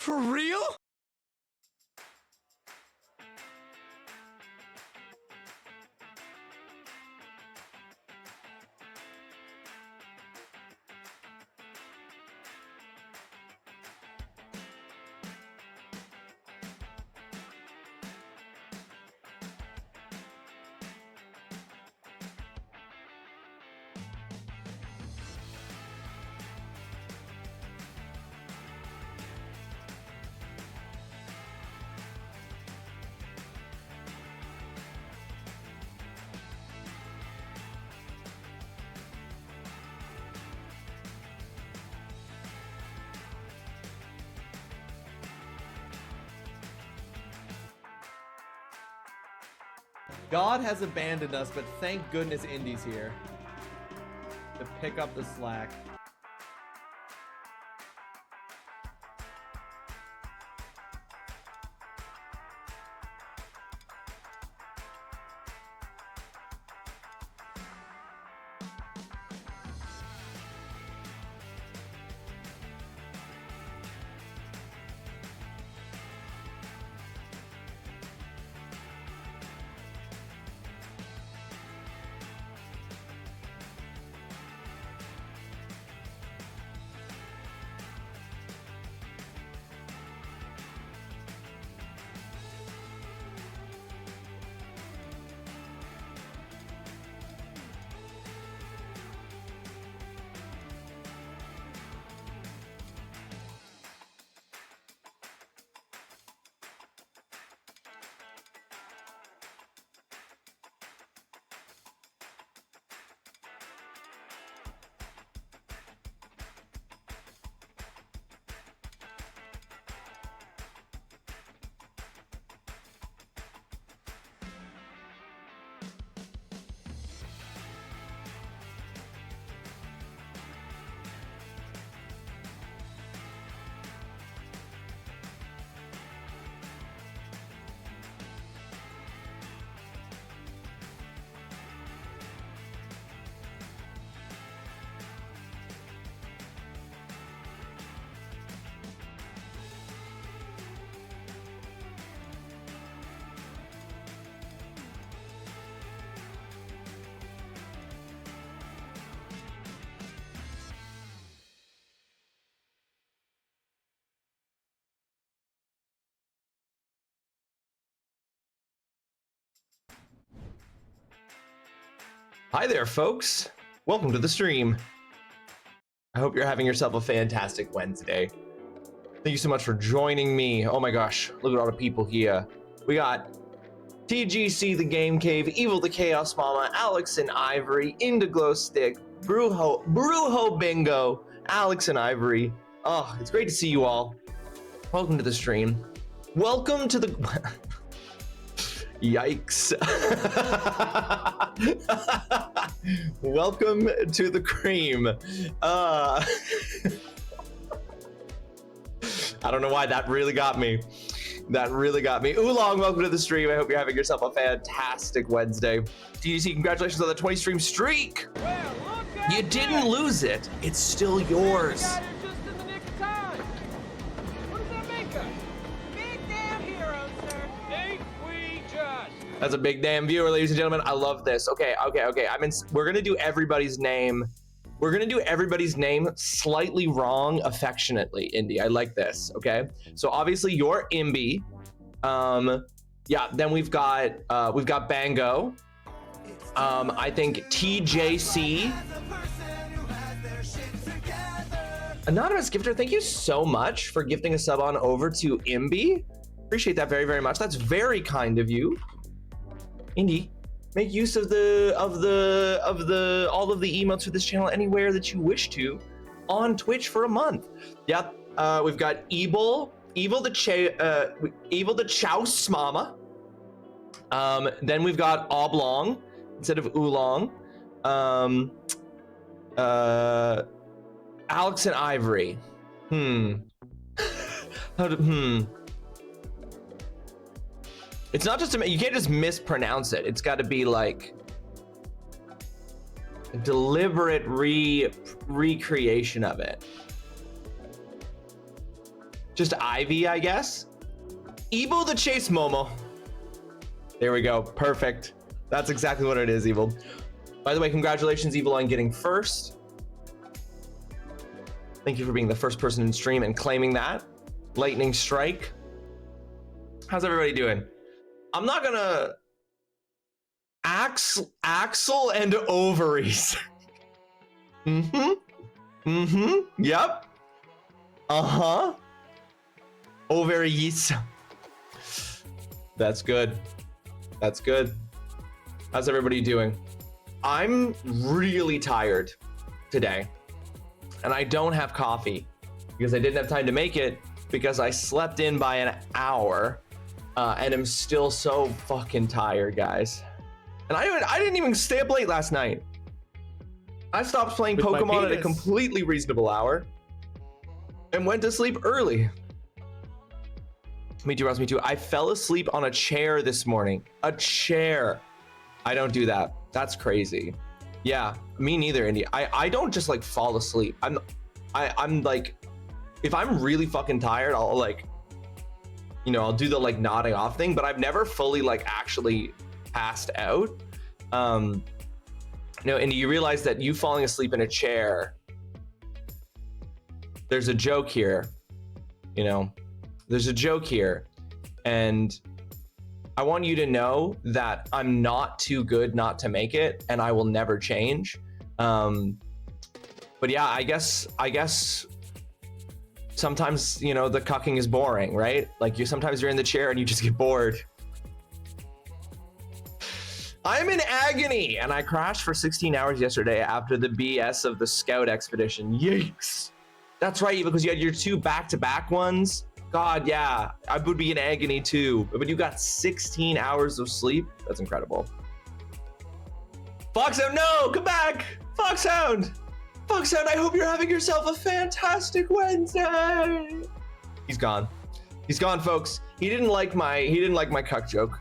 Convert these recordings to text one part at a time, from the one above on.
For real? God has abandoned us, but thank goodness Indy's here to pick up the slack. Hi there, folks. Welcome to the stream. I hope you're having yourself a fantastic Wednesday. Thank you so much for joining me. Oh my gosh, look at all the people here. We got TGC the Game Cave, Evil the Chaos Mama, Alex and Ivory, Indigo Stick, Brujo Bingo, Alex and Ivory. Oh, it's great to see you all. Welcome to the stream. Welcome to the... Yikes. Welcome to the cream. I don't know why that really got me. That really got me. Oolong, welcome to the stream. I hope you're having yourself a fantastic Wednesday. TGC, congratulations on the 20 stream streak. Well, you didn't lose it. It's still yours. got here just in the nick of time. What does that make us? Big damn heroes, sir. Ain't we just? That's a big damn viewer, ladies and gentlemen. I love this. Okay. We're gonna do everybody's name. We're gonna do everybody's name slightly wrong, affectionately. Indy, I like this. Okay. So obviously you're Imby. Yeah. Then we've got Bango. I think TJC. Anonymous gifter, thank you so much for gifting a sub on over to Imby. Appreciate that very, very much. That's very kind of you. Indy, make use of all of the emotes for this channel anywhere that you wish to on Twitch for a month. Yep. We've got Evil the Chouse Mama. Then we've got Oblong instead of Oolong. Alex and Ivory. It's not just you can't just mispronounce it. It's got to be like a deliberate recreation of it. Just Ivy, I guess. Evo the Chase Momo. There we go. Perfect. That's exactly what it is, Evil. By the way, congratulations, Evil, on getting first. Thank you for being the first person in stream and claiming that. Lightning strike. How's everybody doing? I'm not gonna... Axel and ovaries. Yep. Ovaries. That's good. That's good. How's everybody doing? I'm really tired today, and I don't have coffee because I didn't have time to make it because I slept in by an hour, and I'm still so fucking tired, guys. And I didn't even stay up late last night. I stopped playing Pokemon at a completely reasonable hour and went to sleep early. Me too, Ross, me too. I fell asleep on a chair this morning. A chair. I don't do that. That's crazy. Yeah, me neither, Indy. I don't just like fall asleep. I'm like, if I'm really fucking tired, I'll like, you know, I'll do the like nodding off thing, but I've never fully like actually passed out. No, and you realize that you falling asleep in a chair, there's a joke here, you know, there's a joke here. And I want you to know that I'm not too good not to make it, and I will never change. But yeah, I guess sometimes, you know, the cucking is boring, right? Like sometimes you're in the chair and you just get bored. I'm in agony, and I crashed for 16 hours yesterday after the BS of the scout expedition. Yikes. That's right, because you had your 2 back-to-back ones. God, yeah, I would be in agony too. But you got 16 hours of sleep. That's incredible. Foxhound, no, come back. Foxhound, Foxhound, I hope you're having yourself a fantastic Wednesday. He's gone. He's gone, folks. He didn't like my cuck joke.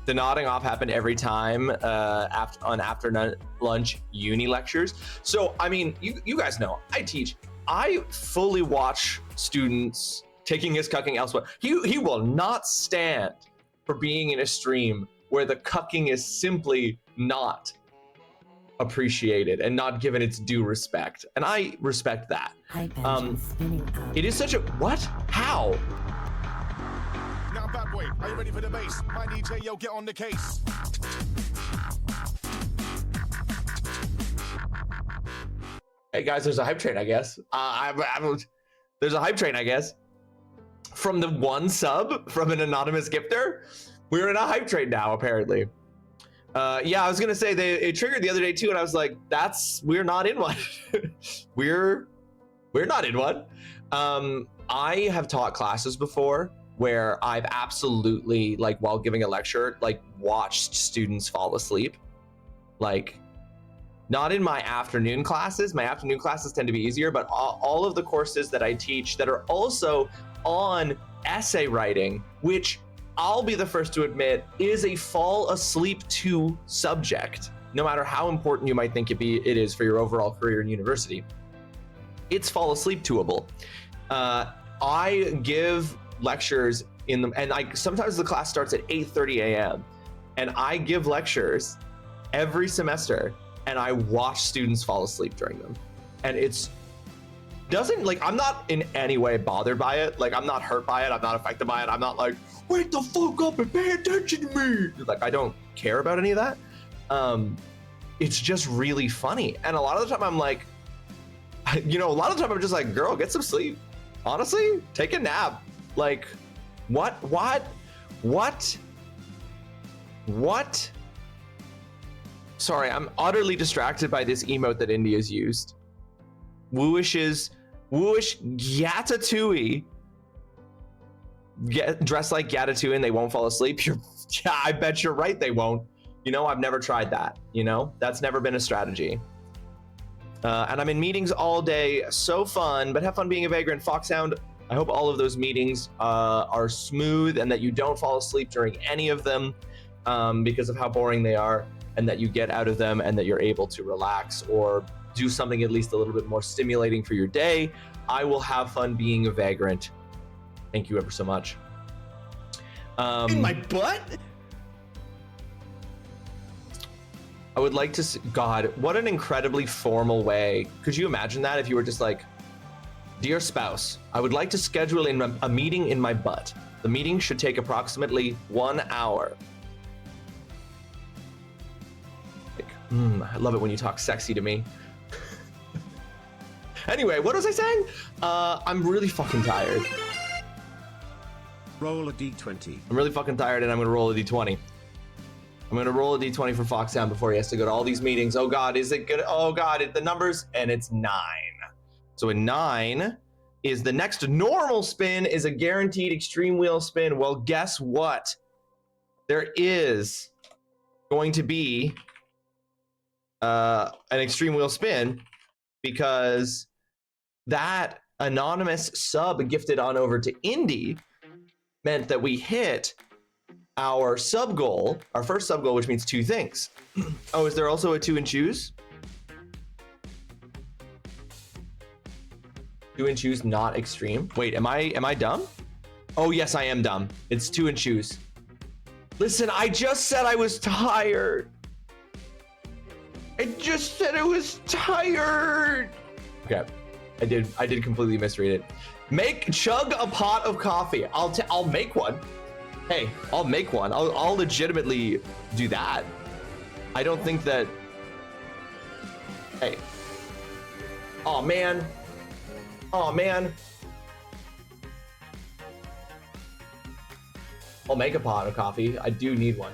The nodding off happened every time after lunch uni lectures. So, I mean, you guys know, I teach. I fully watch students taking his cucking elsewhere. He will not stand for being in a stream where the cucking is simply not appreciated and not given its due respect. And I respect that. It is such a... What? How? Now, bad boy, are you ready for the bass? My DJ, yo, get on the case. Hey guys, there's a hype train, I guess. There's a hype train, I guess. From the 1 sub from an anonymous gifter, we're in a hype train now, apparently. Yeah, I was gonna say it triggered the other day too, and I was like, we're not in one. we're not in one. I have taught classes before where I've absolutely, like, while giving a lecture, like, watched students fall asleep. Like, not in my afternoon classes. My afternoon classes tend to be easier, but all of the courses that I teach that are also on essay writing, which I'll be the first to admit is a fall asleep to subject, no matter how important you might think it is for your overall career in university. It's fall asleep toable. I give lectures and sometimes the class starts at 8:30 a.m. and I give lectures every semester and I watch students fall asleep during them. And I'm not in any way bothered by it. Like, I'm not hurt by it. I'm not affected by it. I'm not like, wake the fuck up and pay attention to me. Like, I don't care about any of that. It's just really funny. And a lot of the time I'm like, you know, a lot of the time I'm just like, girl, get some sleep. Honestly, take a nap. Like, what? Sorry, I'm utterly distracted by this emote that India's used. Wooish Gatatouille. Dressed like Gatatouille and they won't fall asleep. Yeah, I bet you're right, they won't. You know, I've never tried that. You know, that's never been a strategy. And I'm in meetings all day. So fun, but have fun being a vagrant. Foxhound, I hope all of those meetings are smooth and that you don't fall asleep during any of them because of how boring they are, and that you get out of them and that you're able to relax or do something at least a little bit more stimulating for your day. I will have fun being a vagrant. Thank you ever so much. In my butt? I would like to see, God, what an incredibly formal way. Could you imagine that if you were just like, dear spouse, I would like to schedule in a meeting in my butt. The meeting should take approximately 1 hour. Like, I love it when you talk sexy to me. Anyway, what was I saying? I'm really fucking tired. Roll a d20. I'm really fucking tired and I'm gonna roll a d20. I'm gonna roll a d20 for Foxhound before he has to go to all these meetings. Oh God, is it good? Oh God, the numbers, and it's 9. So a 9 is the next normal spin is a guaranteed extreme wheel spin. Well, guess what? There is going to be an extreme wheel spin because that anonymous sub gifted on over to Indy meant that we hit our sub goal, our first sub goal, which means 2 things. Oh, is there also a 2 and choose? 2 and choose, not extreme. Wait, am I dumb? Oh yes, I am dumb. It's 2 and choose. Listen, I just said I was tired. I just said I was tired. Okay, I did completely misread it. Chug a pot of coffee. I'll make one. Hey, I'll make one. I'll legitimately do that. I don't think that. Hey. Oh man. Oh man. I'll make a pot of coffee. I do need one.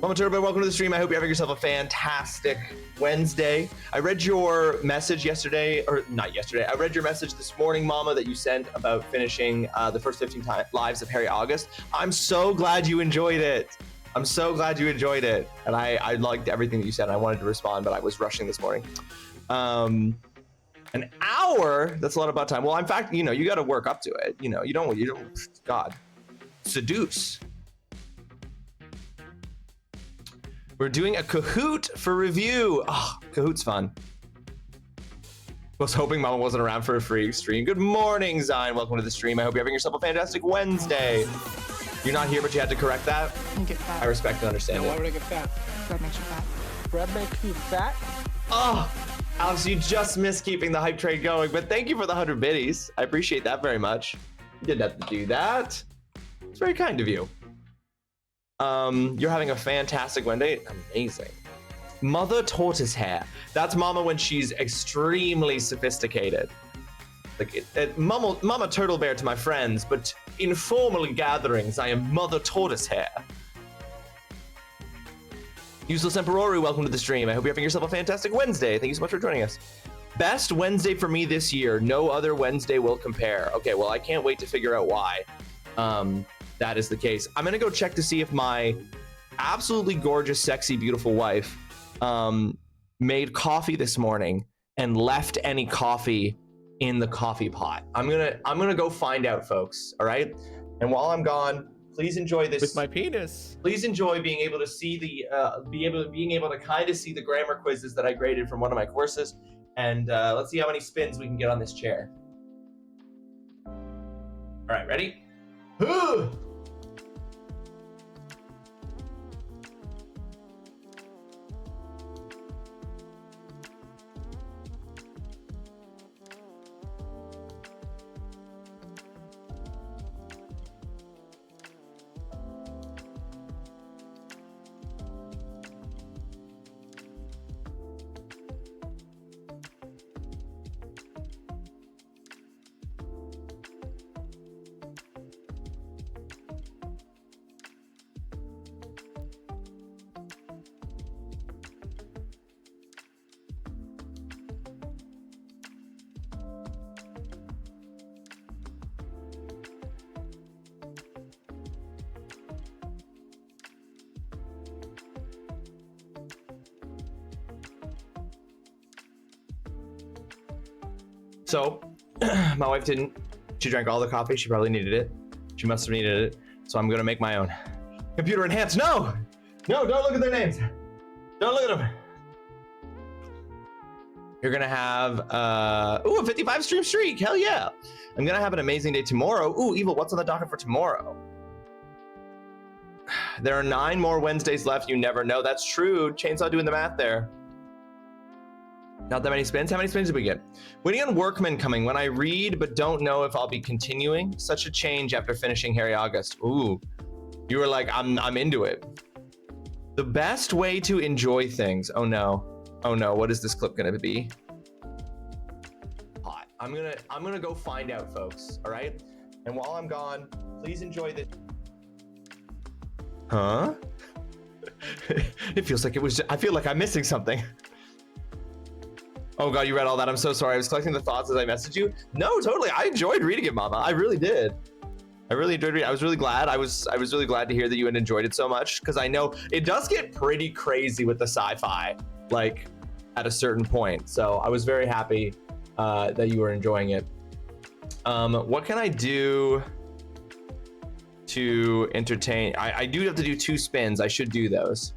Mama Turbo, welcome to the stream. I hope you're having yourself a fantastic Wednesday. I read your message yesterday, or not yesterday. I read your message this morning, Mama, that you sent about finishing the first 15 lives of Harry August. I'm so glad you enjoyed it. I'm so glad you enjoyed it. And I liked everything that you said. I wanted to respond, but I was rushing this morning. An hour, that's a lot about time. Well, in fact, you know, you got to work up to it. You know, you don't, God, seduce. We're doing a Kahoot for review. Oh, Kahoot's fun. Was hoping Mama wasn't around for a free stream. Good morning, Zion. Welcome to the stream. I hope you're having yourself a fantastic Wednesday. You're not here, but you had to correct that. And get fat. I respect and understand Why it. would I get fat? Bread makes you fat. Bread makes you fat? Oh, Alex, you just missed keeping the hype train going, but thank you for the 100 biddies. I appreciate that very much. You didn't have to do that. It's very kind of you. You're having a fantastic Wednesday. Amazing. Mother tortoise hair. That's Mama when she's extremely sophisticated. Like Mama turtle bear to my friends, but in formal gatherings, I am Mother tortoise hair. Useless Emperori, welcome to the stream. I hope you're having yourself a fantastic Wednesday. Thank you so much for joining us. Best Wednesday for me this year. No other Wednesday will compare. Okay, well, I can't wait to figure out why. That is the case. I'm gonna go check to see if my absolutely gorgeous, sexy, beautiful wife made coffee this morning and left any coffee in the coffee pot. I'm gonna go find out, folks. All right. And while I'm gone, please enjoy this With my penis. Please enjoy being able to see the being able to kind of see the grammar quizzes that I graded from one of my courses. And let's see how many spins we can get on this chair. All right, ready? So, my wife didn't. She drank all the coffee. She probably needed it. She must have needed it. So I'm gonna make my own. Computer enhanced. No! No, don't look at their names. Don't look at them. You're gonna have a 55 stream streak. Hell yeah. I'm gonna have an amazing day tomorrow. Ooh, Evil, what's on the docket for tomorrow? There are 9 more Wednesdays left. You never know. That's true. Chainsaw doing the math there. Not that many spins. How many spins did we get? Waiting on Workman coming. When I read but don't know if I'll be continuing. Such a change after finishing Harry August. Ooh, you were like, I'm into it. The best way to enjoy things. Oh no. Oh no, what is this clip gonna be? Hot. I'm gonna go find out, folks. All right. And while I'm gone, please enjoy this. Huh? It feels like it was. I feel like I'm missing something. Oh god, you read all that. I'm so sorry. I was collecting the thoughts as I messaged you. No, totally. I enjoyed reading it, Mama. I really did. I really enjoyed reading. I was really glad. I was really glad to hear that you had enjoyed it so much, because I know it does get pretty crazy with the sci-fi, like at a certain point. So I was very happy that you were enjoying it. What can I do to entertain? I do have to do 2 spins. I should do those.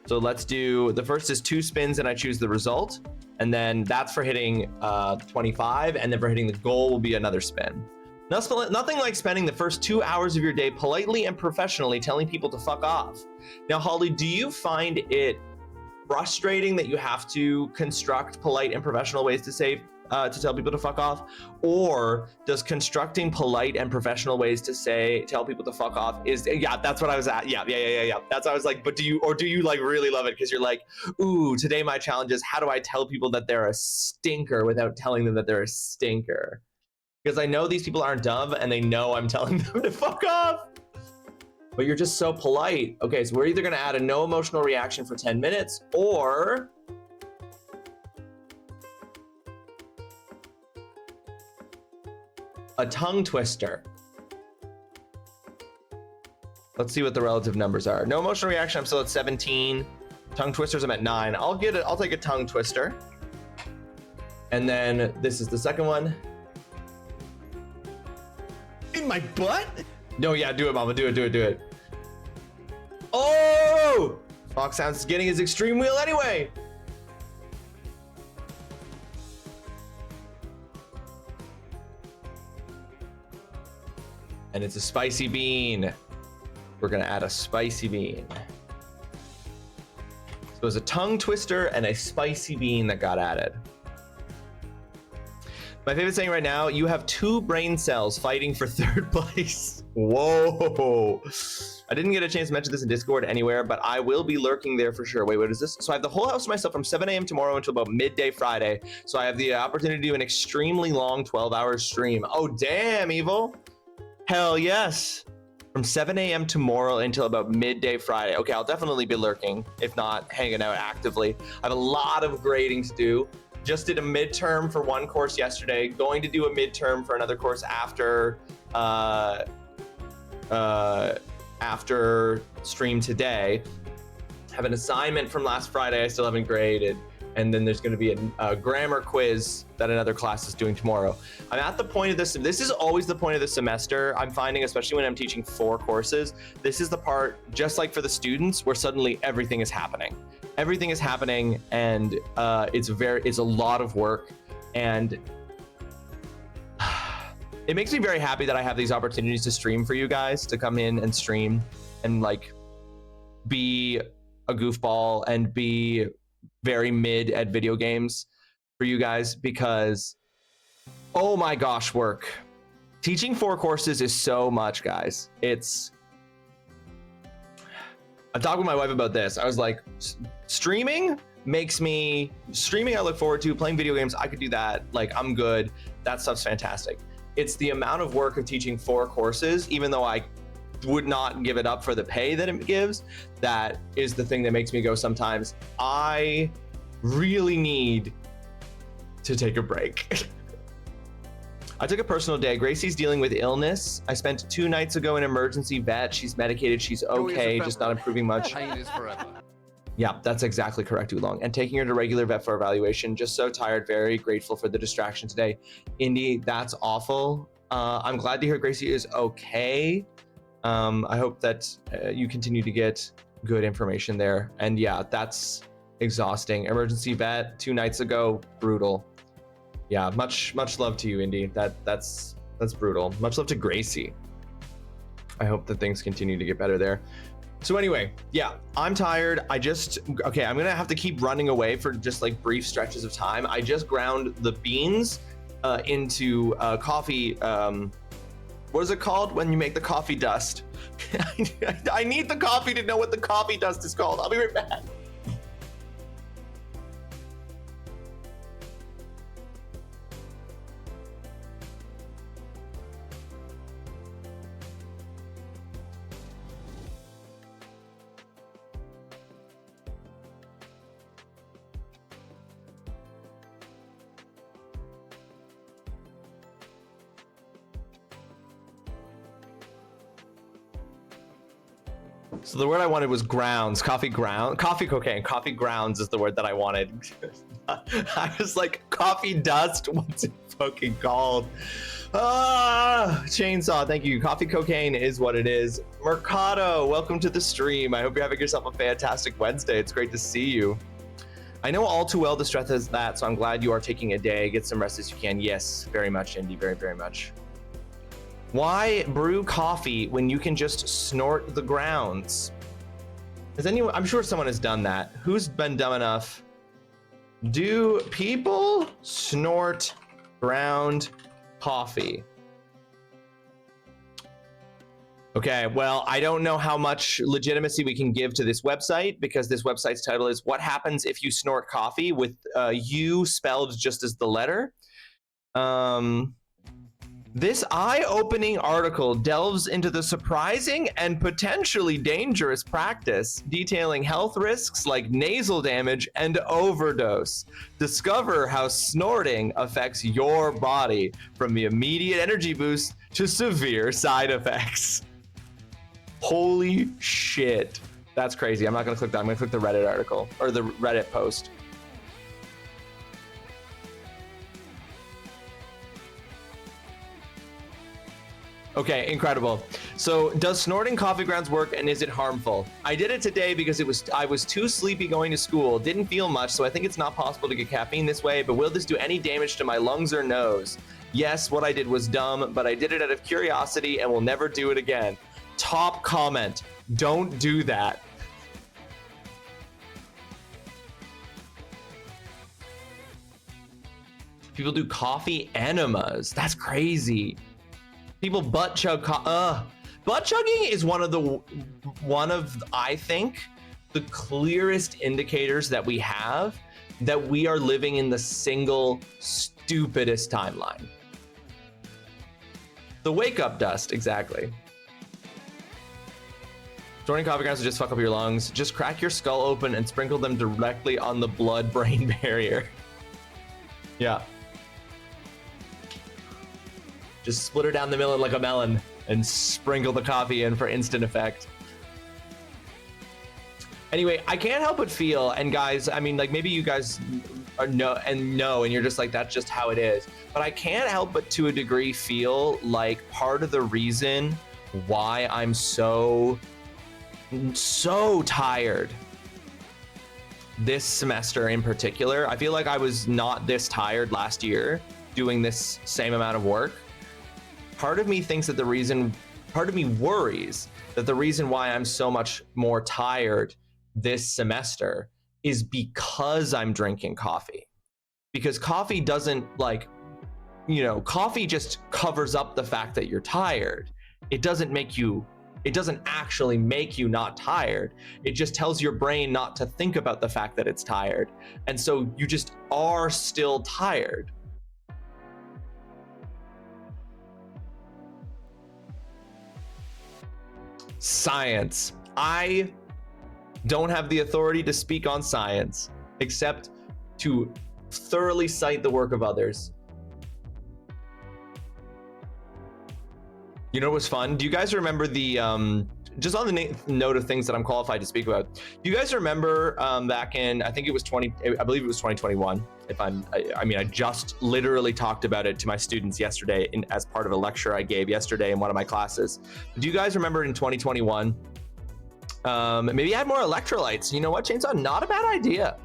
So let's do, the first is 2 spins and I choose the result. And then that's for hitting 25. And then for hitting the goal will be another spin. Nothing like spending the first 2 hours of your day politely and professionally telling people to fuck off. Now, Holly, do you find it frustrating that you have to construct polite and professional ways to tell people to fuck off? Or does constructing polite and professional ways to tell people to fuck off yeah, that's what I was at. Yeah. That's what I was like, but do you like really love it? Because you're like, ooh, today my challenge is how do I tell people that they're a stinker without telling them that they're a stinker? Because I know these people aren't dumb and they know I'm telling them to fuck off. But you're just so polite. Okay, so we're either gonna add a no emotional reaction for 10 minutes or a tongue twister. Let's see what the relative numbers are. No emotional reaction, I'm still at 17. Tongue twisters, I'm at 9. I'll take a tongue twister. And then this is the second one. In my butt? No, yeah, do it, Mama, do it. Oh! Fox Sounds is getting his extreme wheel anyway. And it's a spicy bean. We're gonna add a spicy bean. So it was a tongue twister and a spicy bean that got added. My favorite saying right now, you have 2 brain cells fighting for 3rd place. Whoa. I didn't get a chance to mention this in Discord anywhere, but I will be lurking there for sure. Wait, what is this? So I have the whole house to myself from 7 a.m. tomorrow until about midday Friday. So I have the opportunity to do an extremely long 12-hour stream. Oh, damn, Evil. Hell yes. From 7 a.m. tomorrow until about midday Friday. Okay, I'll definitely be lurking, if not hanging out actively. I have a lot of grading to do. Just did a midterm for one course yesterday. Going to do a midterm for another course after stream today. Have an assignment from last Friday I still haven't graded. And then there's going to be a grammar quiz that another class is doing tomorrow. I'm at the point of this is always the point of the semester. I'm finding, especially when I'm teaching 4 courses, this is the part, just like for the students, where suddenly everything is happening. Everything is happening, and it's a lot of work. And it makes me very happy that I have these opportunities to stream for you guys, to come in and stream and like be a goofball and be very mid at video games for you guys, because oh my gosh, work. Teaching 4 courses is so much, guys. I've talked with my wife about this. I was like, streaming I look forward to. Playing video games, I could do that. Like, I'm good. That stuff's fantastic. It's the amount of work of teaching 4 courses, even though I would not give it up for the pay that it gives, that is the thing that makes me go sometimes, I really need to take a break. I took a personal day. Gracie's dealing with illness. I spent 2 nights ago in emergency vet. She's medicated. She's okay, just not improving much. Pain is forever. Yeah, that's exactly correct, Oolong. And taking her to regular vet for evaluation. Just so tired, very grateful for the distraction today. Indy, that's awful. I'm glad to hear Gracie is okay. I hope that you continue to get good information there. And yeah, that's exhausting. Emergency vet 2 nights ago, brutal. Yeah, much love to you, Indy. That's brutal. Much love to Gracie. I hope that things continue to get better there. So anyway, yeah, I'm tired. Okay, I'm gonna have to keep running away for just like brief stretches of time. I just ground the beans into coffee. What is it called when you make the coffee dust? I need the coffee to know what the coffee dust is called. I'll be right back. So the word I wanted was grounds, coffee cocaine, coffee grounds is the word that I wanted. I was like, coffee dust, what's it fucking called? Chainsaw, thank you. Coffee cocaine is what it is. Mercado, welcome to the stream. I hope you're having yourself a fantastic Wednesday. It's great to see you. I know all too well the stress is that, so I'm glad you are taking a day. Get some rest as you can. Yes, very much, Indy, very, very much. Why brew coffee when you can just snort the grounds? Has anyone, I'm sure someone has done that. Who's been dumb enough? Do people snort ground coffee? Okay, well, I don't know how much legitimacy we can give to this website because this website's title is What Happens If You Snort Coffee with U spelled just as the letter. This eye-opening article delves into the surprising and potentially dangerous practice, detailing health risks like nasal damage and overdose. Discover how snorting affects your body, from the immediate energy boost to severe side effects. Holy shit. That's crazy. I'm not gonna click that. I'm gonna click the Reddit article, or the Reddit post. Okay, incredible. So does snorting coffee grounds work and is it harmful? I did it today because I was too sleepy going to school, didn't feel much, so I think it's not possible to get caffeine this way, but will this do any damage to my lungs or nose? Yes, what I did was dumb, but I did it out of curiosity and will never do it again. Top comment, don't do that. People do coffee enemas, that's crazy. People butt chug. Butt chugging is one of I think the clearest indicators that we have that we are living in the single stupidest timeline. The wake up dust, exactly. Snorting coffee grounds will just fuck up your lungs. Just crack your skull open and sprinkle them directly on the blood-brain barrier. Yeah. Just split her down the middle like a melon and sprinkle the coffee in for instant effect. Anyway, I can't help but feel, and guys, I mean, like maybe you guys know and you're just like, that's just how it is. But I can't help but to a degree feel like part of the reason why I'm so tired this semester in particular. I feel like I was not this tired last year doing this same amount of work. Part of me thinks that part of me worries that the reason why I'm so much more tired this semester is because I'm drinking coffee. Because coffee doesn't coffee just covers up the fact that you're tired. It doesn't actually make you not tired. It just tells your brain not to think about the fact that it's tired. And so you just are still tired. Science. I don't have the authority to speak on science except to thoroughly cite the work of others. You know what was fun? Do you guys remember the just on the note of things that I'm qualified to speak about, do you guys remember back in, I think it was I believe it was 2021, I just literally talked about it to my students yesterday as part of a lecture I gave yesterday in one of my classes. Do you guys remember in 2021, maybe add more electrolytes? You know what, Chainsaw, not a bad idea.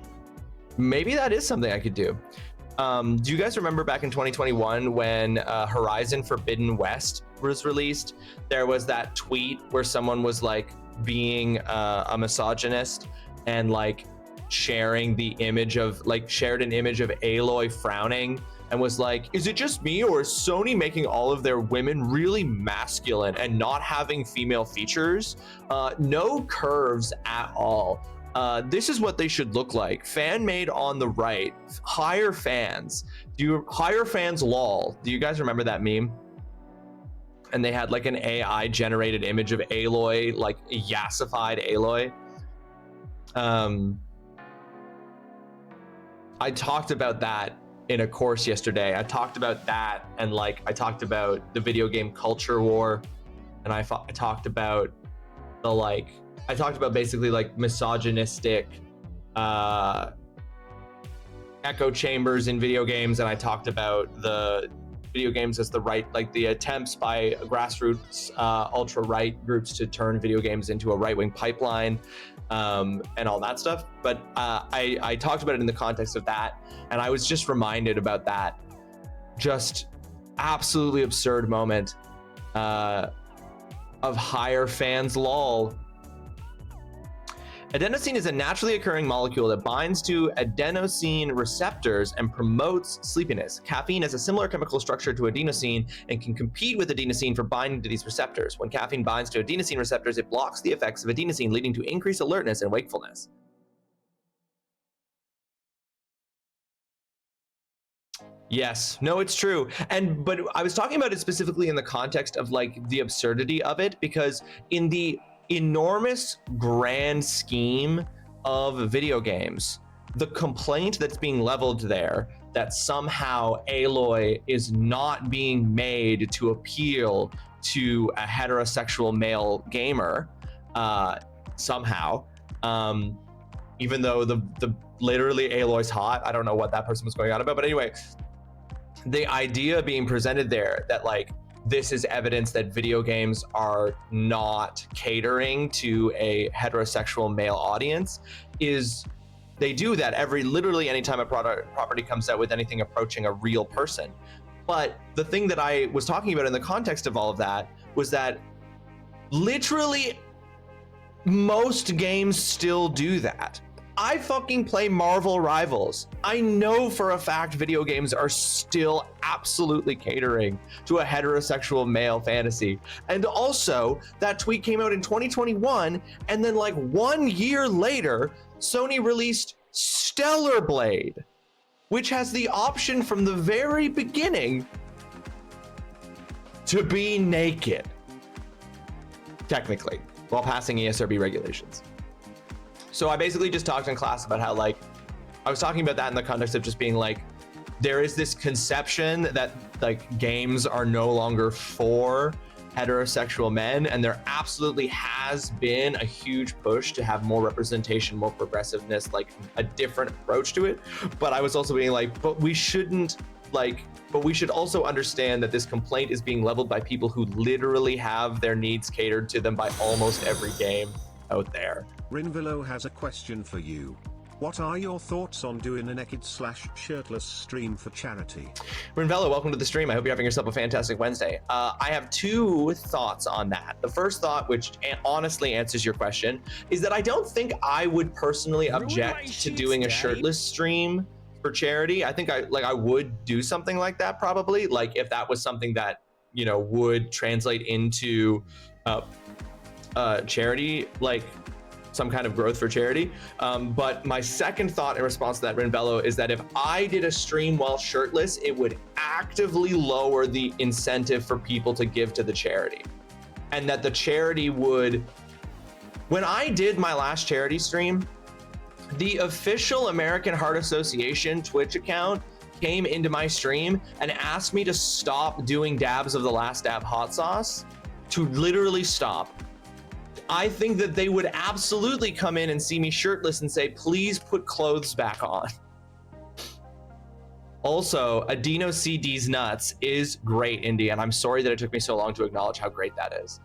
maybe that is something I could do. Do you guys remember back in 2021 when Horizon Forbidden West was released? There was that tweet where someone was like being a misogynist and like shared an image of Aloy frowning and was like, is it just me, or is Sony making all of their women really masculine and not having female features? No curves at all. This is what they should look like. Fan made on the right. Higher fans. Higher fans lol. Do you guys remember that meme? And they had like an AI generated image of Aloy, like yassified Aloy. I talked about that in a course yesterday. I talked about that, and like I talked about the video game culture war, and I talked about basically like misogynistic echo chambers in video games, and I talked about the video games as the right, like the attempts by grassroots ultra-right groups to turn video games into a right-wing pipeline, and all that stuff. But I talked about it in the context of that, and I was just reminded about that just absolutely absurd moment of higher fans lol. Adenosine is a naturally occurring molecule that binds to adenosine receptors and promotes sleepiness. Caffeine has a similar chemical structure to adenosine and can compete with adenosine for binding to these receptors. When caffeine binds to adenosine receptors, it blocks the effects of adenosine, leading to increased alertness and wakefulness. Yes, no, it's true. But I was talking about it specifically in the context of like the absurdity of it, because in the enormous grand scheme of video games, the complaint that's being leveled there that somehow Aloy is not being made to appeal to a heterosexual male gamer somehow, even though the literally Aloy's hot. I don't know what that person was going on about, but anyway, the idea being presented there that like this is evidence that video games are not catering to a heterosexual male audience is they do that literally anytime a property comes out with anything approaching a real person. But the thing that I was talking about in the context of all of that was that literally most games still do that. I fucking play Marvel Rivals. I know for a fact video games are still absolutely catering to a heterosexual male fantasy. And also, that tweet came out in 2021, and then like 1 year later, Sony released Stellar Blade, which has the option from the very beginning to be naked, technically, while passing ESRB regulations. So I basically just talked in class about how like, I was talking about that in the context of just being like, there is this conception that like games are no longer for heterosexual men, and there absolutely has been a huge push to have more representation, more progressiveness, like a different approach to it. But I was also being like, but we should also understand that this complaint is being leveled by people who literally have their needs catered to them by almost every game out there. Rinvilo has a question for you. What are your thoughts on doing a naked/shirtless stream for charity? Rinvello, welcome to the stream. I hope you're having yourself a fantastic Wednesday. I have two thoughts on that. The first thought, which honestly answers your question, is that I don't think I would personally object to doing a shirtless stream for charity. I think I would do something like that probably, like if that was something that, you know, would translate into charity, like some kind of growth for charity. But my second thought in response to that, Rinvello, is that if I did a stream while shirtless, it would actively lower the incentive for people to give to the charity. And that the charity would, when I did my last charity stream, the official American Heart Association Twitch account came into my stream and asked me to stop doing dabs of the Last Dab hot sauce, to literally stop. I think that they would absolutely come in and see me shirtless and say, please put clothes back on. Also, Adeno CD's nuts is great, Indy, and I'm sorry that it took me so long to acknowledge how great that is.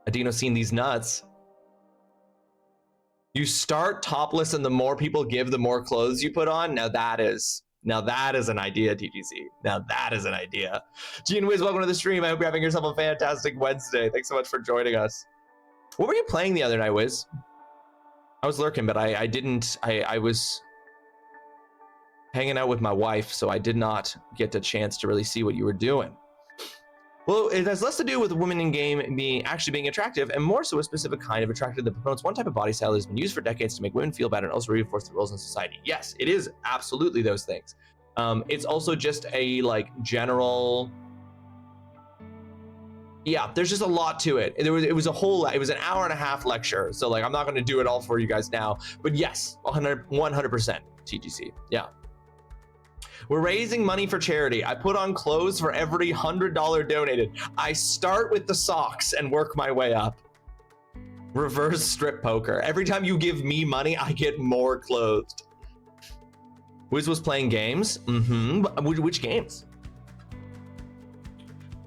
Adeno seen these nuts. You start topless, and the more people give, the more clothes you put on. Now that is an idea, TGC. Now that is an idea. Gene Wiz, welcome to the stream. I hope you're having yourself a fantastic Wednesday. Thanks so much for joining us. What were you playing the other night, Wiz? I was lurking, but I didn't. I was hanging out with my wife, so I did not get a chance to really see what you were doing. Well, it has less to do with women in game actually being attractive, and more so a specific kind of attractive that promotes one type of body style that has been used for decades to make women feel better and also reinforce the roles in society. Yes, it is absolutely those things. It's also just a like general. Yeah, there's just a lot to it. It was an hour and a half lecture, so like I'm not going to do it all for you guys now. But yes, 100% TGC. Yeah. We're raising money for charity. I put on clothes for every $100 donated. I start with the socks and work my way up. Reverse strip poker. Every time you give me money, I get more clothes. Wiz was playing games. Which games?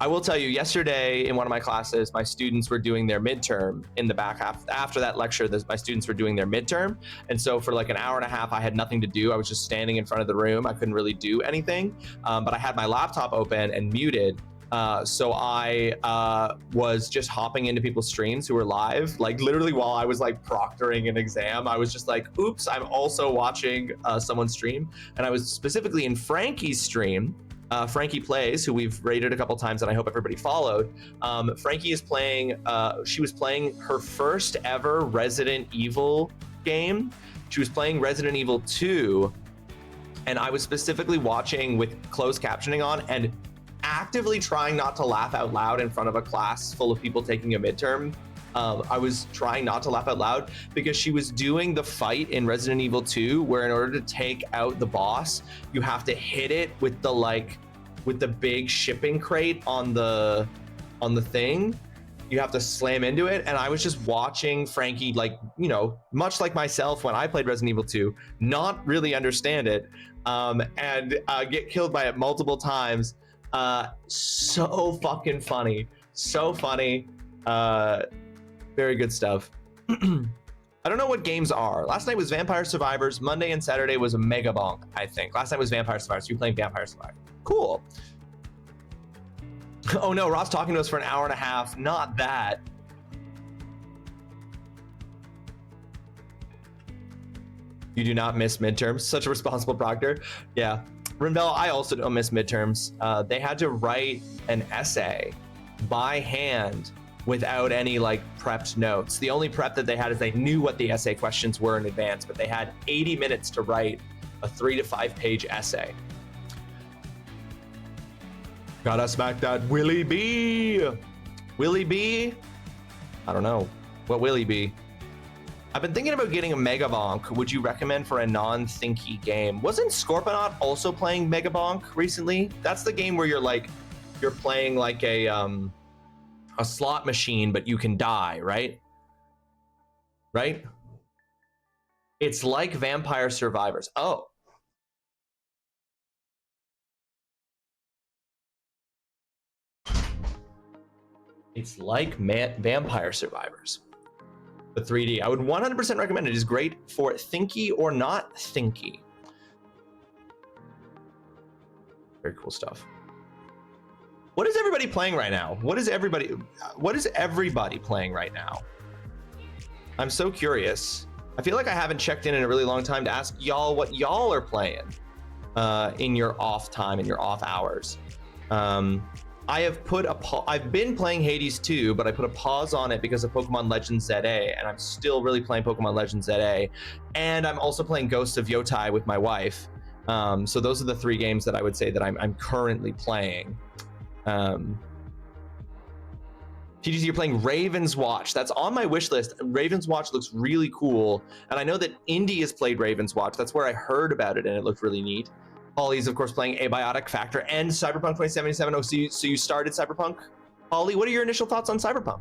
I will tell you, yesterday in one of my classes, my students were doing their midterm in the back half. After that lecture, my students were doing their midterm. And so for like an hour and a half, I had nothing to do. I was just standing in front of the room. I couldn't really do anything, but I had my laptop open and muted. So I was just hopping into people's streams who were live, like literally while I was like proctoring an exam. I was just like, oops, I'm also watching someone's stream. And I was specifically in Frankie's stream. Frankie Plays, who we've rated a couple times and I hope everybody followed. Frankie is playing, she was playing her first ever Resident Evil game. She was playing Resident Evil 2, and I was specifically watching with closed captioning on and actively trying not to laugh out loud in front of a class full of people taking a midterm. I was trying not to laugh out loud because she was doing the fight in Resident Evil 2 where in order to take out the boss, you have to hit it with the big shipping crate on the thing. You have to slam into it. And I was just watching Frankie, like, you know, much like myself when I played Resident Evil 2, not really understand it, and get killed by it multiple times. So fucking funny. So funny. Very good stuff. I don't know what games are. Last night was Vampire Survivors. Monday and Saturday was a Mega Bonk, I think. Last night was Vampire Survivors. You're playing Vampire Survivors. Cool. Oh no, Ross talking to us for an hour and a half. Not that. You do not miss midterms. Such a responsible proctor. Yeah. Rinvel, I also don't miss midterms. They had to write an essay by hand without any like prepped notes. The only prep that they had is they knew what the essay questions were in advance, but they had 80 minutes to write a 3 to 5 page essay. Gotta smack that Willie B. Willie B? I don't know. What Willie B? I've been thinking about getting a Mega Bonk. Would you recommend for a non-thinky game? Wasn't Scorponaut also playing Mega Bonk recently? That's the game where you're playing like a slot machine, but you can die, right? Right? It's like Vampire Survivors. Oh. It's like Vampire Survivors, but 3D. I would 100% recommend it. It is great for thinky or not thinky. Very cool stuff. What is everybody playing right now? What is everybody playing right now? I'm so curious. I feel like I haven't checked in a really long time to ask y'all what y'all are playing in your off time, in your off hours. I've been playing Hades 2, but I put a pause on it because of Pokemon Legends ZA, and I'm still really playing Pokemon Legends ZA. And I'm also playing Ghosts of Yotai with my wife. So those are the 3 games that I would say that I'm currently playing. TGC, you're playing Raven's Watch. That's on my wish list. Raven's Watch looks really cool. And I know that Indy has played Raven's Watch. That's where I heard about it, and it looked really neat. Holly's, of course, playing Abiotic Factor and Cyberpunk 2077. Oh, so you started Cyberpunk? Holly, what are your initial thoughts on Cyberpunk?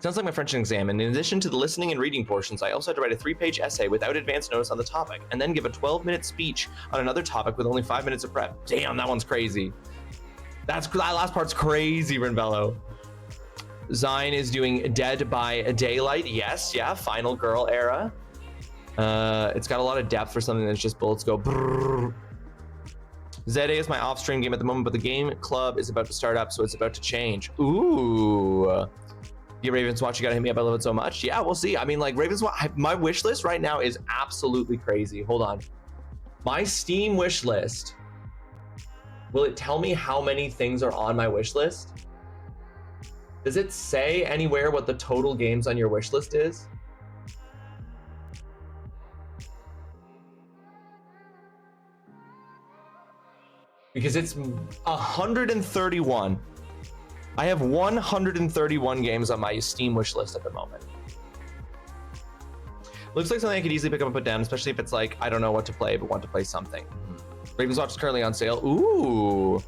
Sounds like my French exam. And in addition to the listening and reading portions, I also had to write a 3-page essay without advance notice on the topic, and then give a 12-minute speech on another topic with only 5 minutes of prep. Damn, that one's crazy. That last part's crazy, Renvello. Zine is doing Dead by Daylight. Yes, yeah, Final Girl era. It's got a lot of depth for something that's just bullets go brrr. ZA is my off-stream game at the moment, but the game club is about to start up, so it's about to change. Ooh. Yeah, Ravens Watch, you gotta hit me up. I love it so much. Yeah, we'll see. I mean, like, Ravens Watch, my wish list right now is absolutely crazy. Hold on. My Steam wish list. Will it tell me how many things are on my wish list? Does it say anywhere what the total games on your wish list is? Because it's 131. I have 131 games on my Steam wish list at the moment. Looks like something I could easily pick up and put down, especially if it's like, I don't know what to play, but want to play something. Ravens Watch is currently on sale. Ooh.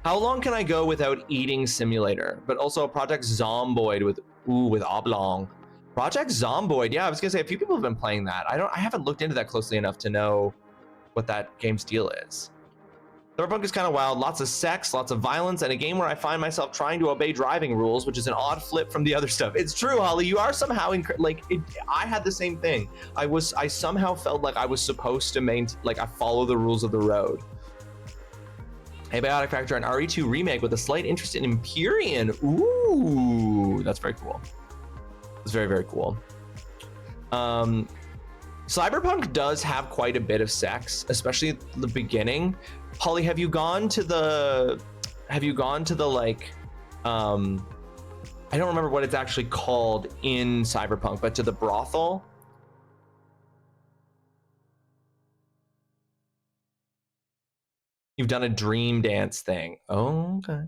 How long can I go without eating simulator? But also Project Zomboid with Oblong. Project Zomboid, yeah, I was gonna say a few people have been playing that. I haven't looked into that closely enough to know what that game's deal is. Cyberpunk is kind of wild, lots of sex, lots of violence, and a game where I find myself trying to obey driving rules, which is an odd flip from the other stuff. It's true, Holly, you are somehow, I had the same thing. I somehow felt like I was supposed to I follow the rules of the road. Abiotic Factor and RE2 remake with a slight interest in Empyrean. Ooh, that's very cool. It's very, very cool. Cyberpunk does have quite a bit of sex, especially at the beginning. Holly, have you gone to the like, I don't remember what it's actually called in Cyberpunk, but to the brothel? You've done a dream dance thing. Oh, okay.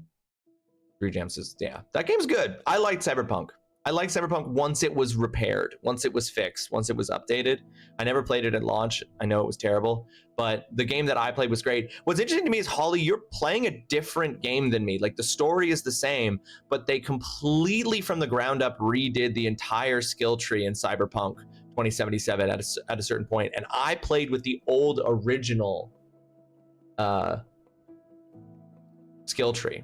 Dream Jams is, yeah, that game's good. I liked Cyberpunk. I liked Cyberpunk once it was repaired, once it was fixed, once it was updated. I never played it at launch. I know it was terrible, but the game that I played was great. What's interesting to me is, Holly, you're playing a different game than me. Like, the story is the same, but they completely from the ground up redid the entire skill tree in Cyberpunk 2077 at a certain point. And I played with the old original skill tree.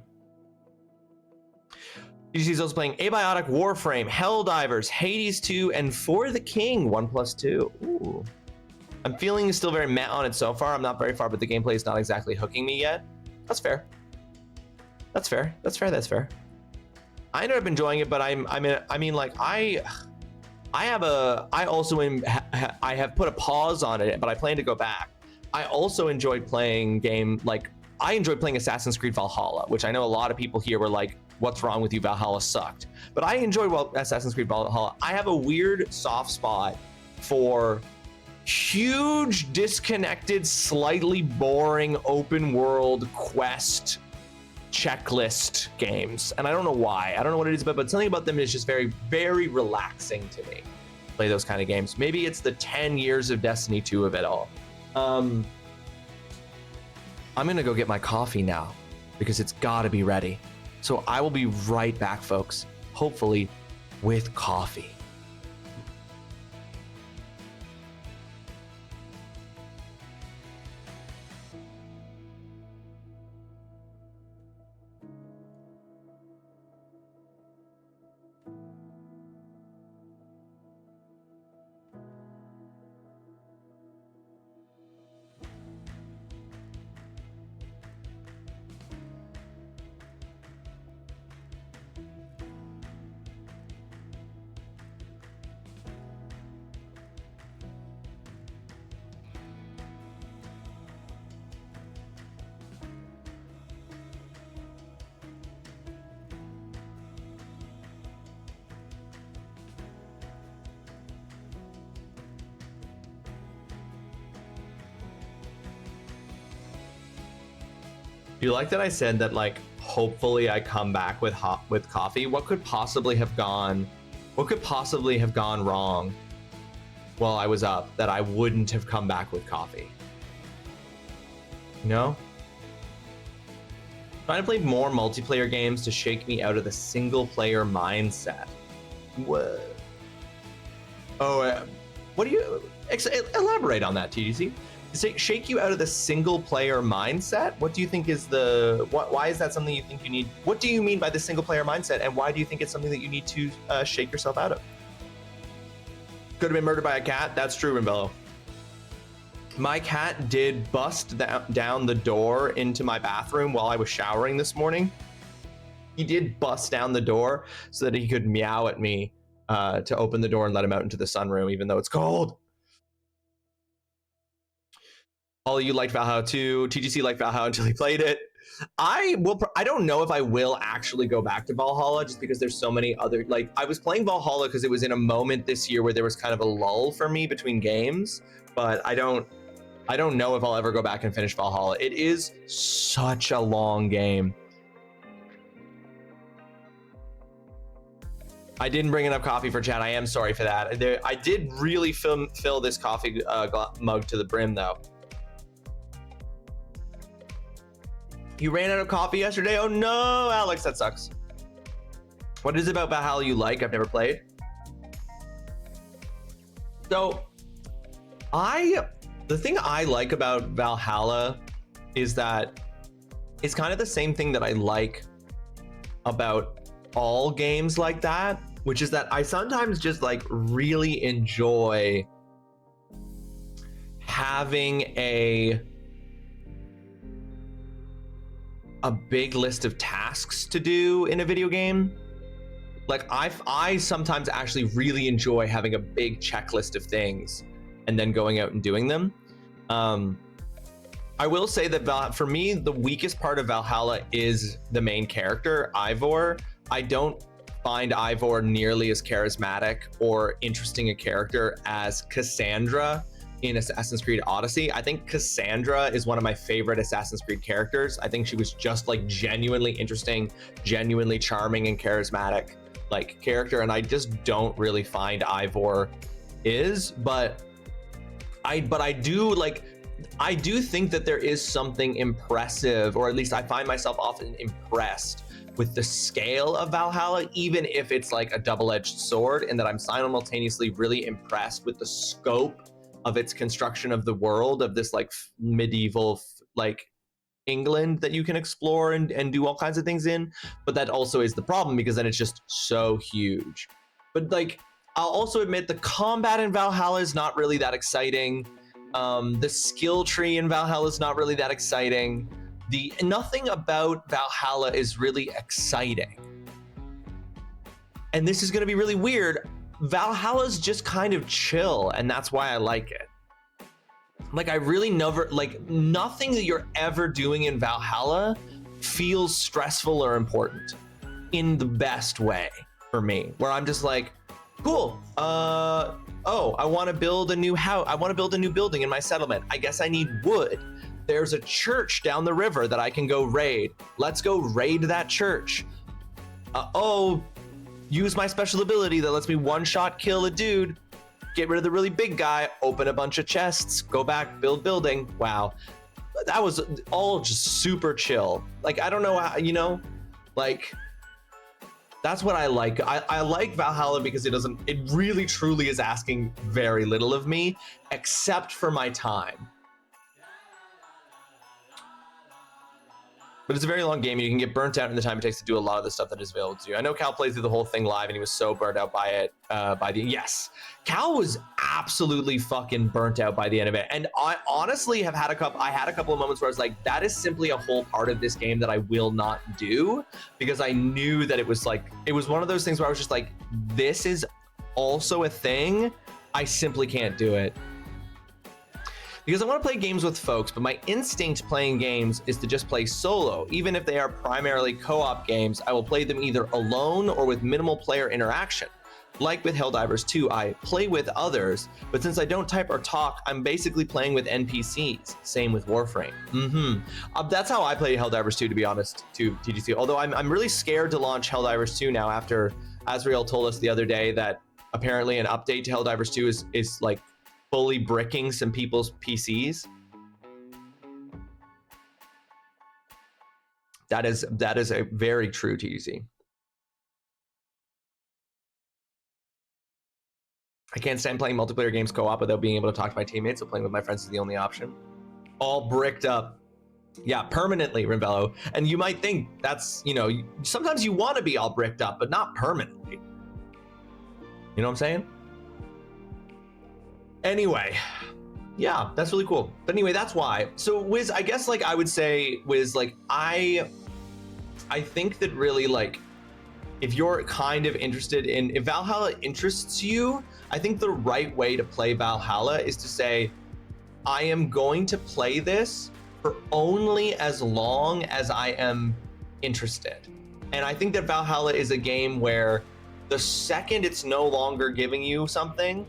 DGC's also playing Abiotic Warframe, Helldivers, Hades 2, and For the King 1+2. Ooh. I'm feeling still very meh on it so far. I'm not very far, but the gameplay is not exactly hooking me yet. That's fair. That's fair. That's fair. That's fair. I ended up enjoying it, but I have put a pause on it, but I plan to go back. I also enjoyed playing I enjoyed playing Assassin's Creed Valhalla, which I know a lot of people here were like, what's wrong with you? Valhalla sucked. But I enjoyed Assassin's Creed Valhalla. I have a weird soft spot for huge, disconnected, slightly boring open world quest checklist games. And I don't know why. I don't know what it is, but something about them is just very, very relaxing to me. Play those kind of games. Maybe it's the 10 years of Destiny 2 of it all. I'm gonna go get my coffee now because it's gotta be ready. So I will be right back, folks, hopefully with coffee. Do you like that I said that, like, hopefully I come back with coffee? What could possibly have gone wrong while I was up that I wouldn't have come back with coffee? No? Trying to play more multiplayer games to shake me out of the single player mindset. What? Oh, what do you elaborate on that, TGC? shake you out of the single player mindset? What do you think is why is that something you think you need? What do you mean by the single player mindset, and why do you think it's something that you need to shake yourself out of? Could have been murdered by a cat. That's true, Rimbello. My cat did bust down the door into my bathroom while I was showering this morning. He did bust down the door so that he could meow at me to open the door and let him out into the sunroom, even though it's cold. All you liked Valhalla 2. TGC liked Valhalla until he played it. I don't know if I will actually go back to Valhalla, just because there's so many other, like, I was playing Valhalla because it was in a moment this year where there was kind of a lull for me between games, but I don't know if I'll ever go back and finish Valhalla. It is such a long game. I didn't bring enough coffee for chat. I am sorry for that. I did really fill this coffee mug to the brim, though. You ran out of coffee yesterday? Oh no, Alex, that sucks. What is it about Valhalla you like? I've never played. So, the thing I like about Valhalla is that it's kind of the same thing that I like about all games like that, which is that I sometimes just like really enjoy having a big list of tasks to do in a video game. Like I sometimes actually really enjoy having a big checklist of things and then going out and doing them. I will say that for me, the weakest part of Valhalla is the main character, Ivor. I don't find Ivor nearly as charismatic or interesting a character as Cassandra in Assassin's Creed Odyssey. I think Cassandra is one of my favorite Assassin's Creed characters. I think she was just like genuinely interesting, genuinely charming and charismatic like character, and I just don't really find Ivor is, but I do think that there is something impressive, or at least I find myself often impressed with the scale of Valhalla, even if it's like a double-edged sword, and that I'm simultaneously really impressed with the scope of its construction of the world, of this like medieval like England that you can explore and do all kinds of things in. But that also is the problem, because then it's just so huge. But like, I'll also admit the combat in Valhalla is not really that exciting. The skill tree in Valhalla is not really that exciting. Nothing about Valhalla is really exciting. And this is going to be really weird. Valhalla's just kind of chill, and that's why I like it. Like, I really never, like, nothing that you're ever doing in Valhalla feels stressful or important in the best way for me, where I'm just like, cool, oh, I want to build a new house. I want to build a new building in my settlement. I guess I need wood. There's a church down the river that I can go raid. Let's go raid that church. Use my special ability that lets me one-shot kill a dude. Get rid of the really big guy, open a bunch of chests, go back, build building. Wow. That was all just super chill. Like, I don't know how, you know, like, that's what I like. I like Valhalla because it really truly is asking very little of me, except for my time. But it's a very long game, and you can get burnt out in the time it takes to do a lot of the stuff that is available to you. I know Cal played through the whole thing live, and he was so burnt out by it. Yes, Cal was absolutely fucking burnt out by the end of it. And I honestly have had a couple of moments where I was like, that is simply a whole part of this game that I will not do, because I knew that it was one of those things where I was just like, this is also a thing. I simply can't do it. Because I want to play games with folks, but my instinct playing games is to just play solo. Even if they are primarily co-op games, I will play them either alone or with minimal player interaction. Like with Helldivers 2, I play with others, but since I don't type or talk, I'm basically playing with NPCs. Same with Warframe. That's how I play Helldivers 2, to be honest, to TGC. Although I'm really scared to launch Helldivers 2 now, after Azrael told us the other day that apparently an update to Helldivers 2 is like fully bricking some people's PCs. That is a very true TGC. I can't stand playing multiplayer games co-op without being able to talk to my teammates, so playing with my friends is the only option. All bricked up. Yeah, permanently, Rimbello. And you might think that's, you know, sometimes you want to be all bricked up, but not permanently. You know what I'm saying? Anyway, yeah, that's really cool. But anyway, that's why. So Wiz, I guess like I would say, Wiz, like I think that really like, if you're kind of interested in, if Valhalla interests you, I think the right way to play Valhalla is to say, I am going to play this for only as long as I am interested. And I think that Valhalla is a game where the second it's no longer giving you something,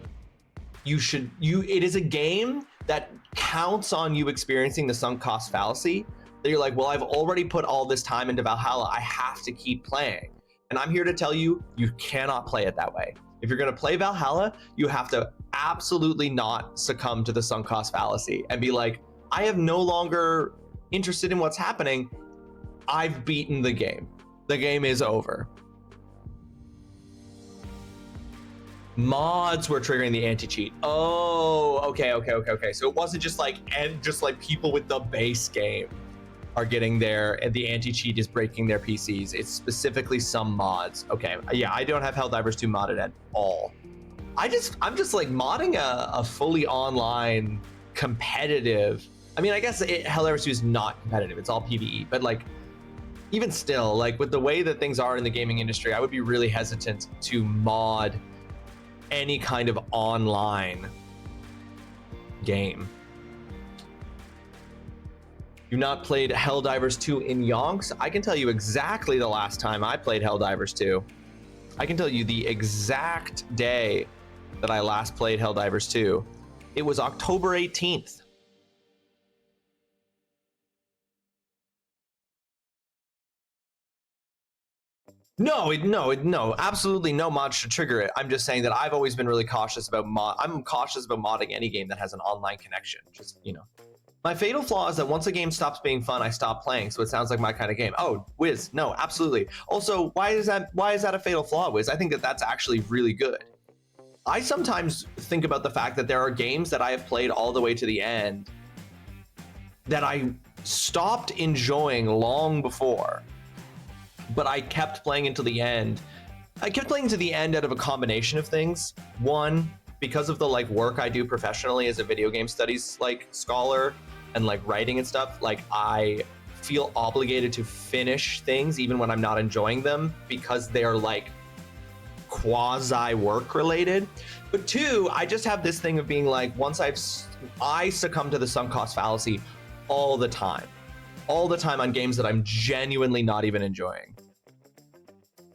it is a game that counts on you experiencing the sunk cost fallacy, that you're like, well, I've already put all this time into Valhalla, I have to keep playing. And I'm here to tell you, you cannot play it that way. If you're gonna play Valhalla, you have to absolutely not succumb to the sunk cost fallacy and be like, I am no longer interested in what's happening. I've beaten the game. The game is over. Mods were triggering the anti-cheat. Oh, okay. So it wasn't just like, and just like people with the base game are getting there and the anti-cheat is breaking their PCs. It's specifically some mods. Okay, yeah, I don't have Helldivers 2 modded at all. I'm just like modding a fully online competitive. I mean, I guess Helldivers 2 is not competitive. It's all PvE, but like, even still, like with the way that things are in the gaming industry, I would be really hesitant to mod any kind of online game. You've not played Helldivers 2 in yonks? I can tell you exactly the last time I played Helldivers 2. I can tell you the exact day that I last played Helldivers 2. It was October 18th. No, absolutely no mod should trigger it. I'm just saying that I've always been really cautious about I'm cautious about modding any game that has an online connection. Just, you know. My fatal flaw is that once a game stops being fun, I stop playing, so it sounds like my kind of game. Oh, Wiz, no, absolutely. Also, why is that a fatal flaw, Wiz? I think that that's actually really good. I sometimes think about the fact that there are games that I have played all the way to the end that I stopped enjoying long before, but I kept playing until the end. I kept playing to the end out of a combination of things. One, because of the like work I do professionally as a video game studies like scholar and like writing and stuff, like I feel obligated to finish things even when I'm not enjoying them because they're like quasi work related. But two, I just have this thing of being like, once I succumb to the sunk cost fallacy all the time on games that I'm genuinely not even enjoying.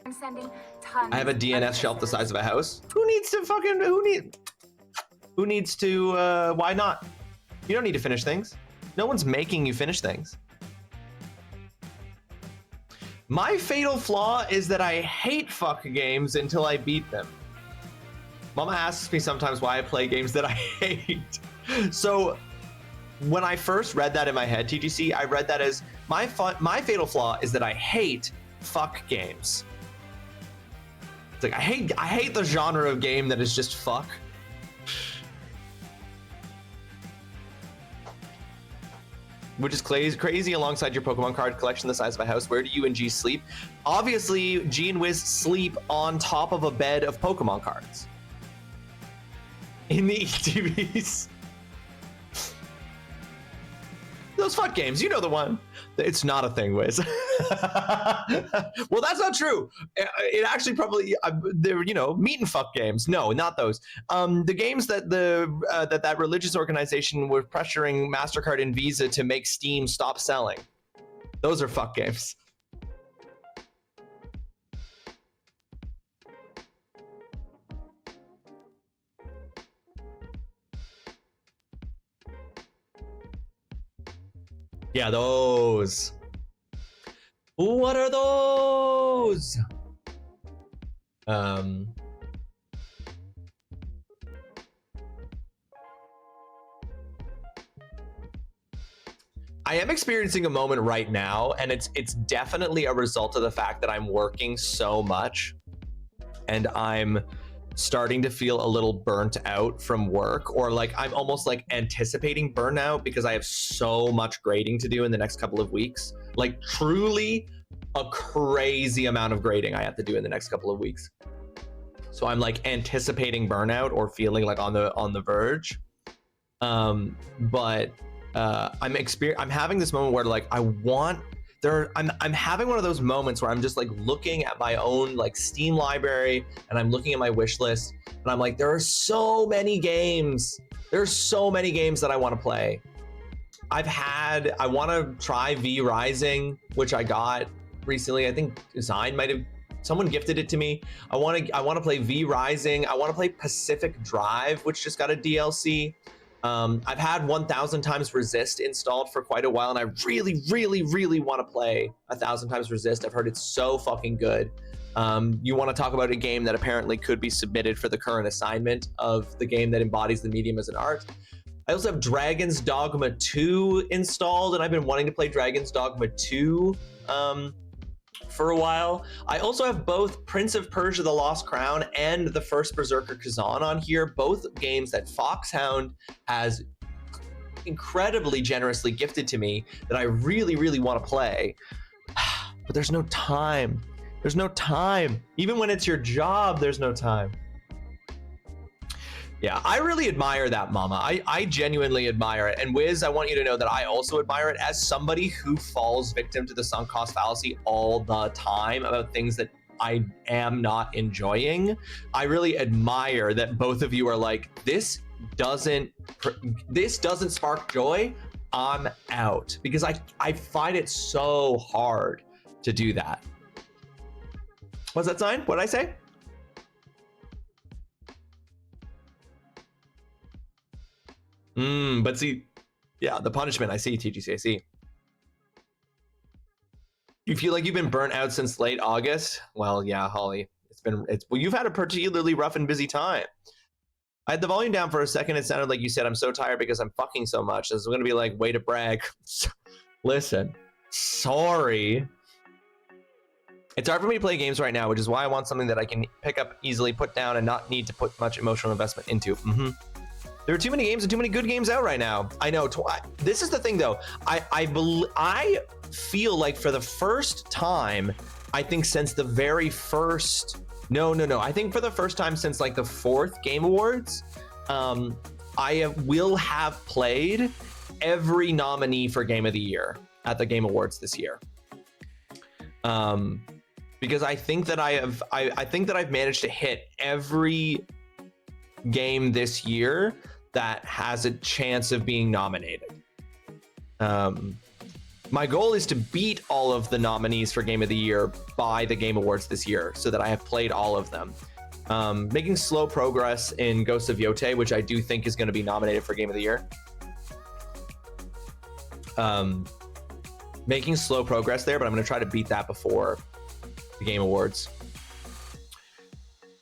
I'm sending tons. I have a DNS shelf the size of a house. Who needs to why not? You don't need to finish things. No one's making you finish things. My fatal flaw is that I hate fuck games until I beat them. Mama asks me sometimes why I play games that I hate. So when I first read that in my head, TGC, I read that as my fatal flaw is that I hate fuck games. It's like I hate the genre of game that is just fuck. Which is crazy alongside your Pokemon card collection the size of a house. Where do you and G sleep? Obviously, G and Wiz sleep on top of a bed of Pokemon cards. In the ETBs. Those fuck games, you know the one. It's not a thing, Wiz. Well, that's not true. It actually probably, they're, you know, meat and fuck games. No, not those. The games that that religious organization were pressuring MasterCard and Visa to make Steam stop selling. Those are fuck games. Yeah, those. What are those? I am experiencing a moment right now, and it's definitely a result of the fact that I'm working so much and I'm starting to feel a little burnt out from work, or like I'm almost like anticipating burnout because I have so much grading to do in the next couple of weeks. Like truly a crazy amount of grading I have to do in the next couple of weeks. So I'm like anticipating burnout or feeling like on the verge. I'm having this moment where like I'm having one of those moments where I'm just like looking at my own like Steam library and I'm looking at my wish list and I'm like, there are so many games. There's so many games that I want to play. I want to try V Rising, which I got recently. I think someone gifted it to me. I want to play V Rising. I want to play Pacific Drive, which just got a DLC. I've had 1000 Times Resist installed for quite a while, and I really, really, really want to play 1000 Times Resist. I've heard it's so fucking good. You want to talk about a game that apparently could be submitted for the current assignment of the game that embodies the medium as an art. I also have Dragon's Dogma 2 installed, and I've been wanting to play Dragon's Dogma 2 for a while. I also have both Prince of Persia: The Lost Crown and the first Berserker Kazan on here, both games that Foxhound has incredibly generously gifted to me that I really, really want to play. But there's no time. There's no time. Even when it's your job, there's no time. Yeah, I really admire that, Mama. I genuinely admire it. And Wiz, I want you to know that I also admire it as somebody who falls victim to the sunk cost fallacy all the time about things that I am not enjoying. I really admire that both of you are like, this doesn't spark joy. I'm out. Because I find it so hard to do that. What's that sign? What did I say? But see, yeah, the punishment, I see, TGC, I see. You feel like you've been burnt out since late August? Well, yeah, Holly, well, you've had a particularly rough and busy time. I had the volume down for a second. It sounded like you said, I'm so tired because I'm fucking so much. This is going to be like, way to brag. Listen, sorry. It's hard for me to play games right now, which is why I want something that I can pick up easily, put down, and not need to put much emotional investment into. There are too many games and too many good games out right now. I know. This is the thing, though. I feel like for the first time, I think since the very first... No. I think for the first time since like the 4th Game Awards, will have played every nominee for Game of the Year at the Game Awards this year. Because I think that I've managed to hit every game this year that has a chance of being nominated. My goal is to beat all of the nominees for Game of the Year by the Game Awards this year so that I have played all of them. Making slow progress in Ghost of Yote, which I do think is going to be nominated for Game of the Year. Making slow progress there, but I'm going to try to beat that before the Game Awards.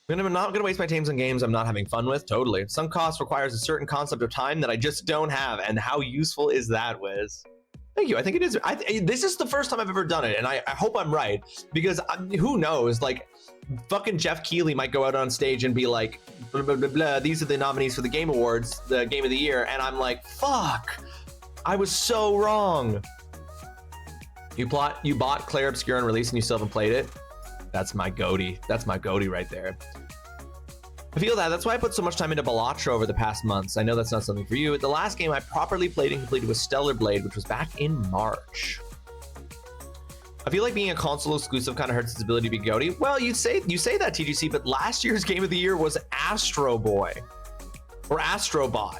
I'm not going to waste my time on games I'm not having fun with. Totally. Sunk cost requires a certain concept of time that I just don't have. And how useful is that, Wiz? Thank you. I think it is. This is the first time I've ever done it. And I hope I'm right. Because who knows? Like, fucking Jeff Keighley might go out on stage and be like, blah, blah, blah, blah. These are the nominees for the Game Awards, the Game of the Year. And I'm like, fuck. I was so wrong. You bought Claire Obscure and Release and you still haven't played it? That's my goatee. That's my goatee right there. I feel that. That's why I put so much time into Balatro over the past months. I know that's not something for you. The last game I properly played and completed was Stellar Blade, which was back in March. I feel like being a console exclusive kind of hurts its ability to be goatee. Well, you say that, TGC, but last year's Game of the Year was Astro Boy or Astrobot,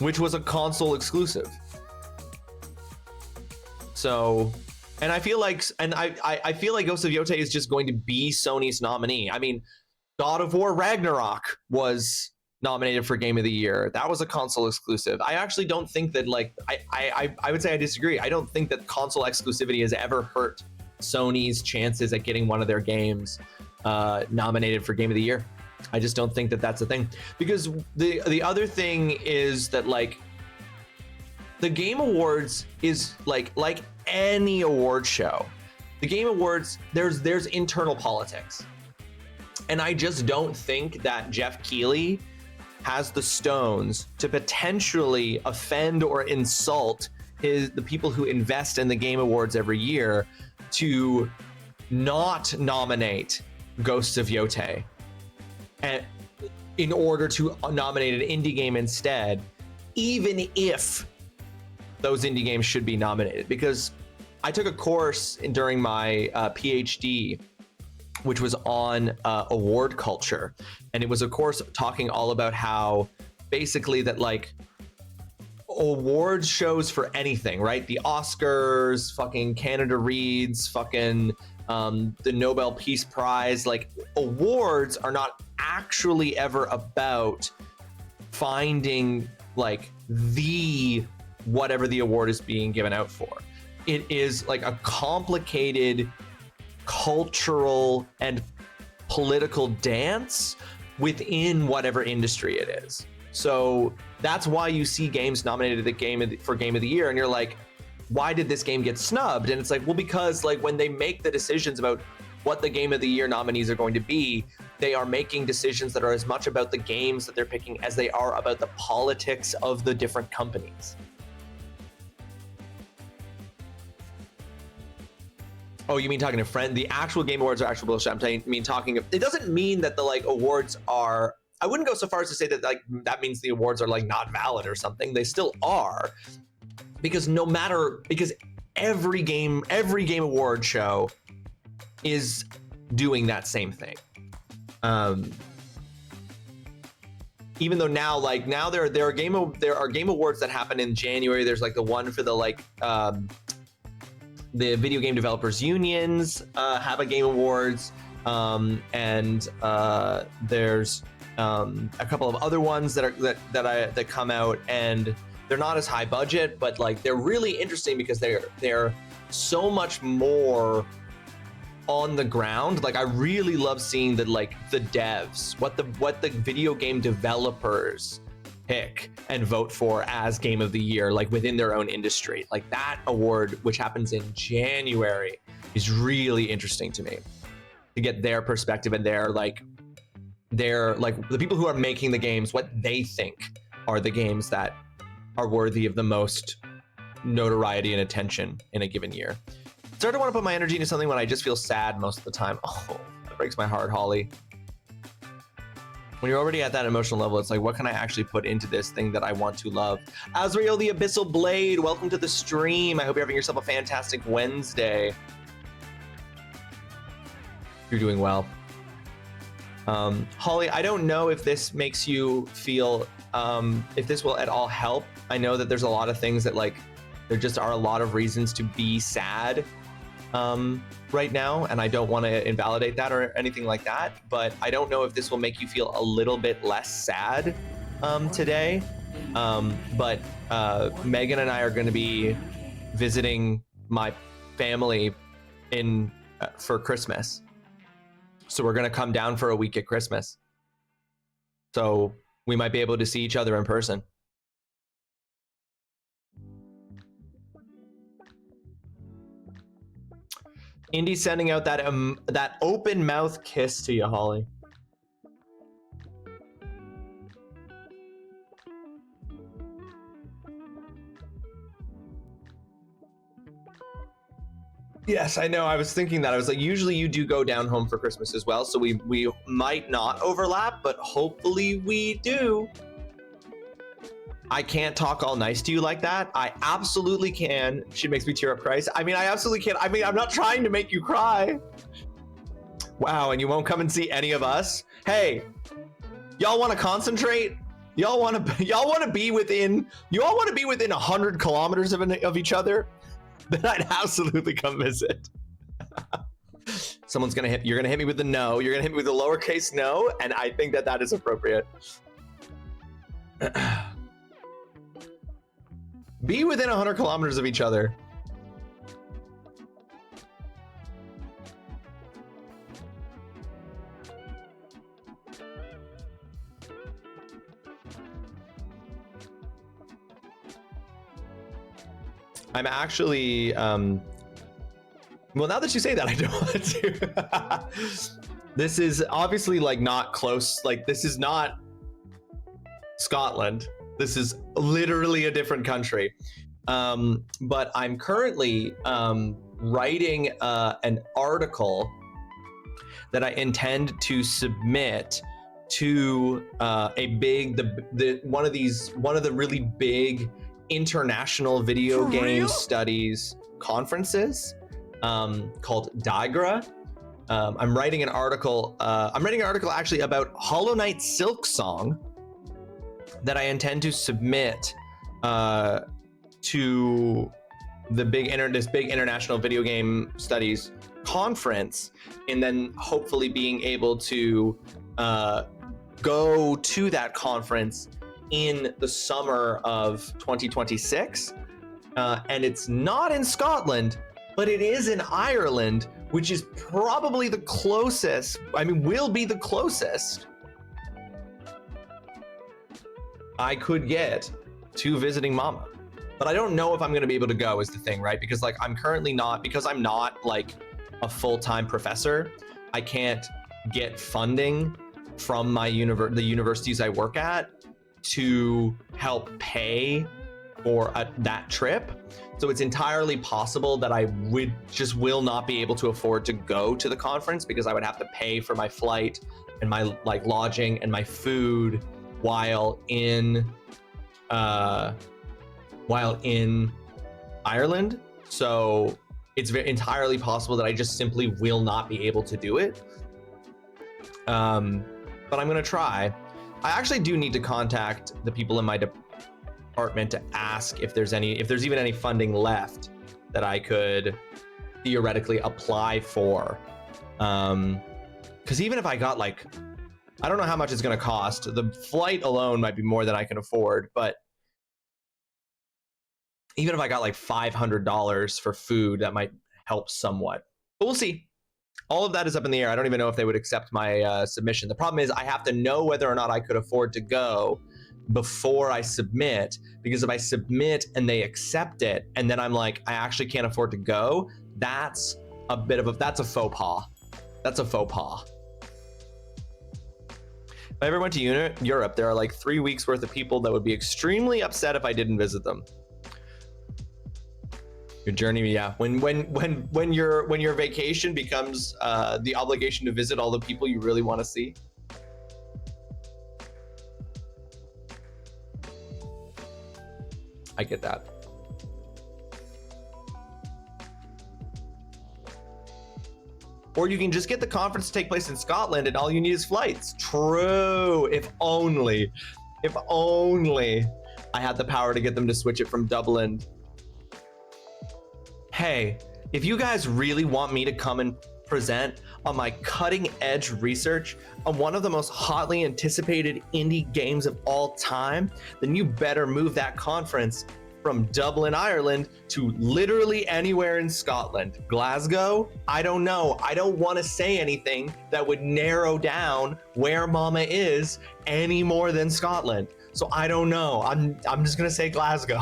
which was a console exclusive. So, and I feel like Ghost of Yote is just going to be Sony's nominee. I mean, God of War Ragnarok was nominated for Game of the Year. That was a console exclusive. I actually don't think that, like, I would say I disagree. I don't think that console exclusivity has ever hurt Sony's chances at getting one of their games nominated for Game of the Year. I just don't think that that's a thing. Because the other thing is that, like, the Game Awards is like any award show. The Game Awards, there's internal politics. And I just don't think that Jeff Keighley has the stones to potentially offend or insult the people who invest in the Game Awards every year to not nominate Ghosts of Yotei, and in order to nominate an indie game instead, even if those indie games should be nominated. Because I took a course during my PhD, which was on award culture, and it was a course talking all about how basically that like awards shows for anything, right? The Oscars, fucking Canada Reads, fucking the Nobel Peace Prize, like awards are not actually ever about finding like the whatever the award is being given out for. It is like a complicated cultural and political dance within whatever industry it is. So that's why you see games nominated for Game of the Year, and you're like, why did this game get snubbed? And it's like, well, because like when they make the decisions about what the Game of the Year nominees are going to be, they are making decisions that are as much about the games that they're picking as they are about the politics of the different companies. Oh, you mean talking to friend? The actual Game Awards are actual bullshit. It doesn't mean that the like awards are, I wouldn't go so far as to say that like that means the awards are like not valid or something. They still are, because every game award show is doing that same thing. Even though now there are game awards that happen in January. There's like the one for the like the video game developers unions have a game awards, and there's a couple of other ones that come out, and they're not as high budget, but like they're really interesting because they're so much more on the ground. Like I really love seeing the devs, what the video game developers pick and vote for as Game of the Year, like within their own industry. Like that award, which happens in January, is really interesting to me to get their perspective and their the people who are making the games, what they think are the games that are worthy of the most notoriety and attention in a given year. Started to want to put my energy into something when I just feel sad most of the time. Oh, that breaks my heart, Holly. When you're already at that emotional level, it's like, what can I actually put into this thing that I want to love? Azrael the Abyssal Blade, welcome to the stream. I hope you're having yourself a fantastic Wednesday. You're doing well. Holly, I don't know if this makes you feel, if this will at all help. I know that there's a lot of things that like, there just are a lot of reasons to be sad right now, and I don't want to invalidate that or anything like that, but I don't know if this will make you feel a little bit less sad today. But Megan and I are going to be visiting my family for Christmas. So we're going to come down for a week at Christmas. So we might be able to see each other in person. Indy's sending out that open mouth kiss to you, Holly. Yes, I know. I was thinking that. I was like, usually you do go down home for Christmas as well, so we might not overlap, but hopefully we do. I can't talk all nice to you like that. I absolutely can. She makes me tear up, Christ. I mean, I absolutely can. I mean, I'm not trying to make you cry. Wow, and you won't come and see any of us? Hey, y'all want to concentrate? Y'all want to be within 100 kilometers of each other? Then I'd absolutely come visit. You're gonna hit me with the no. You're gonna hit me with the lowercase no, and I think that is appropriate. Be within 100 kilometers of each other. I'm actually, well, now that you say that, I don't want to. This is obviously like not close. Like this is not Scotland. This is literally a different country. But I'm currently writing an article that I intend to submit to a big one of the really big international video game studies conferences called DIGRA. I'm writing an article. I'm writing an article actually about Hollow Knight Silk Song that I intend to submit to the this big international video game studies conference, and then hopefully being able to go to that conference in the summer of 2026. And it's not in Scotland, but it is in Ireland, which is probably the closest, I mean, will be the closest I could get to visiting Mama. But I don't know if I'm gonna be able to go is the thing, right? Because like I'm currently not, because I'm not like a full-time professor, I can't get funding from my the universities I work at to help pay for that trip. So it's entirely possible that I will not be able to afford to go to the conference, because I would have to pay for my flight and my like lodging and my food while in Ireland. So it's entirely possible that I just simply will not be able to do it. But I'm gonna try. I actually do need to contact the people in my department to ask if there's even any funding left that I could theoretically apply for. Because even if I got like, I don't know how much it's gonna cost. The flight alone might be more than I can afford, but even if I got like $500 for food, that might help somewhat. But we'll see. All of that is up in the air. I don't even know if they would accept my submission. The problem is I have to know whether or not I could afford to go before I submit, because if I submit and they accept it, and then I'm like, I actually can't afford to go, that's a faux pas. That's a faux pas. If I ever went to Europe, there are like 3 weeks worth of people that would be extremely upset if I didn't visit them. Your journey, yeah. When your vacation becomes the obligation to visit all the people you really want to see. I get that. Or you can just get the conference to take place in Scotland and all you need is flights. True. If only I had the power to get them to switch it from Dublin. Hey, if you guys really want me to come and present on my cutting edge research on one of the most hotly anticipated indie games of all time, then you better move that conference from Dublin, Ireland to literally anywhere in Scotland. Glasgow? I don't know. I don't want to say anything that would narrow down where Mama is any more than Scotland. So I don't know. I'm just gonna say Glasgow.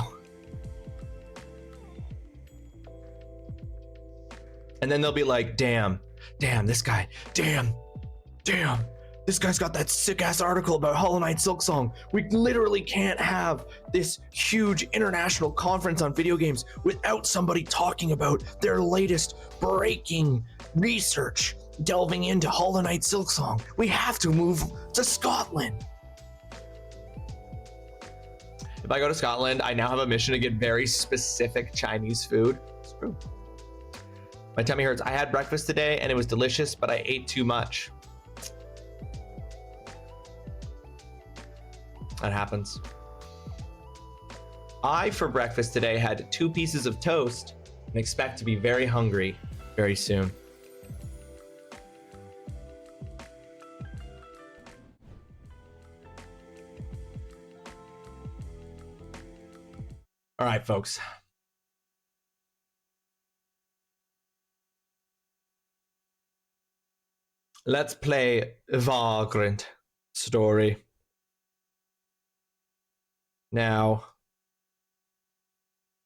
And then they'll be like, damn, this guy, damn, this guy's got that sick ass article about Hollow Knight Silk Song. We literally can't have this huge international conference on video games without somebody talking about their latest breaking research delving into Hollow Knight Silk Song. We have to move to Scotland. If I go to Scotland, I now have a mission to get very specific Chinese food. It's true. My tummy hurts. I had breakfast today and it was delicious, but I ate too much. That happens. I, for breakfast today, had 2 pieces of toast and expect to be very hungry very soon. All right, folks. Let's play Vagrant story. Now,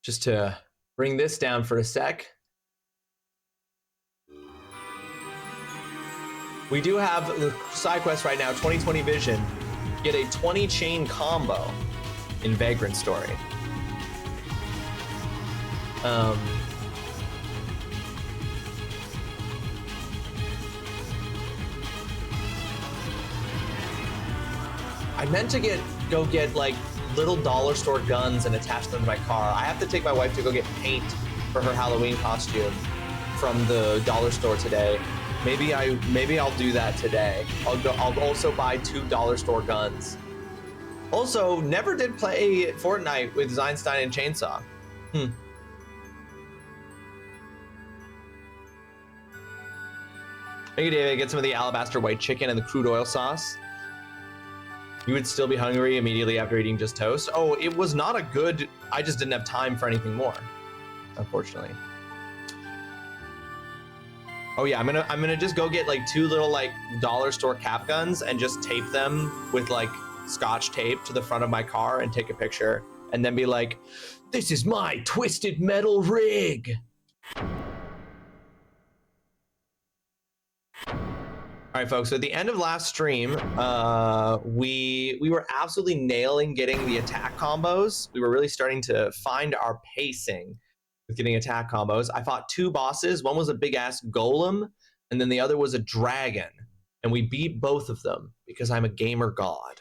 just to bring this down for a sec. We do have the side quest right now, 2020 Vision. Get a 20 chain combo in Vagrant story. I meant to go get like little dollar store guns and attach them to my car. I have to take my wife to go get paint for her Halloween costume from the dollar store today. Maybe I'll do that today. I'll also buy 2 dollar store guns. Also, never did play Fortnite with Einstein and Chainsaw. Thank you, David. Get some of the alabaster white chicken and the crude oil sauce. You would still be hungry immediately after eating just toast. Oh, it was not a good, I just didn't have time for anything more, unfortunately. Oh yeah, I'm gonna just go get like 2 little like dollar store cap guns and just tape them with like Scotch tape to the front of my car and take a picture and then be like, this is my twisted metal rig. All right, folks, so at the end of last stream, we were absolutely nailing getting the attack combos. We were really starting to find our pacing with getting attack combos. I fought 2 bosses. One was a big ass golem, and then the other was a dragon. And we beat both of them because I'm a gamer god.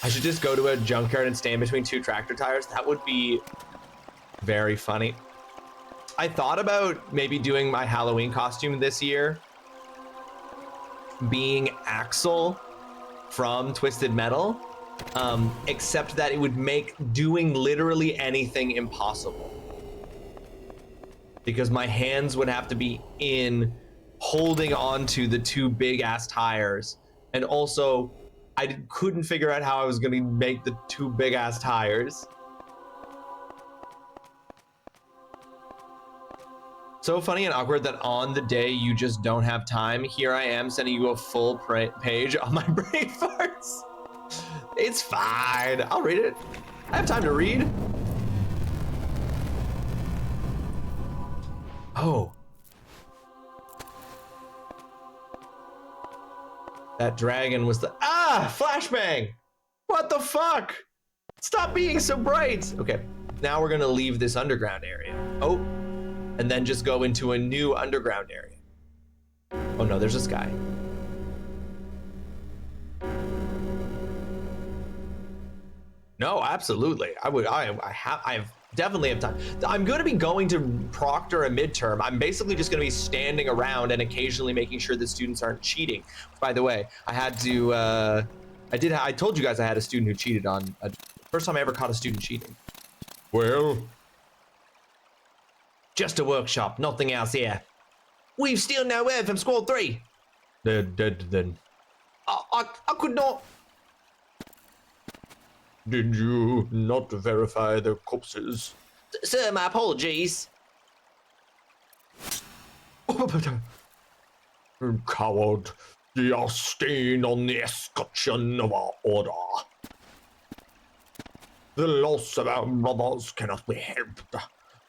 I should just go to a junkyard and stand between 2 tractor tires. That would be very funny. I thought about maybe doing my Halloween costume this year being Axel from Twisted Metal, except that it would make doing literally anything impossible. Because my hands would have to be in holding onto the 2 big ass tires. And also, I couldn't figure out how I was gonna make the 2 big ass tires. So funny and awkward that on the day you just don't have time, here I am sending you a full page on my brain farts. It's fine, I'll read it. I have time to read. Oh. That dragon was the, flashbang. What the fuck? Stop being so bright. Okay, now we're gonna leave this underground area. Oh. And then just go into a new underground area. Oh no, there's this guy. No, absolutely. I definitely have time. I'm going to be going to proctor a midterm. I'm basically just going to be standing around and occasionally making sure the students aren't cheating. By the way, I had to, I told you guys I had a student who cheated on, first time I ever caught a student cheating. Well, just a workshop, nothing else here. We've still no word from Squad 3. They're dead then. I could not. Did you not verify the corpses? Sir, my apologies. Coward, you are staying on the escutcheon of our order. The loss of our brothers cannot be helped.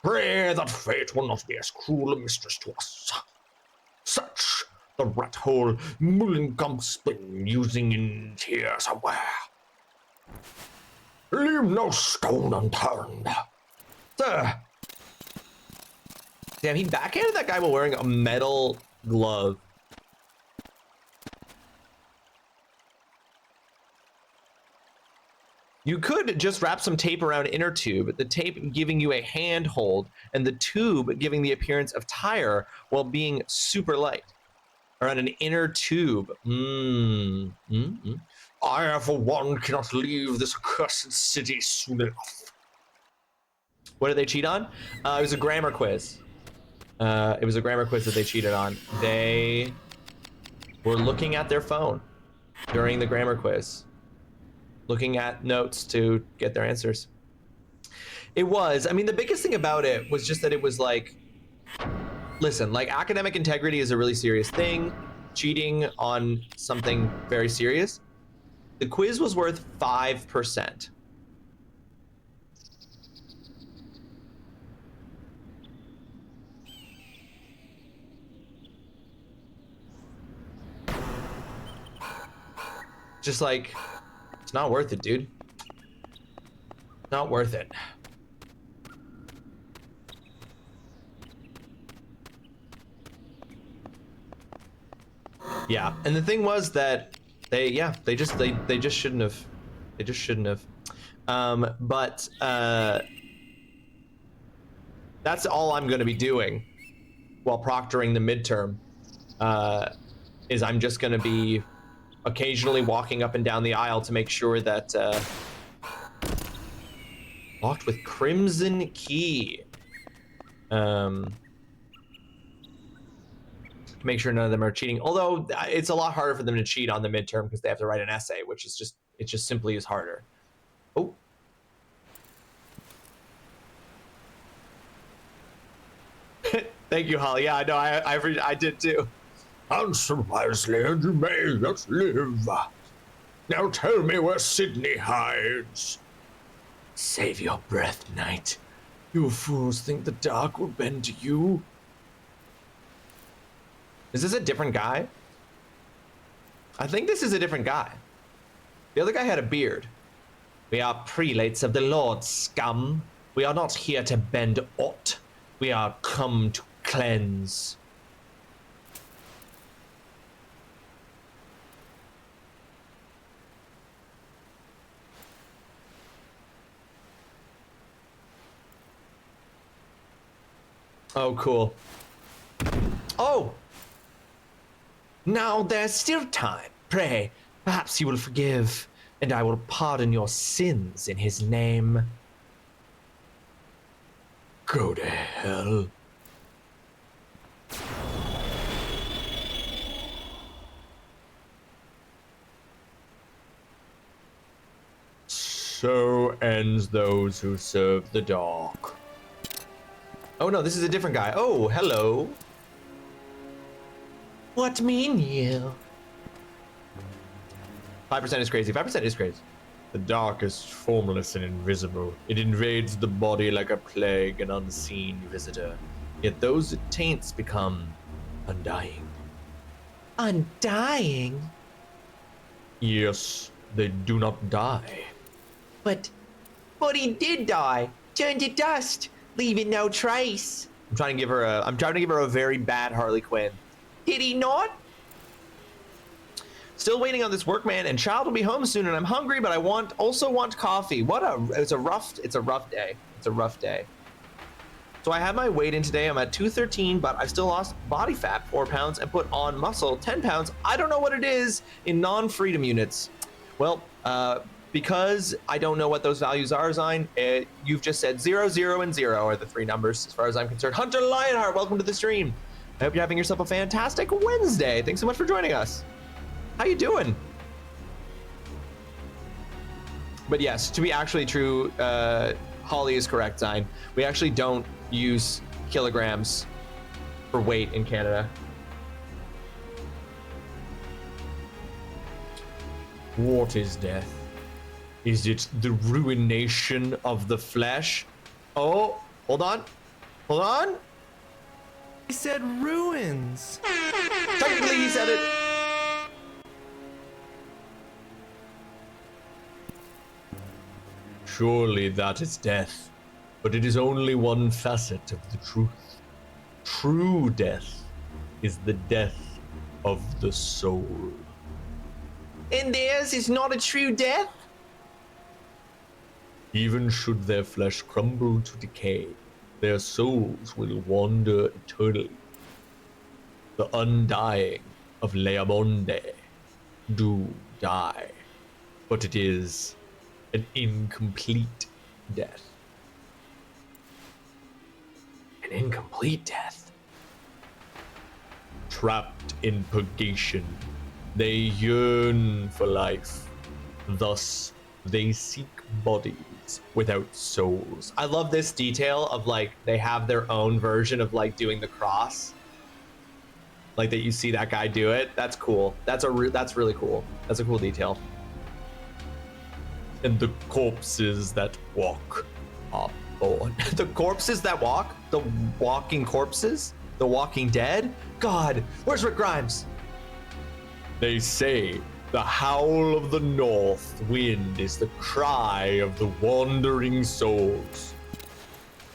Pray that fate will not be as cruel a mistress to us. Such the rat hole Mullenkamp's been using in here somewhere. Leave no stone unturned. Sir. Damn, he backhanded that guy while wearing a metal glove. You could just wrap some tape around inner tube, the tape giving you a handhold, and the tube giving the appearance of tire while being super light. Around an inner tube. I, for one, cannot leave this accursed city soon enough. What did they cheat on? It was a grammar quiz. It was a grammar quiz that they cheated on. They were looking at their phone during the grammar quiz, looking at notes to get their answers. It was, I mean, the biggest thing about it was just that it was like, listen, like academic integrity is a really serious thing. Cheating on something very serious. The quiz was worth 5%. just like, it's not worth it, dude. Not worth it. Yeah, and the thing was that they just shouldn't have. They just shouldn't have. But that's all I'm going to be doing while proctoring the midterm. Is I'm just going to be occasionally walking up and down the aisle to make sure that locked with Crimson Key. Make sure none of them are cheating. Although it's a lot harder for them to cheat on the midterm because they have to write an essay, which is just, it just simply is harder. Oh. Thank you, Holly. Yeah, I know. I did too. Answer wisely and you may yet live. Now tell me where Sydney hides. Save your breath, knight. You fools think the dark will bend to you? Is this a different guy? I think this is a different guy. The other guy had a beard. We are prelates of the Lord, scum. We are not here to bend aught. We are come to cleanse. Oh, cool. Oh! Now there's still time. Pray, perhaps you will forgive, and I will pardon your sins in his name. Go to hell. So ends those who serve the dark. Oh no, this is a different guy. Oh, hello. What mean you? 5% is crazy. 5% is crazy. The dark is formless and invisible. It invades the body like a plague, an unseen visitor. Yet those it taints become undying. Undying? Yes, they do not die. But he did die. Turned to dust, leaving no trace. I'm trying to give her a very bad Harley Quinn. Did he not? Still waiting on this workman, and child will be home soon, and I'm hungry, but I also want coffee. It's a rough day. It's a rough day. So I had my weight in today. I'm at 213, but I've still lost body fat 4 pounds and put on muscle 10 pounds. I don't know what it is in non-freedom units. Well, because I don't know what those values are, Zine, you've just said 0, 0, and 0 are the 3 numbers as far as I'm concerned. Hunter Lionheart, welcome to the stream. I hope you're having yourself a fantastic Wednesday. Thanks so much for joining us. How you doing? But yes, to be actually true, Holly is correct, Zine. We actually don't use kilograms for weight in Canada. What is death? Is it the ruination of the flesh? Oh, hold on. Hold on. He said ruins. Technically, he said it. Surely that is death, but it is only one facet of the truth. True death is the death of the soul. And theirs is not a true death? Even should their flesh crumble to decay, their souls will wander eternally. The undying of Leamonde do die, but it is an incomplete death. An incomplete death. Trapped in purgation, they yearn for life. Thus, they seek bodies without souls. I love this detail of like they have their own version of like doing the cross. Like that you see that guy do it. That's cool. That's really cool. That's a cool detail. And the corpses that walk are born. The corpses that walk? The walking corpses? The Walking Dead? God, where's Rick Grimes? They say The howl of the north wind is the cry of the wandering souls.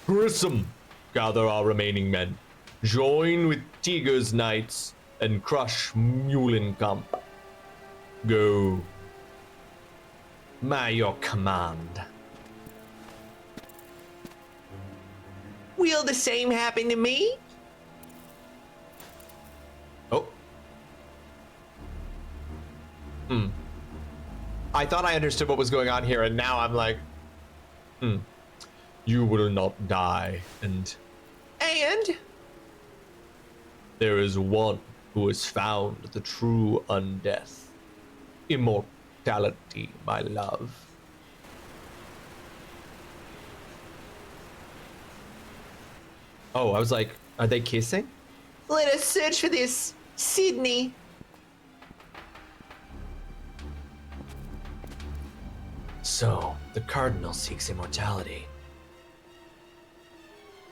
Grissom, gather our remaining men. Join with Tiger's knights and crush Mulenkamp. Go. By your command. Will the same happen to me? Oh. I thought I understood what was going on here, and now I'm like, You will not die, and there is one who has found the true undeath. Immortality, my love. Oh, I was like, are they kissing? Let us search for this, Sydney. So, the Cardinal seeks immortality.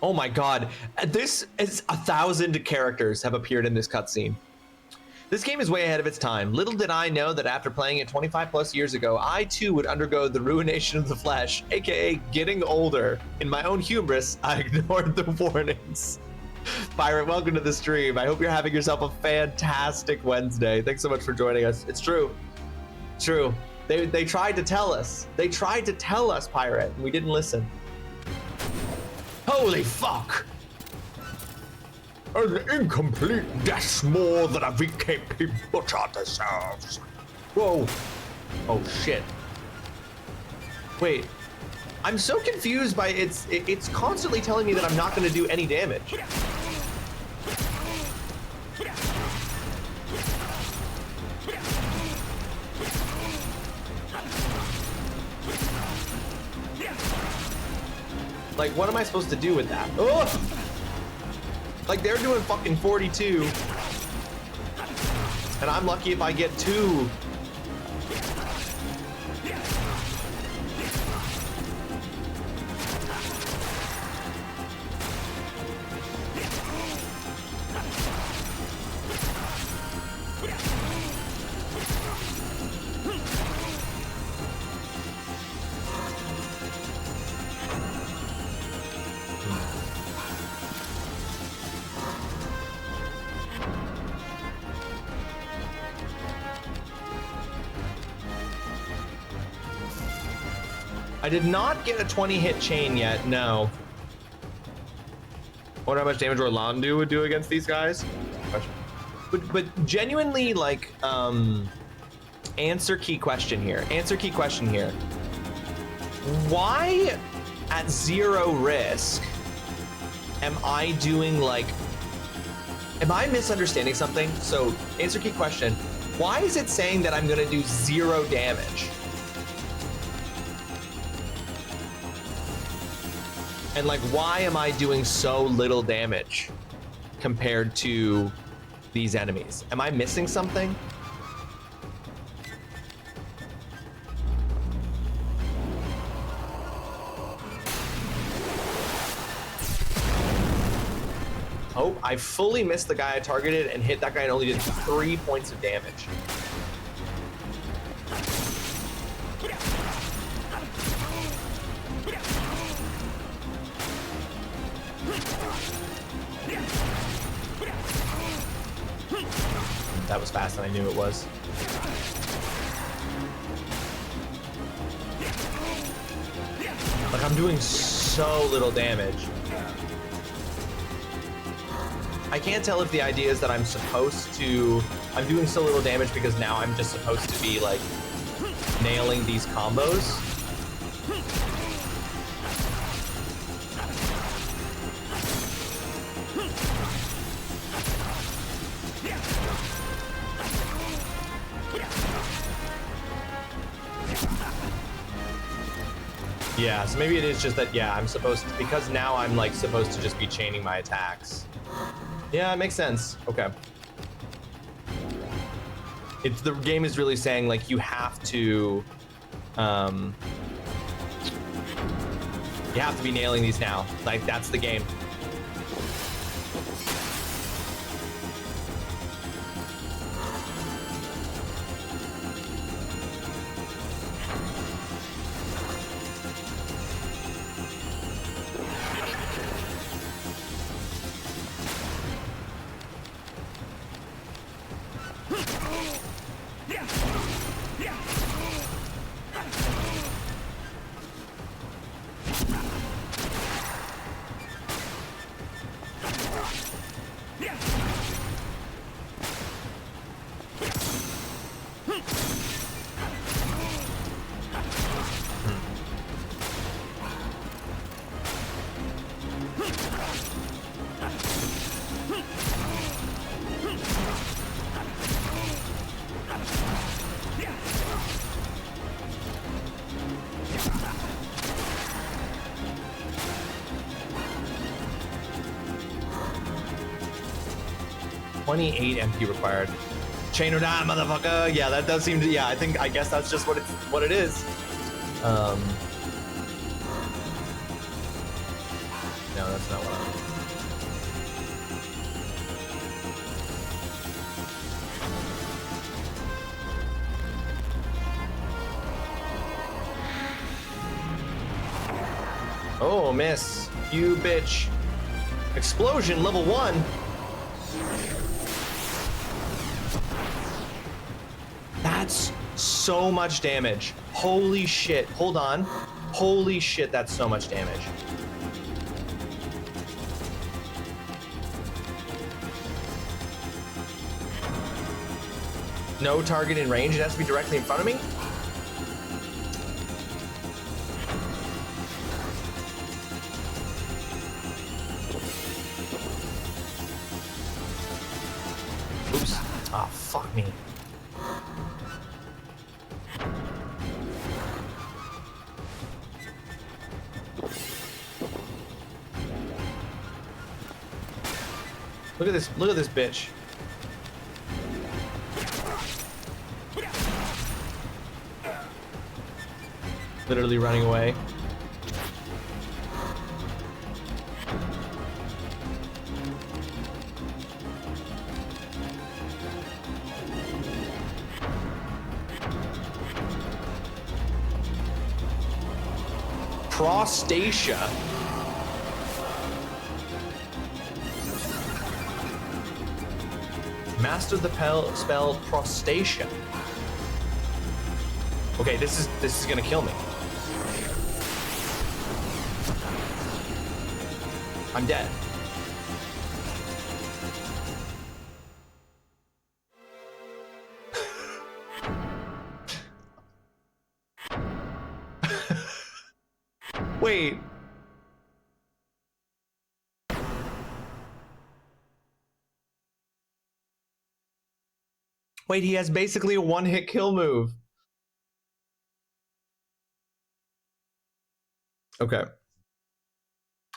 Oh my god, this is 1,000 characters have appeared in this cutscene. This game is way ahead of its time. Little did I know that after playing it 25 plus years ago, I too would undergo the ruination of the flesh, aka getting older. In my own hubris, I ignored the warnings. Pirate, welcome to the stream. I hope you're having yourself a fantastic Wednesday. Thanks so much for joining us. It's true. It's true. They tried to tell us. They tried to tell us, Pirate, and we didn't listen. Holy fuck! An incomplete death more than a VKP butcher deserves. Whoa. Oh shit. Wait. I'm so confused by it's constantly telling me that I'm not going to do any damage. Like, what am I supposed to do with that? Oh! Like, they're doing fucking 42. And I'm lucky if I get 2. I did not get a 20 hit chain yet, no. I wonder how much damage Orlando would do against these guys. But genuinely, like, answer key question here. Answer key question here. Why, at 0 risk, am I doing, like, am I misunderstanding something? So, answer key question. Why is it saying that I'm gonna do 0 damage? And like, why am I doing so little damage compared to these enemies? Am I missing something? Oh, I fully missed the guy I targeted and hit that guy and only did 3 points of damage. That was faster than I knew it was. Like, I'm doing so little damage. I can't tell if the idea is that I'm doing so little damage because now I'm just supposed to be like nailing these combos. Yeah, so maybe it is just that, yeah, I'm supposed to, because now I'm like supposed to just be chaining my attacks. Yeah, it makes sense. Okay. The game is really saying like you have to be nailing these now. Like, that's the game. 28 MP required. Chain or die, motherfucker. Yeah, that does seem to, yeah, I guess that's just what it is. No, that's not what I Oh, miss. You bitch. Explosion, level 1. That's so much damage. Holy shit. Hold on. Holy shit, that's so much damage. No target in range. It has to be directly in front of me? Oops. Ah, fuck me. Look at this bitch. Literally running away. Prostacia. Mastered the spell Prostacia. Okay, this is gonna kill me. I'm dead. Wait. Wait, he has basically a one-hit kill move. Okay.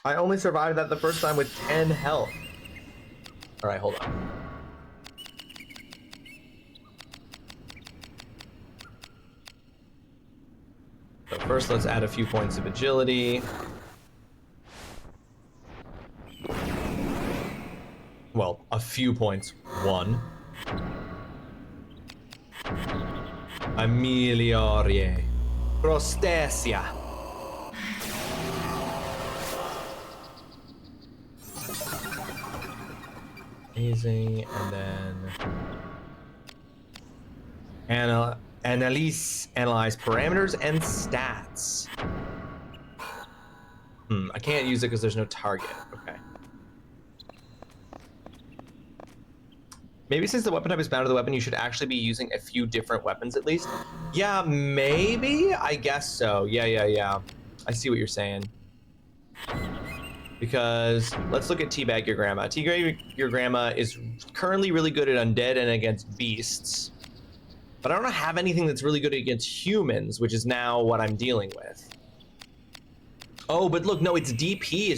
I only survived that the first time with 10 health. All right, hold on. So first, let's add a few points of agility. Well, a few points. 1. Ameliorie. Prostacia. Amazing, and then analyze parameters and stats. I can't use it because there's no target. Okay. Maybe since the weapon type is bound to the weapon, you should actually be using a few different weapons at least. Yeah, maybe. I guess so. Yeah. I see what you're saying. Because let's look at Teabag Your Grandma. Teabag Your Grandma is currently really good at undead and against beasts. But I don't have anything that's really good against humans, which is now what I'm dealing with. Oh, but look, no, its DP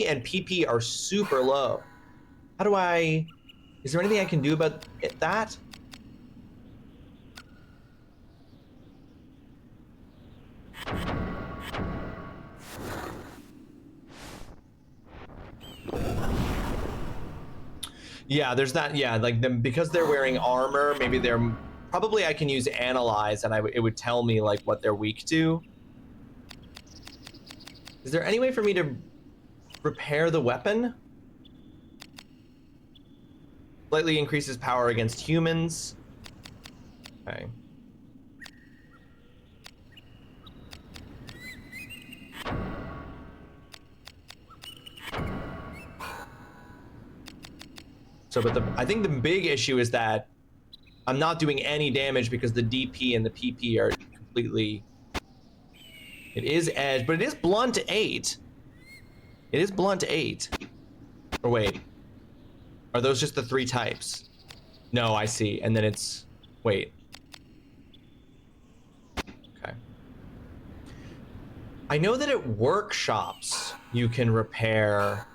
and PP are super low. How do I... Is there anything I can do about that? Yeah, there's that. Yeah, like them because they're wearing armor. Maybe they're probably I can use analyze and it would tell me like what they're weak to. Is there any way for me to repair the weapon? Slightly increases power against humans. Okay. So, but I think the big issue is that I'm not doing any damage because the DP and the PP are completely... It is edge, but it is blunt 8. It is blunt 8. Or wait. Are those just the 3 types? No, I see. And then it's... Wait. Okay. I know that at workshops you can repair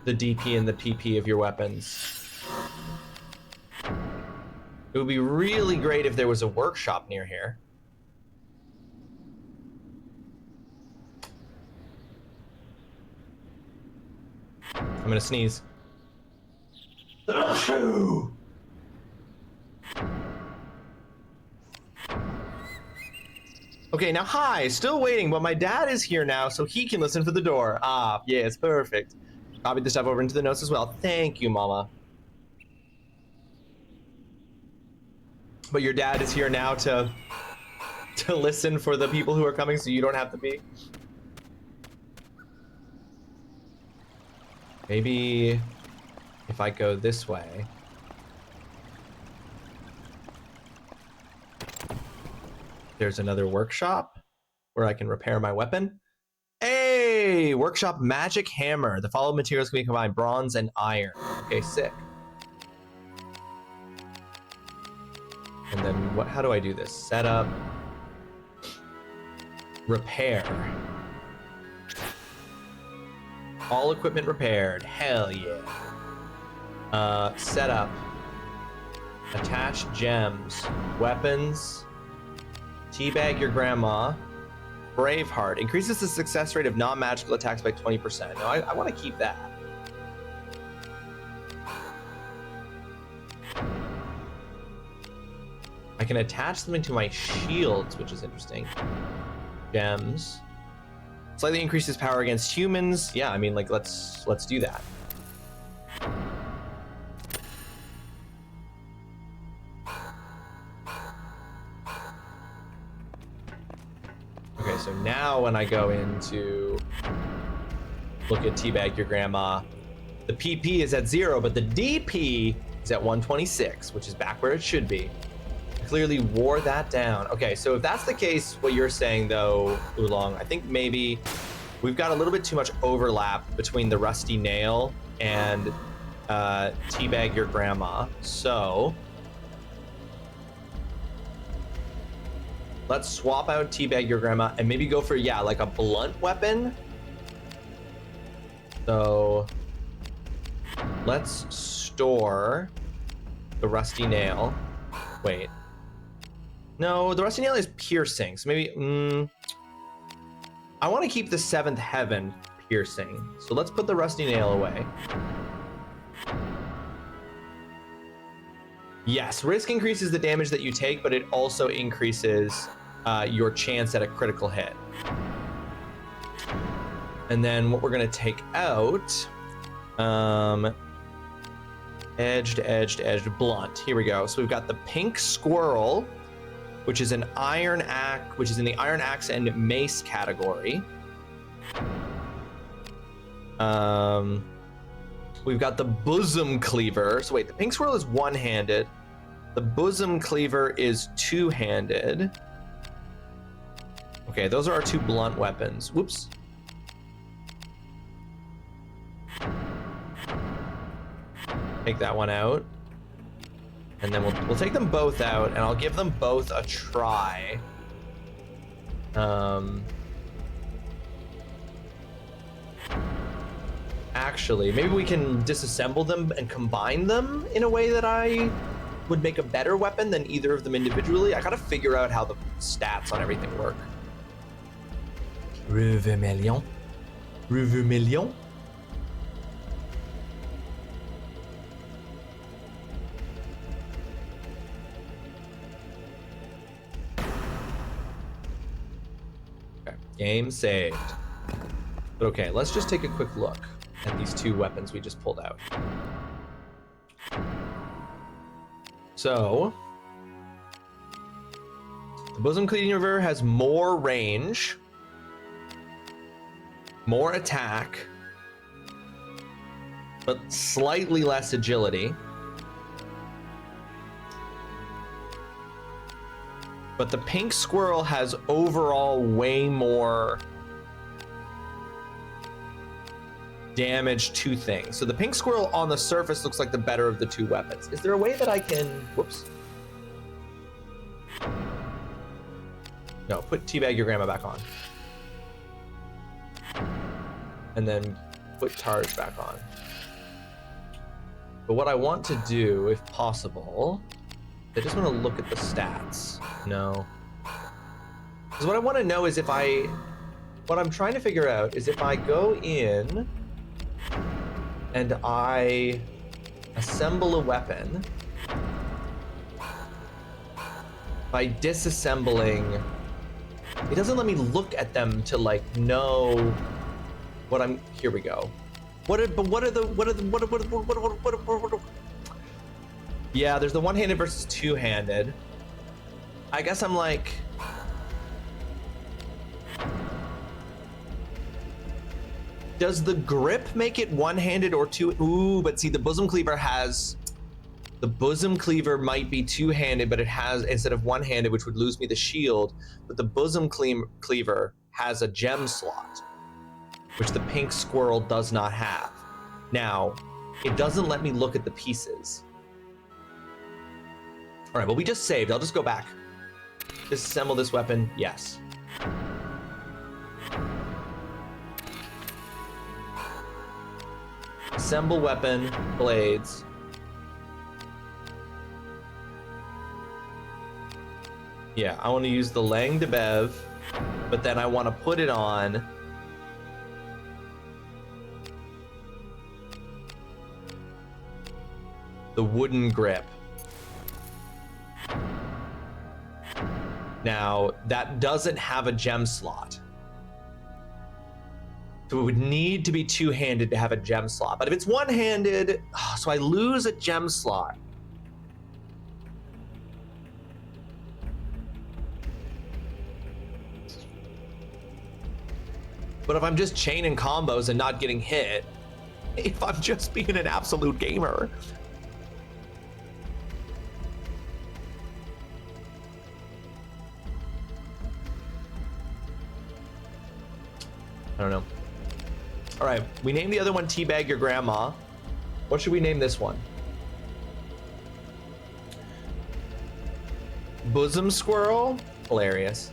the DP and the PP of your weapons. It would be really great if there was a workshop near here. I'm gonna sneeze. Okay, now hi, still waiting, but my dad is here now, so he can listen for the door. Ah, yes, perfect. Copy the stuff over into the notes as well. Thank you, Mama. But your dad is here now to listen for the people who are coming, so you don't have to be. Maybe if I go this way. There's another workshop where I can repair my weapon. Hey, workshop magic hammer. The following materials can be combined: bronze and iron. Okay, sick. And then what? How do I do this? Setup. Repair. All equipment repaired. Hell yeah. Setup. Attach gems. Weapons. Teabag your grandma. Braveheart. Increases the success rate of non-magical attacks by 20%. No, I want to keep that. I can attach them into my shields, which is interesting. Gems. Slightly increases power against humans. Yeah, I mean, like, let's do that. Okay, so now when I go into look at Teabag Your Grandma, the PP is at 0, but the DP is at 126, which is back where it should be. Clearly wore that down. Okay, so if that's the case, what you're saying though, Oolong, I think maybe we've got a little bit too much overlap between the Rusty Nail and Teabag Your Grandma. So let's swap out Teabag Your Grandma and maybe go for, yeah, like a blunt weapon. So let's store the Rusty Nail. Wait. No, the Rusty Nail is piercing, so maybe... I want to keep the 7th Heaven piercing. So let's put the Rusty Nail away. Yes, risk increases the damage that you take, but it also increases your chance at a critical hit. And then what we're going to take out... edged, blunt. Here we go. So we've got the Pink Squirrel, which is an iron axe, which is in the iron axe and mace category. We've got the Bosom Cleaver. So wait, the Pink Squirrel is one-handed. The Bosom Cleaver is two-handed. Okay, those are our two blunt weapons. Whoops. Take that one out. And then we'll take them both out, and I'll give them both a try. Actually, maybe we can disassemble them and combine them in a way that I would make a better weapon than either of them individually. I gotta figure out how the stats on everything work. Revermilion. Revermilion. Game saved. But okay, let's just take a quick look at these two weapons we just pulled out. So, the Bosom Cleaver has more range, more attack, but slightly less agility. But the Pink Squirrel has overall way more damage to things. So the Pink Squirrel on the surface looks like the better of the two weapons. Is there a way that I can... Whoops. No, put Teabag Your Grandma back on. And then put Targe back on. But what I want to do, if possible... I just want to look at the stats. No. Because what I want to know is what I'm trying to figure out is if I go in and I assemble a weapon by disassembling, it doesn't let me look at them to like know what I'm, here we go. Yeah, there's the one-handed versus two-handed. I guess I'm like, does the grip make it one-handed or two? Ooh, but see, the bosom cleaver might be two-handed, but it has, instead of one-handed, which would lose me the shield, but the bosom cleaver has a gem slot, which the pink squirrel does not have. Now, it doesn't let me look at the pieces. All right, well, we just saved. I'll just go back. Disassemble this weapon, yes. Assemble weapon, blades. Yeah, I want to use the Lang de Bev, but then I want to put it on the wooden grip. Now, that doesn't have a gem slot. So it would need to be two-handed to have a gem slot. But if it's one-handed, so I lose a gem slot. But if I'm just chaining combos and not getting hit, if I'm just being an absolute gamer, I don't know. All right, we named the other one Teabag Your Grandma. What should we name this one? Bosom Squirrel? Hilarious.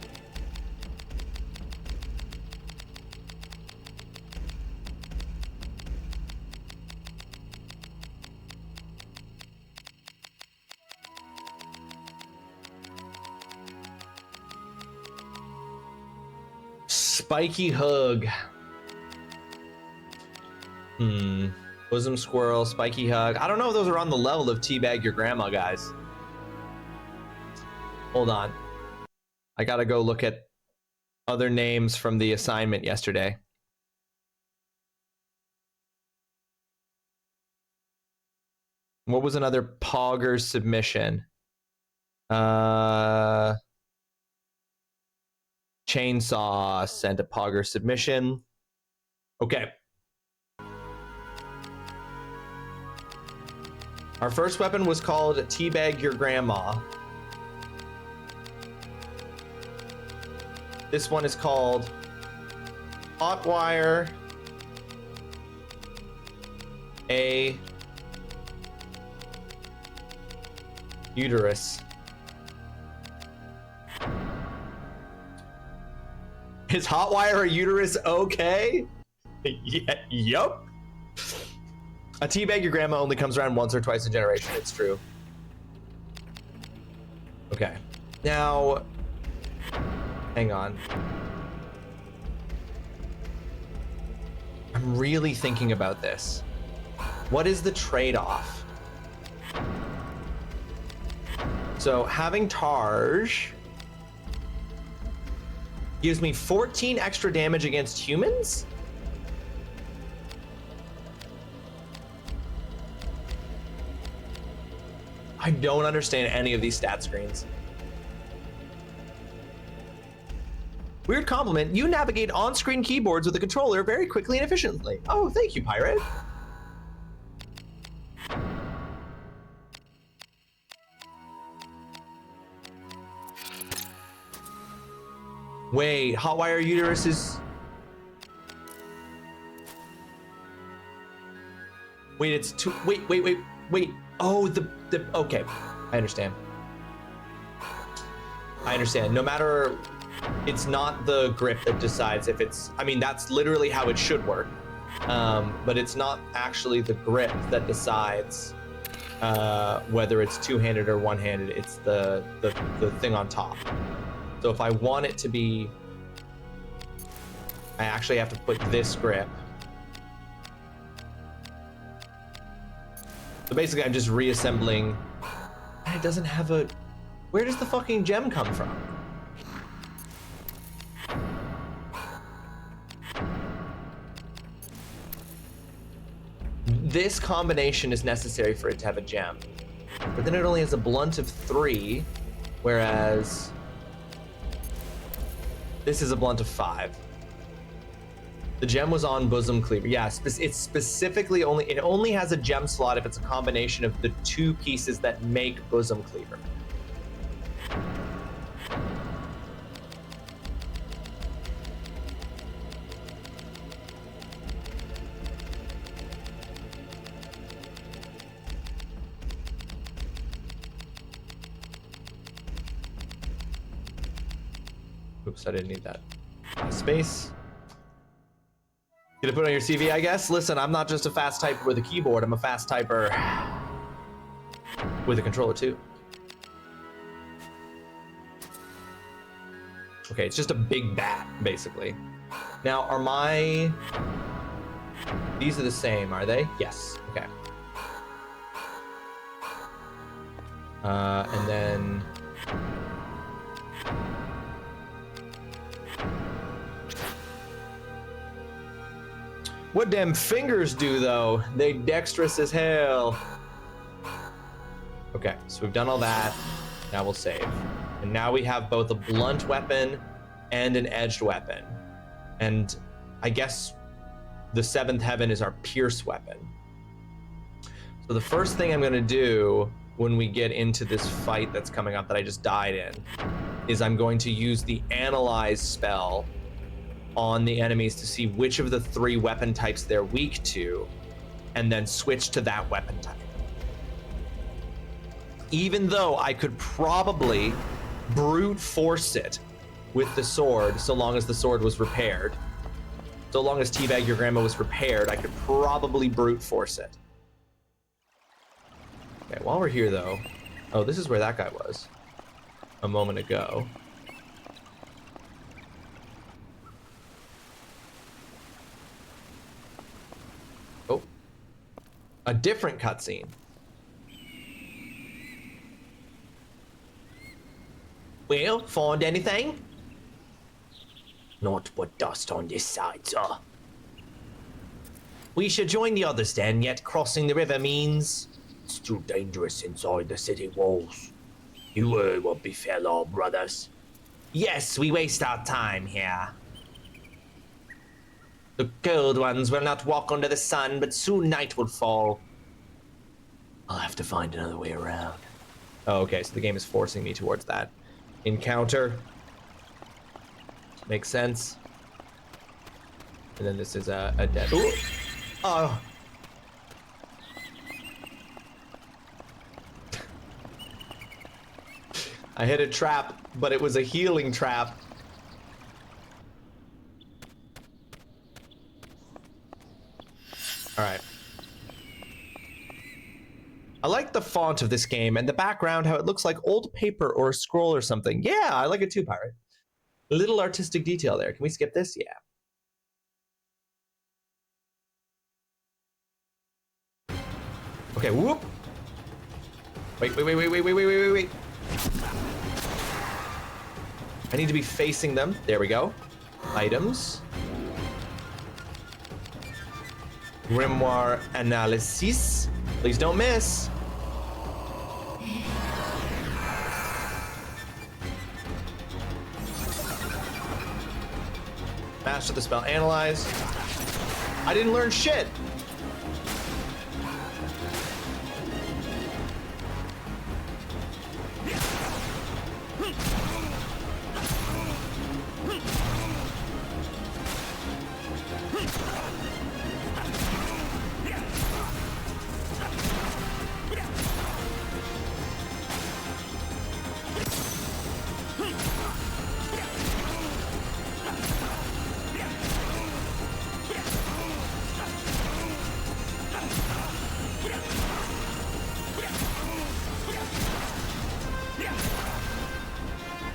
Spiky Hug. Bosom Squirrel, Spiky Hug. I don't know if those are on the level of Teabag Your Grandma, guys. Hold on. I gotta go look at other names from the assignment yesterday. What was another Pogger submission? Chainsaw sent a Pogger submission. Okay. Our first weapon was called Teabag Your Grandma. This one is called Hotwire a uterus. Is Hotwire a uterus okay? Yeah, yup. A Teabag Your Grandma only comes around once or twice a generation. It's true. Okay. Now, hang on. I'm really thinking about this. What is the trade-off? So having Tarj gives me 14 extra damage against humans? I don't understand any of these stat screens. Weird compliment. You navigate on-screen keyboards with a controller very quickly and efficiently. Oh, thank you, Pirate. Wait, Hotwire uterus is... Wait, it's two... Wait. Oh, the... Okay, I understand. No matter... It's not the grip that decides if it's... I mean, that's literally how it should work. But it's not actually the grip that decides whether it's two-handed or one-handed, it's the thing on top. So if I want it to be, I actually have to put this grip. So basically I'm just reassembling. It doesn't have a, where does the fucking gem come from? This combination is necessary for it to have a gem, but then it only has a blunt of 3, whereas this is a blunt of 5. The gem was on bosom cleaver. Yeah, it's specifically it only has a gem slot if it's a combination of the 2 pieces that make bosom cleaver. Oops, I didn't need that. Space. Gonna put on your CV, I guess? Listen, I'm not just a fast typer with a keyboard, I'm a fast typer with a controller too. Okay, it's just a big bat, basically. Now, are my... These are the same, are they? Yes, okay. And then... What them fingers do, though? They dexterous as hell. Okay, so we've done all that. Now we'll save. And now we have both a blunt weapon and an edged weapon. And I guess the 7th heaven is our pierce weapon. So the first thing I'm gonna do when we get into this fight that's coming up that I just died in is I'm going to use the analyze spell on the enemies to see which of the 3 weapon types they're weak to, and then switch to that weapon type. Even though I could probably brute force it with the sword, so long as the sword was repaired. So long as Teabag Your Grandma was repaired, I could probably brute force it. Okay, while we're here though, oh, this is where that guy was a moment ago. Oh, a different cutscene. Well, find anything? Not but dust on this side, sir. We should join the others then, yet crossing the river means... It's too dangerous inside the city walls. You heard what befell our brothers. Yes, we waste our time here. The cold ones will not walk under the sun, but soon night will fall. I'll have to find another way around. Oh, okay, so the game is forcing me towards that encounter. Makes sense. And then this is a dead... Ooh. Oh. I hit a trap, but it was a healing trap. All right. I like the font of this game and the background, how it looks like old paper or a scroll or something. Yeah, I like it too, Pirate. A little artistic detail there. Can we skip this? Yeah. Okay, whoop. Wait. I need to be facing them. There we go. Items. Grimoire analysis. Please don't miss. Master the spell analyze. I didn't learn shit.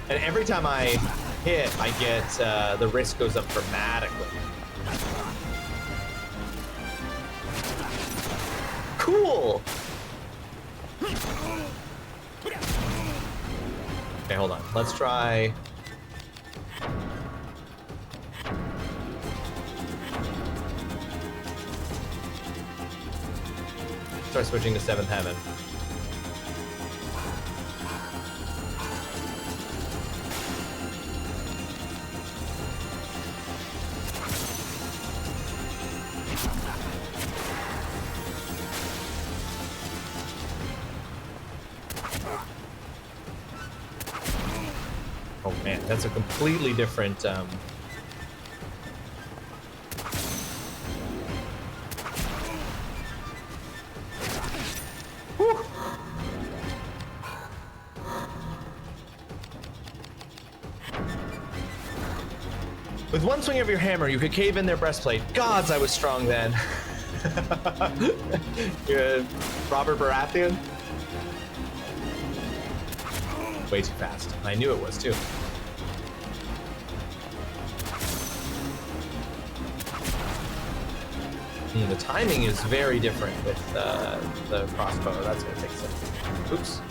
And every time I hit, I get the risk goes up dramatically. Cool. Okay, hold on. Let's try. Try switching to 7th Heaven. Oh man, that's a completely different Whew. With one swing of your hammer, you could cave in their breastplate. Gods, I was strong then. You're Robert Baratheon? Way too fast. I knew it was too. The timing is very different with the crossbow. That's gonna take some. Oops.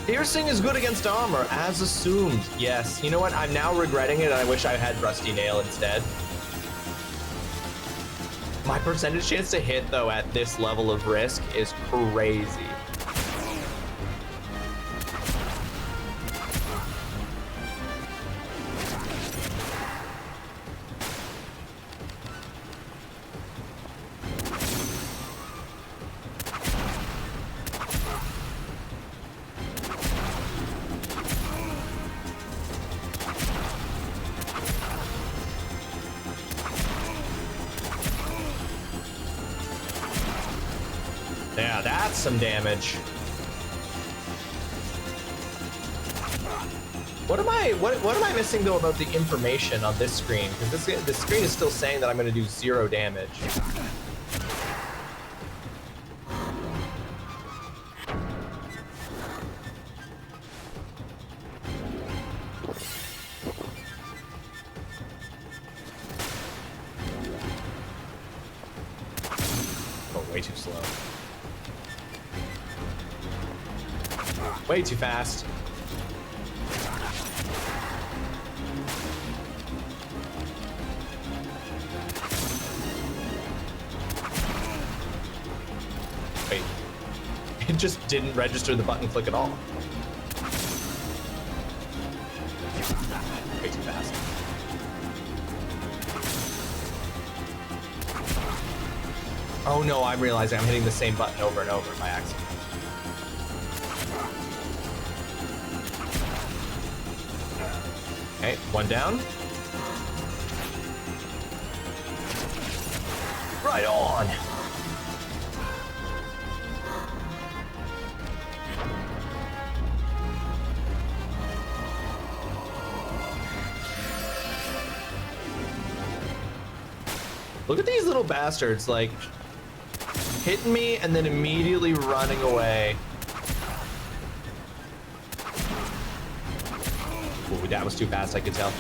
Piercing is good against armor, as assumed. Yes. You know what? I'm now regretting it, and I wish I had Rusty Nail instead. My percentage chance to hit, though, at this level of risk is crazy. Yeah, that's some damage. What am I missing though about the information on this screen? Because this screen is still saying that I'm going to do 0 damage. Oh, way too slow. Way too fast. Wait. It just didn't register the button click at all. Way too fast. Oh no, I'm realizing I'm hitting the same button over and over by accident. Okay, one down. Right on. Look at these little bastards, like, hitting me and then immediately running away. Ooh, that was too fast, I could tell.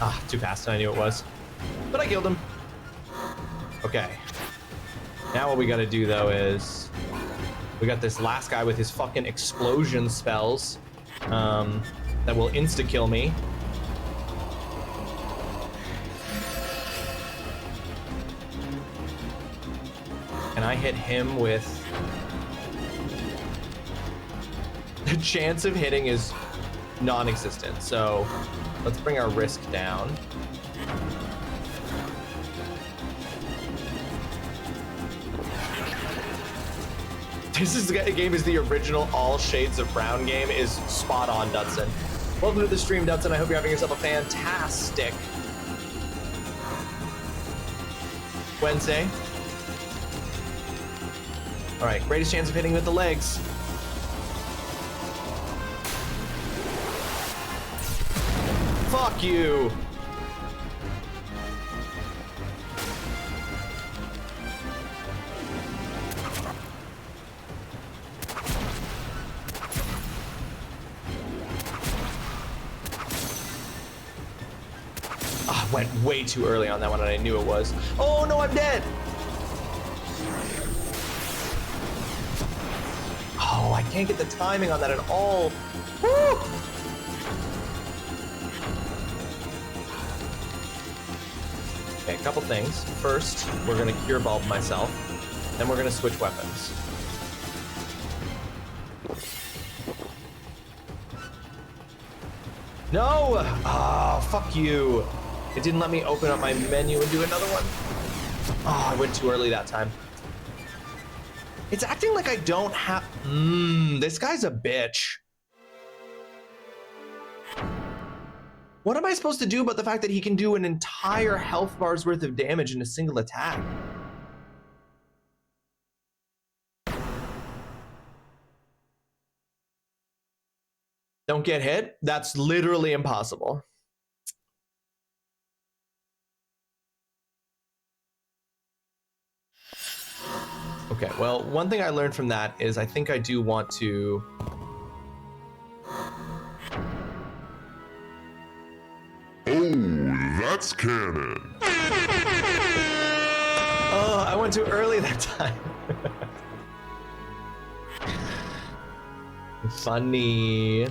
Ah, too fast, I knew it was. But I killed him. Okay. Now what we gotta do, though, is... we got this last guy with his fucking explosion spells that will insta-kill me. And I hit him with... the chance of hitting is non-existent, so... let's bring our risk down. This game is the original All Shades of Brown game, is spot on, Dudson. Welcome to the stream, Dudson. I hope you're having yourself a fantastic Wednesday. All right, greatest chance of hitting with the legs. Fuck you. Went way too early on that one and I knew it was. Oh no, I'm dead. Oh, I can't get the timing on that at all. Woo! Okay, a couple things. First, we're gonna cure bulb myself. Then we're gonna switch weapons. No! Oh, fuck you. It didn't let me open up my menu and do another one. Oh, I went too early that time. It's acting like I don't have... this guy's a bitch. What am I supposed to do about the fact that he can do an entire health bar's worth of damage in a single attack? Don't get hit? That's literally impossible. Okay, well, one thing I learned from that is I think I do want to... Oh, that's canon. Oh, I went too early that time. Funny.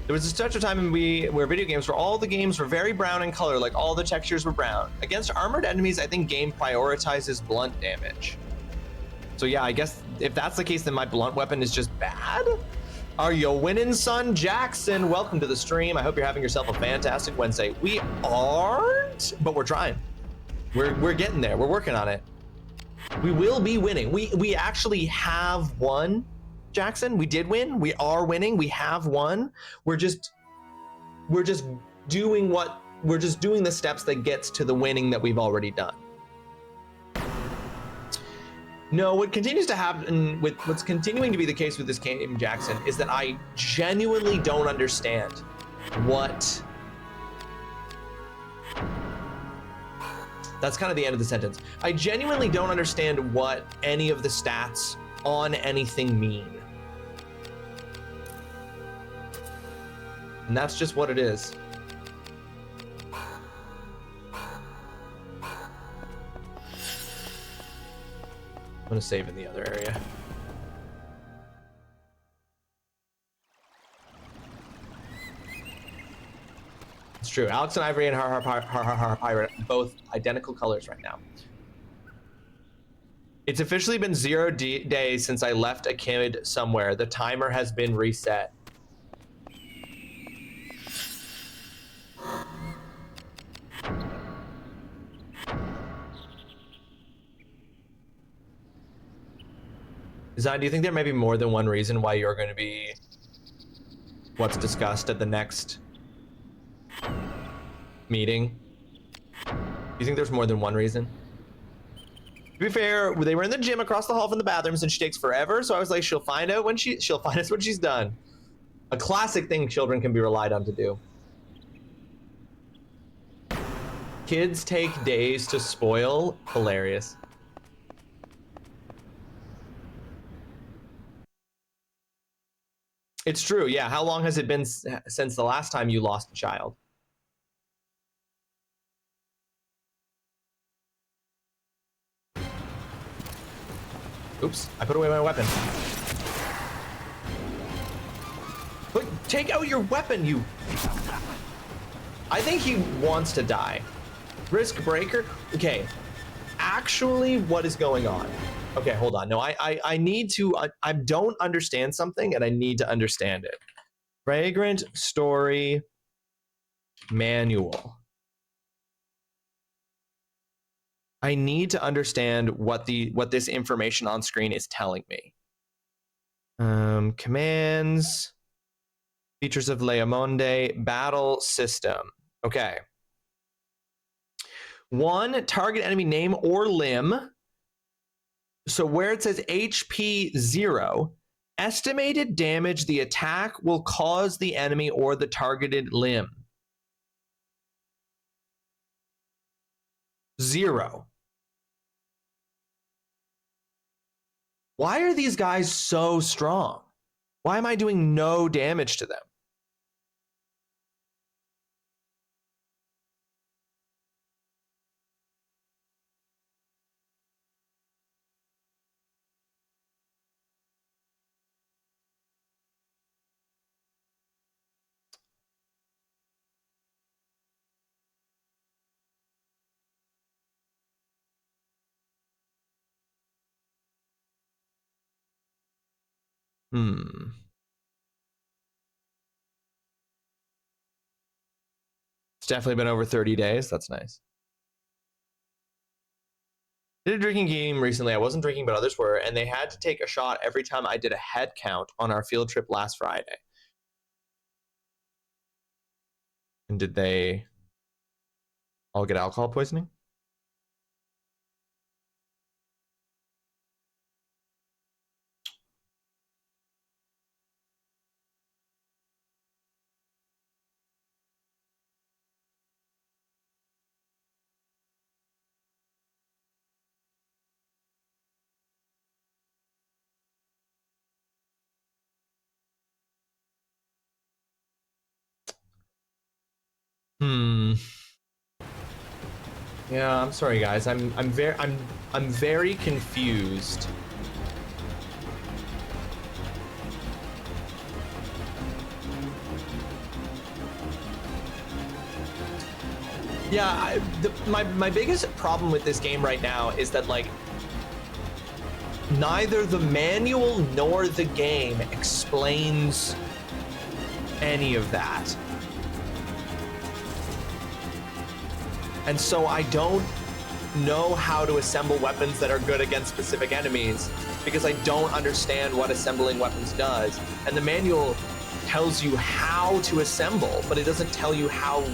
There was a stretch of time where video games where all the games were very brown in color, like all the textures were brown. Against armored enemies, I think game prioritizes blunt damage. So yeah, I guess if that's the case, then my blunt weapon is just bad? Are you winning, son? Jackson, welcome to the stream. I hope you're having yourself a fantastic Wednesday. We aren't, but we're trying. We're getting there. We're working on it. We will be winning. We actually have won. Jackson, we did win. We are winning. We have won. We're just doing the steps that gets to the winning that we've already done. No, what continues to happen with what's continuing to be the case with this game, Jackson, is that I genuinely don't understand what... That's kind of the end of the sentence. I genuinely don't understand what any of the stats on anything mean. And that's just what it is. I'm gonna save in the other area. It's true. Alex and Ivory and Har Pirate, both identical colors right now. It's officially been 0 days since I left a kid somewhere. The timer has been reset. Zan, do you think there may be more than one reason why you're going to be what's discussed at the next meeting? Do you think there's more than one reason? To be fair, they were in the gym across the hall from the bathrooms and she takes forever, so I was like, she'll find us when she's done. A classic thing children can be relied on to do. Kids take days to spoil. Hilarious. It's true. Yeah. How long has it been since the last time you lost a child? Oops, I put away my weapon. Take out your weapon, you. I think he wants to die. Risk breaker. Okay. Actually, what is going on? Okay, hold on. No, I need to. I don't understand something, and I need to understand it. Vagrant story manual. I need to understand what this information on screen is telling me. Commands. Features of Leamonde, battle system. Okay. 1, target enemy name or limb. So where it says HP 0, estimated damage the attack will cause the enemy or the targeted limb. 0. Why are these guys so strong? Why am I doing no damage to them? It's definitely been over 30 days. That's nice. Did a drinking game recently. I wasn't drinking, but others were, and they had to take a shot every time I did a head count on our field trip last Friday. And did they all get alcohol poisoning? Yeah, I'm sorry, guys. I'm very confused. Yeah, my biggest problem with this game right now is that, like, neither the manual nor the game explains any of that. And so I don't know how to assemble weapons that are good against specific enemies because I don't understand what assembling weapons does. And the manual tells you how to assemble, but it doesn't tell you how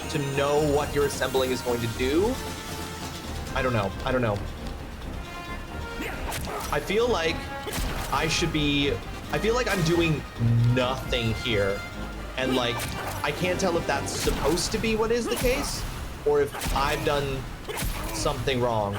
to know what your assembling is going to do. I don't know. I feel like I feel like I'm doing nothing here. And, like, I can't tell if that's supposed to be what is the case or if I've done something wrong.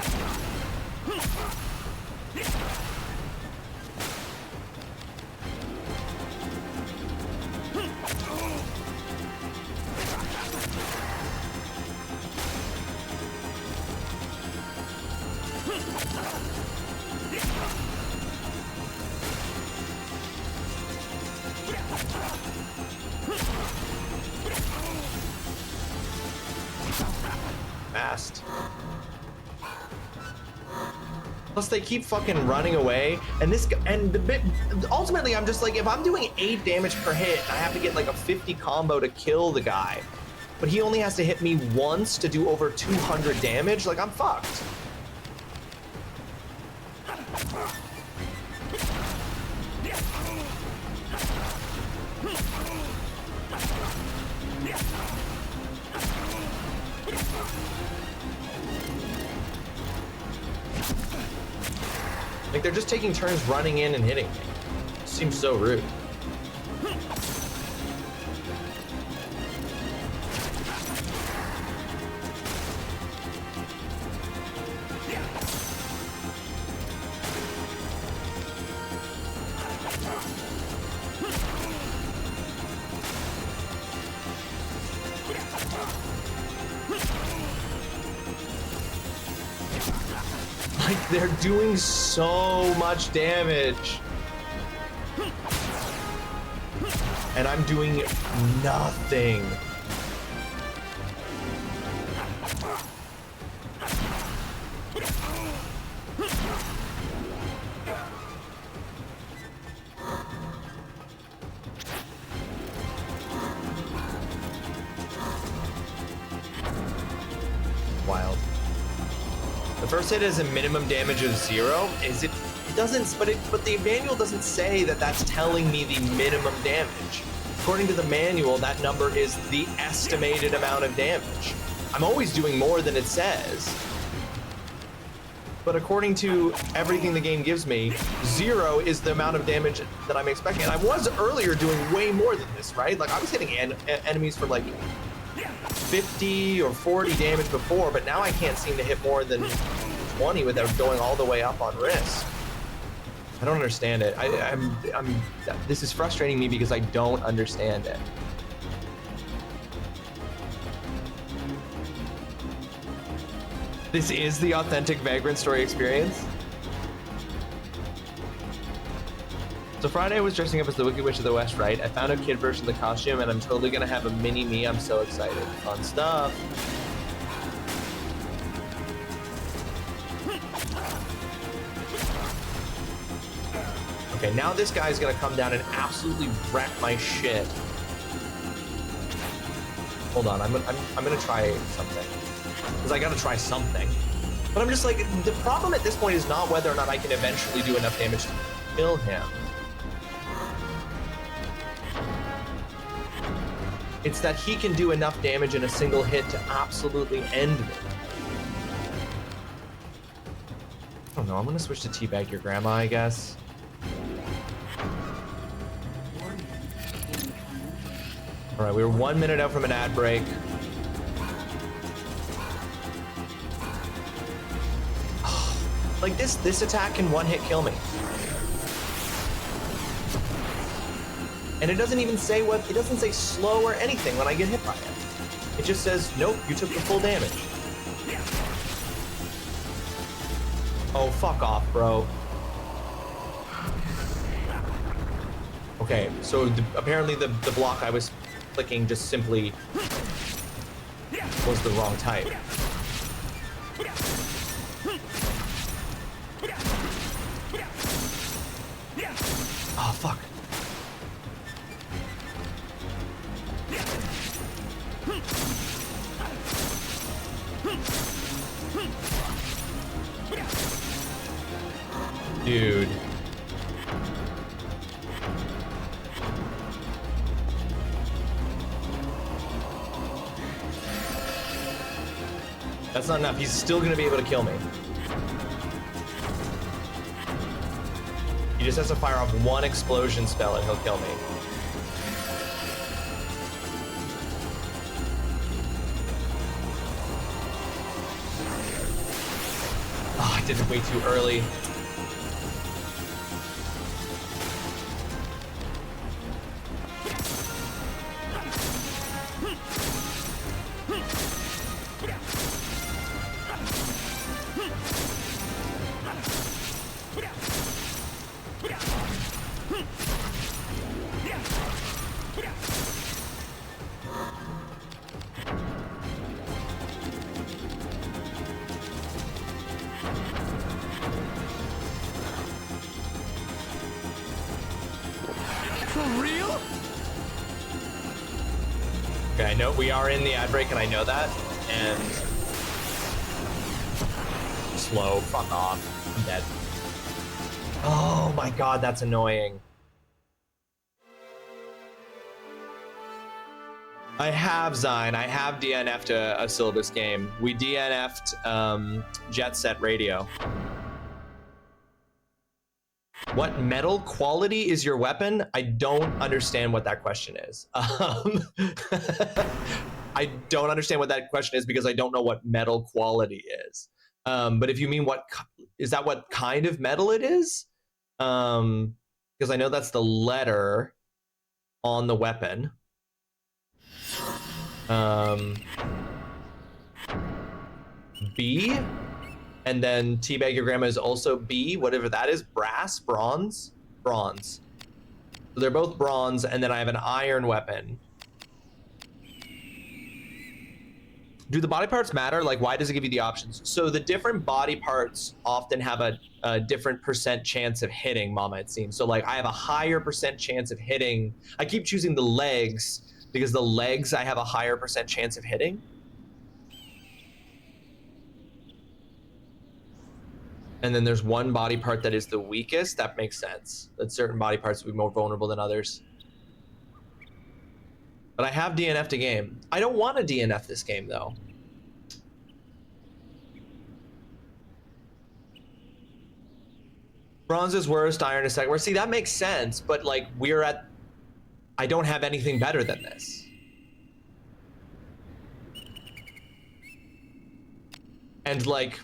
Fast. Plus they keep fucking running away, and ultimately I'm just like, if I'm doing 8 damage per hit, I have to get like a 50 combo to kill the guy, but he only has to hit me once to do over 200 damage, like, I'm fucked. Like, they're just taking turns running in and hitting me. Seems so rude. Like, they're doing so much damage. And I'm doing nothing. Wild. The first hit is a minimum damage of 0. Is it? It doesn't. But the manual doesn't say that that's telling me the minimum damage. According to the manual, that number is the estimated amount of damage. I'm always doing more than it says. But according to everything the game gives me, 0 is the amount of damage that I'm expecting. And I was earlier doing way more than this, right? Like, I was hitting enemies for like 50 or 40 damage before, but now I can't seem to hit more than 20 without going all the way up on risk. I don't understand it. This is frustrating me because I don't understand it. This is the authentic Vagrant story experience. So Friday I was dressing up as the Wicked Witch of the West, right? I found a kid version of the costume and I'm totally gonna have a mini me. I'm so excited. Fun stuff. Okay, now this guy's gonna come down and absolutely wreck my shit. Hold on, I'm gonna try something. Because I gotta try something. But I'm just like, the problem at this point is not whether or not I can eventually do enough damage to kill him. It's that he can do enough damage in a single hit to absolutely end me. I don't know, I'm gonna switch to teabag your grandma, I guess. All right, we were 1 minute out from an ad break. Like this attack can one hit kill me. And it doesn't even say it doesn't say slow or anything when I get hit by it. It just says, nope, you took the full damage. Oh, fuck off, bro. Okay, so apparently the block I was clicking just simply was the wrong type. Oh, fuck. Dude. That's not enough. He's still gonna be able to kill me. He just has to fire off one explosion spell and he'll kill me. Oh, I did it way too early. Okay, I know we are in the ad break and I know that, and slow, fuck off, I'm dead. Oh my god, that's annoying. I have Zine, I have DNF'd a syllabus game. We DNF'd Jet Set Radio. What metal quality is your weapon? I don't understand what that question is. I don't understand what that question is because I don't know what metal quality is. But if you mean is that what kind of metal it is? Because I know that's the letter on the weapon. B? And then Teabag Your Grandma is also B, whatever that is, brass, bronze, bronze. So they're both bronze, and then I have an iron weapon. Do the body parts matter? Like, why does it give you the options? So the different body parts often have a different percent chance of hitting, Mama, it seems. So like I have a higher percent chance of hitting. I keep choosing the legs because the legs I have a higher percent chance of hitting. And then there's one body part that is the weakest. That makes sense. That certain body parts will be more vulnerable than others. But I have DNF'd a game. I don't want to DNF this game, though. Bronze is worst, iron is second worst. See, that makes sense, but like we're at... I don't have anything better than this. And like...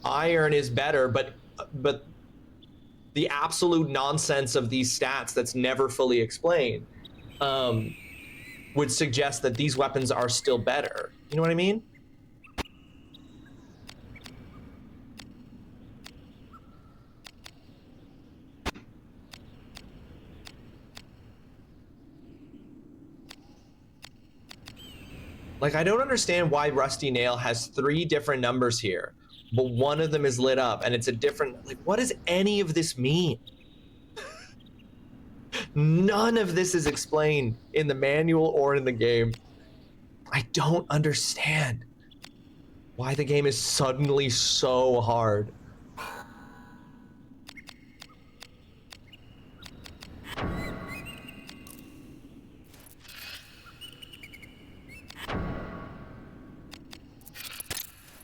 iron is better, but the absolute nonsense of these stats that's never fully explained would suggest that these weapons are still better. You know what I mean? Like, I don't understand why Rusty Nail has 3 different numbers here, but one of them is lit up and it's a different, like, what does any of this mean? None of this is explained in the manual or in the game. I don't understand why the game is suddenly so hard.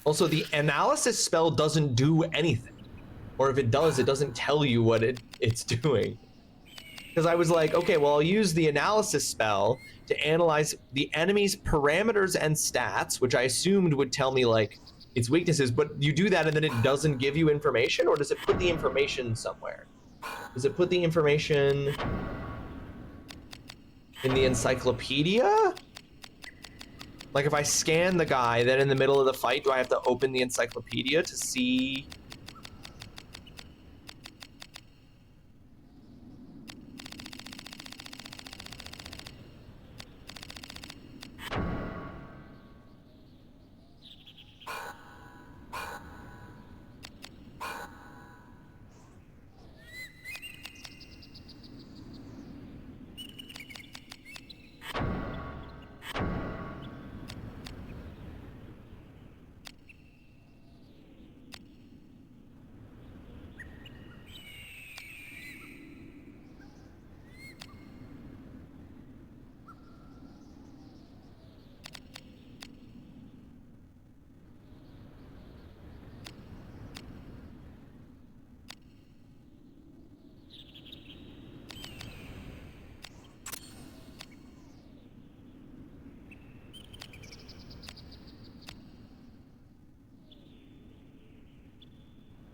Also, the analysis spell doesn't do anything. Or if it does, it doesn't tell you what it's doing. Because I was like, okay, well, I'll use the analysis spell to analyze the enemy's parameters and stats, which I assumed would tell me, like, its weaknesses. But you do that and then it doesn't give you information? Or does it put the information somewhere? Does it put the information in the encyclopedia? Like, if I scan the guy, then in the middle of the fight, do I have to open the encyclopedia to see?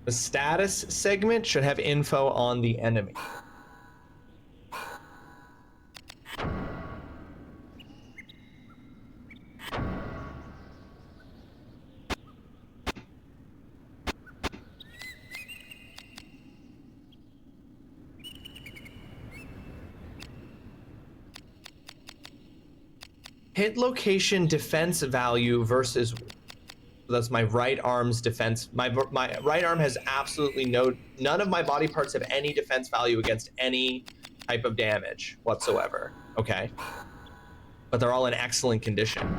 The status segment should have info on the enemy. Hit location defense value versus... That's my right arm's defense. My right arm has absolutely none of my body parts have any defense value against any type of damage whatsoever. Okay. But they're all in excellent condition.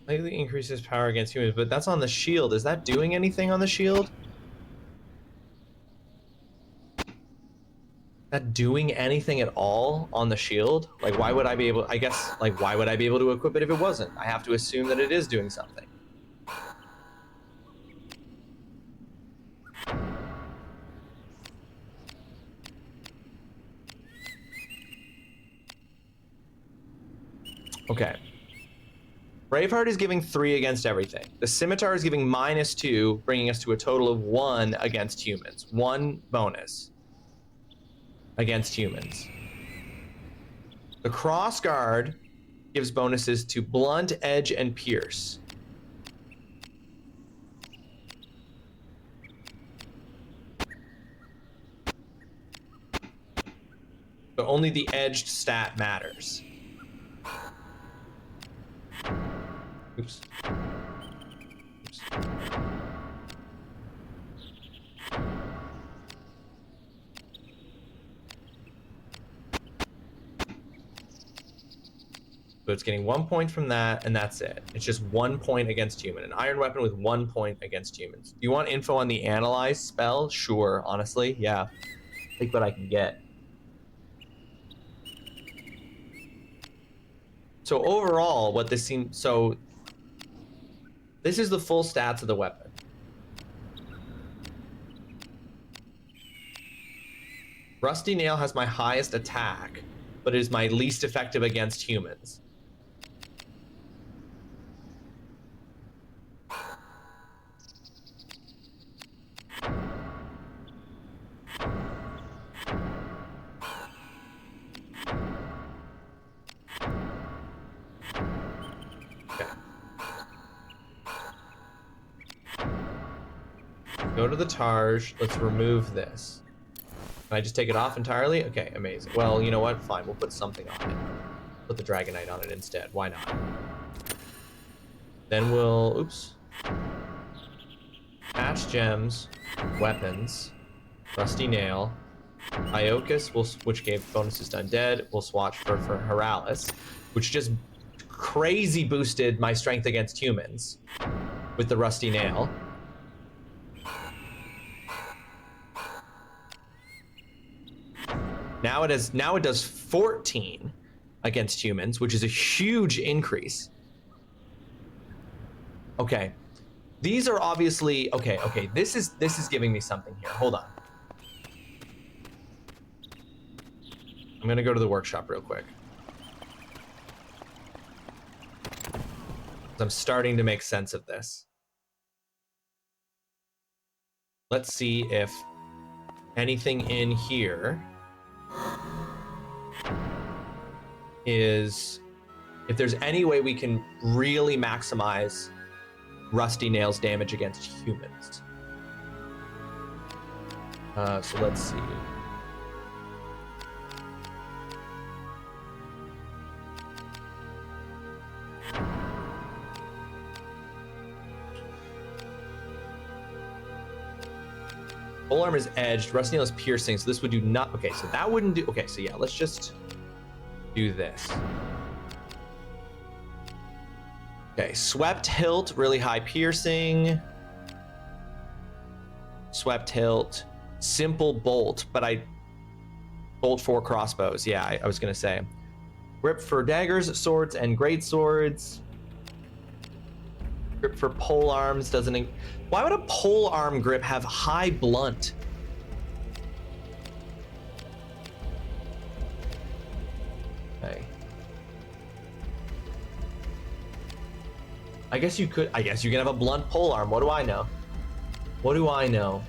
Slightly increases power against humans, but that's on the shield. Is that doing anything on the shield? That doing anything at all on the shield? Like, why would I be able, I guess, like, why would I be able to equip it if it wasn't? I have to assume that it is doing something. Okay. Braveheart is giving 3 against everything. The Scimitar is giving -2, bringing us to a total of 1 against humans. 1 bonus against humans. The Crossguard gives bonuses to Blunt, Edge, and Pierce. But only the edged stat matters. Oops. Oops. So it's getting 1 point from that, and that's it. It's just 1 point against human. An iron weapon with 1 point against humans. Do you want info on the analyze spell? Sure, honestly, yeah. Take what I can get. So overall, what this seems, so this is the full stats of the weapon. Rusty Nail has my highest attack, but is my least effective against humans. Okay. Go to the Tarj. Let's remove this. Can I just take it off entirely? Okay, amazing. Well, you know what? Fine, we'll put something on it. Put the Dragonite on it instead. Why not? Then we'll... Oops. Patch gems, weapons, Rusty Nail, Iocus, which gave bonuses to Undead. We'll swatch for Heralis, which just crazy boosted my strength against humans with the Rusty Nail. Now it does 14 against humans, which is a huge increase. Okay. These are obviously okay. This is giving me something here. Hold on. I'm gonna go to the workshop real quick. I'm starting to make sense of this. Let's see if anything in here is, if there's any way we can really maximize Rusty Nail's damage against humans. So let's see. Polearm is edged, Rusty Nail is piercing, so this would do not, okay, so that wouldn't do, okay, so yeah, let's just do this. Okay, Swept Hilt, really high piercing. Swept Hilt, Simple Bolt, but Bolt for crossbows, yeah, I was gonna say. Grip for daggers, swords, and great swords. Grip for pole arms doesn't... Why would a pole arm grip have high blunt? Okay. I guess you can have a blunt pole arm. What do I know? What do I know?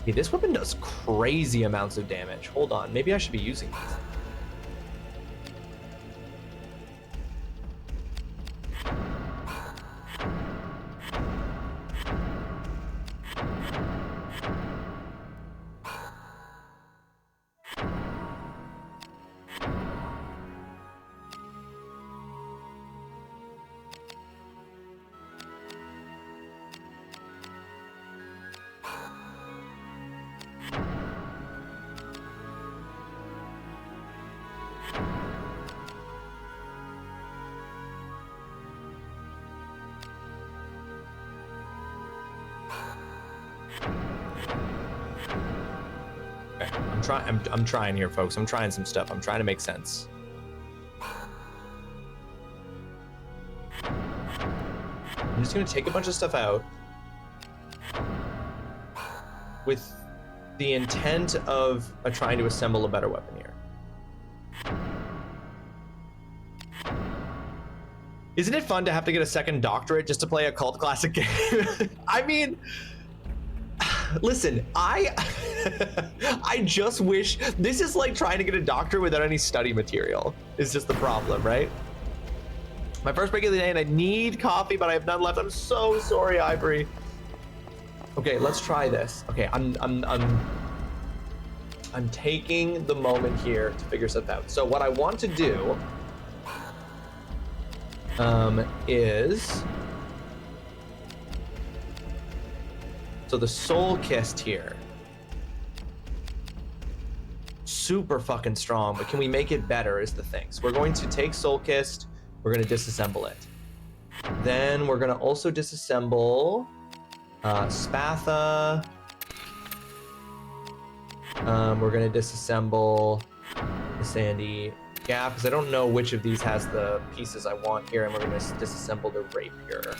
Okay, this weapon does crazy amounts of damage. Hold on, maybe I should be using this. I'm trying here, folks. I'm trying some stuff. I'm trying to make sense. I'm just gonna take a bunch of stuff out with the intent of trying to assemble a better weapon here. Isn't it fun to have to get a second doctorate just to play a cult classic game? I mean, listen, I just wish, this is like trying to get a doctorate without any study material. Is just the problem, right? My first break of the day and I need coffee, but I have none left. I'm so sorry, Ivory. Okay, let's try this. Okay, I'm taking the moment here to figure stuff out. So what I want to do is, so the soul kist here, super fucking strong, but can we make it better is the thing. So we're going to take soul kist, we're going to disassemble it. Then we're going to also disassemble Spatha. We're going to disassemble the Sandy Gap, because I don't know which of these has the pieces I want here, and we're going to disassemble the Rapier.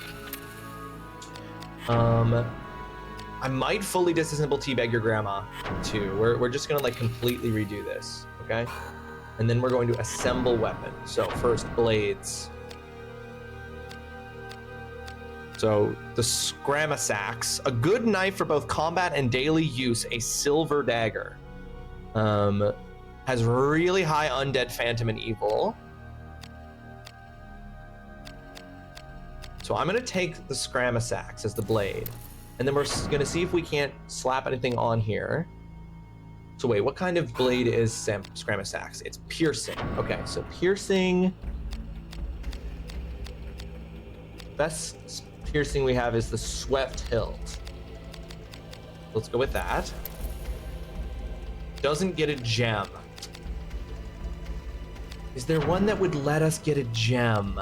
I might fully disassemble Teabag Your Grandma too. We're just going to like completely redo this, okay? And then we're going to assemble weapon. So first, blades. So the Scramasax, a good knife for both combat and daily use, a silver dagger. Has really high undead, phantom, and evil. So I'm gonna take the Scramasax as the blade, and then we're gonna see if we can't slap anything on here. So wait, what kind of blade is Scramasax? It's piercing. Okay, so piercing. Best piercing we have is the Swept Hilt. Let's go with that. Doesn't get a gem. Is there one that would let us get a gem?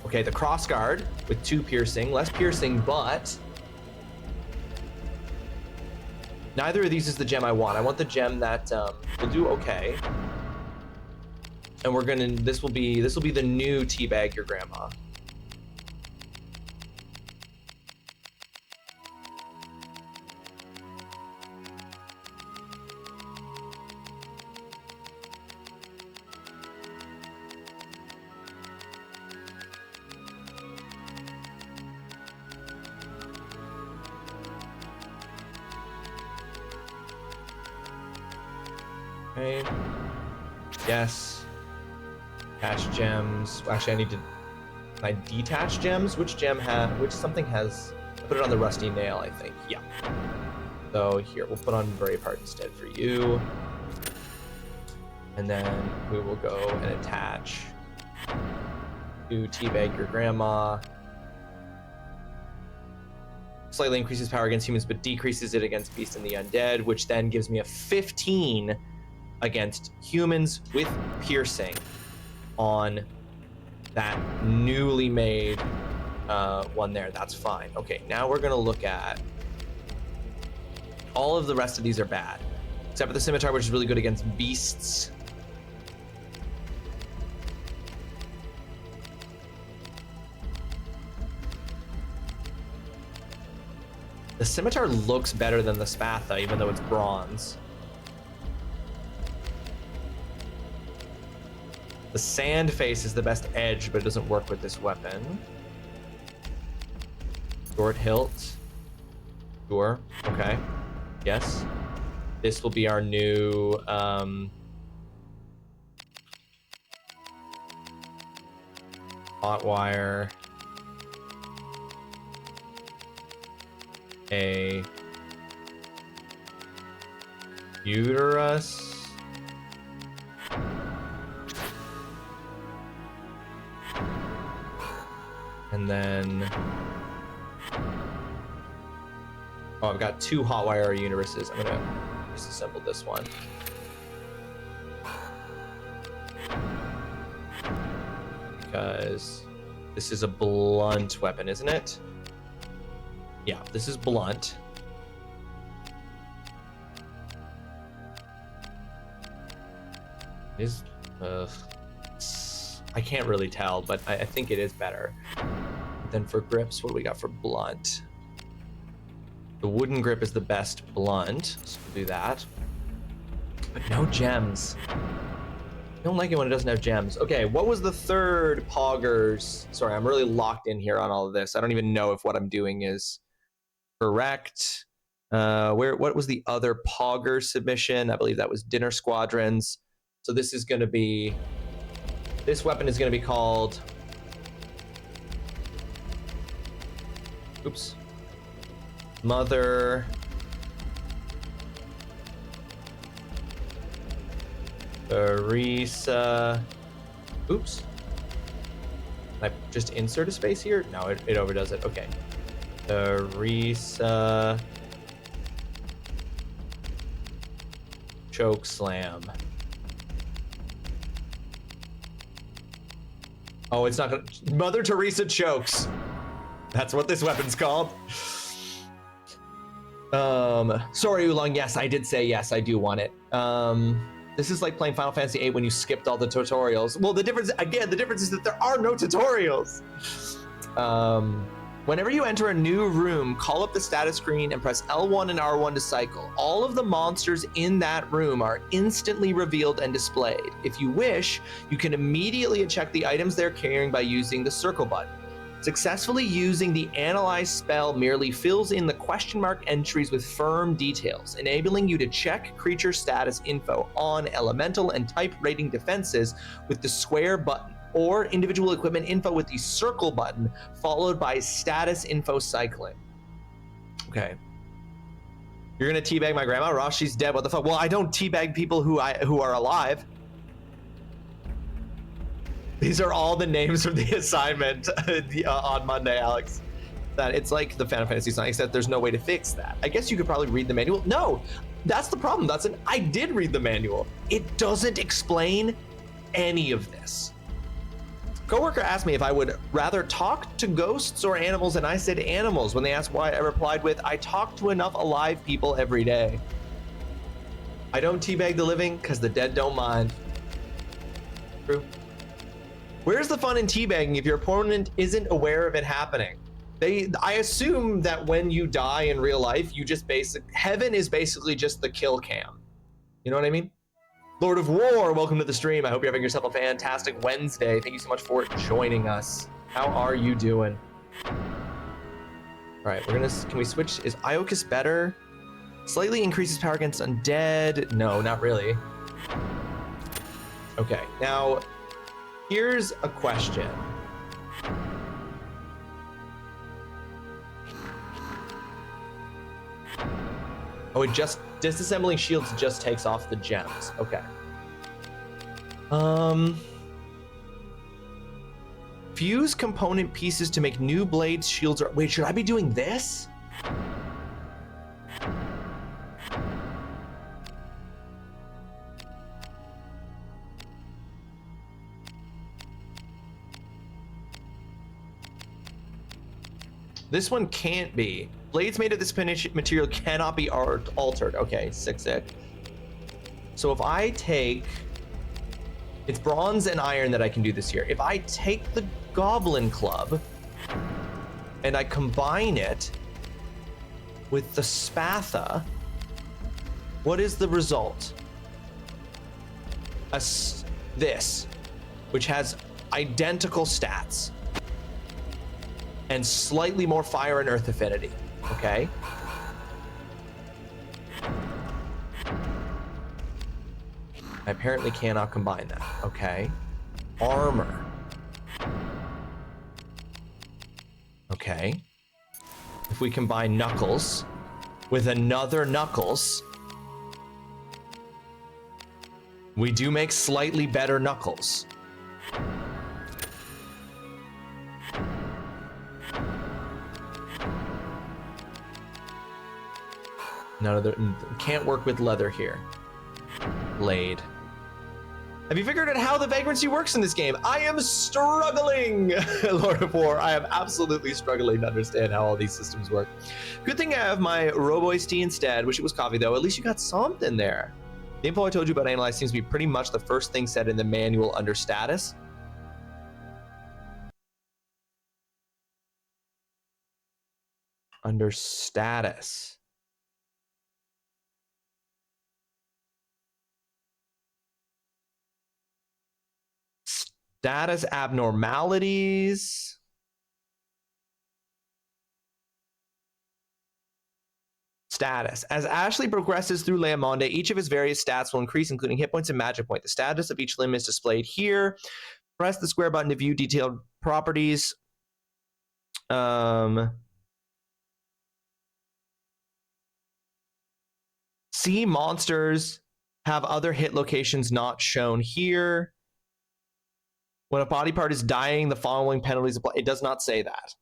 Okay, the Crossguard with 2 piercing, less piercing, but neither of these is the gem I want. I want the gem that will do okay. And we're gonna, this will be the new Teabag Your Grandma. Okay. Yes. Attach gems. Actually, I need to. Can I detach gems? Which gem has? Which something has? Put it on the rusty nail, I think. Yeah. So here, we'll put on Braveheart instead for you. And then we will go and attach to Teabag Your Grandma. Slightly increases power against humans, but decreases it against beasts and the undead, which then gives me a 15 against humans with piercing on that newly made one there. That's fine. Okay, now we're gonna look at all of the rest of these are bad, except for the scimitar, which is really good against beasts. The scimitar looks better than the Spatha, even though it's bronze. The sand face is the best edge, but it doesn't work with this weapon. Short hilt. Sure. Okay. Yes. This will be our new hot wire. A uterus. And then, oh, I've got 2 hot wire uteruses. I'm gonna disassemble this one. Because This is a blunt weapon, isn't it? Yeah, this is blunt. Is I can't really tell, but I think it is better. Then for grips, what do we got for blunt? The wooden grip is the best blunt, so we'll do that. But no gems. I don't like it when it doesn't have gems. Okay, what was the third Poggers? Sorry, I'm really locked in here on all of this. I don't even know if what I'm doing is correct. What was the other Pogger submission? I believe that was Dinner Squadrons. So this is going to be, this weapon is going to be called, oops, Mother Teresa, oops. Can I just insert a space here? No, it overdoes it. Okay. Teresa Choke Slam. Oh, it's not gonna, Mother Teresa Chokes. That's what this weapon's called. Sorry, Oolong, yes, I did say yes, I do want it. This is like playing Final Fantasy VIII when you skipped all the tutorials. Well, the difference is that there are no tutorials. Whenever you enter a new room, call up the status screen and press L1 and R1 to cycle. All of the monsters in that room are instantly revealed and displayed. If you wish, you can immediately check the items they're carrying by using the circle button. Successfully using the Analyze spell merely fills in the question mark entries with firm details, enabling you to check creature status info on elemental and type rating defenses with the square button, or individual equipment info with the circle button, followed by status info cycling. Okay. You're gonna teabag my grandma? Ross, she's dead, what the fuck? Well, I don't teabag people who are alive. These are all the names from the assignment on Monday, Alex. That it's like the Final Fantasy sign, except there's no way to fix that. I guess you could probably read the manual. No, that's the problem. I did read the manual. It doesn't explain any of this. Coworker asked me if I would rather talk to ghosts or animals, and I said animals. When they asked why, I replied with, I talk to enough alive people every day. I don't teabag the living because the dead don't mind. True. Where's the fun in teabagging if your opponent isn't aware of it happening? I assume that when you die in real life, you just heaven is basically just the kill cam. You know what I mean? Lord of War, welcome to the stream. I hope you're having yourself a fantastic Wednesday. Thank you so much for joining us. How are you doing? All right, can we switch? Is Iocus better? Slightly increases power against undead. No, not really. Okay, now here's a question. Oh, disassembling shields just takes off the gems. Okay. Fuse component pieces to make new blades, shields, or... Wait, should I be doing this? This one can't be. Blades made of this material cannot be altered. Okay, sick. So if I take... It's bronze and iron that I can do this here. If I take the Goblin Club and I combine it with the Spatha, what is the result? This, which has identical stats and slightly more fire and earth affinity. Okay. I apparently cannot combine that. Okay. Armor. Okay. If we combine Knuckles with another Knuckles, we do make slightly better Knuckles. None of the can't work with leather here. Blade. Have you figured out how the vagrancy works in this game? I am struggling, Lord of War. I am absolutely struggling to understand how all these systems work. Good thing I have my Roboist tea instead. Wish it was coffee, though. At least you got something there. The info I told you about Analyze seems to be pretty much the first thing said in the manual under status. Under status. Status abnormalities. Status. As Ashley progresses through Leamonde, each of his various stats will increase, including hit points and magic point. The status of each limb is displayed here. Press the square button to view detailed properties. See monsters have other hit locations not shown here. When a body part is dying, the following penalties apply. It does not say that.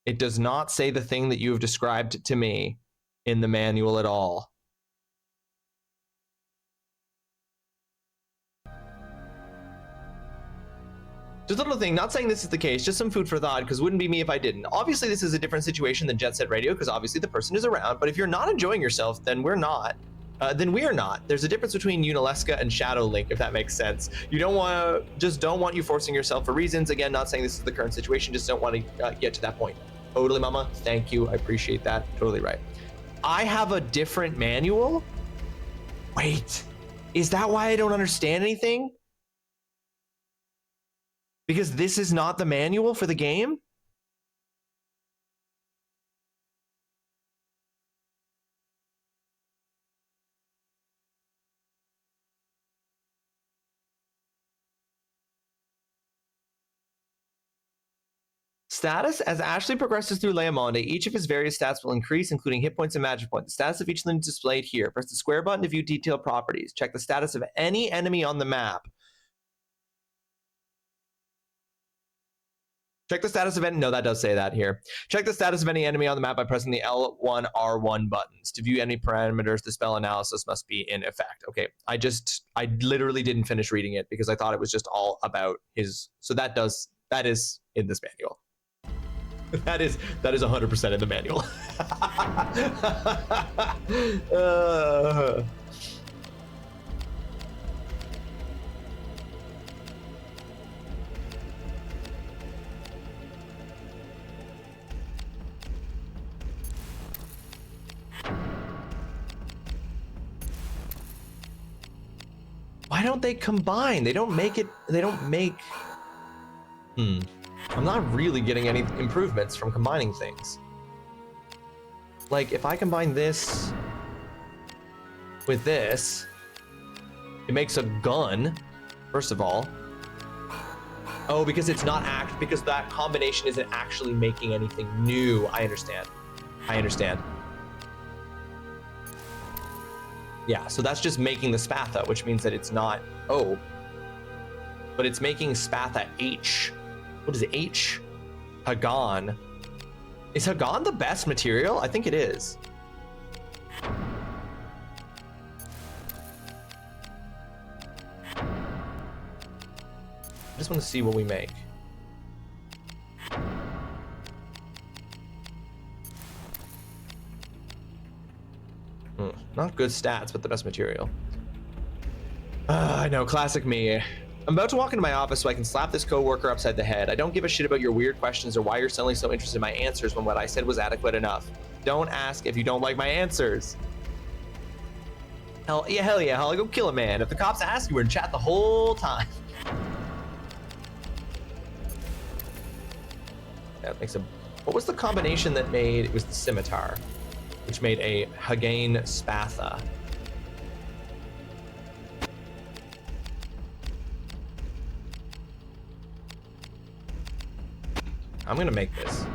It does not say the thing that you have described to me in the manual at all. Just a little thing, not saying this is the case, just some food for thought, because it wouldn't be me if I didn't. Obviously, this is a different situation than Jet Set Radio, because obviously the person is around, but if you're not enjoying yourself, then we're not. Then we are not. There's a difference between Unalesca and Shadow Link, if that makes sense. You don't want to, just don't want you forcing yourself for reasons. Again, not saying this is the current situation, just don't want to get to that point. Totally, Mama. Thank you. I appreciate that. Totally right. I have a different manual? Wait, is that why I don't understand anything? Because this is not the manual for the game? Status. As Ashley progresses through Leamonde, each of his various stats will increase, including hit points and magic points. The status of each limb is displayed here. Press the square button to view detailed properties. Check the status of any enemy on the map. Check the status of any, no, that does say that here. Check the status of any enemy on the map by pressing the L1, R1 buttons. To view any parameters, the spell analysis must be in effect. Okay, I literally didn't finish reading it because I thought it was just all about his, so that is in this manual. That is 100% in the manual. Why don't they combine? They don't make. I'm not really getting any improvements from combining things. Like, if I combine this with this, it makes a gun, first of all. Oh, because it's not because that combination isn't actually making anything new. I understand. Yeah, so that's just making the Spatha, which means that it's not O, but it's making Spatha H. What is it, H? Hagan. Is Hagan the best material? I think it is. I just want to see what we make. Not good stats, but the best material. I know, classic me. I'm about to walk into my office so I can slap this coworker upside the head. I don't give a shit about your weird questions or why you're suddenly so interested in my answers when what I said was adequate enough. Don't ask if you don't like my answers. Hell yeah, I'll go kill a man. If the cops ask, you were in chat the whole time. That makes a... What was the combination that made... It was the scimitar, which made a Hagan Spatha. I'm gonna make this.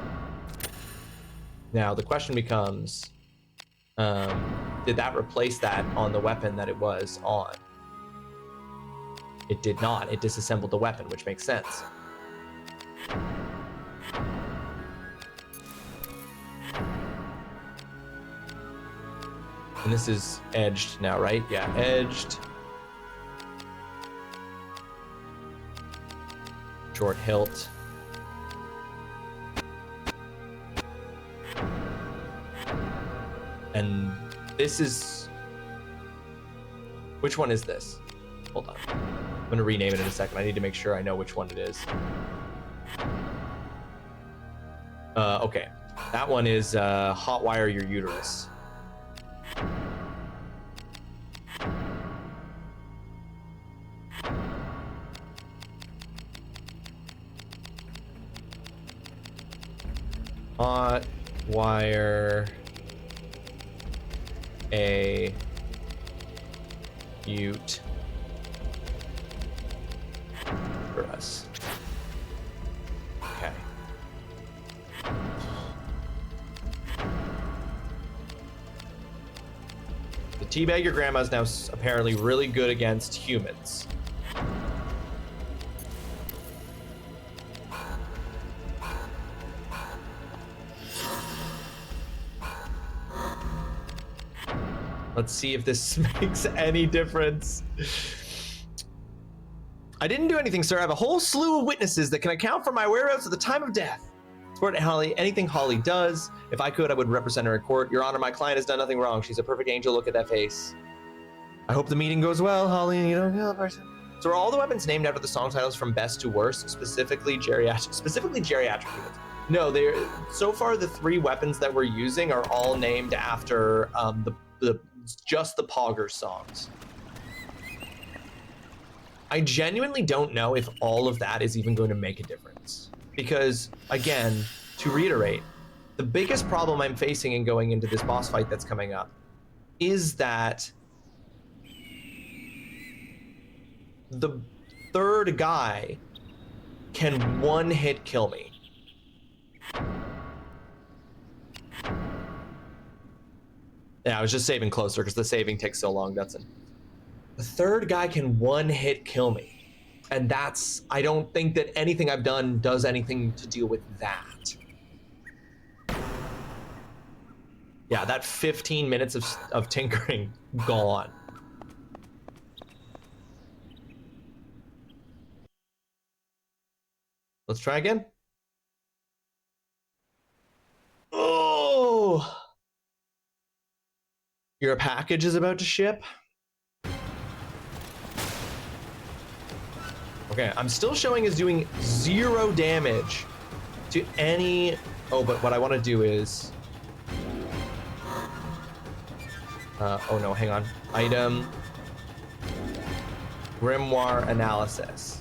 Now the question becomes, did that replace that on the weapon that it was on? It did not. It disassembled the weapon, which makes sense. And this is edged now, right? Yeah, edged. short hilt. And this is... Which one is this? Hold on. I'm gonna rename it in a second. I need to make sure I know which one it is. Okay. That one is Hotwire Your Uterus. Hotwire a uterus. Okay. The teabag your grandma is now apparently really good against humans. Let's see if this makes any difference. I didn't do anything, sir. I have a whole slew of witnesses that can account for my whereabouts at the time of death. Support Holly, anything Holly does. If I could, I would represent her in court. Your Honor, my client has done nothing wrong. She's a perfect angel. Look at that face. I hope the meeting goes well, Holly, and you don't kill a person. So are all the weapons named after the song titles from best to worst, specifically geriatric humans? No, they're so far the 3 weapons that we're using are all named after just the Poggers songs. I genuinely don't know if all of that is even going to make a difference. Because, again, to reiterate, the biggest problem I'm facing in going into this boss fight that's coming up is that the 3rd guy can one-hit kill me. Yeah, I was just saving closer because the saving takes so long, Dutson. The 3rd guy can one-hit kill me. And that's, I don't think that anything I've done does anything to deal with that. Yeah, that 15 minutes of tinkering, gone. Let's try again. Oh! Your package is about to ship. Okay, I'm still showing as doing 0 damage to any... Oh, but what I want to do is... oh no, hang on. Item... Grimoire Analysis.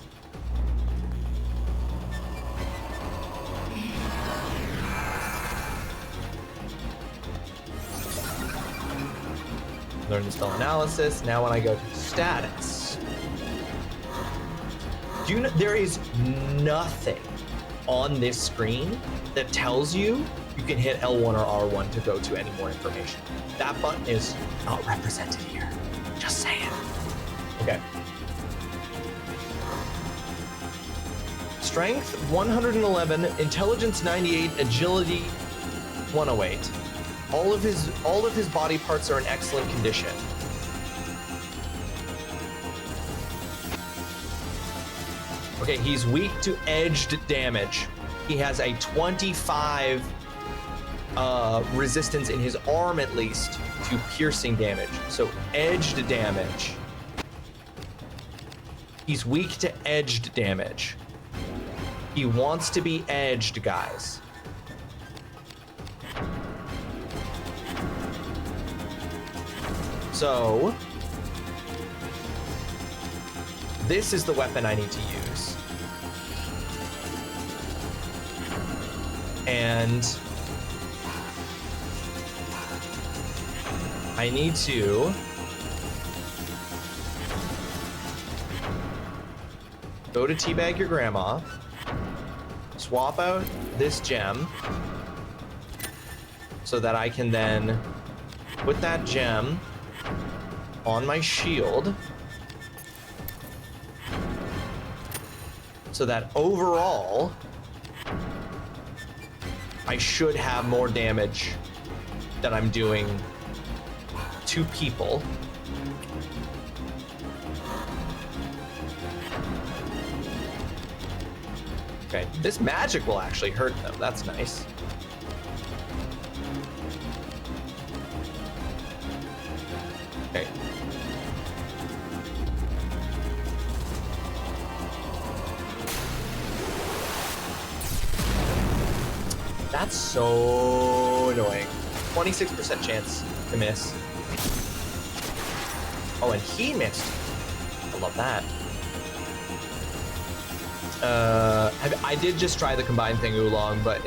Learn the spell analysis. Now when I go to status, there is nothing on this screen that tells you you can hit L1 or R1 to go to any more information. That button is not represented here. Just saying. Okay. Strength 111, intelligence 98, agility 108. All of his body parts are in excellent condition. Okay, he's weak to edged damage. He has a 25 resistance in his arm at least to piercing damage. So edged damage. He's weak to edged damage. He wants to be edged, guys. So, this is the weapon I need to use. And I need to go to teabag your grandma, swap out this gem so that I can then put that gem on my shield so that overall I should have more damage that I'm doing to people. Okay, this magic will actually hurt them. That's nice. Okay. That's so annoying. 26% chance to miss. Oh, and he missed. I love that. I did just try the combined thing oolong, but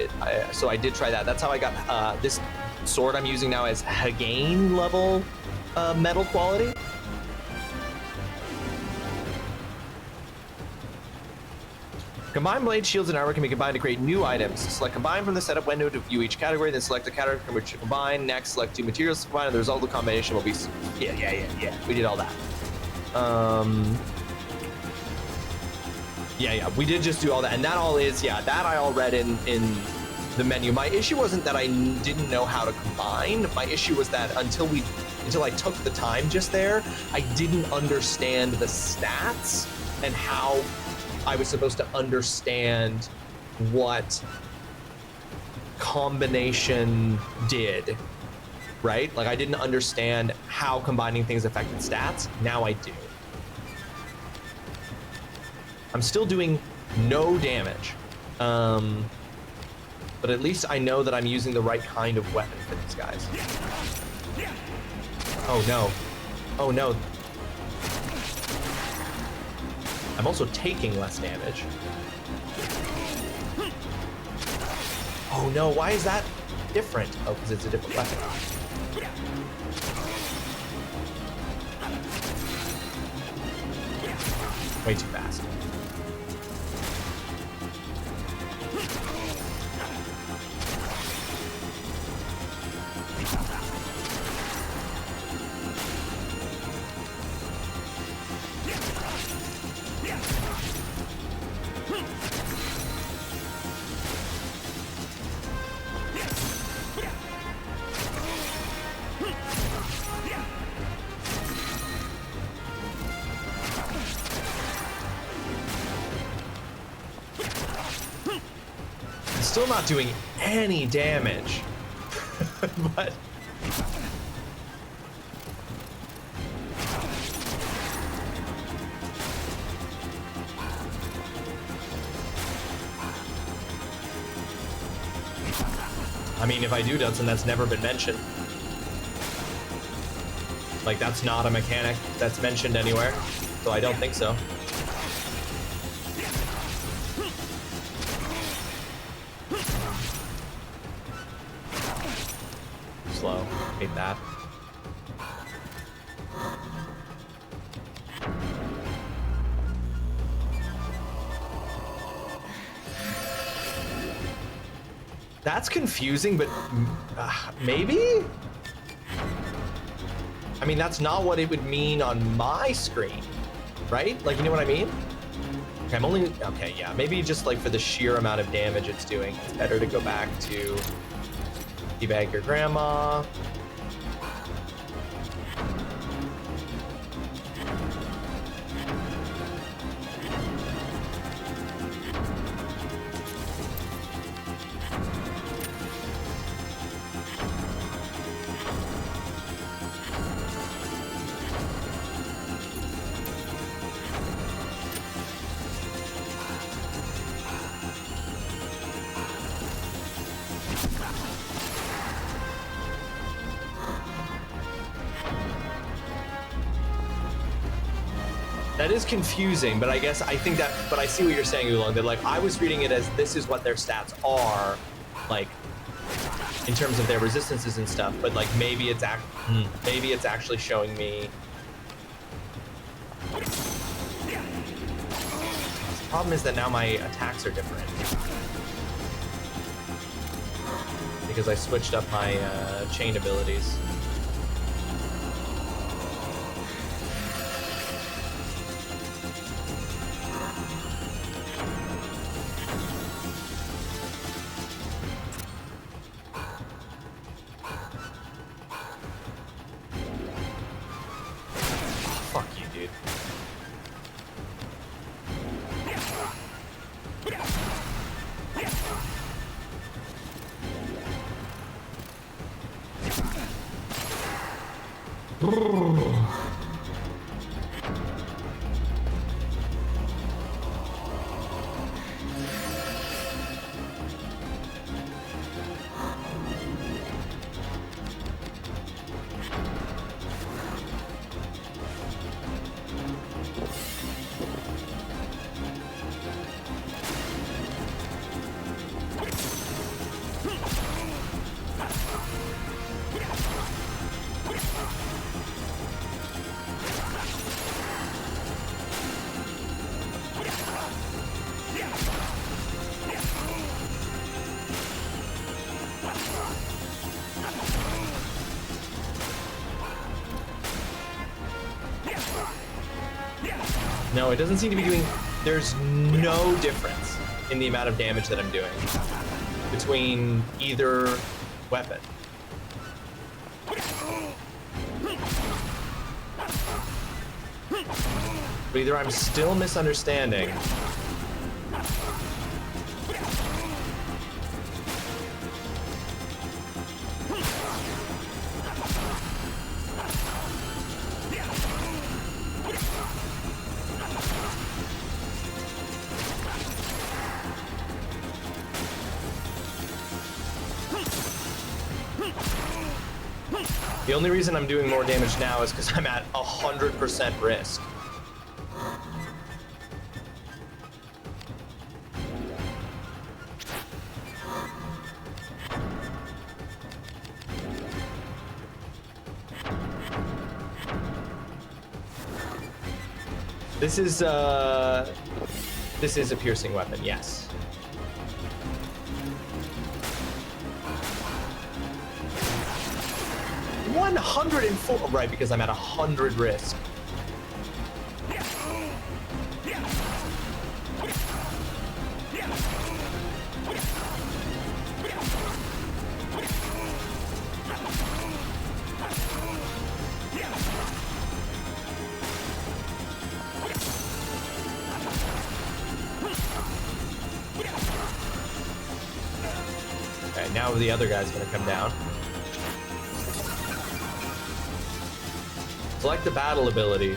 so I did try that. That's how I got this sword I'm using now as Hagain level metal quality. Combined blade, shields, and armor can be combined to create new items. Select combine from the setup window to view each category, then select the category from which to combine. Next, select 2 materials to combine, and the result of the combination will be... Yeah. We did all that. Yeah, we did just do all that. And that all is, yeah, that I all read in the menu. My issue wasn't that I didn't know how to combine. My issue was that until I took the time just there, I didn't understand the stats and how I was supposed to understand what combination did, right? Like I didn't understand how combining things affected stats. Now I do. I'm still doing no damage, but at least I know that I'm using the right kind of weapon for these guys. Oh no. Oh no. I'm also taking less damage. Oh no, why is that different? Oh, because it's a different weapon. Way too fast. Still not doing any damage, but I mean, if I do something that's never been mentioned, like that's not a mechanic that's mentioned anywhere, so I don't think so. Slow. Hate that. That's confusing, but maybe? I mean, that's not what it would mean on my screen, right? Like, you know what I mean? Okay, I'm only, okay, yeah, maybe just like for the sheer amount of damage it's doing, it's better to go back to Debag your grandma. That is confusing, but I guess I think that, but I see what you're saying, Oolong, that like I was reading it as this is what their stats are, like in terms of their resistances and stuff, but like maybe it's actually showing me. The problem is that now my attacks are different because I switched up my chain abilities. No, it doesn't seem to be doing... There's no difference in the amount of damage that I'm doing between either weapon. But either I'm still misunderstanding... The only reason I'm doing more damage now is because I'm at 100% risk. This is a piercing weapon, yes. $104, right, because I'm at 100 risk. Okay, now the other guy's gonna come down. Select the battle ability.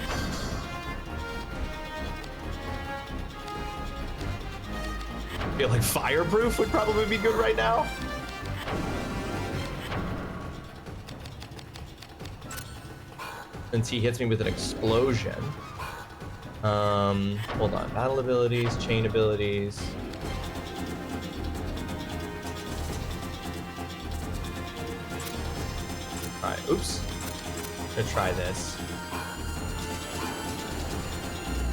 I feel like fireproof would probably be good right now. Since he hits me with an explosion. Hold on. Battle abilities, chain abilities. Alright, oops. I'm gonna try this.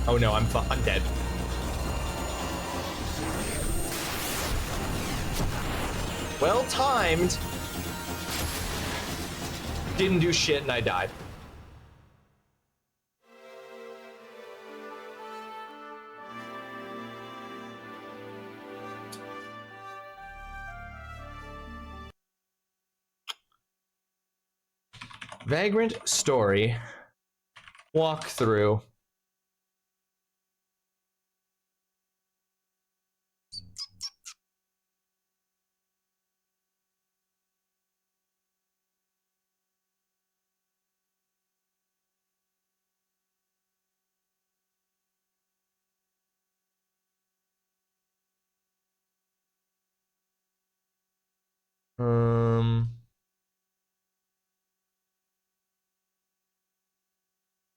Oh no, I'm dead. Well timed. Didn't do shit and I died. Vagrant story walkthrough.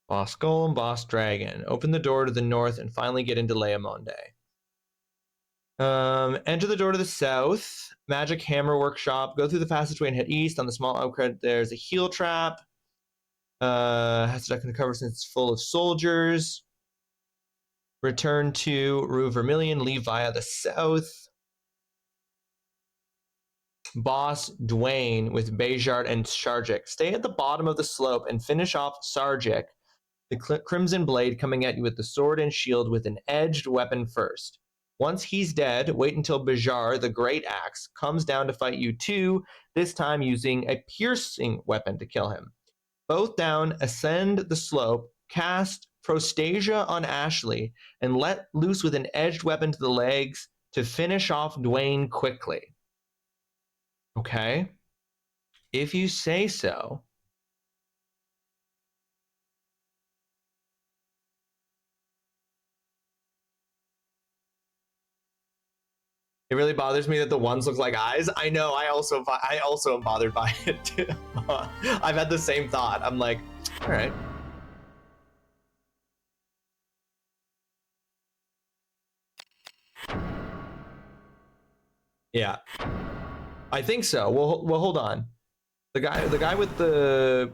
Boss Golem, Boss Dragon. Open the door to the north and finally get into Leamonde. Enter the door to the south. Magic Hammer Workshop. Go through the passageway and head east. On the small outcrest, there's a heal trap. Has to duck in the cover since it's full of soldiers. Return to Rue Vermilion. Leave via the south. Boss Dwayne with Bejart and Sharjik. Stay at the bottom of the slope and finish off Sharjik, the Crimson Blade, coming at you with the sword and shield with an edged weapon first. Once he's dead, wait until Bejar, the Great Axe, comes down to fight you too, this time using a piercing weapon to kill him. Both down, ascend the slope, cast Prostasia on Ashley, and let loose with an edged weapon to the legs to finish off Dwayne quickly. Okay? If you say so. It really bothers me that the ones look like eyes. I know. I also am bothered by it too. I've had the same thought. I'm like, all right. Yeah, I think so. Well, hold on. The guy with the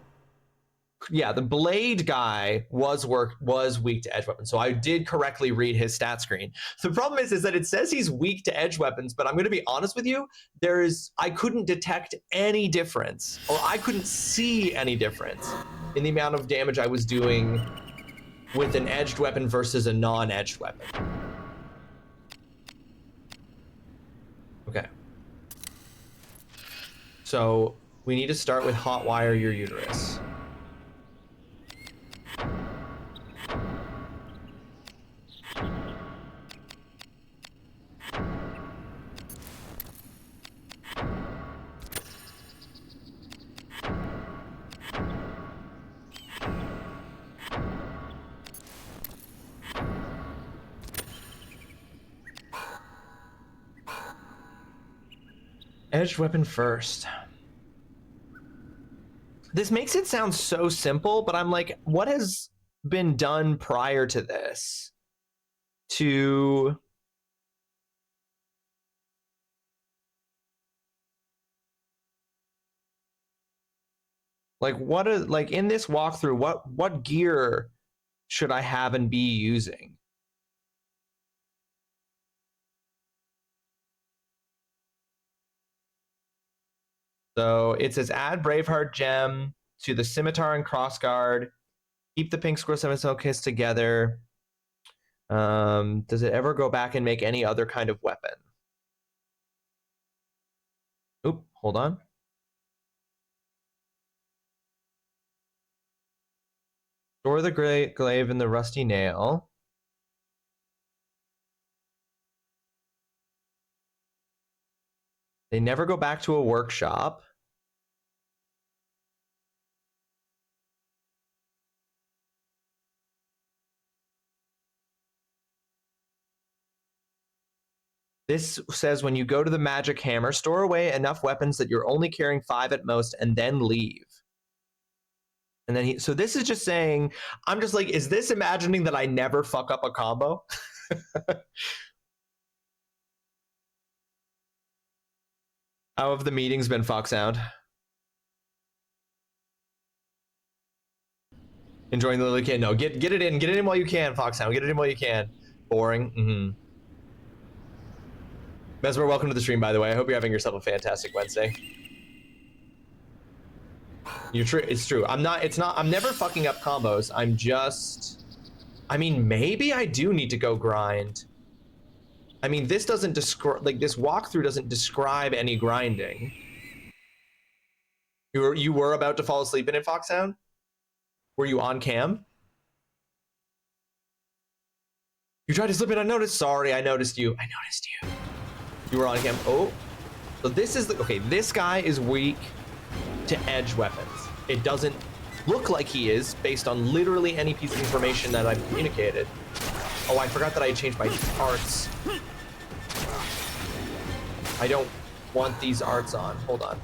the blade guy was weak to edge weapons. So I did correctly read his stat screen. The problem is that it says he's weak to edge weapons, but I'm going to be honest with you. I couldn't detect any difference, or I couldn't see any difference in the amount of damage I was doing with an edged weapon versus a non-edged weapon. Okay. So we need to start with hotwire your uterus. Edged weapon first. This makes it sound so simple, but I'm like, what has been done prior to this to like in this walkthrough, what gear should I have and be using? So it says add Braveheart gem to the scimitar and crossguard. Keep the pink square semitone kiss together. Does it ever go back and make any other kind of weapon? Oop, hold on. Store the glaive in the rusty nail. They never go back to a workshop. This says when you go to the magic hammer, store away enough weapons that you're only carrying 5 at most, and then leave. And then so this is just saying, I'm just like, is this imagining that I never fuck up a combo? How have the meetings been, Foxhound? Enjoying the Lily Can? No, get it in while you can, Foxhound. Get it in while you can. Boring. Mesmer, welcome to the stream, by the way. I hope you're having yourself a fantastic Wednesday. It's true. I'm never fucking up combos. I mean, maybe I do need to go grind. I mean, this doesn't describe, like, this walkthrough doesn't describe any grinding. You were about to fall asleep in it, Foxhound? Were you on cam? You tried to slip in unnoticed? Sorry, I noticed you. You were on cam. Oh, so this is okay, this guy is weak to edge weapons. It doesn't look like he is based on literally any piece of information that I've communicated. Oh, I forgot that I changed my arts. I don't want these arts on. Hold on.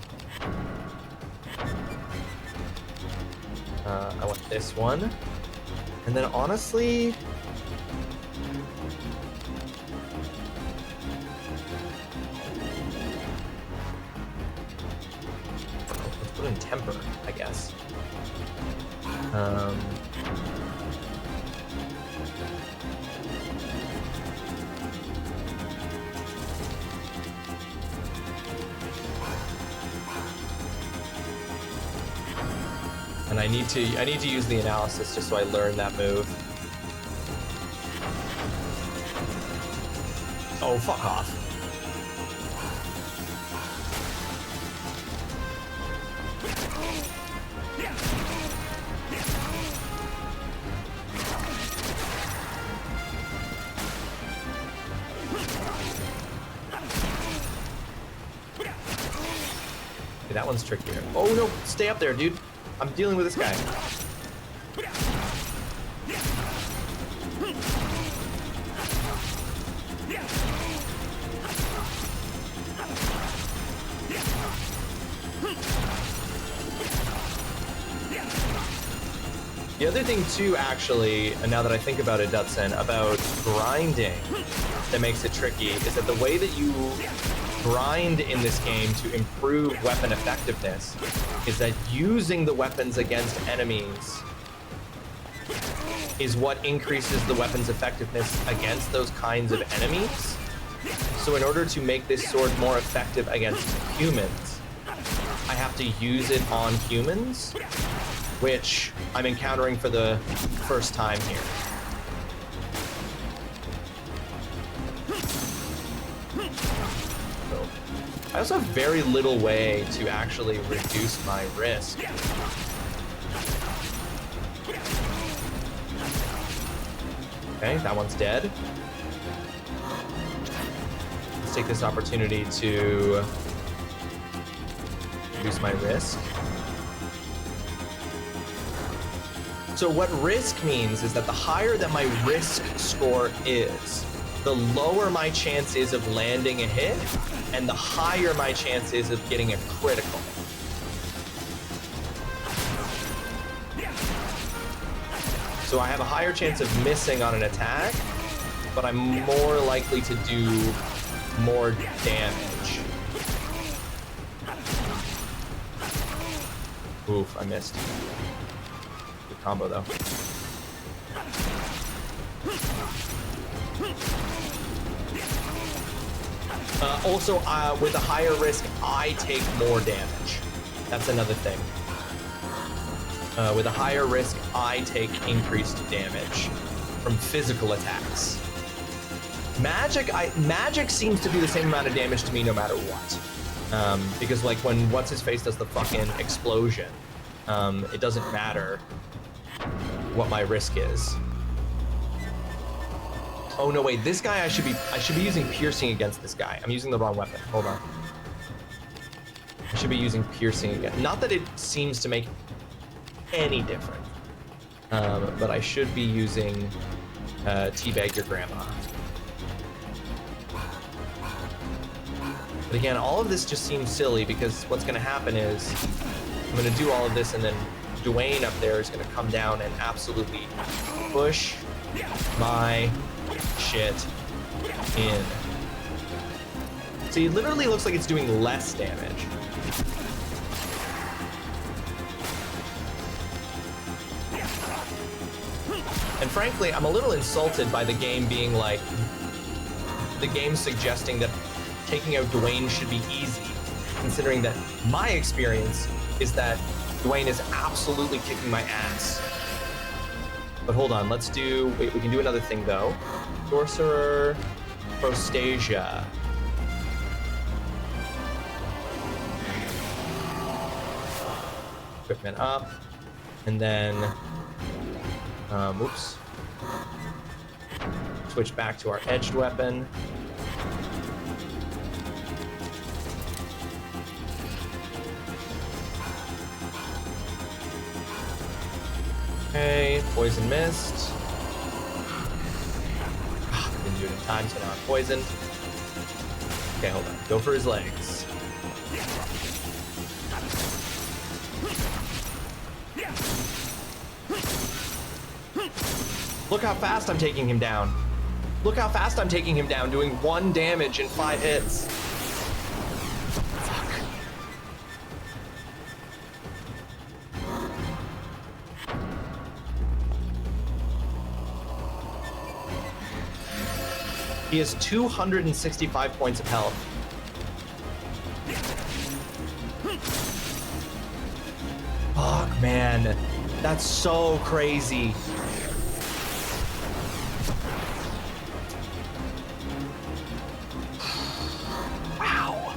I want this one. And then honestly, let's put in temper, I guess. And I need to use the analysis just so I learn that move. Oh, fuck off. Okay, that one's trickier. Oh no, stay up there, dude. I'm dealing with this guy. The other thing too, actually, and now that I think about it, Dutson, about grinding that makes it tricky is that the way that you grind in this game to improve weapon effectiveness is that using the weapons against enemies is what increases the weapon's effectiveness against those kinds of enemies. So in order to make this sword more effective against humans, I have to use it on humans, which I'm encountering for the first time here. So, I also have very little way to actually reduce my risk. Okay, that one's dead. Let's take this opportunity to reduce my risk. So what risk means is that the higher that my risk score is, the lower my chance is of landing a hit, and the higher my chance is of getting a critical. So I have a higher chance of missing on an attack, but I'm more likely to do more damage. Oof, I missed. Good combo though. Also, with a higher risk, I take more damage. That's another thing. With a higher risk, I take increased damage from physical attacks. Magic seems to do the same amount of damage to me no matter what. Because like when What's-His-Face does the fucking explosion, it doesn't matter what my risk is. Oh no, wait, this guy I should be using piercing against this guy. I'm using the wrong weapon. Hold on. I should be using piercing again. Not that it seems to make any different. But I should be using Teabag Your Grandma. But again, all of this just seems silly because what's going to happen is I'm going to do all of this and then Dwayne up there is going to come down and absolutely push my shit in. See, it literally looks like it's doing less damage. And frankly, I'm a little insulted by the game being like, the game suggesting that taking out Dwayne should be easy, considering that my experience is that Dwayne is absolutely kicking my ass. But hold on, let's do, wait, we can do another thing though. Sorcerer, Prostasia. Equipment up, and then, oops. Switch back to our edged weapon. Okay, Poison Mist. Didn't do it in time, so now I'm poisoned. Okay, hold on. Go for his legs. Look how fast I'm taking him down. Look how fast I'm taking him down, doing 1 damage in 5 hits. Fuck. He has 265 points of health. Fuck, man. That's so crazy. Wow.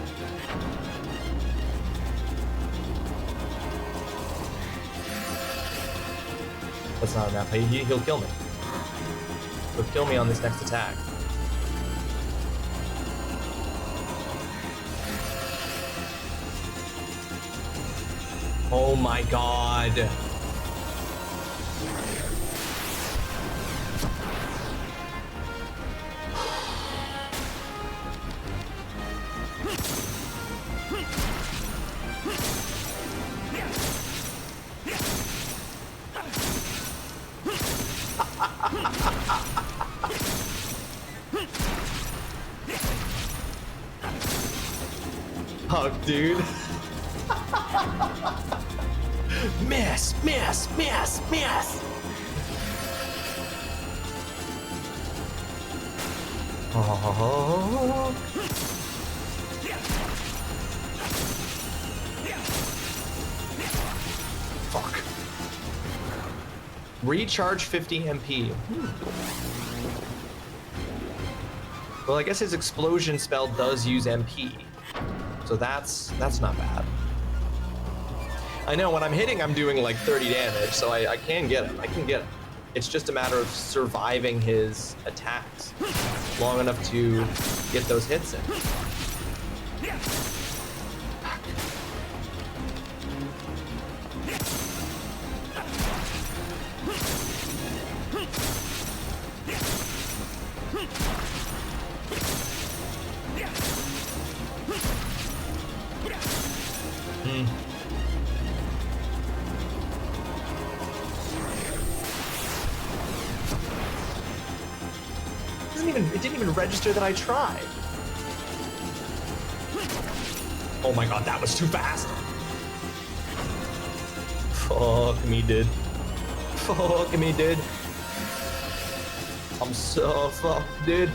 That's not enough. He'll kill me. He'll kill me on this next attack. Oh my god. fuck, dude? Miss, miss, miss, miss. Oh. Fuck. Recharge 50 MP. Well, I guess his explosion spell does use MP. So that's not bad. I know when I'm hitting, I'm doing like 30 damage, so I can get him. I can get him. It's just a matter of surviving his attacks long enough to get those hits in. It didn't even register that I tried. Oh my god, that was too fast. Fuck me, dude. Fuck me, dude. I'm so fucked, dude.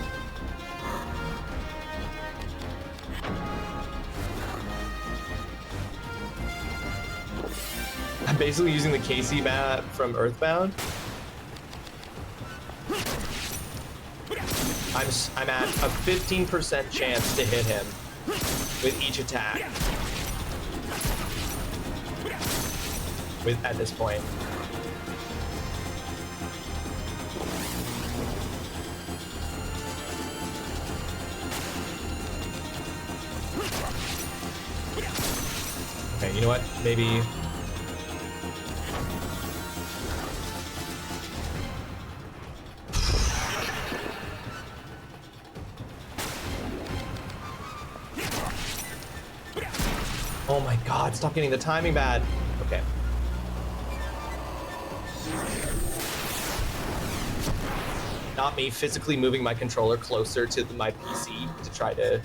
I'm basically using the Casey map from Earthbound. I'm at a 15% chance to hit him with each attack. At this point. Okay, you know what? Maybe. Oh my god, stop getting the timing bad. Okay. Not me physically moving my controller closer to my PC to try to...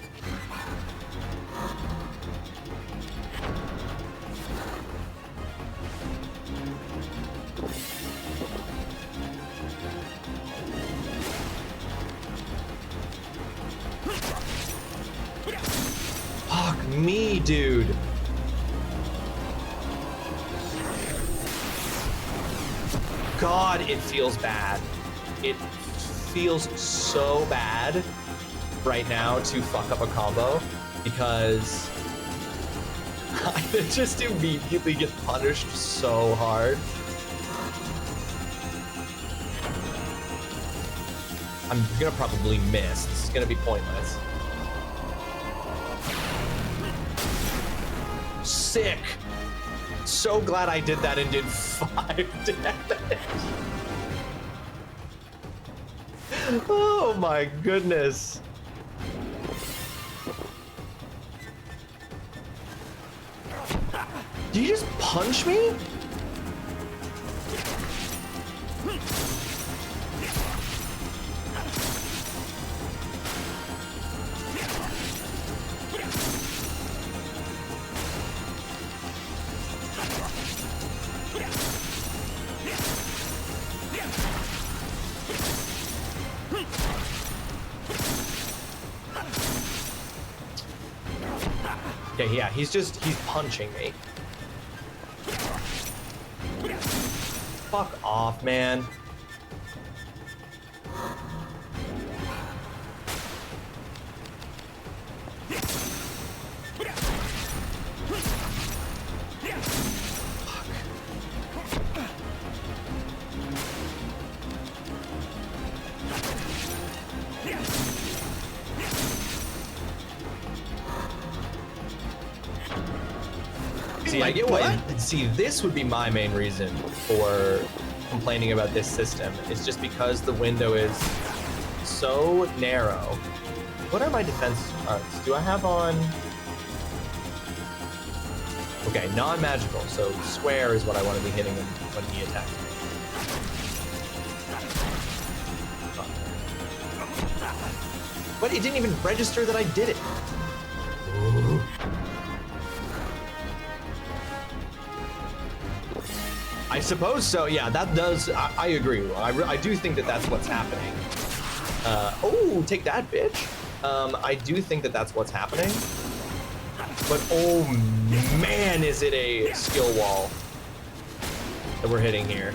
Fuck me, dude. God, it feels bad. It feels so bad right now to fuck up a combo because I just immediately get punished so hard. I'm gonna probably miss. This is gonna be pointless. Sick. So glad I did that and did 5 damage. Oh my goodness. Did you just punch me? Okay, yeah, he's punching me. Fuck off, man. See, I get why. See, this would be my main reason for complaining about this system. It's just because the window is so narrow. What are my defense arts? Do I have on? Okay, non-magical. So square is what I want to be hitting him when he attacks me. But it didn't even register that I did it. Ooh. I suppose so. Yeah, that does. I agree. I do think that that's what's happening. Oh, take that, bitch. I do think that that's what's happening. But oh man, is it a skill wall that we're hitting here.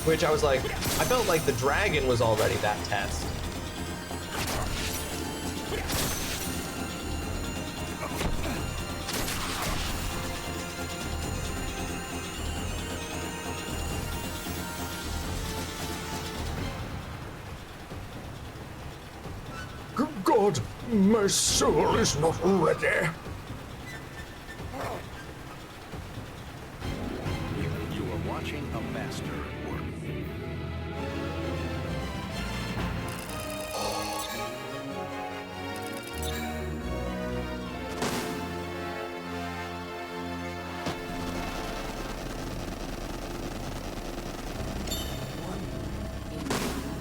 Which I was like, I felt like the dragon was already that test. Good God, my soul is not ready. You are watching a master at work.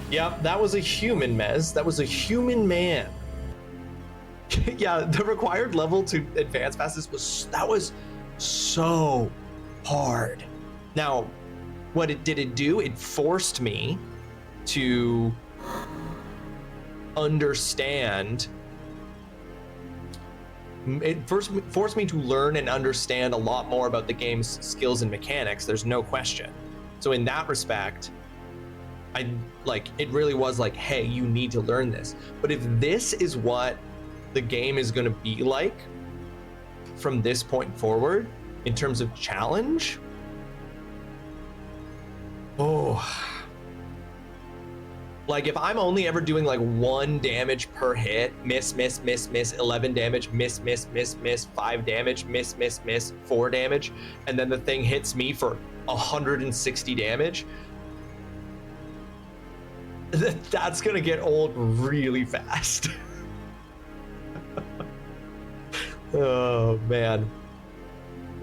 Yep, that was a human, Mez. That was a human man. Yeah, the required level to advance past this was so hard. Now, what did it do? It forced me to understand. It first forced me to learn and understand a lot more about the game's skills and mechanics. There's no question. So in that respect, it really was like, hey, you need to learn this. But if this is what the game is going to be like from this point forward in terms of challenge, like if I'm only ever doing like 1 damage per hit, miss, 11 damage, miss, 5 damage, miss, 4 damage, and then the thing hits me for 160 damage, that's gonna get old really fast. Oh man.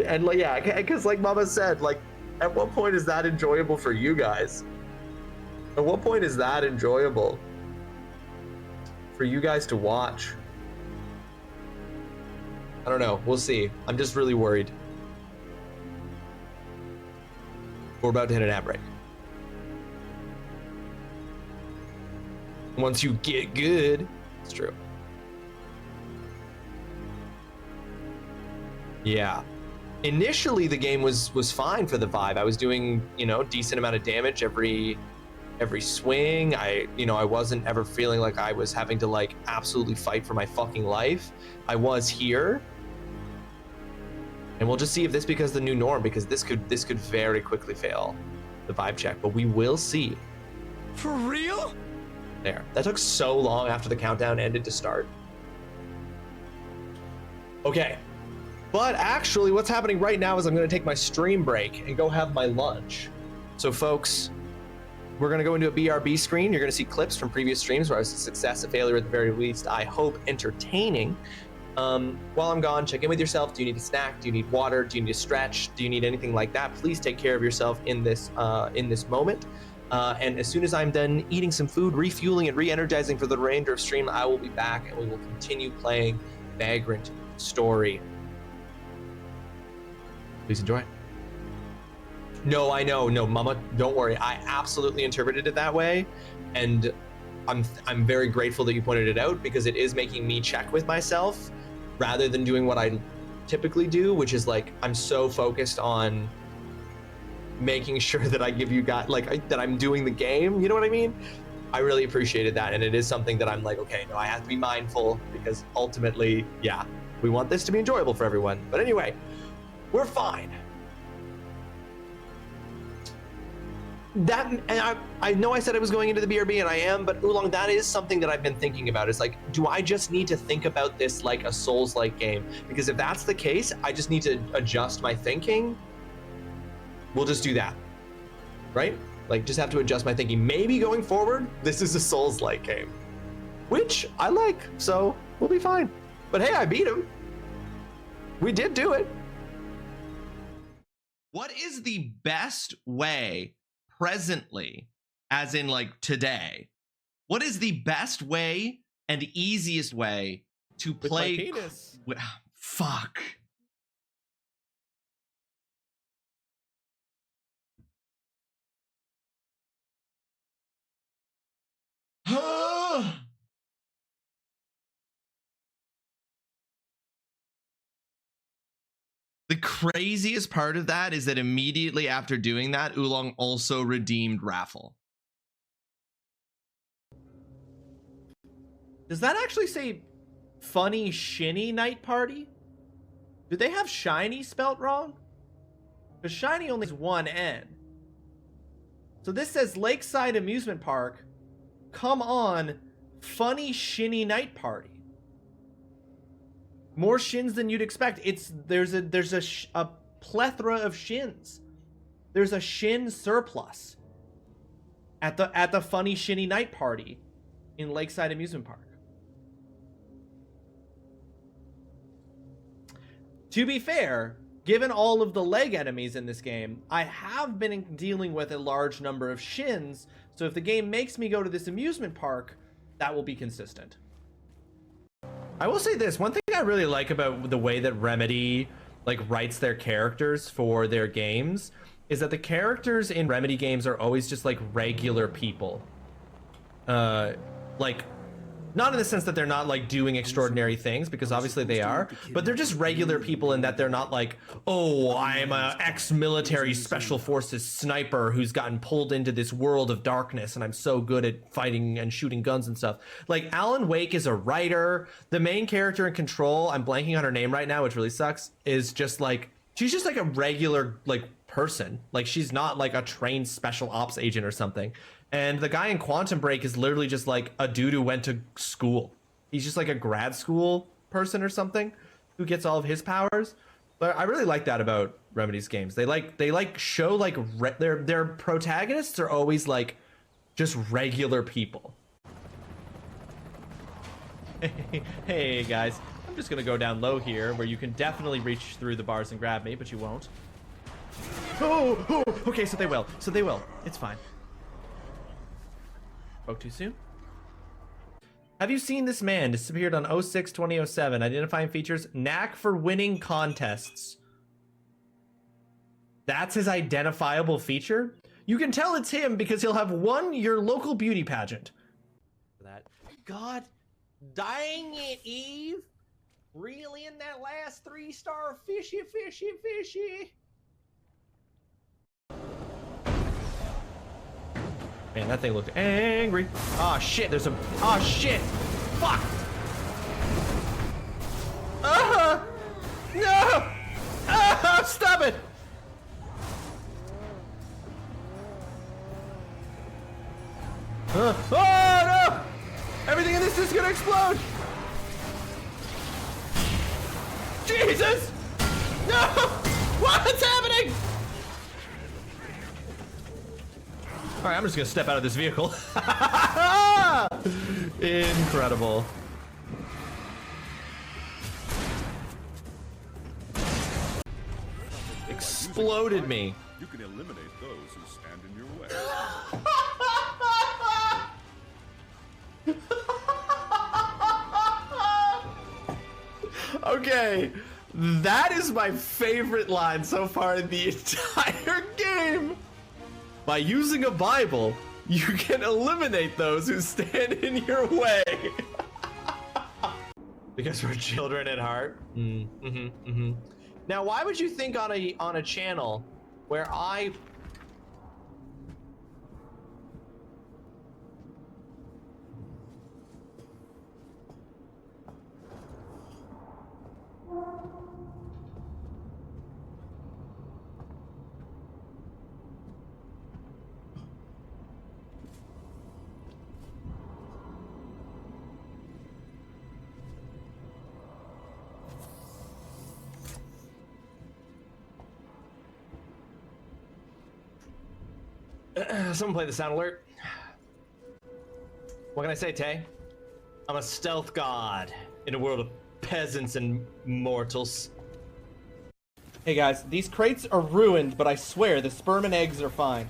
And like, yeah, because like Mama said, like at what point is that enjoyable for you guys? At what point is that enjoyable for you guys to watch? I don't know, we'll see. I'm just really worried. We're about to hit an ad break. Once you get good, it's true. Yeah. Initially, the game was fine for the vibe. I was doing, decent amount of damage every swing. I wasn't ever feeling like I was having to like absolutely fight for my fucking life. I was here. And we'll just see if this becomes the new norm, because this could very quickly fail the vibe check, but we will see. For real? There. That took so long after the countdown ended to start. Okay. But actually, what's happening right now is I'm going to take my stream break and go have my lunch. So, folks, we're going to go into a BRB screen. You're going to see clips from previous streams where I was a success, a failure at the very least. I hope entertaining. While I'm gone, check in with yourself. Do you need a snack? Do you need water? Do you need to stretch? Do you need anything like that? Please take care of yourself in this moment. And as soon as I'm done eating some food, refueling and re-energizing for the remainder of stream, I will be back and we will continue playing Vagrant Story. Please enjoy. No, I know. No, Mama, don't worry. I absolutely interpreted it that way. And I'm very grateful that you pointed it out, because it is making me check with myself rather than doing what I typically do, which is like, I'm so focused on making sure that I give you guys, that I'm doing the game. You know what I mean? I really appreciated that. And it is something that I'm like, okay, no, I have to be mindful, because ultimately, yeah, we want this to be enjoyable for everyone. But anyway, we're fine. That, and I know I said I was going into the BRB, and I am, but Oolong, that is something that I've been thinking about. Is like, do I just need to think about this like a Souls-like game? Because if that's the case, I just need to adjust my thinking. We'll just do that, right? Like, just have to adjust my thinking. Maybe going forward, this is a Souls-like game, which I like, so we'll be fine. But hey, I beat him. We did do it. What is the best way presently, as in like today, what is the best way and easiest way to play? With my penis. Fuck. craziest part of that is that immediately after doing that, Oolong also redeemed Raffle. Does that actually say funny shinny night party? Do they have shiny spelt wrong? Because shiny only has one N. So this says Lakeside Amusement Park. Come on, funny shinny night party. More shins than you'd expect. There's a plethora of shins. There's a shin surplus at the funny shinny night party in Lakeside Amusement Park. To be fair, given all of the leg enemies in this game, I have been dealing with a large number of shins, so if the game makes me go to this amusement park, that will be consistent. I will say this, one thing I really like about the way that Remedy writes their characters for their games is that the characters in Remedy games are always just regular people. Not in the sense that they're not doing extraordinary things, because obviously they are, but they're just regular people in that they're not oh, I'm a ex-military special forces sniper who's gotten pulled into this world of darkness and I'm so good at fighting and shooting guns and stuff. Alan Wake is a writer. The main character in Control, I'm blanking on her name right now, which really sucks, is just she's just a regular person. She's not a trained special ops agent or something. And the guy in Quantum Break is literally just a dude who went to school. He's just a grad school person or something who gets all of his powers. But I really like that about Remedy's games. They show their protagonists are always just regular people. Hey guys, I'm just gonna go down low here where you can definitely reach through the bars and grab me, but you won't. Oh, okay, so they will. It's fine. Spoke too soon. Have you seen this man? Disappeared on 06-2007. Identifying features: knack for winning contests. That's his identifiable feature? You can tell it's him because he'll have won your local beauty pageant. That. God dang it, Eve. Reel in that last 3-star fishy. Man, that thing looked angry. Oh shit, there's a... Oh shit! Fuck! No! Stop it! Oh no! Everything in this is gonna explode! Jesus! No! What's happening? All right, I'm just gonna step out of this vehicle. Incredible. Exploded me. You can eliminate those who stand in your way. Okay, that is my favorite line so far in the entire game. By using a Bible, you can eliminate those who stand in your way. Because we're children at heart. Now, why would you think on a channel where I... Someone play the sound alert. What can I say, Tay? I'm a stealth god in a world of peasants and mortals. Hey guys, these crates are ruined, but I swear the sperm and eggs are fine.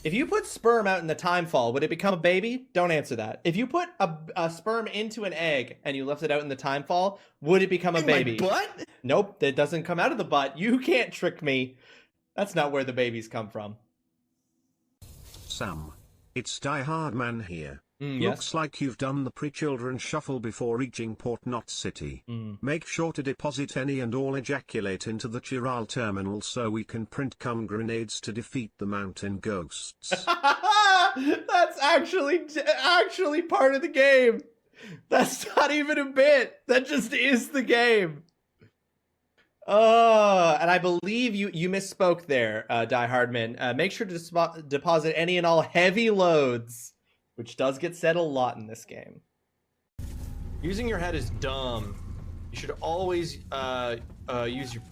If you put sperm out in the timefall, would it become a baby? Don't answer that. If you put a sperm into an egg and you left it out in the timefall, would it become a baby? My butt? Nope, it doesn't come out of the butt. You can't trick me. That's not where the babies come from. Sam, it's Die Hard Man here. Yes. Looks like you've done the pre-children shuffle before reaching Port Knot City. Make sure to deposit any and all ejaculate into the Chiral terminal so we can print cum grenades to defeat the mountain ghosts. That's actually part of the game. That's not even a bit. That just is the game. And I believe you misspoke there, Die Hardman. Make sure to deposit any and all heavy loads, which does get said a lot in this game. Using your head is dumb. You should always use your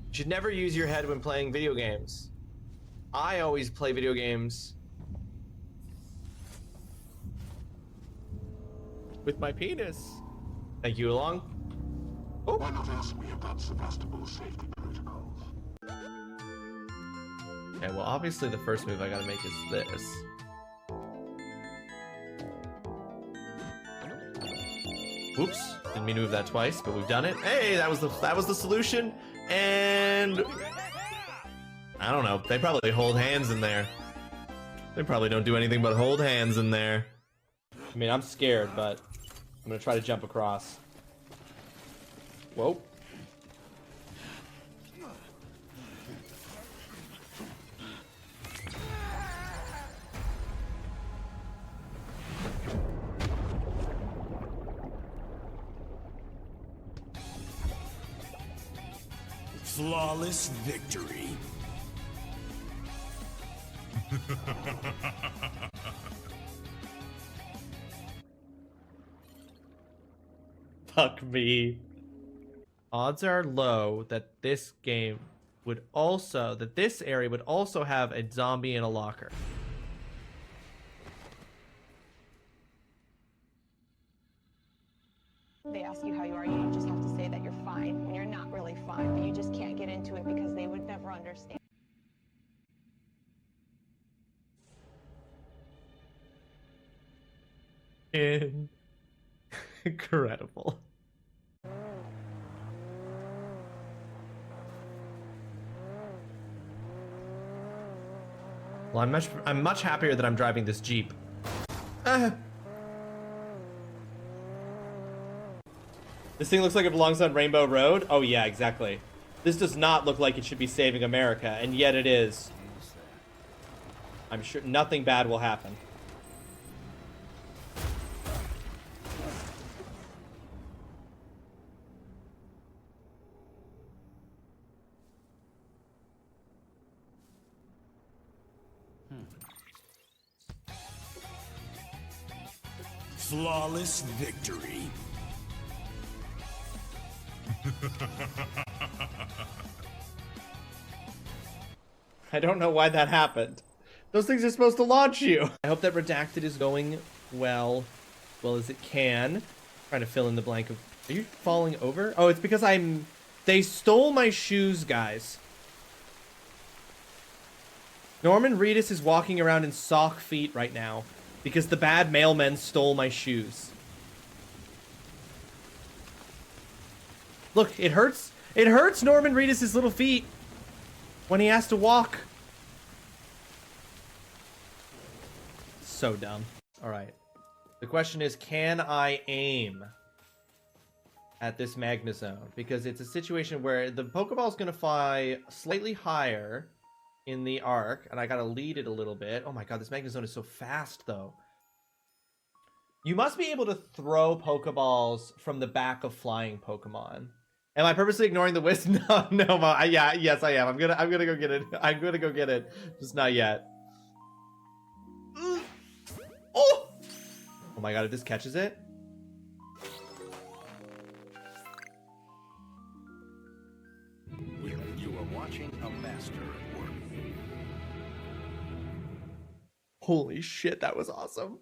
you should never use your head when playing video games. I always play video games with my penis. Thank you, Along. Oh. Why not ask me about Sevastopol's safety protocols? Okay, well, obviously the first move I gotta make is this. Oops, didn't mean to move that twice, but we've done it. Hey, that was the solution. And I don't know. They probably hold hands in there. They probably don't do anything but hold hands in there. I mean, I'm scared, but I'm gonna try to jump across. Whoa. Flawless victory. Fuck me. Odds are low that this area would also have a zombie in a locker. They ask you how you are, you just have to say that you're fine when you're not really fine, but you just can't get into it because they would never understand. Incredible. Well, I'm much happier that I'm driving this Jeep. This thing looks like it belongs on Rainbow Road? Oh yeah, exactly. This does not look like it should be saving America, and yet it is. I'm sure nothing bad will happen. Flawless victory. I don't know why that happened. Those things are supposed to launch you. I hope that Redacted is going well as it can. Trying to fill in the blank of... Are you falling over? Oh, it's because they stole my shoes, guys. Norman Reedus is walking around in sock feet right now because the bad mailmen stole my shoes. Look, it hurts. It hurts Norman Reedus' little feet when he has to walk. So dumb. All right. The question is, can I aim at this Magnezone? Because it's a situation where the Pokeball is going to fly slightly higher in the arc, and I got to lead it a little bit. Oh my god, this Magnezone is so fast, though. You must be able to throw Pokeballs from the back of flying Pokemon. Am I purposely ignoring the whisk? No, yes, I am. I'm gonna go get it. I'm gonna go get it. Just not yet. Oh! Oh my god, if this catches it. You are watching a master at work. Holy shit, that was awesome.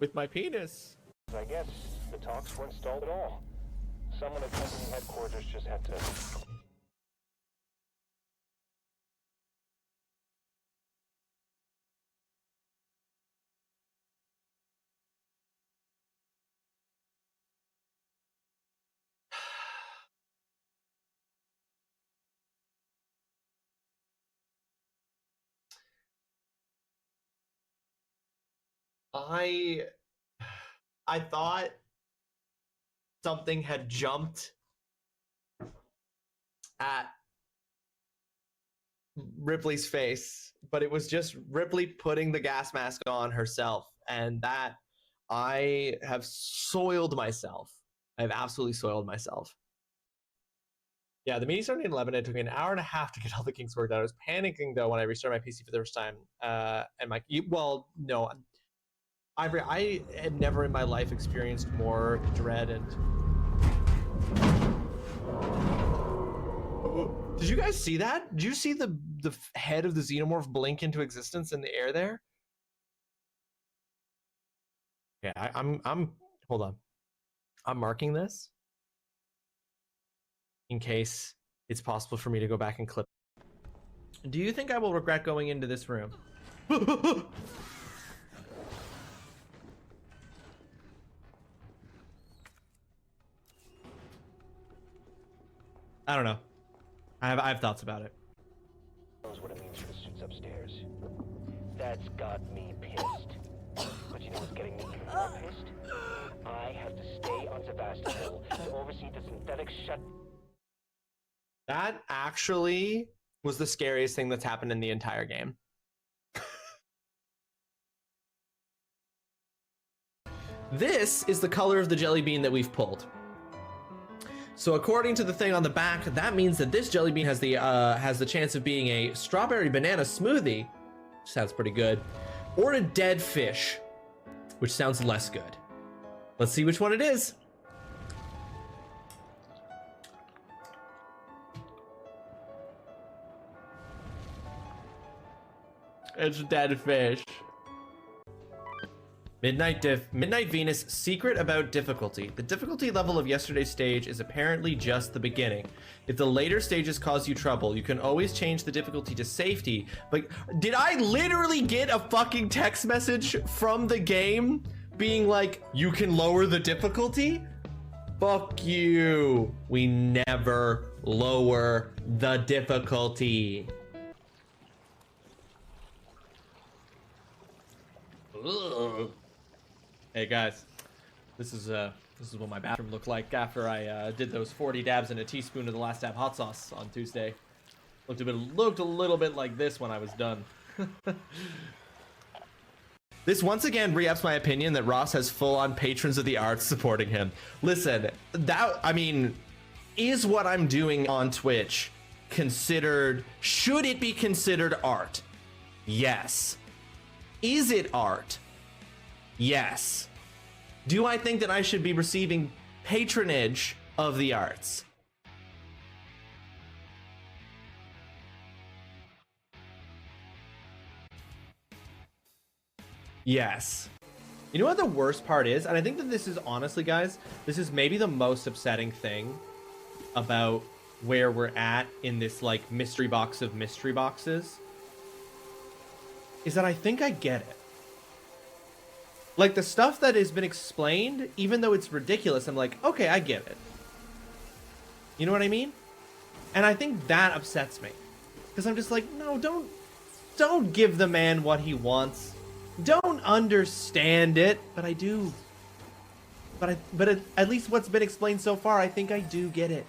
With my penis. I guess the talks weren't stalled at all. Someone at company headquarters just had to... I thought something had jumped at Ripley's face, but it was just Ripley putting the gas mask on herself, and that I have soiled myself. I've absolutely soiled myself. Yeah, the meeting started at 11. It took me an hour and a half to get all the kinks worked out. I was panicking though when I restarted my PC for the first time. And my well, no, I had never in my life experienced more dread and. Did you guys see that? Did you see the head of the xenomorph blink into existence in the air there? Yeah, I'm hold on. I'm marking this in case it's possible for me to go back and clip. Do you think I will regret going into this room? I don't know. I have thoughts about it. Knows what it means for the suits upstairs. That's got me pissed. But you know what's getting me even more pissed? I have to stay on Sevastopol to oversee the synthetic shut. That actually was the scariest thing that's happened in the entire game. This is the color of the jelly bean that we've pulled. So according to the thing on the back, that means that this jelly bean has the chance of being a strawberry banana smoothie, which sounds pretty good, or a dead fish, which sounds less good. Let's see which one it is. It's dead fish. Midnight Venus, secret about difficulty. The difficulty level of yesterday's stage is apparently just the beginning. If the later stages cause you trouble, you can always change the difficulty to safety. But did I literally get a fucking text message from the game being like, you can lower the difficulty? Fuck you. We never lower the difficulty. Ugh. Hey guys, this is what my bathroom looked like after I did those 40 dabs and a teaspoon of the last dab hot sauce on Tuesday. Looked a little bit like this when I was done. This once again re-ups my opinion that Ross has full-on patrons of the arts supporting him. Listen, that, I mean, is what I'm doing on Twitch considered, should it be considered art? Yes. Is it art? Yes. Do I think that I should be receiving patronage of the arts? Yes. You know what the worst part is? And I think that this is honestly, guys, this is maybe the most upsetting thing about where we're at in this like mystery box of mystery boxes, is that I think I get it. Like the stuff that has been explained, even though it's ridiculous, I'm like, okay, I get it. You know what I mean? And I think that upsets me. Because I'm just like, no, don't give the man what he wants. Don't understand it, but I do. But at least what's been explained so far, I think I do get it.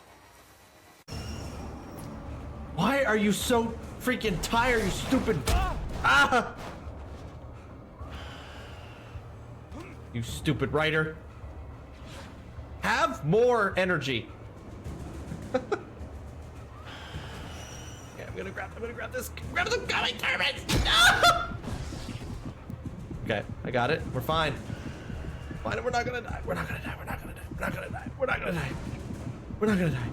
Why are you so freaking tired, you stupid... Ah! You stupid writer. Have more energy. Okay, I'm gonna grab this. Grab the gummy turbines! No! Okay, I got it. We're fine. Fine, we're not gonna die. We're not gonna die. We're not gonna die. We're not gonna die. We're not gonna die. We're not gonna die.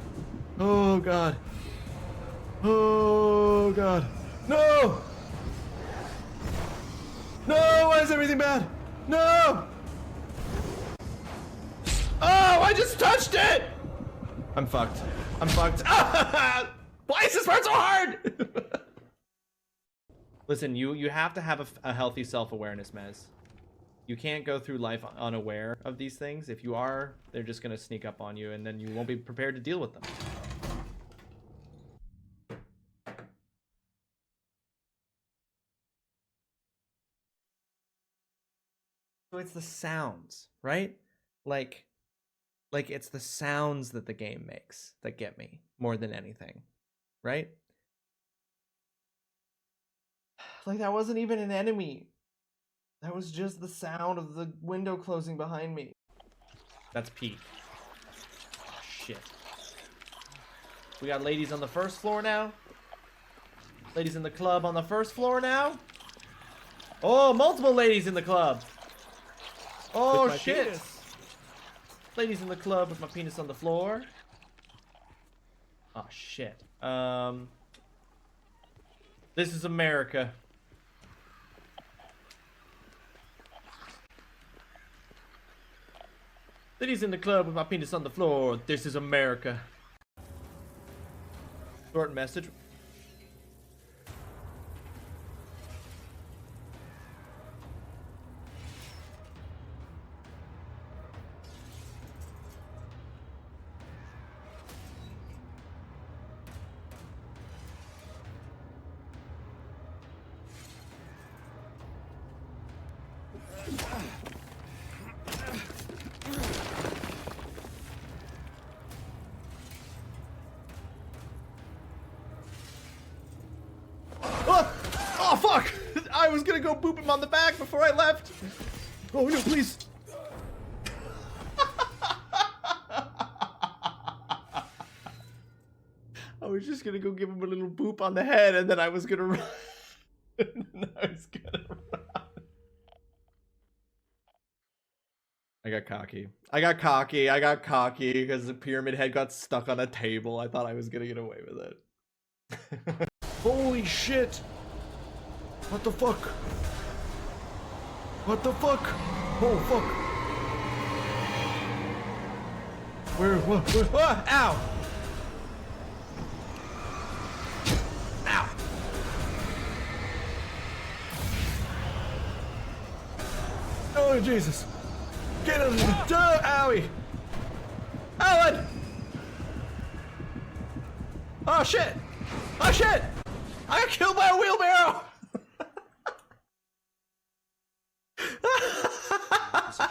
Oh god. Oh god. No! No! Why is everything bad? No! Oh, I just touched it! I'm fucked. I'm fucked. Ah! Why is this part so hard? Listen, you have to have a healthy self-awareness, Mez. You can't go through life unaware of these things. If you are, they're just gonna sneak up on you and then you won't be prepared to deal with them. So it's the sounds, right? Like it's the sounds that the game makes that get me more than anything, right? Like that wasn't even an enemy. That was just the sound of the window closing behind me. That's peak. Oh, shit. We got ladies on the first floor now. Ladies in the club on the first floor now. Oh, multiple ladies in the club. Oh, shit. Penis. Ladies in the club with my penis on the floor. Oh, shit. This is America. Ladies in the club with my penis on the floor. This is America. Short message. Oh, fuck! I was gonna go boop him on the back before I left. Oh, no, please. I was just gonna go give him a little boop on the head, and then I was gonna run. I got cocky because the pyramid head got stuck on a table. I thought I was gonna get away with it. Holy shit! What the fuck? What the fuck? Oh fuck! Where? Ow! Ow! Oh Jesus! Get out of here! Owie! Alan! Oh shit! Oh shit! I got killed by a wheelbarrow!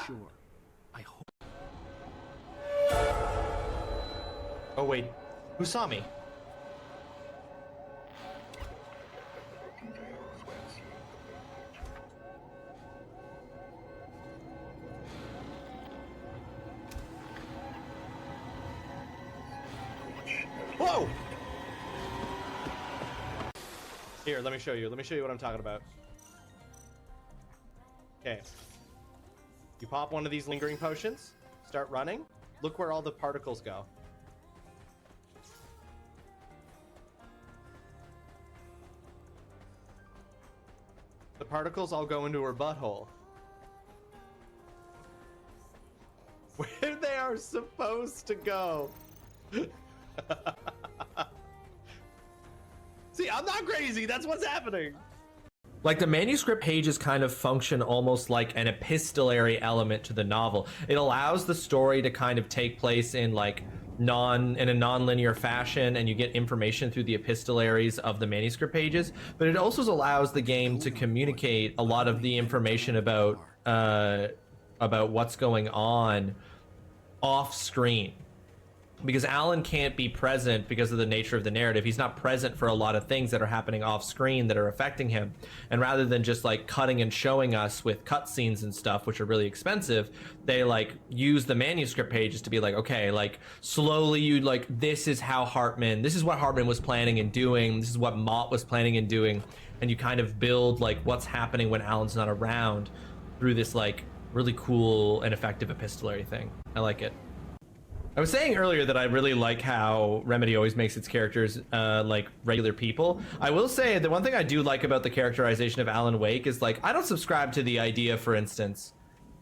Sure. I hope. Oh wait, who saw me? Whoa! Here, let me show you. Let me show you what I'm talking about. Okay. You pop one of these lingering potions, start running. Look where all the particles go. The particles all go into her butthole. Where they are supposed to go. See, I'm not crazy. That's what's happening. Like the manuscript pages kind of function almost like an epistolary element to the novel. It allows the story to kind of take place in like in a non-linear fashion, and you get information through the epistolaries of the manuscript pages, but it also allows the game to communicate a lot of the information about what's going on off screen. Because Alan can't be present because of the nature of the narrative. He's not present for a lot of things that are happening off screen that are affecting him. And rather than just like cutting and showing us with cutscenes and stuff, which are really expensive, they like use the manuscript pages to be like, okay, like slowly you like, this is what Hartman was planning and doing. This is what Mott was planning and doing. And you kind of build like what's happening when Alan's not around through this like really cool and effective epistolary thing. I like it. I was saying earlier that I really like how Remedy always makes its characters like regular people. I will say the one thing I do like about the characterization of Alan Wake is like, I don't subscribe to the idea, for instance,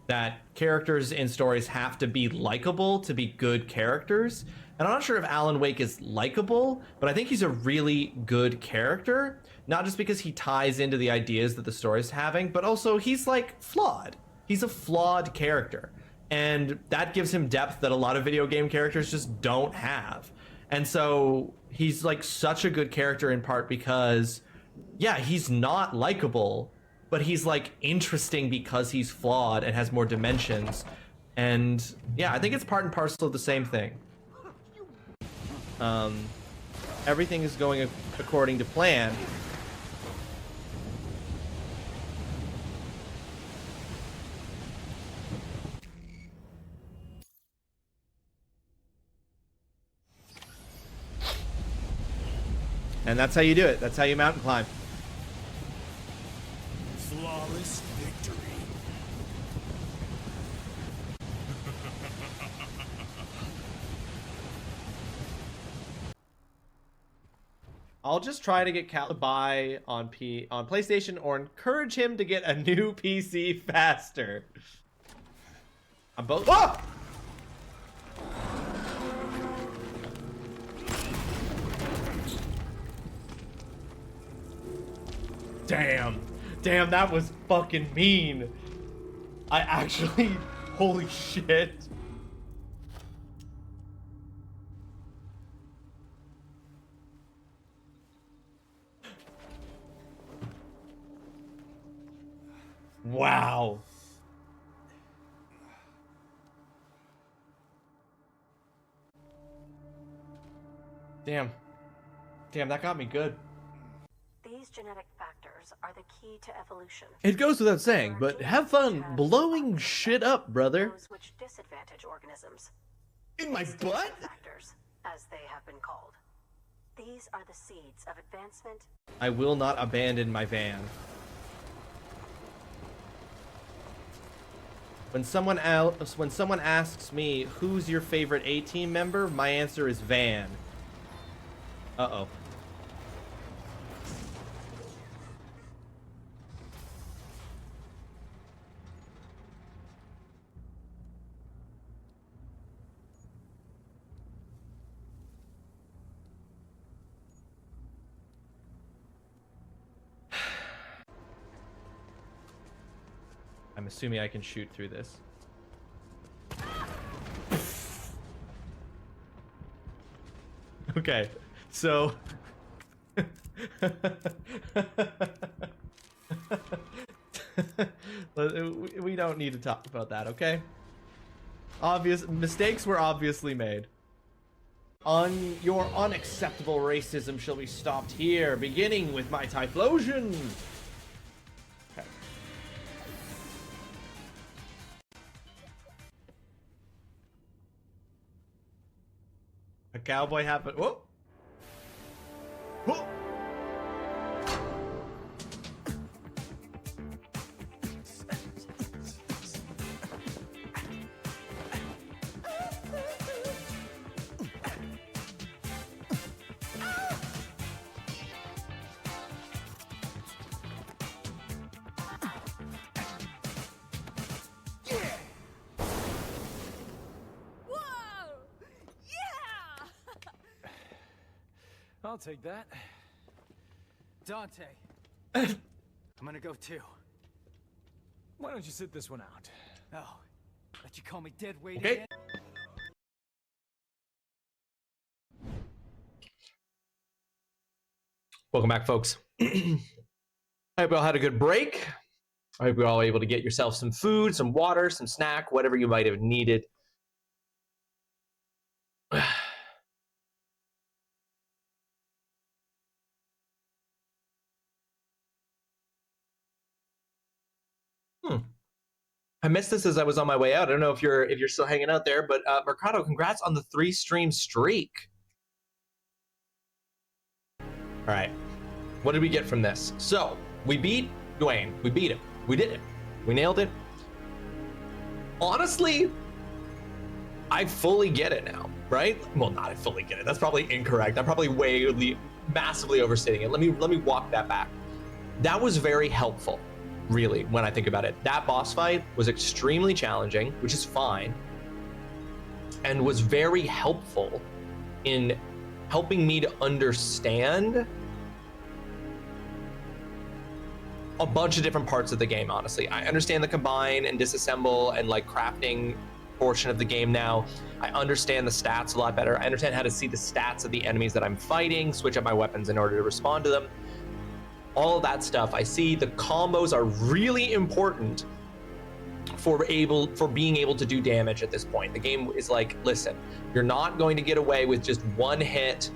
that characters in stories have to be likable to be good characters. And I'm not sure if Alan Wake is likable, but I think he's a really good character. Not just because he ties into the ideas that the story's having, but also he's like flawed. He's a flawed character. And that gives him depth that a lot of video game characters just don't have. And so he's like such a good character in part because, yeah, he's not likable, but he's like interesting because he's flawed and has more dimensions. And yeah, I think it's part and parcel of the same thing. Everything is going according to plan. And that's how you do it. That's how you mountain climb. Flawless victory. I'll just try to get Cal to buy on PlayStation or encourage him to get a new PC faster. I'm both. Oh! Damn. Damn, that was fucking mean. I actually... Holy shit. Wow. Damn. Damn, that got me good. These genetic factors are the key to evolution. It goes without saying, but have fun blowing shit up, brother. Those which disadvantage organisms. In my butt? Factors, as they have been called. These are the seeds of advancement. I will not abandon my van. When someone asks me who's your favorite A-Team member, my answer is Van. Uh-oh. I'm assuming I can shoot through this. Okay, so... we don't need to talk about that, okay? Mistakes were obviously made. Your unacceptable racism shall be stopped here, beginning with my Typhlosion! Okay. A cowboy happened. Whoa! Whoa! I'll take that. Dante. I'm gonna go too. Why don't you sit this one out? Oh, let you call me dead weight again? Welcome back, folks. I hope you all had a good break. I hope you're all able to get yourself some food, some water, some snack, whatever you might have needed. I missed this as I was on my way out. I don't know if you're still hanging out there, but Mercado, congrats on the 3-stream streak. All right, what did we get from this? So we beat Dwayne. We beat him. We did it. We nailed it. Honestly, I fully get it now, right? Well, not I fully get it. That's probably incorrect. I'm probably massively overstating it. Let me walk that back. That was very helpful. Really, when I think about it, that boss fight was extremely challenging, which is fine, and was very helpful in helping me to understand a bunch of different parts of the game, honestly. I understand the combine and disassemble and like crafting portion of the game now. I understand the stats a lot better. I understand how to see the stats of the enemies that I'm fighting, switch up my weapons in order to respond to them. all of that stuff. I see the combos are really important for being able to do damage at this point. The game is like, listen, you're not going to get away with just one hit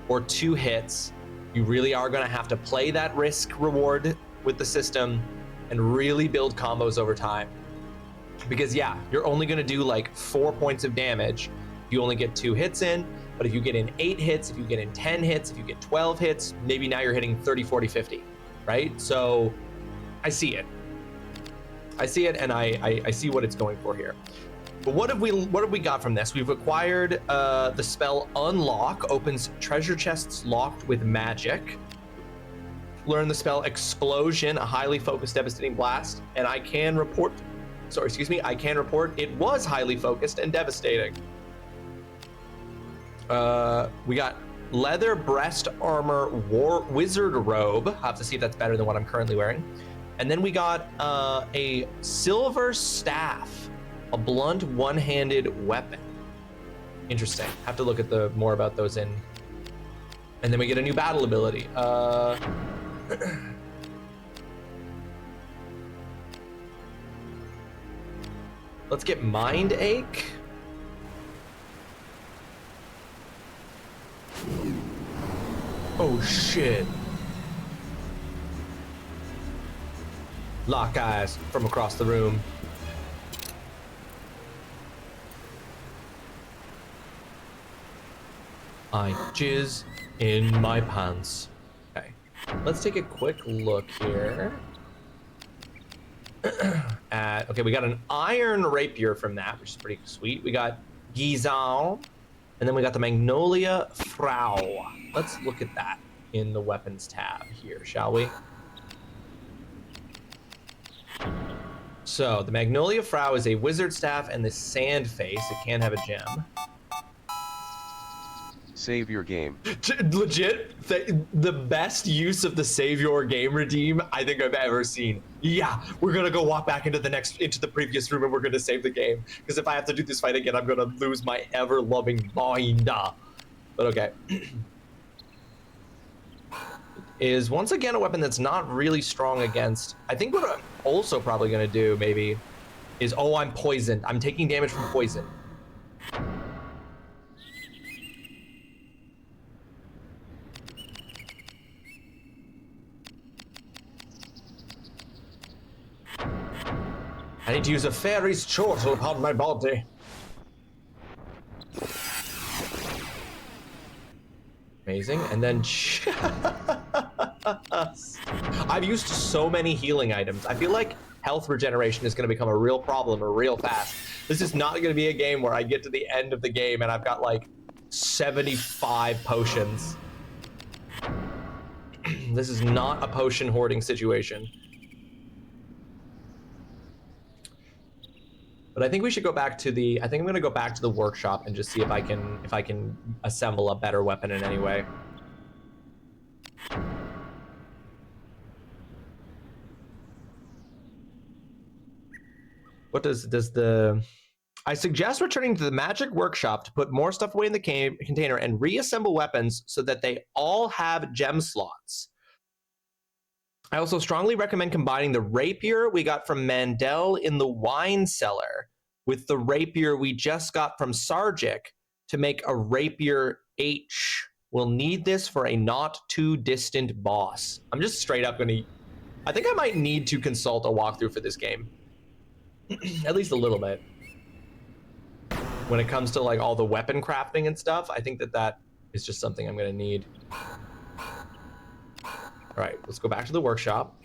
or two hits. You really are going to have to play that risk reward with the system and really build combos over time. Because yeah, you're only going to do like 4 points of damage if you only get 2 hits in, but if you get in 8 hits, if you get in 10 hits, if you get 12 hits, maybe now you're hitting 30, 40, 50, right? So I see it. I see it, and I see what it's going for here. But what have we got from this? We've acquired the spell Unlock, opens treasure chests locked with magic. Learn the spell Explosion, a highly focused devastating blast, and I can report it was highly focused and devastating. We got leather breast armor wizard robe. I'll have to see if that's better than what I'm currently wearing. And then we got a silver staff, a blunt one-handed weapon. Interesting. Have to look at more about those in. And then we get a new battle ability. Let's get Mind Ache. Oh shit. Lock eyes from across the room. I jizz in my pants. Okay, let's take a quick look here. Okay, we got an iron rapier from that, which is pretty sweet. We got Gizon, and then we got the Magnolia Frau. Let's look at that in the weapons tab here, shall we? So the Magnolia Frau is a wizard staff and the sand face. It can have a gem. Save your game. Legit, the best use of the save your game redeem I think I've ever seen. Yeah, we're gonna go walk back into the previous room and we're gonna save the game. Because if I have to do this fight again, I'm gonna lose my ever-loving mind. But okay. Is once again a weapon that's not really strong against. I think what I'm also probably gonna do maybe is, oh, I'm poisoned. I'm taking damage from poison. I need to use a fairy's chortle upon my body. Amazing, and then I've used so many healing items. I feel like health regeneration is going to become a real problem real fast. This is not going to be a game where I get to the end of the game and I've got like 75 potions. This is not a potion hoarding situation. But I think we should go back to the, I think I'm going to go back to the workshop and just see if I can assemble a better weapon in any way. What does the... I suggest returning to the magic workshop to put more stuff away in the container and reassemble weapons so that they all have gem slots. I also strongly recommend combining the rapier we got from Mandel in the wine cellar with the rapier we just got from Sargic to make a rapier H. We'll need this for a not too distant boss. I'm just straight up gonna... I think I might need to consult a walkthrough for this game. At least a little bit. When it comes to like all the weapon crafting and stuff, I think that is just something I'm gonna need. All right, let's go back to the workshop.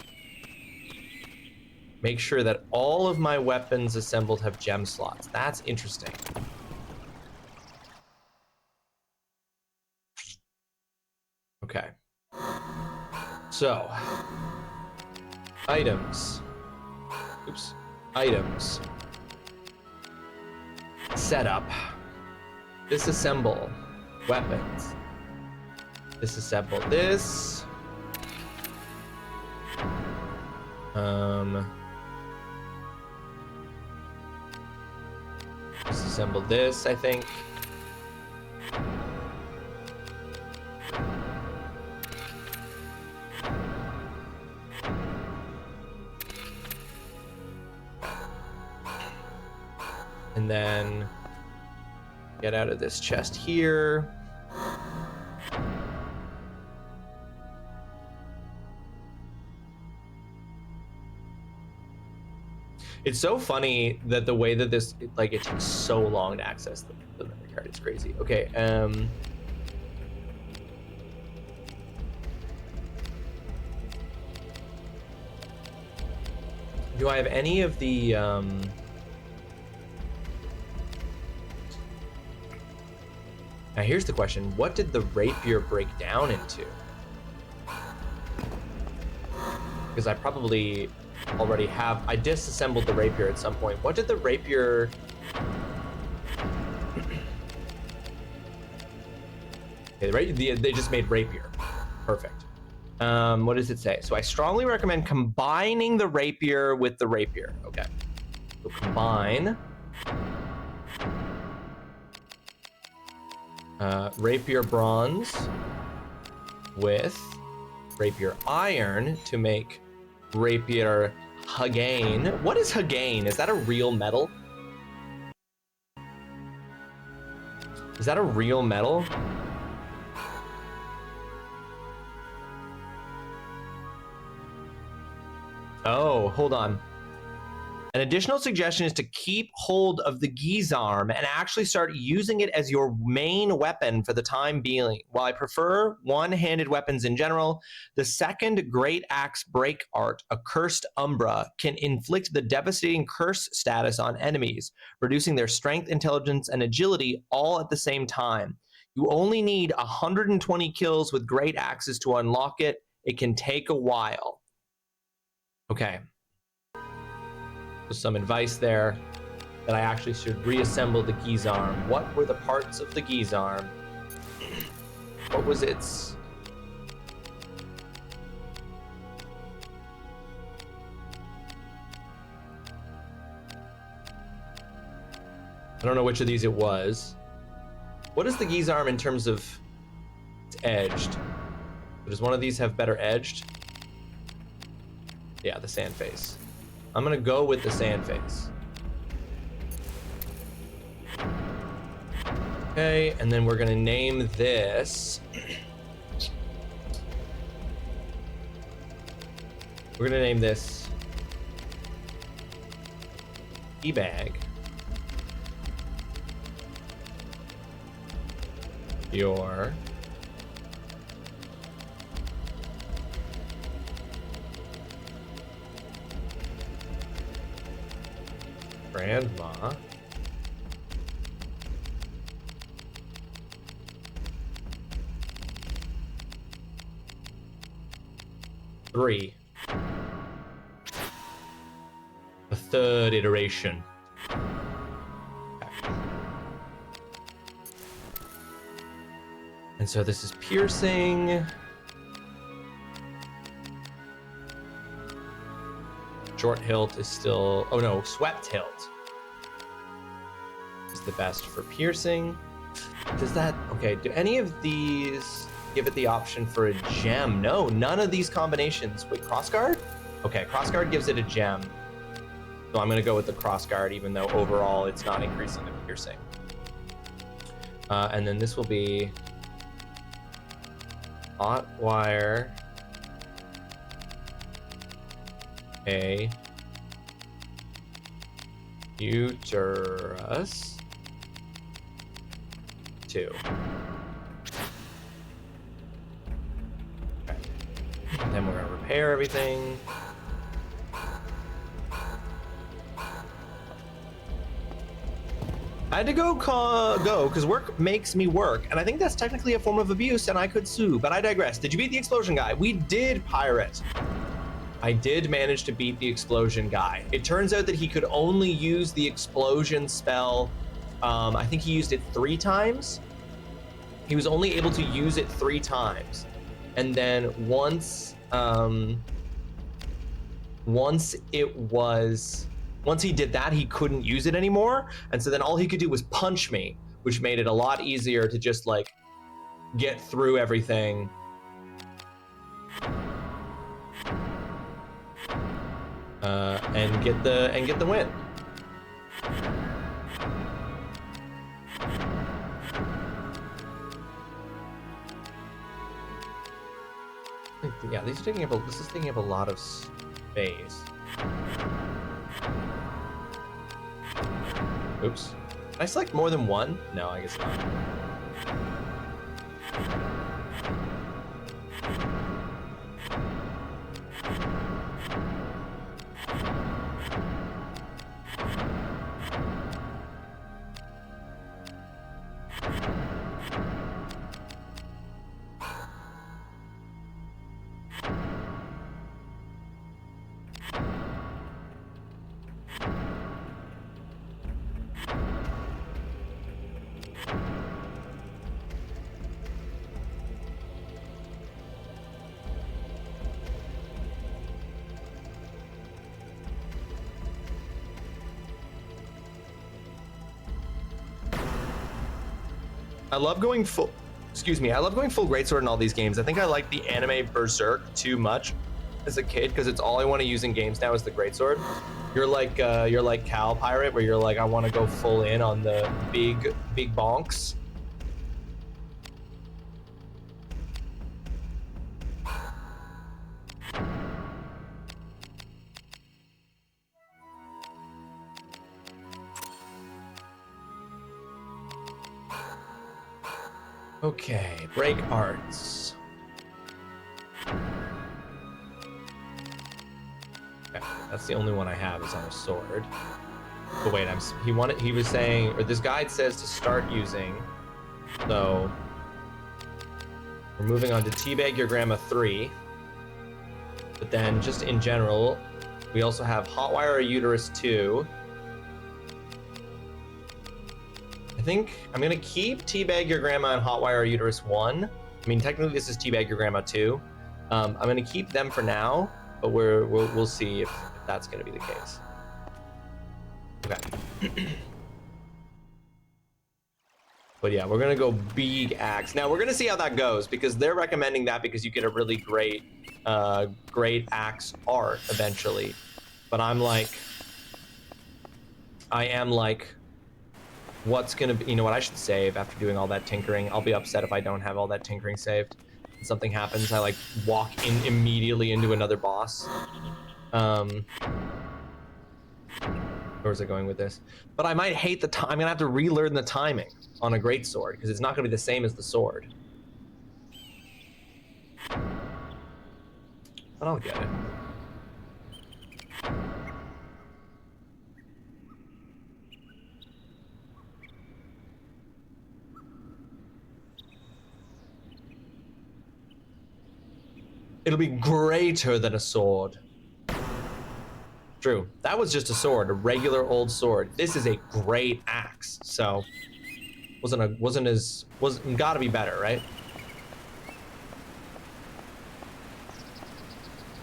Make sure that all of my weapons assembled have gem slots. That's interesting. Okay. So, items. Oops. Items. Setup. Disassemble. Weapons. Disassemble this. Disassemble this, I think. And then get out of this chest here. It's so funny that the way that this, like, it takes so long to access the memory card. It's crazy. Okay, do I have any of the, now here's the question. What did the rapier break down into? Because I probably already have, I disassembled the rapier at some point. What did the rapier, okay, they just made rapier. Perfect. What does it say? So I strongly recommend combining the rapier with the rapier. Okay. So combine rapier bronze with rapier iron to make rapier Hagain. What is Hagain? Is that a real metal? Is that a real metal? Oh, hold on. An additional suggestion is to keep hold of the Gizarm and actually start using it as your main weapon for the time being. While I prefer one-handed weapons in general, the second Great Axe Break Art, Accursed Umbra, can inflict the devastating curse status on enemies, reducing their strength, intelligence, and agility all at the same time. You only need 120 kills with Great Axes to unlock it. It can take a while. Okay. Some advice there that I actually should reassemble the Gizarm. What were the parts of the Gizarm? What was its... I don't know which of these it was. What is the Gizarm in terms of it's edged? Does one of these have better edged? Yeah, the sand face. I'm gonna go with the sand face. Okay, and then we're gonna name this. We're gonna name this Teabag. Your grandma. Three. The third iteration. Okay. And so this is piercing. Short hilt is still, oh no, swept hilt is the best for piercing. Does that, okay, do any of these give it the option for a gem? No, none of these combinations. Wait, crossguard? Okay, crossguard gives it a gem. So I'm gonna go with the crossguard, even though overall it's not increasing the piercing. And then this will be hot wire. A uterus 2. Okay. And then we're gonna repair everything. I had to go because work makes me work, and I think that's technically a form of abuse, and I could sue. But I digress. Did you beat the explosion guy? We did, pirate. I did manage to beat the explosion guy. It turns out that he could only use the explosion spell. I think he used it 3 times. He was only able to use it 3 times. And then once he did that, he couldn't use it anymore. And so then all he could do was punch me, which made it a lot easier to just like get through everything. And get the win. Yeah, these are taking up this is taking up a lot of space. Oops. Can I select more than one? No, I guess not. I love going full, I love going full greatsword in all these games. I think I like the anime Berserk too much as a kid because it's all I want to use in games now is the greatsword. You're like Cal Pirate where you're like, I want to go full in on the big bonks. Okay, break arts. Okay, that's the only one I have is on a sword. But wait, he was saying, or this guide says to start using, so we're moving on to Teabag Your Grandma 3. But then just in general, we also have Hotwire a Uterus 2. I think I'm gonna keep Teabag Your Grandma and Hotwire Uterus 1. I mean, technically this is Teabag Your Grandma 2. I'm gonna keep them for now, but we'll see if that's gonna be the case. Okay. But yeah, we're gonna go big axe. Now we're gonna see how that goes because they're recommending that because you get a really great axe art eventually. But I am like, what's gonna be, you know what, I should save after doing all that tinkering. I'll be upset if I don't have all that tinkering saved. And something happens, I like walk in immediately into another boss. Where was I going with this? But I might hate the time. I'm gonna have to relearn the timing on a greatsword because it's not gonna be the same as the sword. But I'll get it. It'll be greater than a sword. True. That was just a sword, a regular old sword. This is a great axe, so gotta be better, right?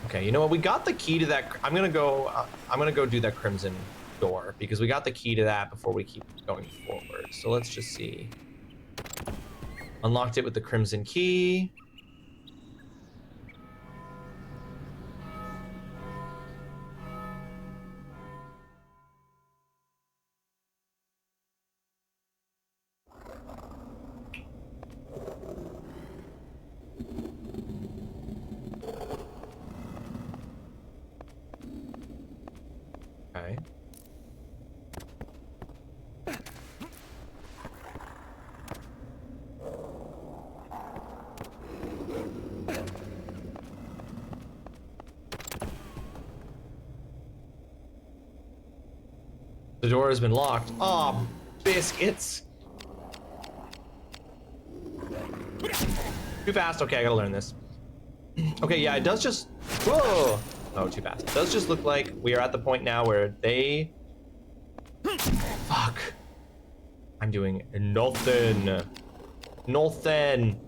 Okay, you know what? We got the key to that. I'm gonna go do that crimson door because we got the key to that before we keep going forward. So let's just see. Unlocked it with the crimson key. Okay. The door has been locked. Aw, biscuits. Too fast. Okay, I gotta learn this. Okay, yeah, it does just... Whoa! Oh, too fast. It does just look like we are at the point now where they... Fuck. I'm doing nothing. Nothing.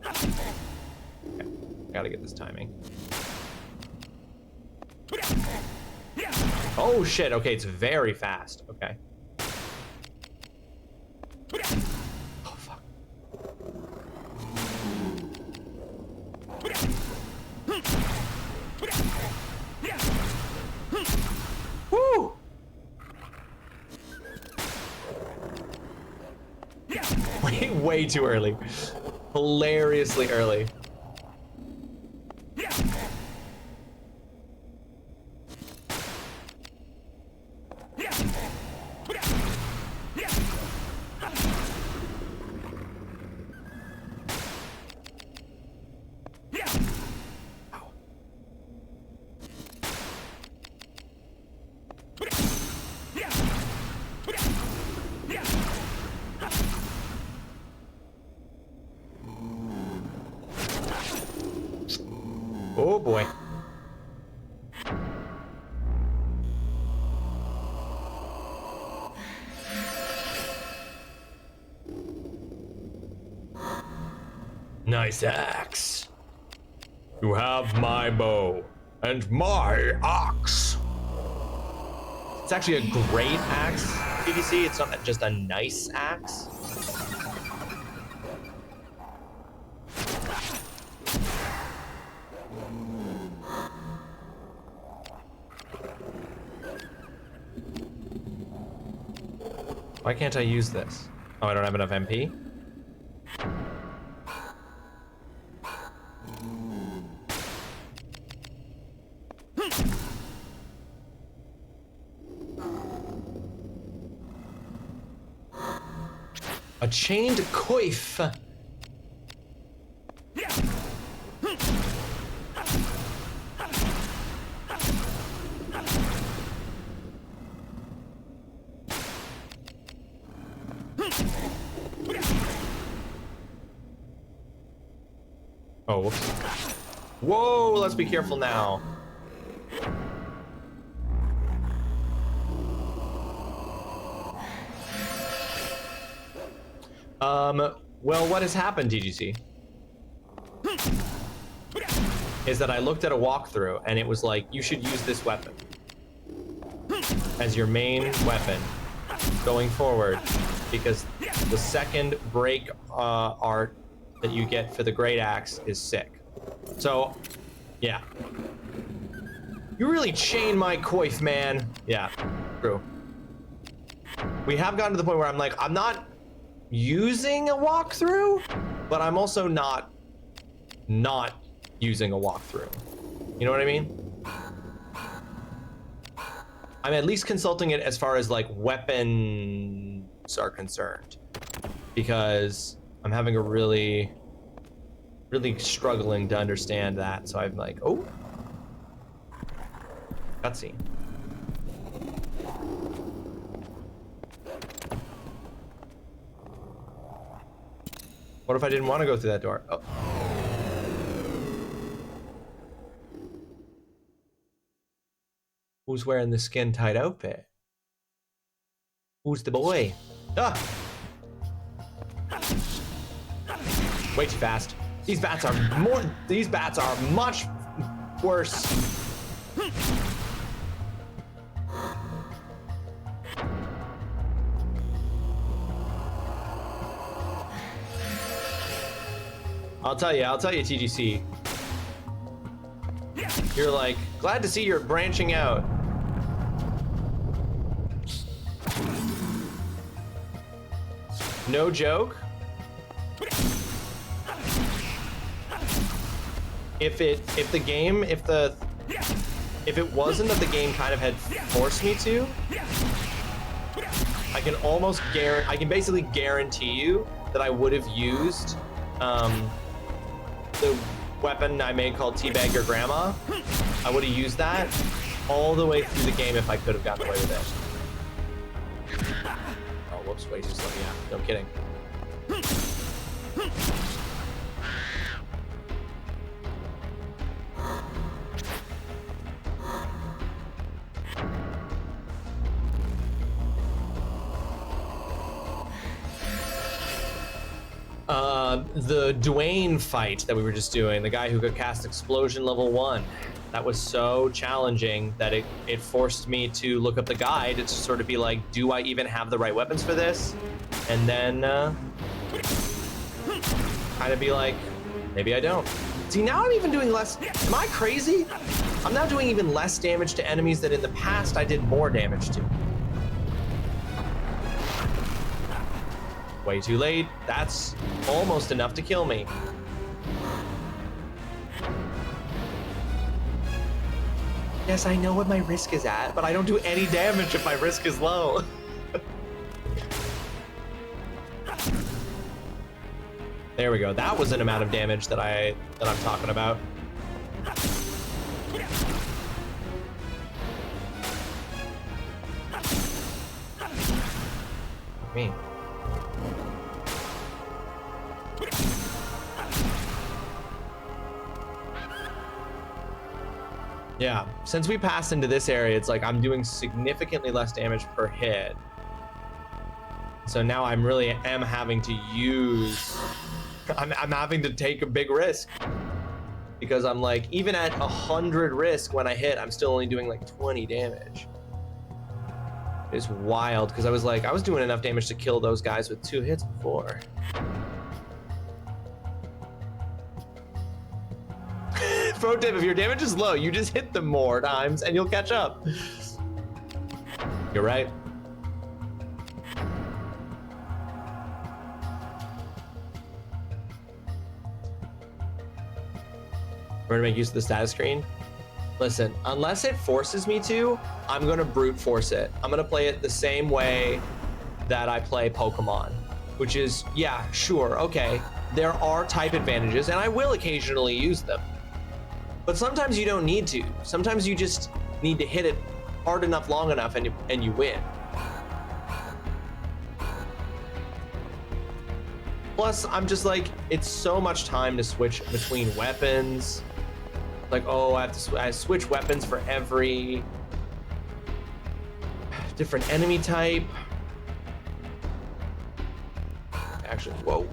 Okay, gotta get this timing. Oh shit, okay, it's very fast. Okay. Oh fuck. Woo! way too early. Hilariously early. Oh boy. Nice axe. You have my bow and my axe. It's actually a great axe, PDC. It's not just a nice axe. Why can't I use this? Oh, I don't have enough MP? A chained coif. Oh, whoops. Whoa, let's be careful now. Well, what has happened, TGC? Is that I looked at a walkthrough and it was like, you should use this weapon as your main weapon going forward, because the second break art that you get for the great axe is sick. So, yeah. You really chain my coif, man. Yeah, true. We have gotten to the point where I'm like, I'm not using a walkthrough, but I'm also not using a walkthrough. You know what I mean? I'm at least consulting it as far as like weapons are concerned, because I'm having a really struggling to understand that. So I'm like, oh, cutscene. What if I didn't want to go through that door? Oh. Who's wearing the skin-tight outfit? Who's the boy? Ah! Way too fast. These bats are much worse. I'll tell you, TGC. You're like, glad to see you're branching out. No joke. If it wasn't that the game kind of had forced me to, I can basically guarantee you that I would have used the weapon I made called Teabag Your Grandma. I would have used that all the way through the game if I could have gotten away with it. Oh, whoops, way too slow. Yeah, no kidding. The Dwayne fight that we were just doing, the guy who could cast Explosion level 1, that was so challenging that it forced me to look up the guide to sort of be like, do I even have the right weapons for this? And then kind of be like, maybe I don't. See, now I'm even doing less. Am I crazy? I'm now doing even less damage to enemies that in the past I did more damage to. Way too late. That's almost enough to kill me. Yes, I know what my risk is at, but I don't do any damage if my risk is low. There we go. That was an amount of damage that I'm talking about. Me. Yeah, since we passed into this area, it's like I'm doing significantly less damage per hit. So now I'm really having to use, I'm having to take a big risk. Because I'm like, even at 100 risk when I hit, I'm still only doing like 20 damage. It's wild, because I was doing enough damage to kill those guys with 2 hits before. Pro tip, if your damage is low, you just hit them more times and you'll catch up. You're right. We're gonna make use of the status screen. Listen, unless it forces me to, I'm gonna brute force it. I'm gonna play it the same way that I play Pokemon, which is, yeah, sure, okay. There are type advantages and I will occasionally use them. But sometimes you don't need to. Sometimes you just need to hit it hard enough, long enough, and you win. Plus, I'm just like, it's so much time to switch between weapons. Like, oh, I switch weapons for every different enemy type. Actually, whoa.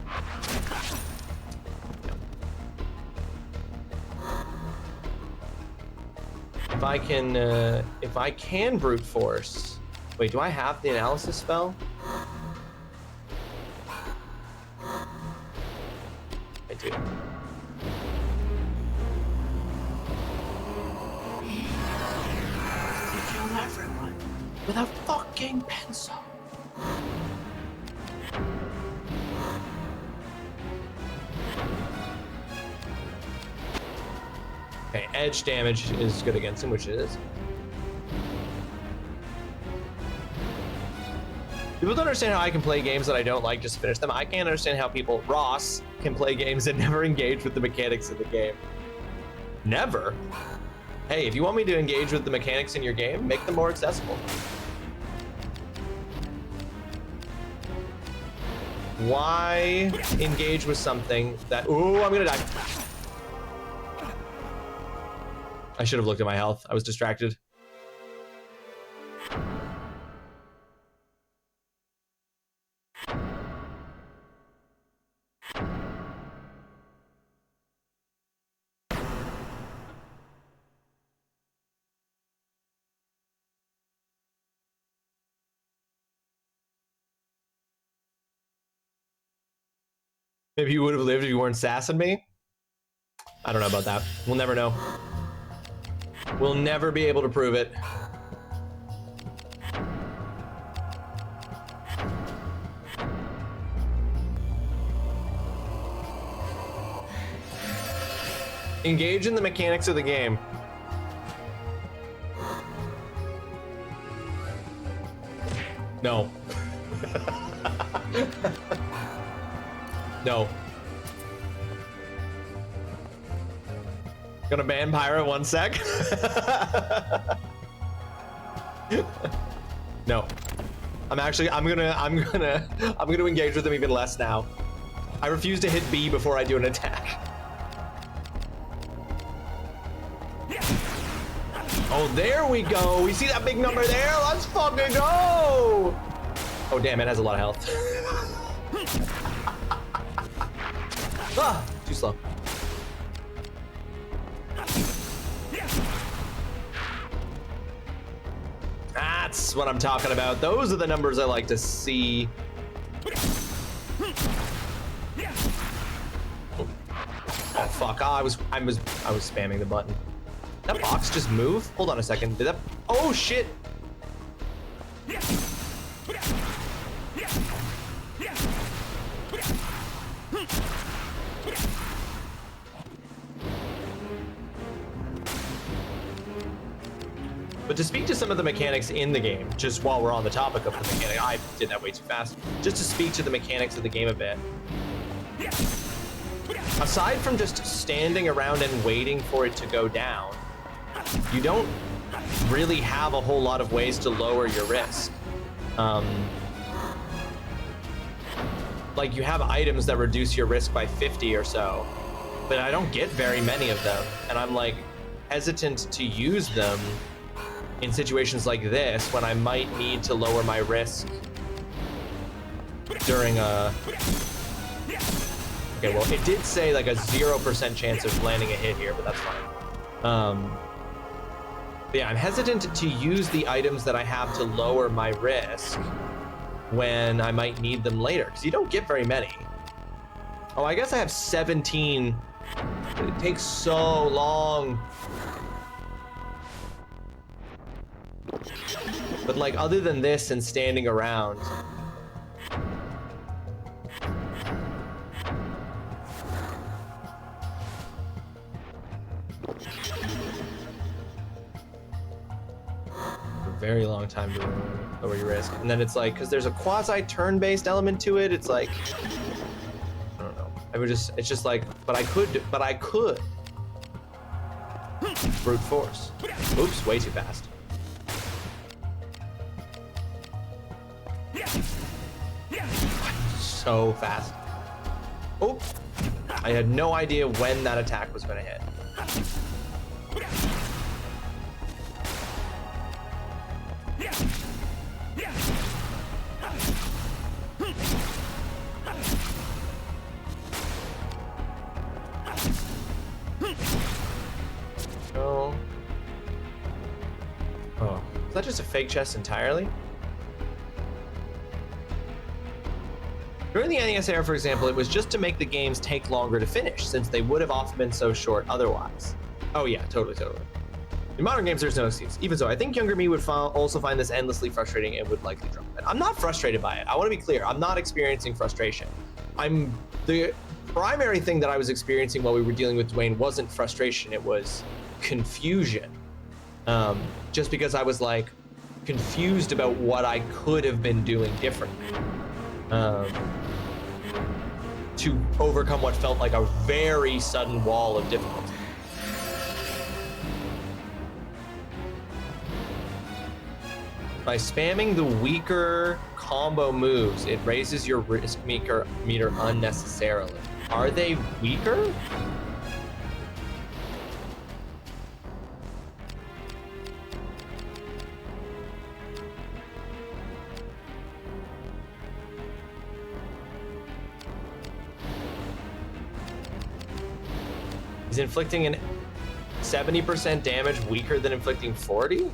If I can brute force. Wait, do I have the analysis spell? I do. You kill everyone with a fucking pencil. Okay, edge damage is good against him, which it is. People don't understand how I can play games that I don't like just to finish them. I can't understand how people, Ross, can play games and never engage with the mechanics of the game. Never. Hey, if you want me to engage with the mechanics in your game, make them more accessible. Why engage with something that, ooh, I'm gonna die. I should have looked at my health. I was distracted. Maybe you would have lived if you weren't sassing me. I don't know about that. We'll never know. We'll never be able to prove it. Engage in the mechanics of the game. No. No. Gonna ban pirate 1 sec. No. I'm gonna engage with them even less now. I refuse to hit B before I do an attack. Oh, there we go. We see that big number there. Let's fucking go. Oh, damn, it has a lot of health. Ah, too slow. That's what I'm talking about. Those are the numbers I like to see. Oh fuck! I was spamming the button. Did that box just move? Hold on a second. Did that? Oh shit! speak to some of the mechanics in the game, just while we're on the topic of the mechanic, I did that way too fast. Just to speak to the mechanics of the game a bit. Aside from just standing around and waiting for it to go down, you don't really have a whole lot of ways to lower your risk. Like, you have items that reduce your risk by 50 or so, but I don't get very many of them, and I'm like hesitant to use them in situations like this when I might need to lower my risk during a... Okay, well, it did say like a 0% chance of landing a hit here, but that's fine. But yeah, I'm hesitant to use the items that I have to lower my risk when I might need them later, because you don't get very many. Oh, I guess I have 17, but it takes so long. But like, other than this and standing around, very long time to lower your risk. And then it's like, because there's a quasi turn-based element to it, it's like, I don't know. It's just like, but I could brute force. Oops, way too fast. So fast. Oh, I had no idea when that attack was going to hit. No. Oh, is that just a fake chest entirely? During the NES era, for example, it was just to make the games take longer to finish, since they would have often been so short otherwise. Oh yeah, totally. In modern games, there's no excuse. Even so, I think younger me would also find this endlessly frustrating and would likely drop it. I'm not frustrated by it. I want to be clear. I'm not experiencing frustration. The primary thing that I was experiencing while we were dealing with Dwayne wasn't frustration. It was confusion. Just because I was like confused about what I could have been doing differently. To overcome what felt like a very sudden wall of difficulty. By spamming the weaker combo moves, it raises your risk meter unnecessarily. Are they weaker? Is inflicting an 70% damage weaker than inflicting 40?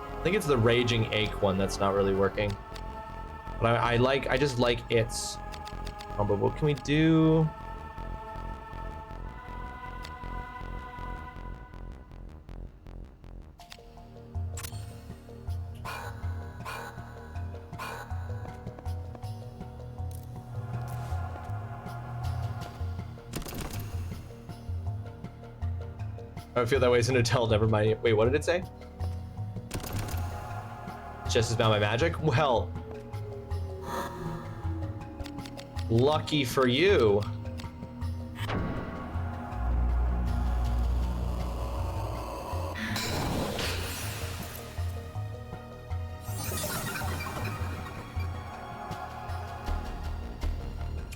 I think it's the Raging Ache one that's not really working. But I just like its combo. What can we do? I feel that way as an adult, never mind. Wait, what did it say? Just as about my magic? Well, lucky for you.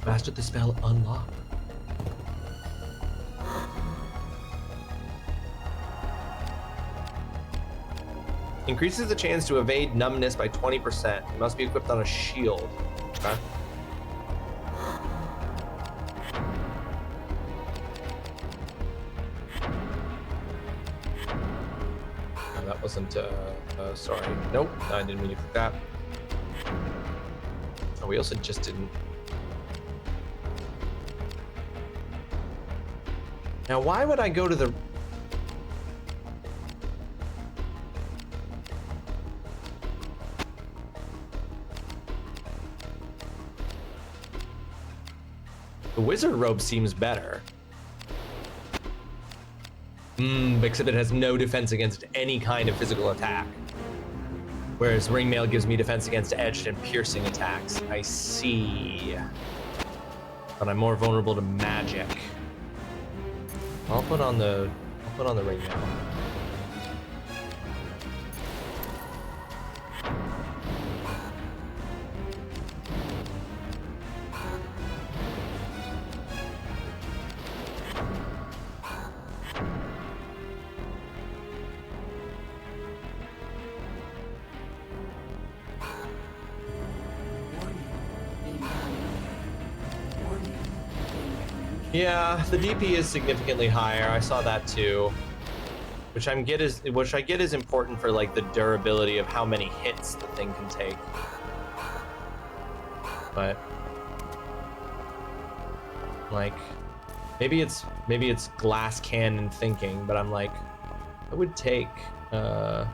Mastered the spell unlock. Increases the chance to evade numbness by 20%. It must be equipped on a shield. Okay. No, that wasn't, sorry. Nope, no, I didn't mean to click that. Oh, we also just didn't. Now, why would I go to the... The wizard robe seems better. Except it has no defense against any kind of physical attack. Whereas ringmail gives me defense against edged and piercing attacks. I see. But I'm more vulnerable to magic. I'll put on the ringmail. Yeah, the DP is significantly higher. I saw that too. Which I get is important for like the durability of how many hits the thing can take. But like maybe it's glass cannon thinking, but I'm like, I would take a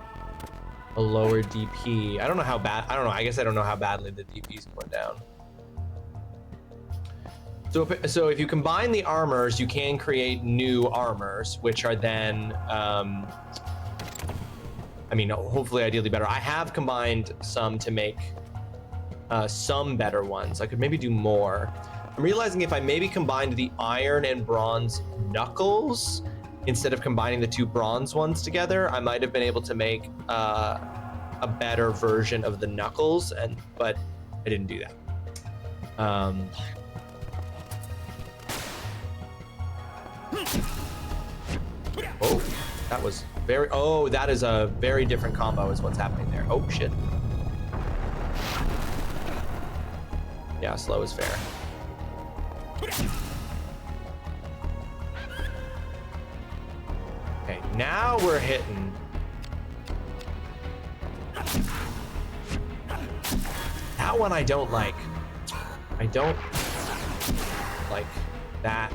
lower DP. I don't know how bad, I don't know, I guess I don't know how badly the DP is going down. So if you combine the armors, you can create new armors, which are then, I mean, hopefully ideally better. I have combined some to make some better ones. I could maybe do more. I'm realizing if I maybe combined the iron and bronze knuckles, instead of combining the two bronze ones together, I might have been able to make a better version of the knuckles, but I didn't do that. Oh, that was very, oh, that is a very different combo is what's happening there. Oh, shit. Yeah, slow is fair. Okay, now we're hitting. That one I don't like. I don't like that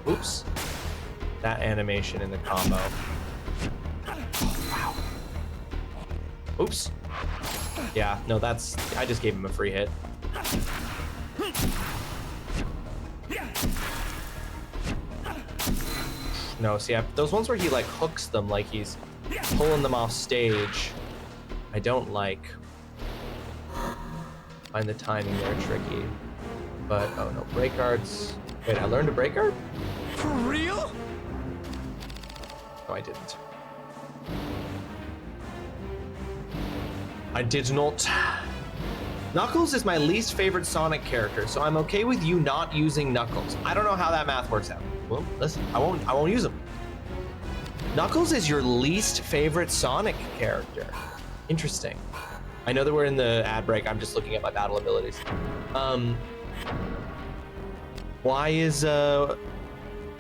oops. That animation in the combo. Oh, wow. Oops. Yeah, no, I just gave him a free hit. No, see, those ones where he like hooks them like he's pulling them off stage, I don't like. Find the timing there tricky. But, oh no, break guards. Wait, I learned a break guard? For real? No, I didn't. I did not. Knuckles is my least favorite Sonic character, so I'm okay with you not using Knuckles. I don't know how that math works out. Well, listen, I won't use him. Knuckles is your least favorite Sonic character. Interesting. I know that we're in the ad break. I'm just looking at my battle abilities. Why is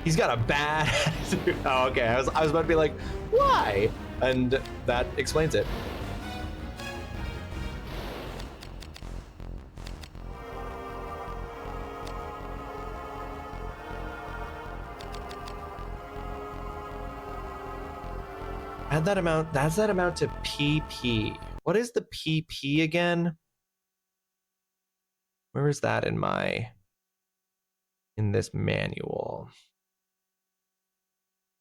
he's got a bad attitude. Oh, okay. I was about to be like, why? And that explains it. Add that amount. That's that amount to PP. What is the PP again? Where is that in this manual?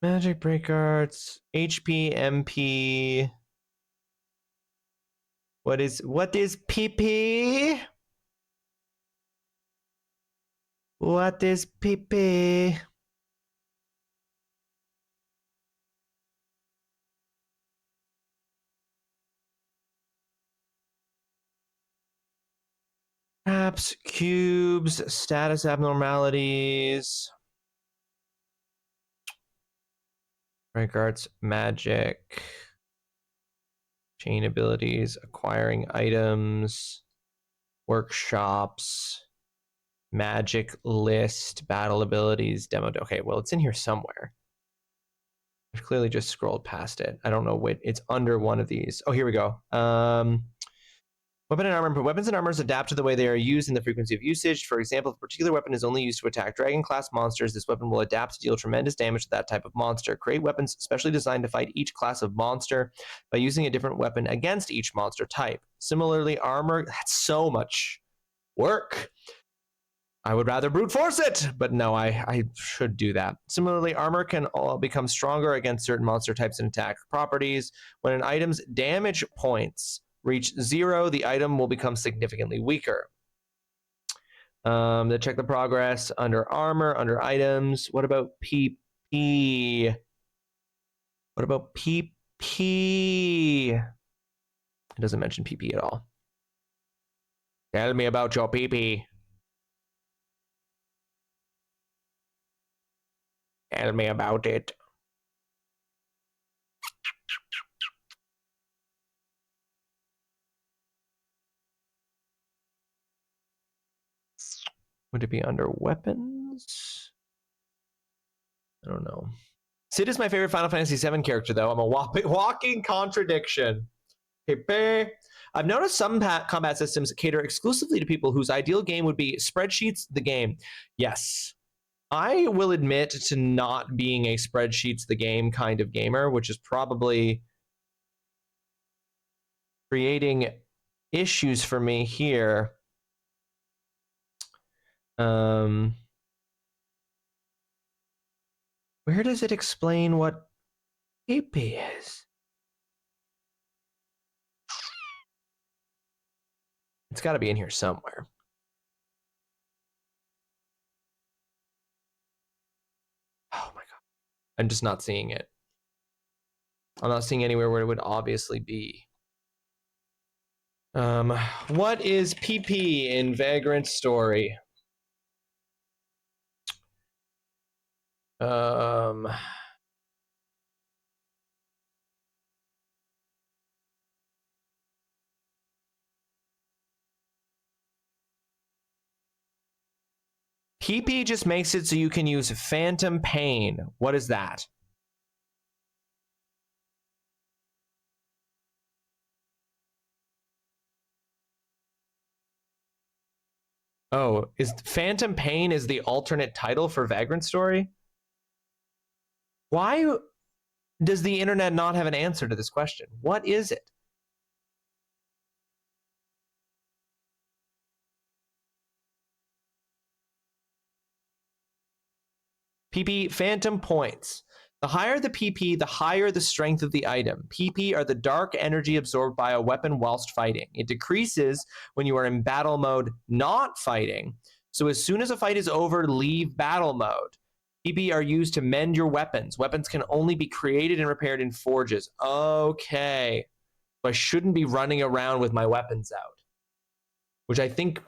Magic break arts, HP, MP. What is PP? What is PP? Apps, cubes, status abnormalities. Break arts, magic, chain abilities, acquiring items, workshops, magic list, battle abilities, demo. Okay, well, it's in here somewhere. I've clearly just scrolled past it. I don't know what it's under one of these. Oh, here we go. Weapon and armor. Weapons and armors adapt to the way they are used and the frequency of usage. For example, if a particular weapon is only used to attack dragon-class monsters, this weapon will adapt to deal tremendous damage to that type of monster. Create weapons specially designed to fight each class of monster by using a different weapon against each monster type. Similarly, armor, that's so much work. I would rather brute force it, but no, I should do that. Similarly, armor can all become stronger against certain monster types and attack properties. When an item's damage points reach 0, the item will become significantly weaker. To check the progress under armor, under items. What about PP? What about PP? It doesn't mention PP at all. Tell me about your PP. Tell me about it. Would it be under weapons? I don't know. Sid is my favorite Final Fantasy VII character, though. I'm a walking contradiction. I've noticed some combat systems cater exclusively to people whose ideal game would be spreadsheets the game. Yes. I will admit to not being a spreadsheets the game kind of gamer, which is probably creating issues for me here. Where does it explain what PP is? It's got to be in here somewhere. Oh my god. I'm just not seeing it. I'm not seeing anywhere where it would obviously be. What is PP in Vagrant story? PP just makes it so you can use Phantom Pain. What is that? Oh, is Phantom Pain is the alternate title for Vagrant story? Why does the internet not have an answer to this question? What is it? PP Phantom Points. The higher the PP, the higher the strength of the item. PP are the dark energy absorbed by a weapon whilst fighting. It decreases when you are in battle mode not fighting. So as soon as a fight is over, leave battle mode. PP are used to mend your weapons. Weapons can only be created and repaired in forges. Okay. So I shouldn't be running around with my weapons out. Which I think,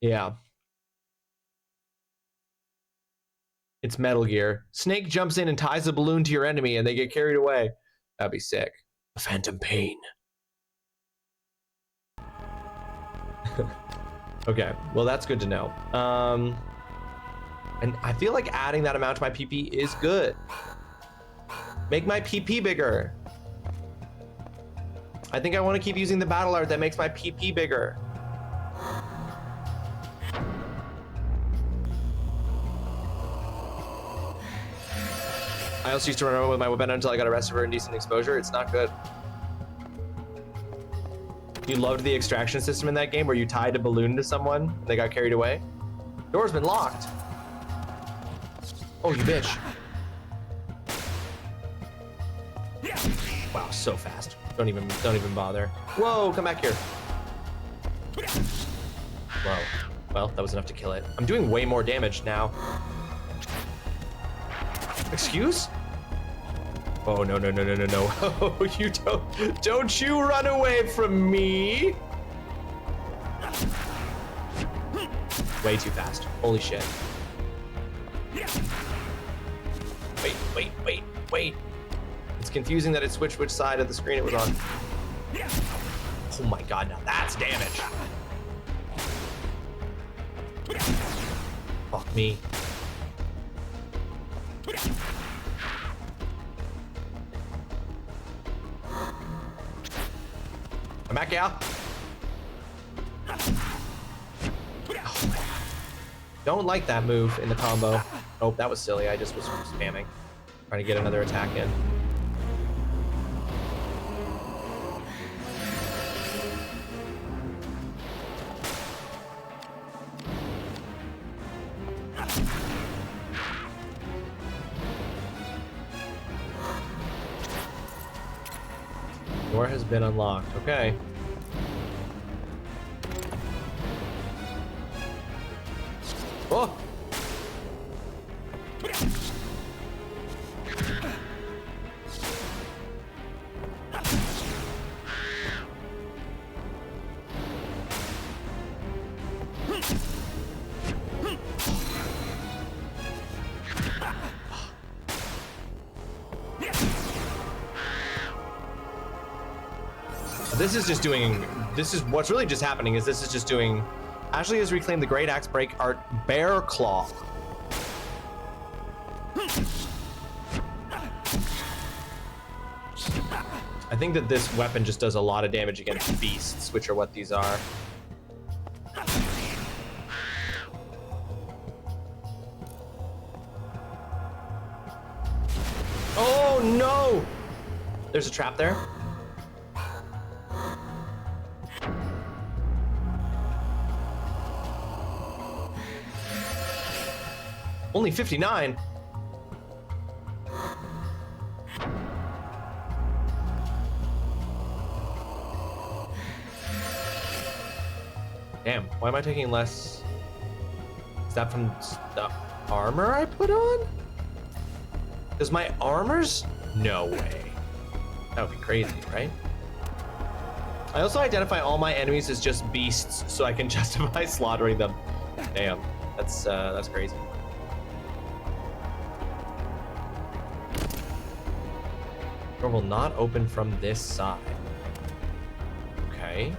yeah. It's Metal Gear. Snake jumps in and ties a balloon to your enemy and they get carried away. That'd be sick. Phantom Pain. Okay, well that's good to know. And I feel like adding that amount to my PP is good. Make my PP bigger. I think I want to keep using the battle art that makes my PP bigger. I also used to run around with my weapon until I got arrested for indecent exposure. It's not good. You loved the extraction system in that game where you tied a balloon to someone and they got carried away? Door's been locked. Oh, you bitch. Wow, so fast. Don't even bother. Whoa, come back here. Whoa. Well, that was enough to kill it. I'm doing way more damage now. Excuse? Oh, no. Oh, you don't you run away from me. Way too fast. Holy shit. Wait. It's confusing that it switched which side of the screen it was on. Oh my god, now that's damage. Fuck me. I'm back here. Oh, don't like that move in the combo. Oh, that was silly. I just was spamming. Trying to get another attack in. Door has been unlocked. Okay. Oh! This is just doing, this is what's really just happening is this is just doing, Ashley has reclaimed the Great Axe Break Art Bear Claw. I think that this weapon just does a lot of damage against beasts, which are what these are. Oh no! There's a trap there. Only 59. Damn, why am I taking less? Is that from the armor I put on? Does my armor's? No way. That would be crazy, right? I also identify all my enemies as just beasts so I can justify slaughtering them. Damn, that's crazy. Door will not open from this side. Okay.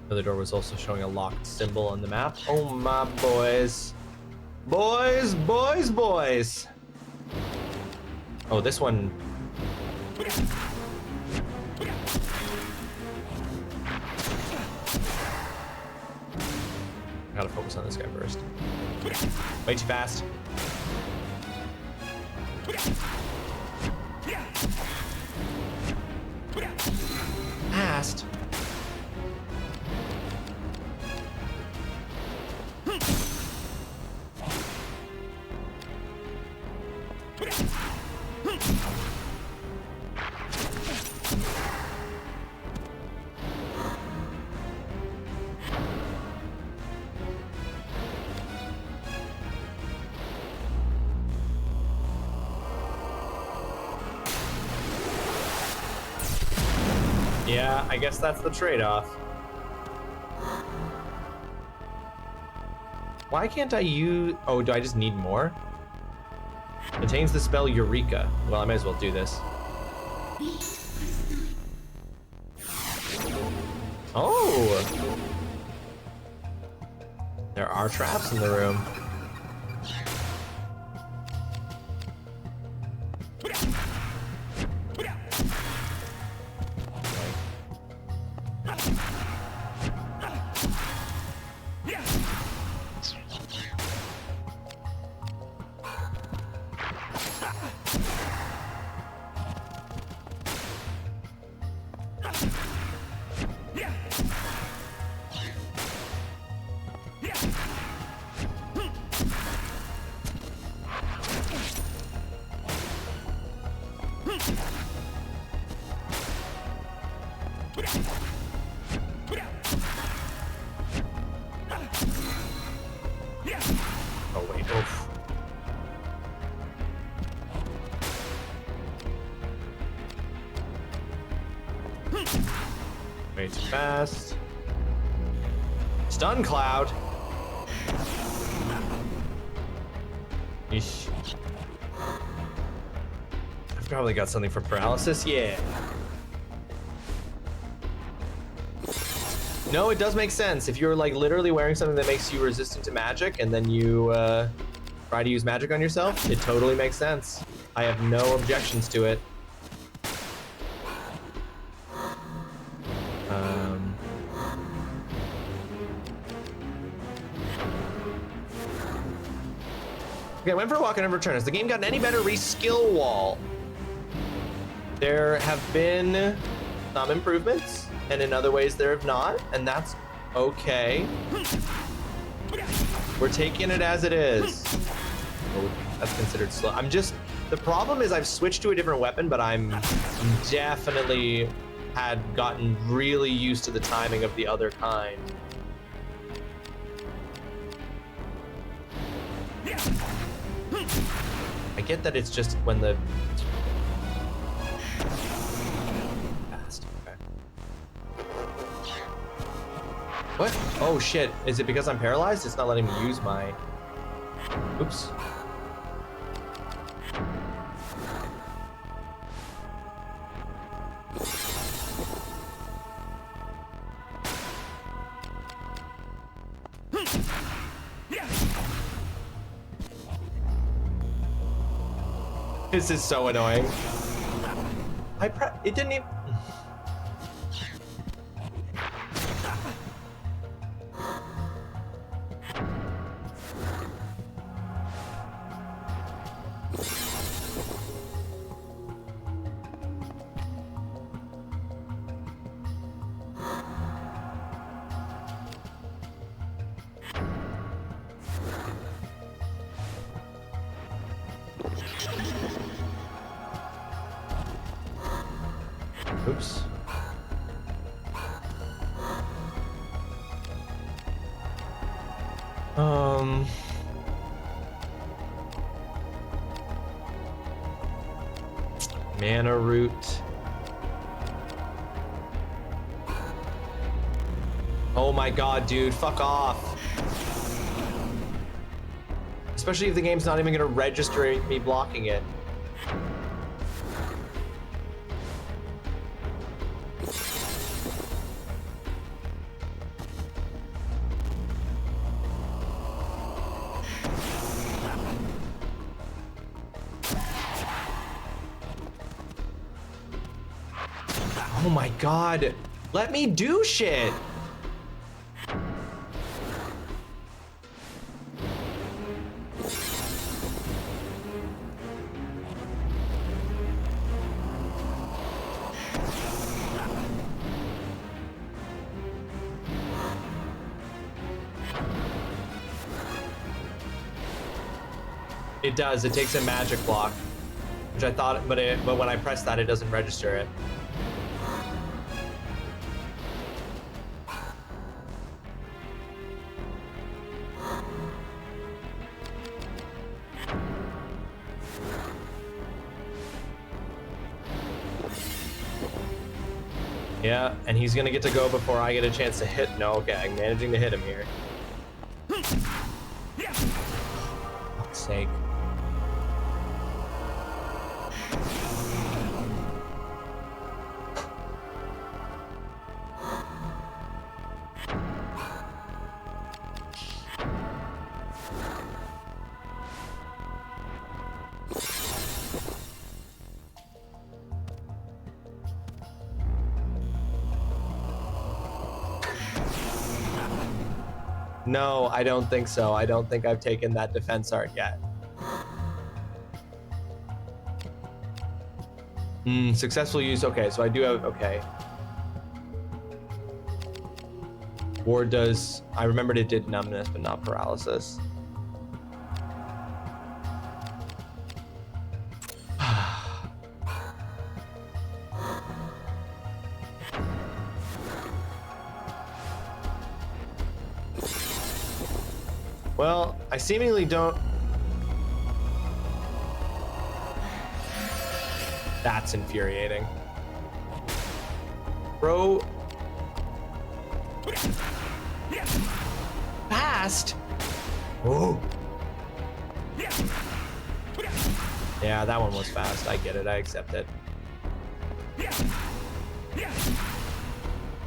The door was also showing a locked symbol on the map. Oh my boys. Boys, boys, boys. Oh, this one. I gotta focus on this guy first. Way too fast. Fast. Yeah, I guess that's the trade-off. Why can't I use... Oh, do I just need more? Contains the spell Eureka. Well, I might as well do this. Oh! There are traps in the room. Oh wait, oof. Way too fast. Stun cloud. Yeesh. I've probably got something for paralysis. Yeah. No, it does make sense. If you're like literally wearing something that makes you resistant to magic and then you try to use magic on yourself, it totally makes sense. I have no objections to it. Okay, I went for a walk and never returned. Has the game gotten any better? Reskill wall. There have been some improvements, and in other ways there have not, and that's okay. We're taking it as it is. Oh, that's considered slow. The problem is I've switched to a different weapon, but I'm definitely had gotten really used to the timing of the other kind. I get that it's just when the fast. Okay. What? Oh shit. Is it because I'm paralyzed? It's not letting me use my... Oops. This is so annoying. It didn't even... Oops. Mana root. Oh my god, dude, fuck off. Especially if the game's not even gonna register me blocking it. Oh my god, let me do shit. It does, it takes a magic block, which I thought, but when I press that, it doesn't register it. Yeah, and he's gonna get to go before I get a chance to hit. No, okay, I'm managing to hit him here. Fuck's sake. No, I don't think so. I don't think I've taken that defense art yet. Successful use. Okay, so I do have... Okay. Ward does... I remembered it did numbness, but not paralysis. Well, I seemingly don't... That's infuriating. Bro... Fast? Oh. Yeah, that one was fast. I get it. I accept it.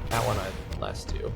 That one I less too.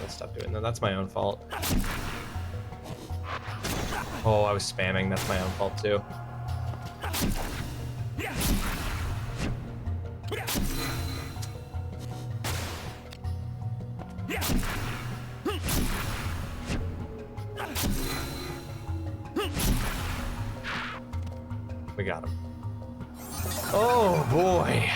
Stop doing that. That's my own fault. Oh, I was spamming. That's my own fault too. We got him. Oh boy.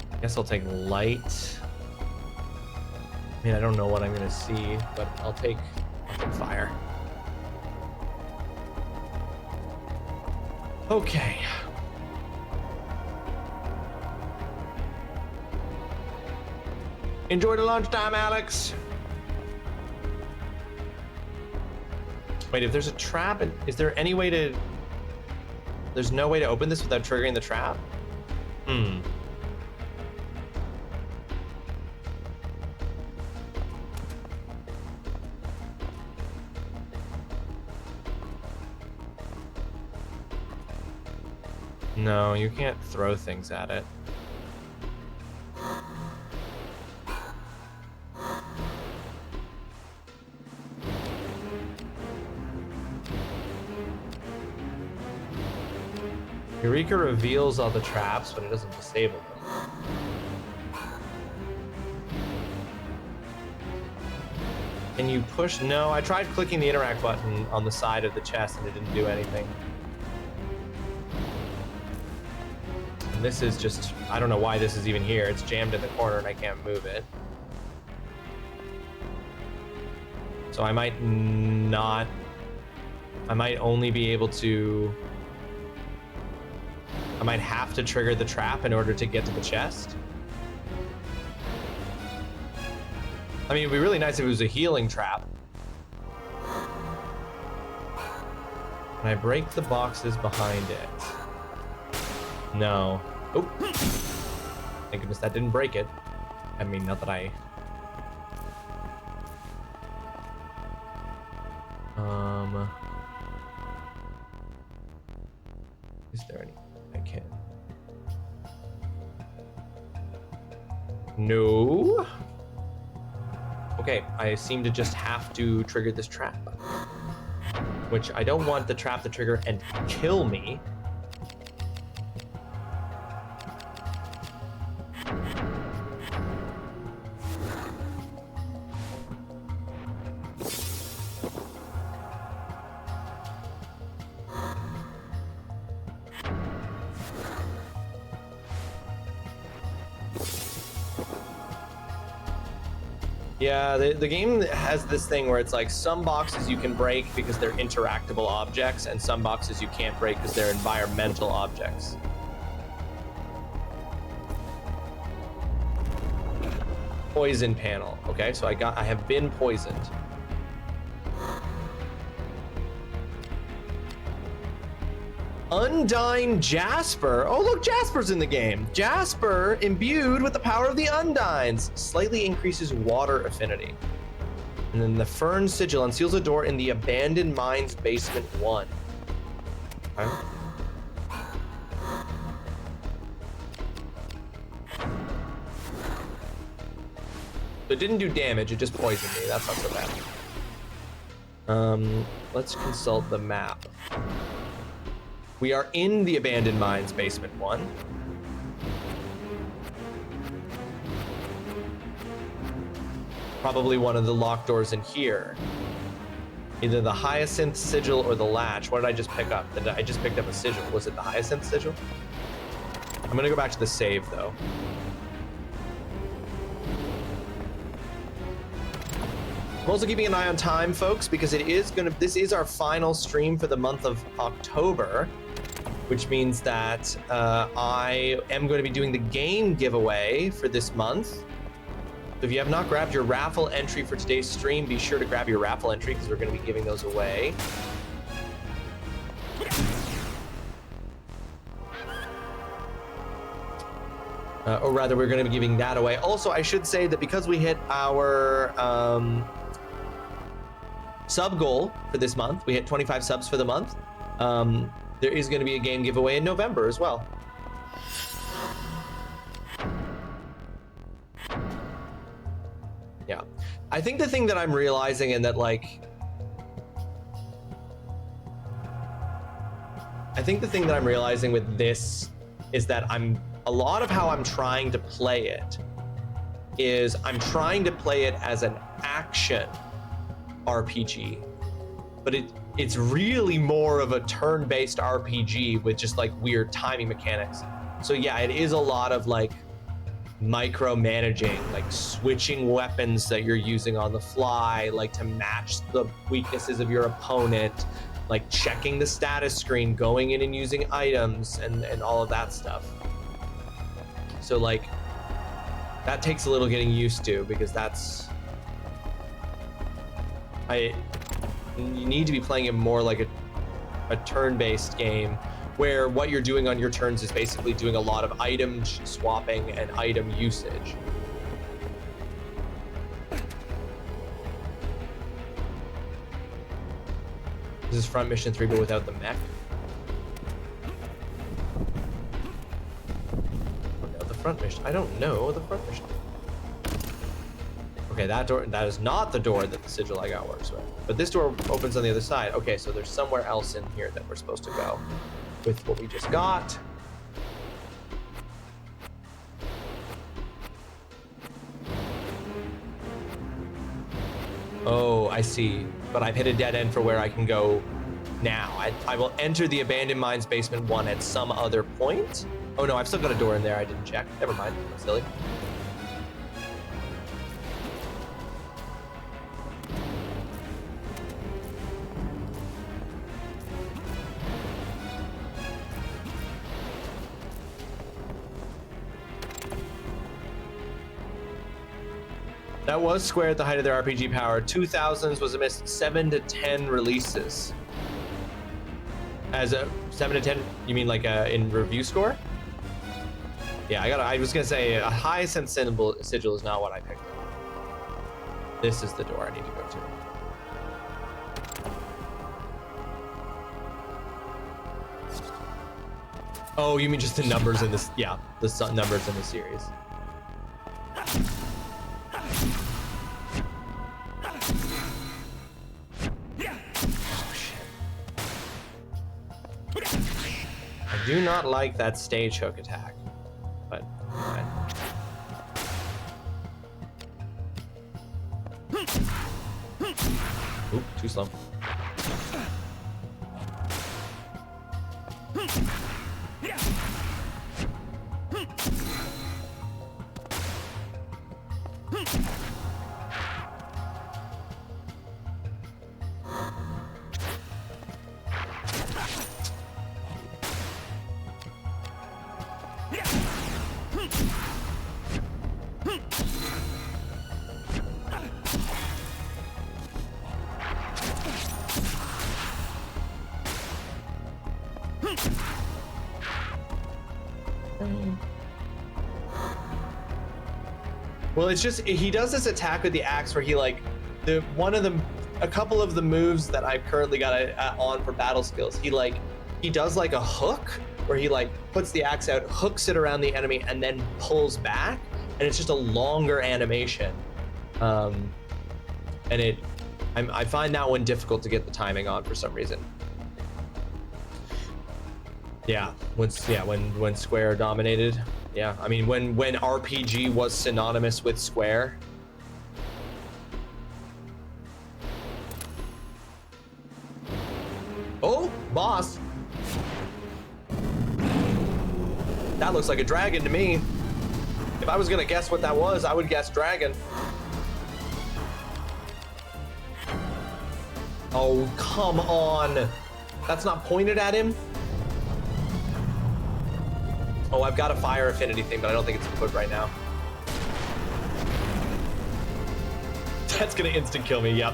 I guess I'll take light. I mean, I don't know what I'm gonna see, but I'll take fire. Okay. Enjoy the lunchtime, Alex. Wait, if there's a trap, is there any way to... There's no way to open this without triggering the trap? Hmm. No, you can't throw things at it. Eureka reveals all the traps, but it doesn't disable them. Can you push? No, I tried clicking the interact button on the side of the chest and it didn't do anything. And this is just, I don't know why this is even here. It's jammed in the corner and I can't move it. So I might not, I might only be able to, I might have to trigger the trap in order to get to the chest. I mean, it'd be really nice if it was a healing trap. Can I break the boxes behind it? No. Oh. Thank goodness that didn't break it. I mean, not that I... Is there any... I can't... No. Okay, I seem to just have to trigger this trap. Which I don't want the trap to trigger and kill me. Yeah, the game has this thing where it's like some boxes you can break because they're interactable objects and some boxes you can't break because they're environmental objects. Poison panel. Okay, so I have been poisoned. Undyne Jasper. Oh, look, Jasper's in the game. Jasper, imbued with the power of the Undynes, slightly increases water affinity. And then the Fern Sigil unseals a door in the abandoned mines basement 1. Okay. So it didn't do damage, it just poisoned me. That's not so bad. Let's consult the map. We are in the Abandoned Mines Basement 1. Probably one of the locked doors in here. Either the Hyacinth Sigil or the Latch. What did I just pick up? I just picked up a sigil. Was it the Hyacinth Sigil? I'm gonna go back to the save though. I'm also keeping an eye on time, folks, because this is our final stream for the month of October, which means that I am going to be doing the game giveaway for this month. So if you have not grabbed your raffle entry for today's stream, be sure to grab your raffle entry because we're going to be giving those away. Or rather, we're going to be giving that away. Also, I should say that because we hit our sub goal for this month, we hit 25 subs for the month, there is going to be a game giveaway in November as well. Yeah, I think the thing that I'm realizing, and that like, I think the thing that I'm realizing with this is that a lot of how I'm trying to play it is I'm trying to play it as an action RPG, but it's really more of a turn-based RPG with just like weird timing mechanics. So yeah, it is a lot of like micromanaging, like switching weapons that you're using on the fly, like to match the weaknesses of your opponent, like checking the status screen, going in and using items and all of that stuff. So like that takes a little getting used to, because you need to be playing it more like a turn-based game where what you're doing on your turns is basically doing a lot of item swapping and item usage. This is front mission 3 but without the mech. Without the front mission. I don't know the front mission. Okay, that door, that is not the door that the sigil I got works with. But this door opens on the other side. Okay, so there's somewhere else in here that we're supposed to go with what we just got. Oh, I see. But I've hit a dead end for where I can go now. I will enter the Abandoned Mines Basement 1 at some other point. Oh no, I've still got a door in there I didn't check. Never mind, I'm silly. That was Square at the height of their RPG power. 2000s was amidst 7 to 10 releases. As a 7 to 10, you mean like in review score? Yeah, I was gonna say a Hyacinth Sigil is not what I picked up. This is the door I need to go to. Oh, you mean just the numbers in this? Yeah, the numbers in the series. I do not like that stage hook attack, but fine. Oop, too slow. Well, it's just, he does this attack with the axe where he like, a couple of the moves that I've currently got on for battle skills, he does like a hook where he like puts the axe out, hooks it around the enemy, and then pulls back, and it's just a longer animation. And I find that one difficult to get the timing on for some reason. Yeah, when Square dominated. Yeah, I mean when RPG was synonymous with Square. Oh, boss. That looks like a dragon to me. If I was gonna guess what that was, I would guess dragon. Oh, come on. That's not pointed at him? Oh, I've got a fire affinity thing, but I don't think it's equipped right now. That's gonna instant kill me, yep.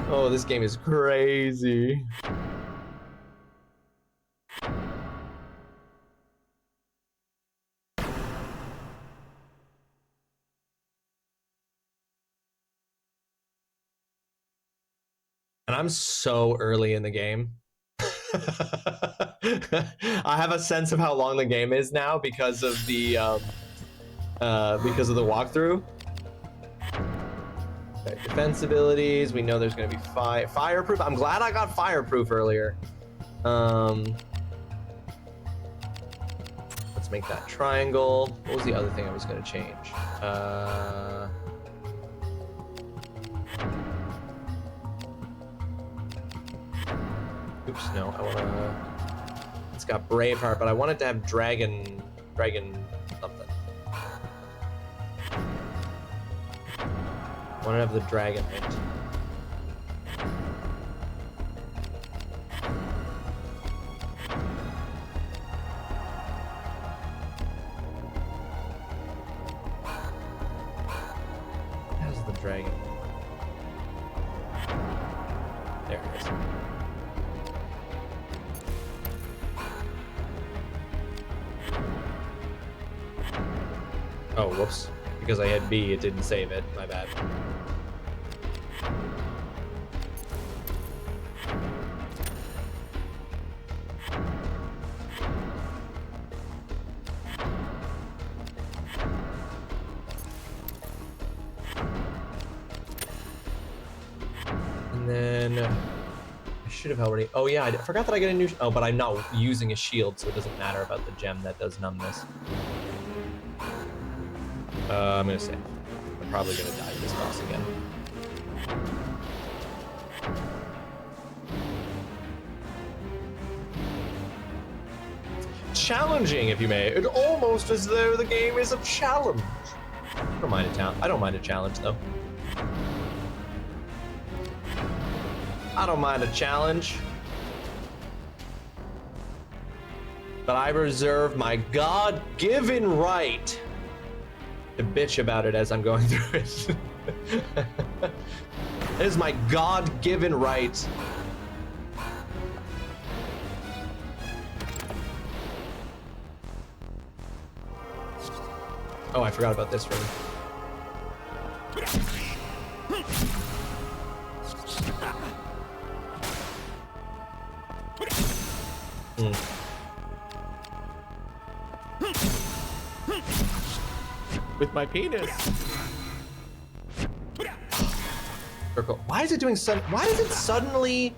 Oh, this game is crazy. And I'm so early in the game. I have a sense of how long the game is now because of the walkthrough. Okay, defense abilities. We know there's going to be fireproof. I'm glad I got fireproof earlier. Let's make that triangle. What was the other thing I was going to change? Oops, no, I wanna... It's got Braveheart, but I wanted to have Dragon something. I wanna have the Dragon hint. How's the dragon? There it is. Oh, whoops. Because I had B, it didn't save it. My bad. And then I should have already... Oh yeah, I forgot that I get a new... Oh, but I'm not using a shield, so it doesn't matter about the gem that does numbness. I'm gonna save. I'm probably gonna die to this boss again. Challenging, if you may. It's almost as though the game is a challenge. I don't mind a challenge, though. I don't mind a challenge. But I reserve my God-given right to bitch about it as I'm going through it. It is my God-given right. Oh, I forgot about this room. With my penis. Circle. Why is it doing why does it suddenly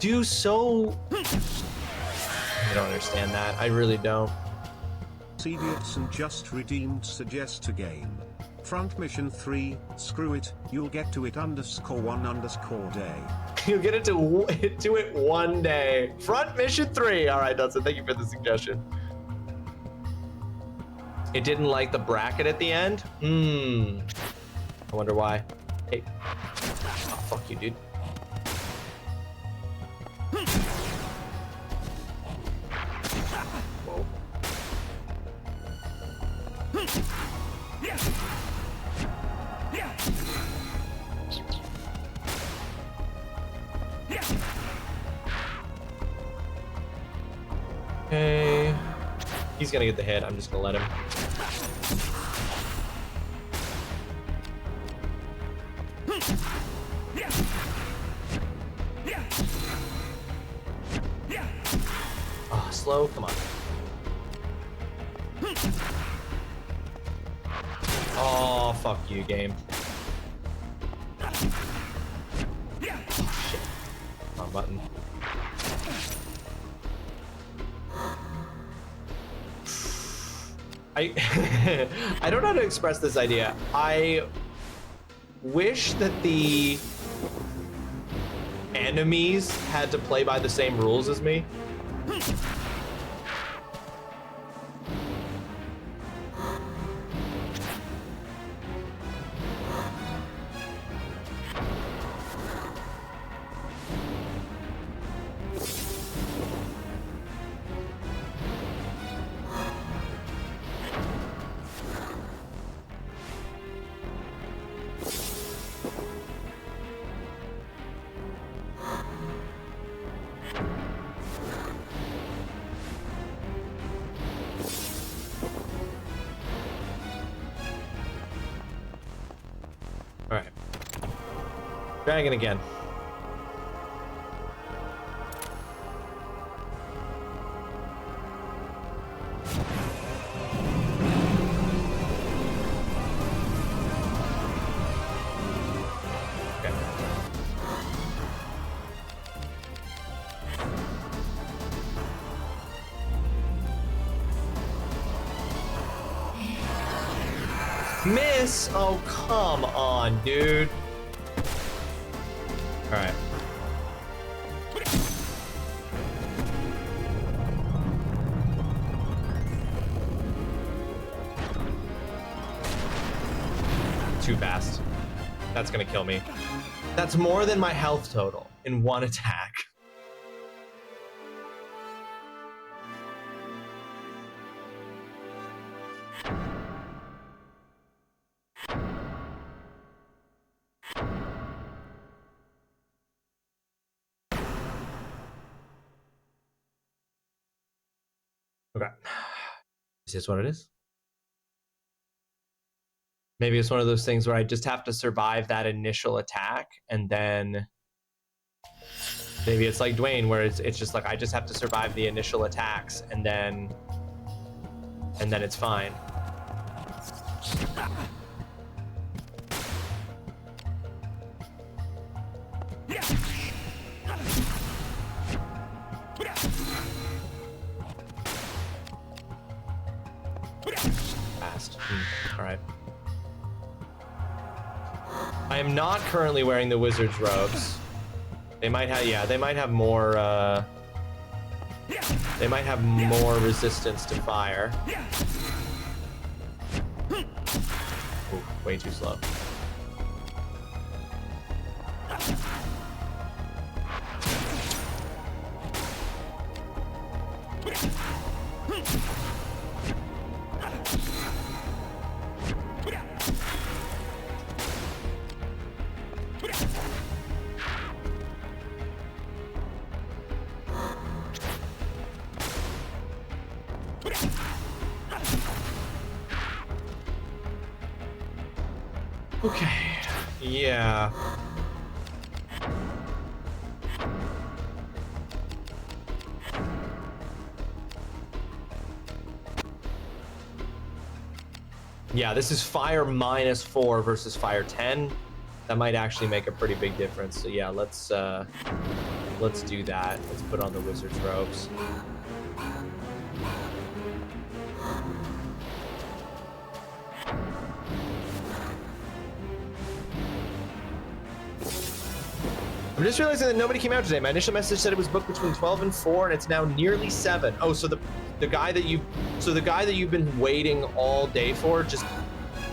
do so? I don't understand that. I really don't. Idiots and just redeemed suggest a game. Front mission 3, screw it, you'll get to it _1_day. You'll get it to it one day. Front mission 3. All right, Dudson, thank you for the suggestion. It didn't like the bracket at the end? I wonder why. Hey. Oh, fuck you, dude. Whoa. Okay. He's gonna get the hit. I'm just gonna let him. Oh, slow. Come on. Oh, fuck you, game. Oh, shit. button. I I don't know how to express this idea. I wish that the enemies had to play by the same rules as me. All right. Dragon again. Okay. Miss? Oh, come on, dude. All right. Too fast. That's gonna kill me. That's more than my health total in one attack. Okay. Is this what it is? Maybe it's one of those things where I just have to survive that initial attack, and then maybe it's like Dwayne, where it's just like I just have to survive the initial attacks, and then it's fine. Fast. All right. I am not currently wearing the wizard's robes. They might have, yeah, they might have more, they might have more resistance to fire. Ooh, way too slow. Okay, yeah. Yeah, this is fire -4 versus fire 10. That might actually make a pretty big difference. So yeah, let's do that. Let's put on the wizard's robes. I'm just realizing that nobody came out today. My initial message said it was booked between 12 and 4, and it's now nearly 7. Oh, so the guy that you've been waiting all day for just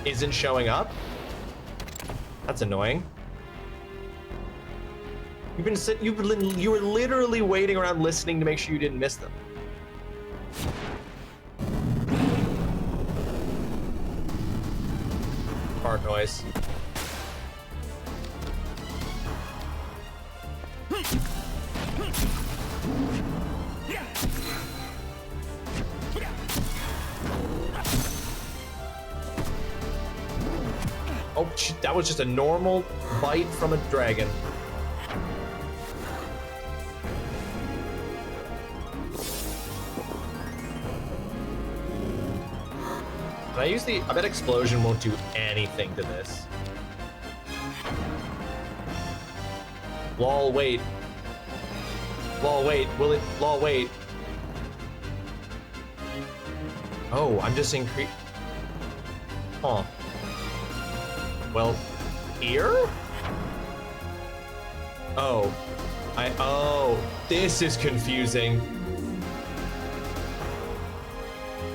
isn't showing up? That's annoying. You were literally waiting around listening to make sure you didn't miss them. Fart noise. Oh, that was just a normal bite from a dragon. Can I use I bet explosion won't do anything to this. Lol, wait. Lol, wait. Will it? Lol, wait. Oh, I'm just increase. Huh. Well, here? Oh. Oh, this is confusing.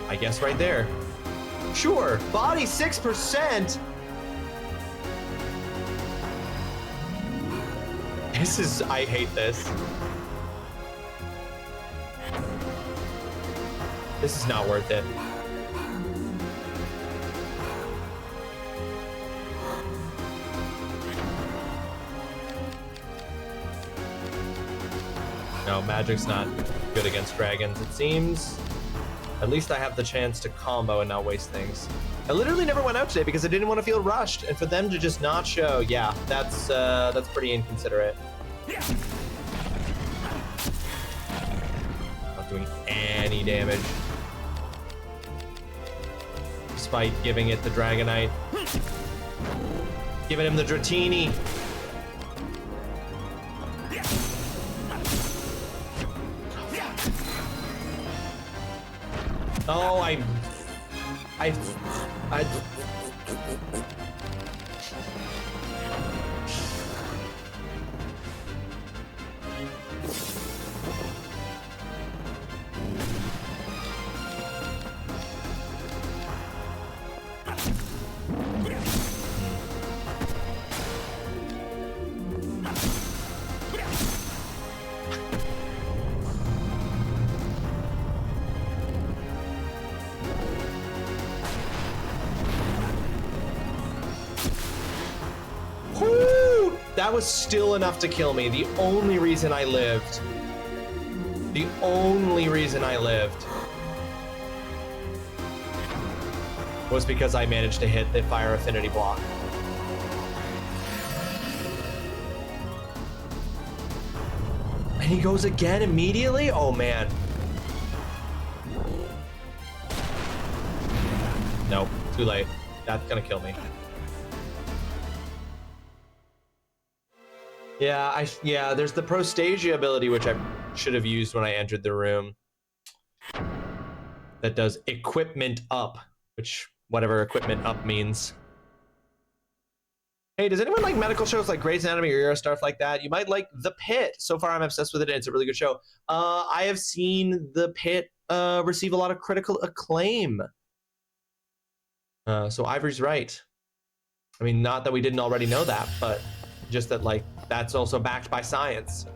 I guess right there. Sure, body 6%. This is, I hate this. This is not worth it. No, magic's not good against dragons, it seems. At least I have the chance to combo and not waste things. I literally never went out today because I didn't want to feel rushed, and for them to just not show, yeah, that's pretty inconsiderate. Not doing any damage. Despite giving it the Dragonite. Giving him the Dratini. Oh, I that was still enough to kill me. The only reason I lived. The only reason I lived was because I managed to hit the fire affinity block. And he goes again immediately? Oh man. Nope, too late. That's gonna kill me. Yeah, there's the Prostasia ability, which I should have used when I entered the room. That does equipment up, which whatever equipment up means. Hey, does anyone like medical shows like Grey's Anatomy or stuff like that? You might like The Pit. So far, I'm obsessed with it, and it's a really good show. I have seen The Pit receive a lot of critical acclaim. So Ivory's right. I mean, not that we didn't already know that, but just that, like, that's also backed by science.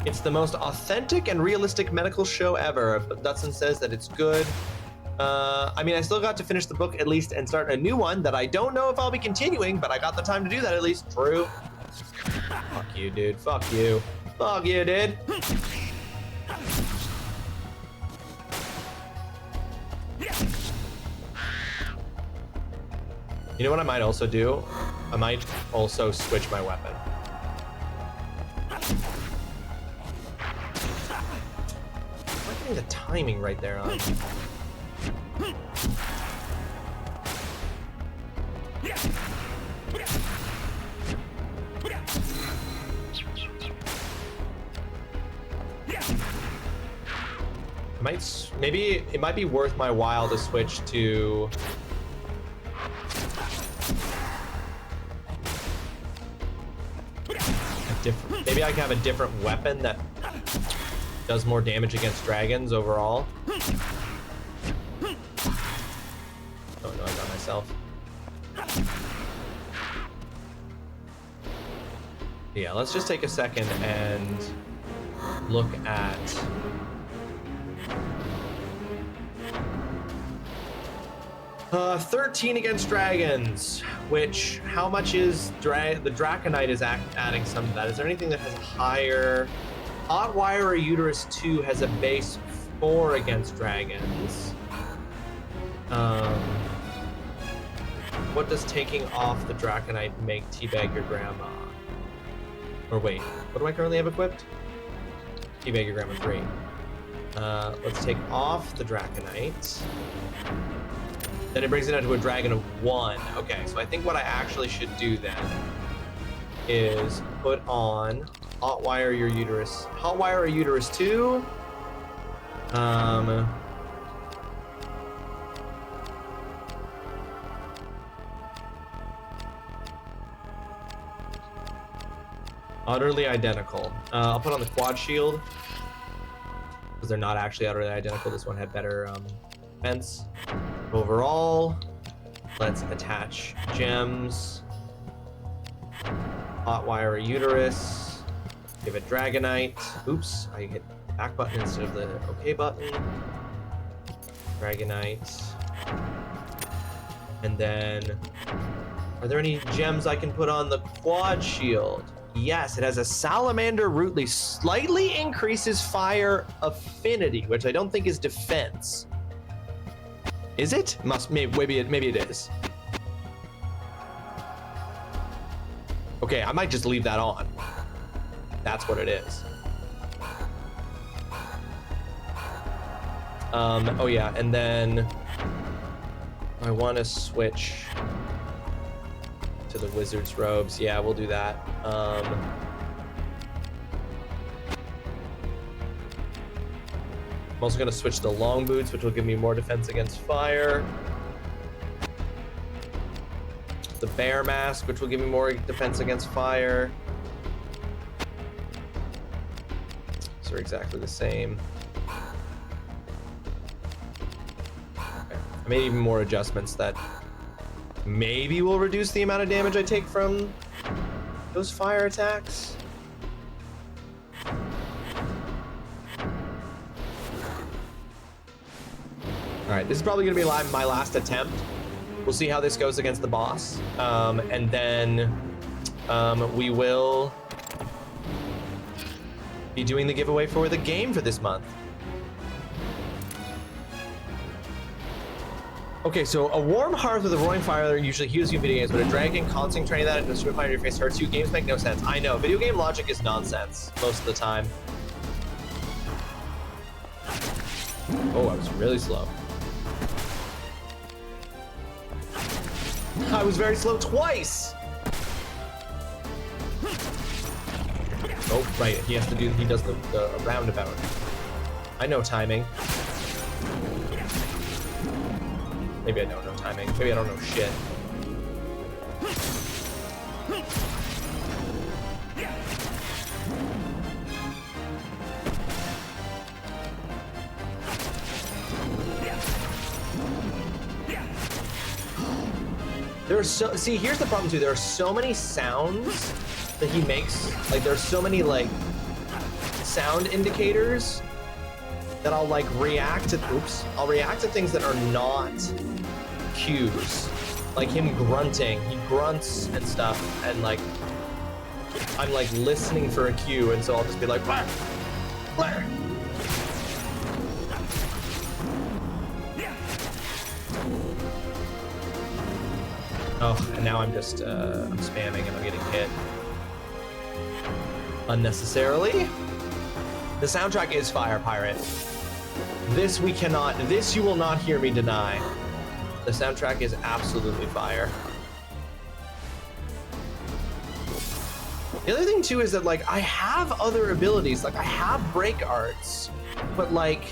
It's the most authentic and realistic medical show ever. But Dutson says that it's good. I mean, I still got to finish the book at least and start a new one that I don't know if I'll be continuing, but I got the time to do that at least. True. Fuck you, dude. Fuck you. Fuck you, dude. You know what I might also do? I might also switch my weapon. I'm getting the timing right there on. Maybe it might be worth my while to switch to maybe I can have a different weapon that does more damage against dragons overall. Oh no, I got myself. Yeah, let's just take a second and look at 13 against dragons, which, how much is the Draconite is adding some of that? Is there anything that has a higher? Hotwire or Uterus 2 has a base 4 against dragons. What does taking off the Draconite make Teabag Your Grandma? Or wait, what do I currently have equipped? Teabag Your Grandma 3. Let's take off the Dragonite. Then it brings it down to a dragon of 1. Okay, so I think what I actually should do then is put on Hotwire Your Uterus. Hotwire a Uterus 2. Utterly identical. I'll put on the quad shield because they're not actually utterly identical. This one had better defense. Overall, let's attach gems. Hotwire a Uterus. Give it Dragonite. Oops, I hit back button instead of the OK button. Dragonite. And then, are there any gems I can put on the quad shield? Yes, it has a Salamander Rootly, slightly increases fire affinity, which I don't think is defense. Is it? Maybe it is. Okay, I might just leave that on. That's what it is. Oh yeah, and then I want to switch to the wizard's robes. Yeah, we'll do that. I'm also going to switch to long boots, which will give me more defense against fire. The bear mask, which will give me more defense against fire. These are exactly the same. Okay. I made even more adjustments that maybe will reduce the amount of damage I take from those fire attacks. All right, this is probably gonna be my last attempt. We'll see how this goes against the boss. And then we will be doing the giveaway for the game for this month. Okay, so a warm hearth with a roaring fire usually heals you in video games, but a dragon concentrating that into a swim fire in your face hurts you. Games make no sense. I know, video game logic is nonsense most of the time. Oh, I was really slow. I was very slow twice. Oh, right, he does the roundabout. I know timing. Maybe I don't know timing. Maybe I don't know shit. See, here's the problem too. There are so many sounds that he makes. Like, there's so many like sound indicators that I'll like react to. Oops, I'll react to things that are not cues. Like him grunting. He grunts and stuff, and like I'm like listening for a cue, and so I'll just be like, Blair, Blair. Oh, and now I'm just, I'm spamming and I'm getting hit unnecessarily. The soundtrack is Fire Pirate. This you will not hear me deny. The soundtrack is absolutely fire. The other thing too is that like, I have other abilities, like I have break arts, but like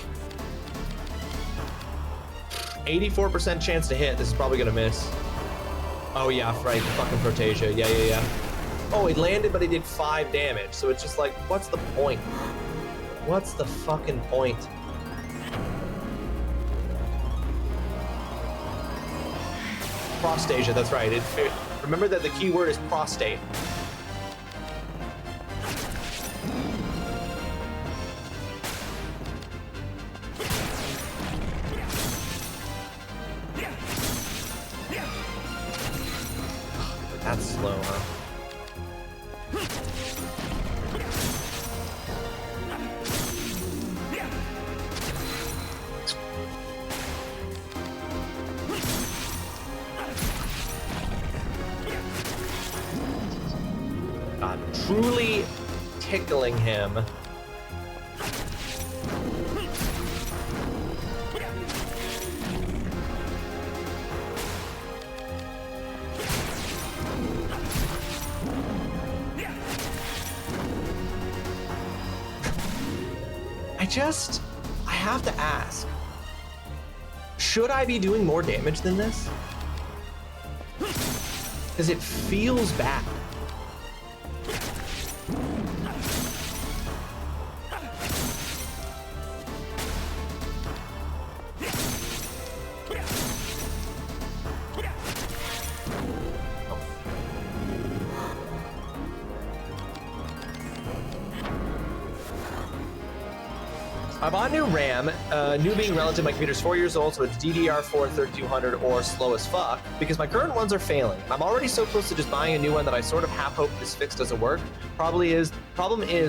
84% chance to hit, this is probably gonna miss. Oh yeah, right, the fucking Protasia, yeah. Oh, it landed, but it did 5 damage, so it's just like, what's the point? What's the fucking point? Prostasia, that's right. Remember that the key word is prostate. That's slow, huh? God, truly tickling him. I have to ask, should I be doing more damage than this? Because it feels bad. I bought a new RAM, new being relative, my computer's 4 years old, so it's DDR4 3200 or slow as fuck, because my current ones are failing. I'm already so close to just buying a new one that I sort of half hope this fix doesn't work. Problem is,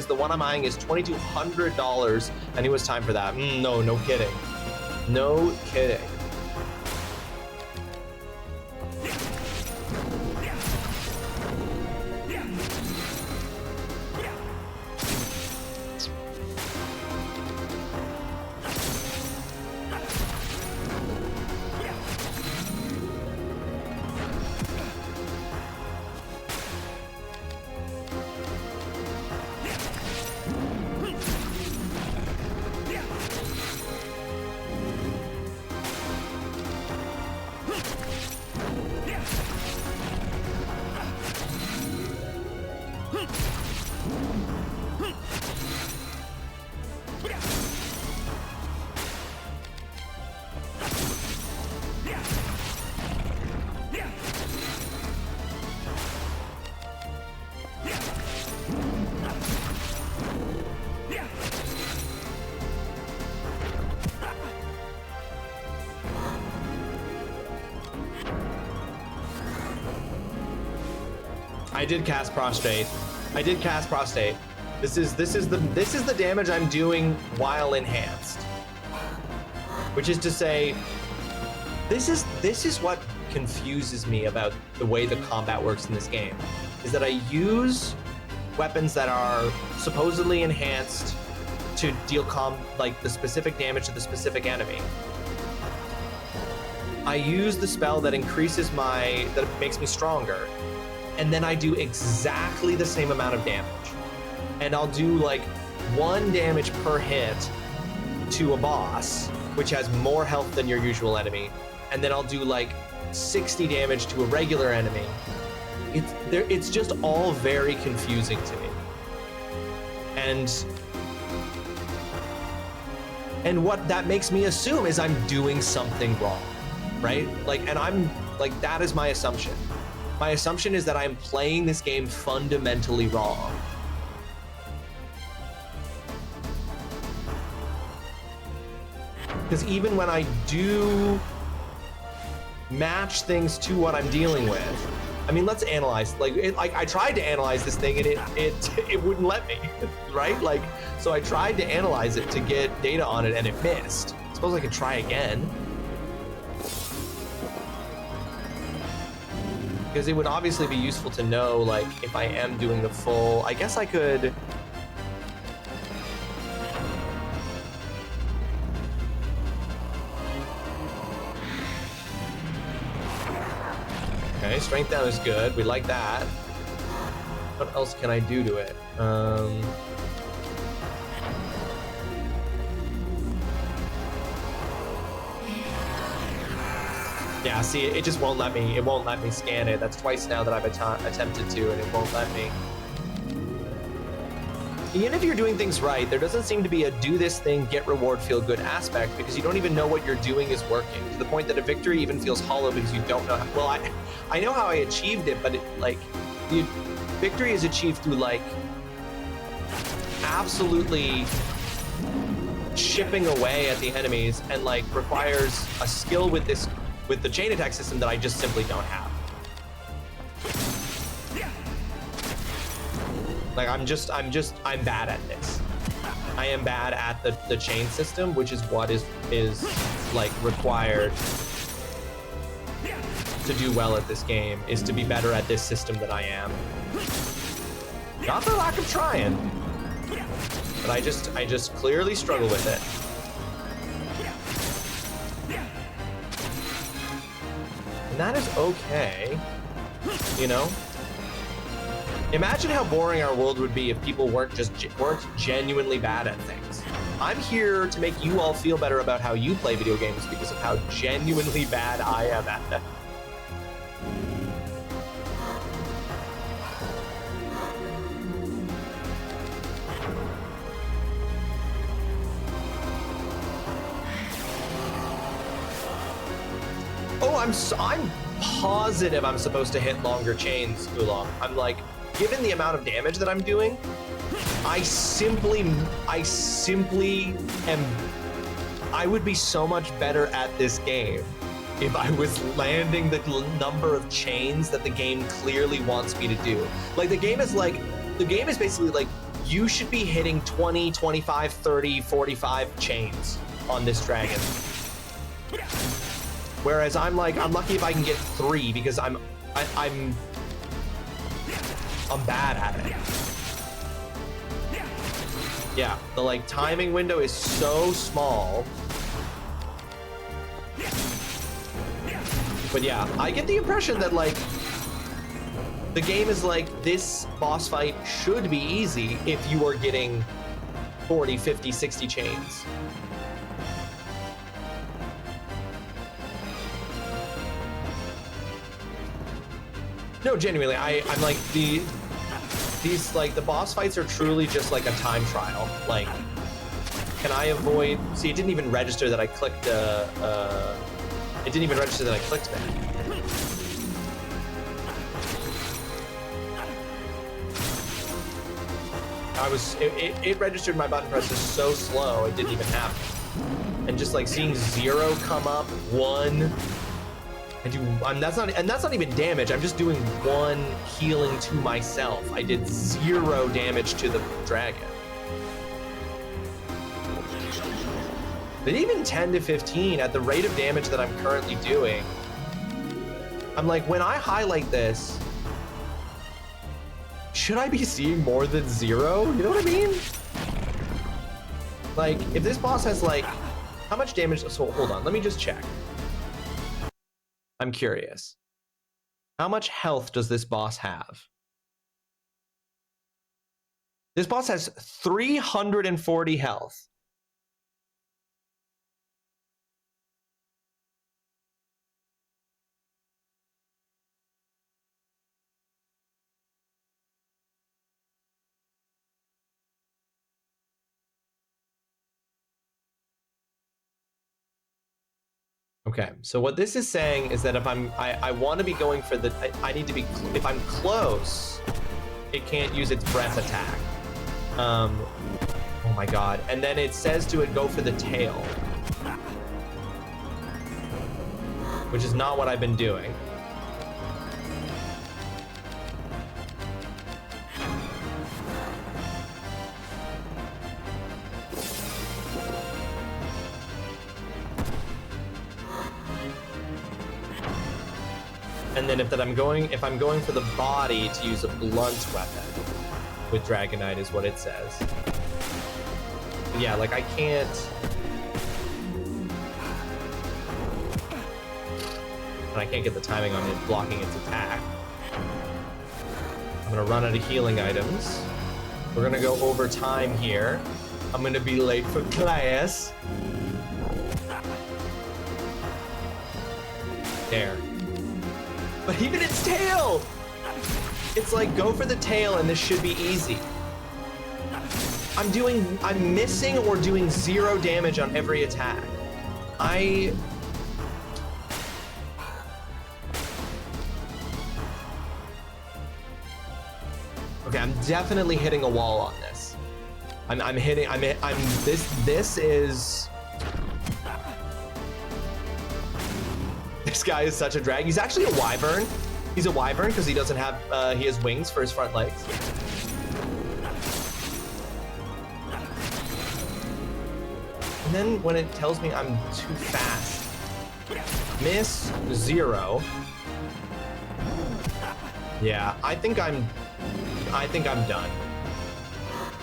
the one I'm buying is $2,200, and it was time for that. No kidding. No kidding. I did cast prostrate. This is the damage I'm doing while enhanced. Which is to say, this is what confuses me about the way the combat works in this game. Is that I use weapons that are supposedly enhanced to deal the specific damage to the specific enemy. I use the spell that that makes me stronger. And then I do exactly the same amount of damage. And I'll do like 1 damage per hit to a boss, which has more health than your usual enemy. And then I'll do like 60 damage to a regular enemy. It's just all very confusing to me. And what that makes me assume is I'm doing something wrong, right? That is my assumption. My assumption is that I'm playing this game fundamentally wrong. Because even when I do match things to what I'm dealing with, I mean, let's analyze. I tried to analyze this thing and it wouldn't let me, right? So I tried to analyze it to get data on it and it missed. I suppose I could try again. Because it would obviously be useful to know, if I am doing the full, I guess I could. Okay, strength down is good. We like that. What else can I do to it? Yeah, see, it just won't let me. It won't let me scan it. That's twice now that I've attempted to, and it won't let me. Even if you're doing things right, there doesn't seem to be a do this thing, get reward, feel good aspect, because you don't even know what you're doing is working, to the point that a victory even feels hollow because you don't know how. Well, I know how I achieved it, but the victory is achieved through absolutely chipping away at the enemies, and requires a skill with the chain attack system that I just simply don't have. I'm bad at this. I am bad at the chain system, which is what is required to do well at this game, is to be better at this system than I am. Not for lack of trying, but I just clearly struggle with it. And that is okay, you know? Imagine how boring our world would be if people weren't genuinely bad at things. I'm here to make you all feel better about how you play video games because of how genuinely bad I am at them. Oh, I'm positive I'm supposed to hit longer chains, Oolong. I'm like, given the amount of damage that I'm doing, I would be so much better at this game if I was landing the number of chains that the game clearly wants me to do. Like the game is basically like, you should be hitting 20, 25, 30, 45 chains on this dragon. Whereas I'm lucky if I can get 3 because I'm bad at it. Yeah, the like timing window is so small. But yeah, I get the impression that like the game is like, this boss fight should be easy if you are getting 40, 50, 60 chains. No, genuinely, I'm like, the boss fights are truly just like a time trial. Like, can I avoid? See, it didn't even register that I clicked. It didn't even register that I clicked that. It registered my button press is so slow it didn't even happen. And just like seeing 0 come up, 1. That's not even damage. I'm just doing 1 healing to myself. I did 0 damage to the dragon. But even 10 to 15 at the rate of damage that I'm currently doing, I'm like, when I highlight this, should I be seeing more than 0? You know what I mean? Like, if this boss has like, how much damage? So hold on, let me just check. I'm curious. How much health does this boss have? This boss has 340 health. Okay, so what this is saying is that if I want to be going for the, I need to be, if I'm close, it can't use its breath attack. Oh my god. And then it says to it, go for the tail. Which is not what I've been doing. And then if I'm going for the body to use a blunt weapon with Dragonite is what it says. But yeah, like I can't. And I can't get the timing on it blocking its attack. I'm gonna run out of healing items. We're gonna go over time here. I'm gonna be late for class. There. But even its tail! It's like, go for the tail and this should be easy. I'm missing or doing 0 damage on every attack. Okay, I'm definitely hitting a wall on this. This is... This guy is such a drag. He's actually a wyvern. He's a wyvern because he doesn't have, he has wings for his front legs. And then when it tells me I'm too fast, miss 0. Yeah, I think I'm done.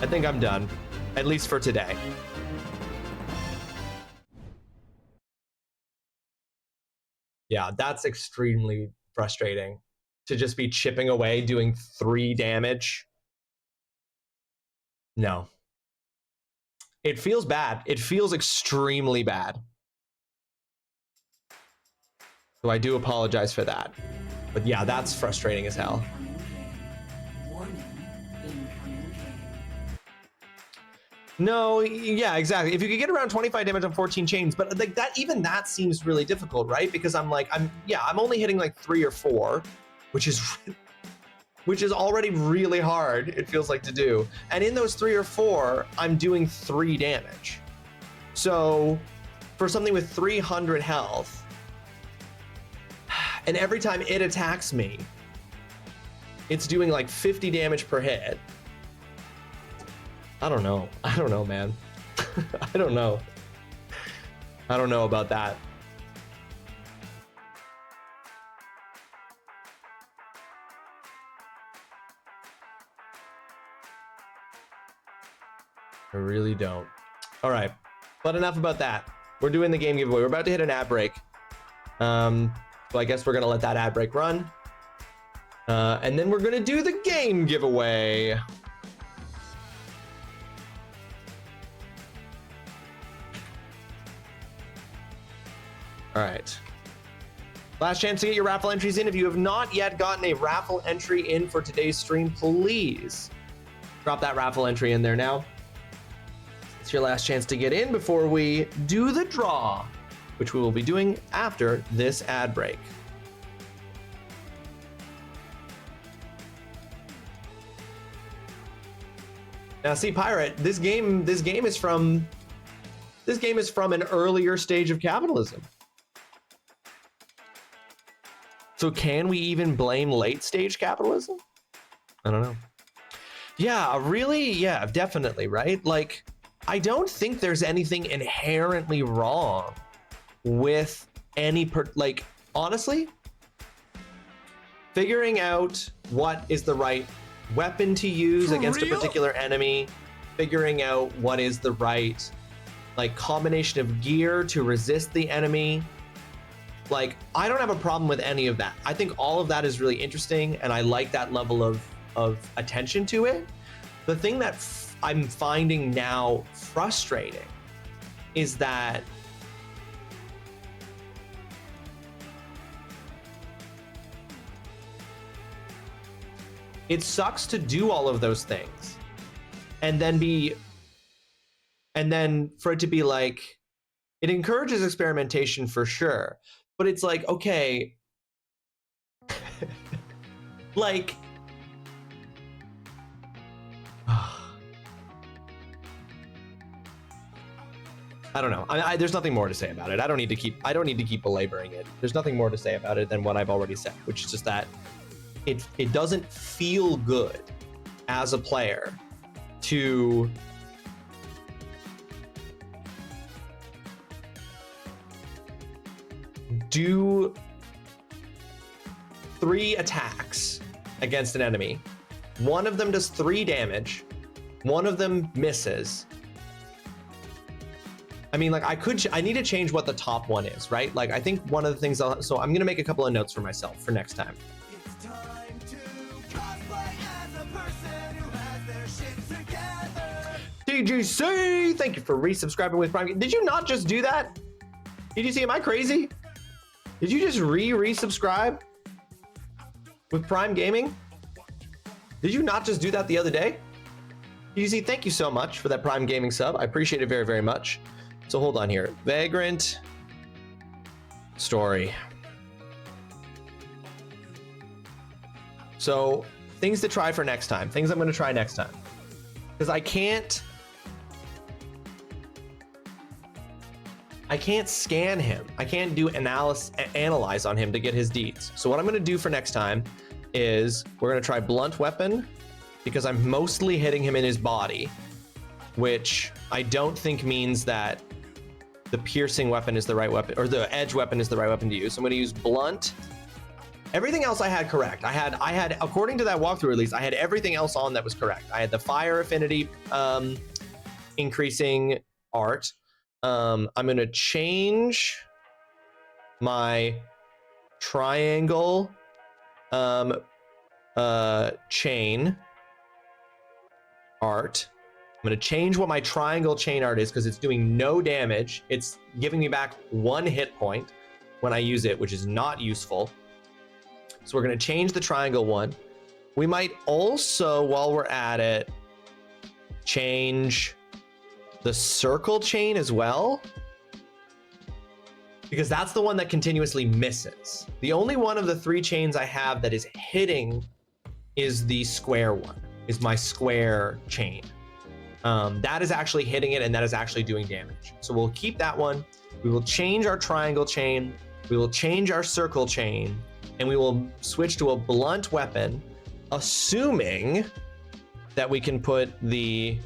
I think I'm done, at least for today. Yeah, that's extremely frustrating to just be chipping away, doing 3 damage. No. It feels bad. It feels extremely bad. So I do apologize for that. But yeah, that's frustrating as hell. No, yeah, exactly. If you could get around 25 damage on 14 chains, but like that, even that seems really difficult, right? Because I'm only hitting like 3 or 4, which is already really hard, it feels like, to do. And in those 3 or 4, I'm doing 3 damage. So for something with 300 health, and every time it attacks me, it's doing like 50 damage per hit. I don't know, man. I don't know about that. I really don't. All right, but enough about that. We're doing the game giveaway. We're about to hit an ad break. So I guess we're gonna let that ad break run. And then we're gonna do the game giveaway. All right. Last chance to get your raffle entries in. If you have not yet gotten a raffle entry in for today's stream, please drop that raffle entry in there now. It's your last chance to get in before we do the draw, which we will be doing after this ad break. Now, see, Pirate, this game is from an earlier stage of capitalism. So can we even blame late stage capitalism? I don't know. Yeah, really? Yeah, definitely, right? Like, I don't think there's anything inherently wrong with like, honestly, figuring out what is the right weapon to use against a particular enemy, figuring out what is the right, like, combination of gear to resist the enemy. Like, I don't have a problem with any of that. I think all of that is really interesting, and I like that level of attention to it. The thing that I'm finding now frustrating is that it sucks to do all of those things and then for it to be like, it encourages experimentation for sure, but it's like, okay, like, I don't know. There's nothing more to say about it. I don't need to keep belaboring it. There's nothing more to say about it than what I've already said, which is just that it doesn't feel good as a player to do 3 attacks against an enemy. One of them does 3 damage. One of them misses. I mean, like, I need to change what the top one is, right? Like, I think one of the things, so I'm going to make a couple of notes for myself for next time. It's time to cosplay as a person who has their shit together. DGC, thank you for resubscribing with Prime. Did you not just do that? DGC, am I crazy? Did you just resubscribe with Prime Gaming? Did you not just do that the other day? DGC, thank you so much for that Prime Gaming sub. I appreciate it very, very much. So hold on here. Vagrant story. So things to try for next time. Things I'm going to try next time. Because I can't scan him. I can't do analyze on him to get his deeds. So what I'm going to do for next time is we're going to try blunt weapon, because I'm mostly hitting him in his body, which I don't think means that the piercing weapon is the right weapon, or the edge weapon is the right weapon to use. So I'm going to use blunt. Everything else I had correct. I had, according to that walkthrough at least, I had everything else on that was correct. I had the fire affinity increasing art. I'm going to change my triangle chain art I'm going to change what my triangle chain art is because it's doing no damage. It's giving me back 1 hit point when I use it, which is not useful. So we're going to change the triangle one. We might also, while we're at it, change the circle chain as well, because that's the one that continuously misses. The only one of the 3 chains I have that is hitting is the square one, is my square chain. That is actually hitting it, and that is actually doing damage. So we'll keep that one. We will change our triangle chain. We will change our circle chain, and we will switch to a blunt weapon, assuming that we can put the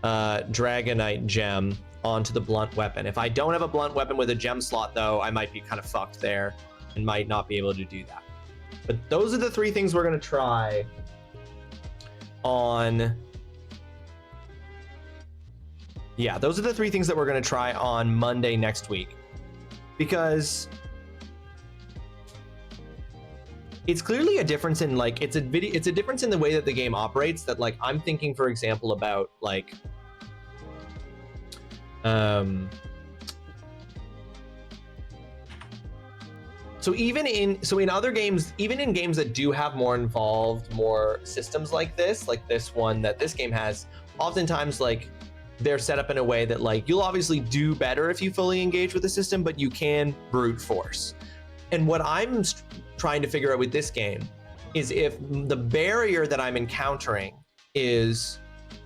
Dragonite gem onto the blunt weapon. If I don't have a blunt weapon with a gem slot, though, I might be kind of fucked there and might not be able to do that. But those are the 3 things we're going to try on... Yeah, those are the 3 things that we're going to try on Monday next week. Because it's clearly a difference in, like, it's a difference in the way that the game operates, that, like, I'm thinking, for example, about, like, so in other games, even in games that do have more involved, more systems like this one that this game has, oftentimes, like, they're set up in a way that, like, you'll obviously do better if you fully engage with the system, but you can brute force. And what I'm trying to figure out with this game is if the barrier that I'm encountering is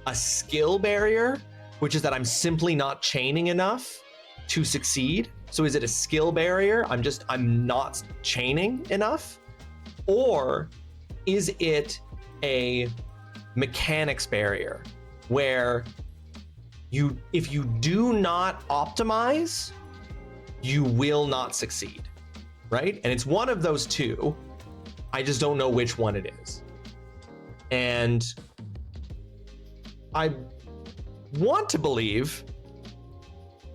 a skill barrier, which is that I'm simply not chaining enough to succeed. So is it a skill barrier? I'm not chaining enough? Or is it a mechanics barrier where if you do not optimize, you will not succeed, right? And it's one of those 2. I just don't know which one it is. And I want to believe,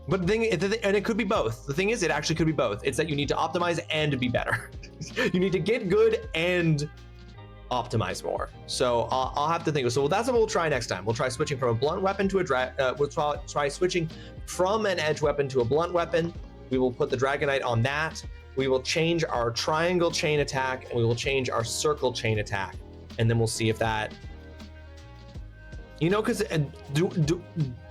but and it could be both. The thing is, it actually could be both. It's that you need to optimize and be better. You need to get good and optimize more. So I'll have to think. So that's what we'll try next time. We'll try switching from a blunt weapon to we'll try switching from an edge weapon to a blunt weapon. We will put the Dragonite on that. We will change our triangle chain attack, and we will change our circle chain attack, and then we'll see if that, you know, because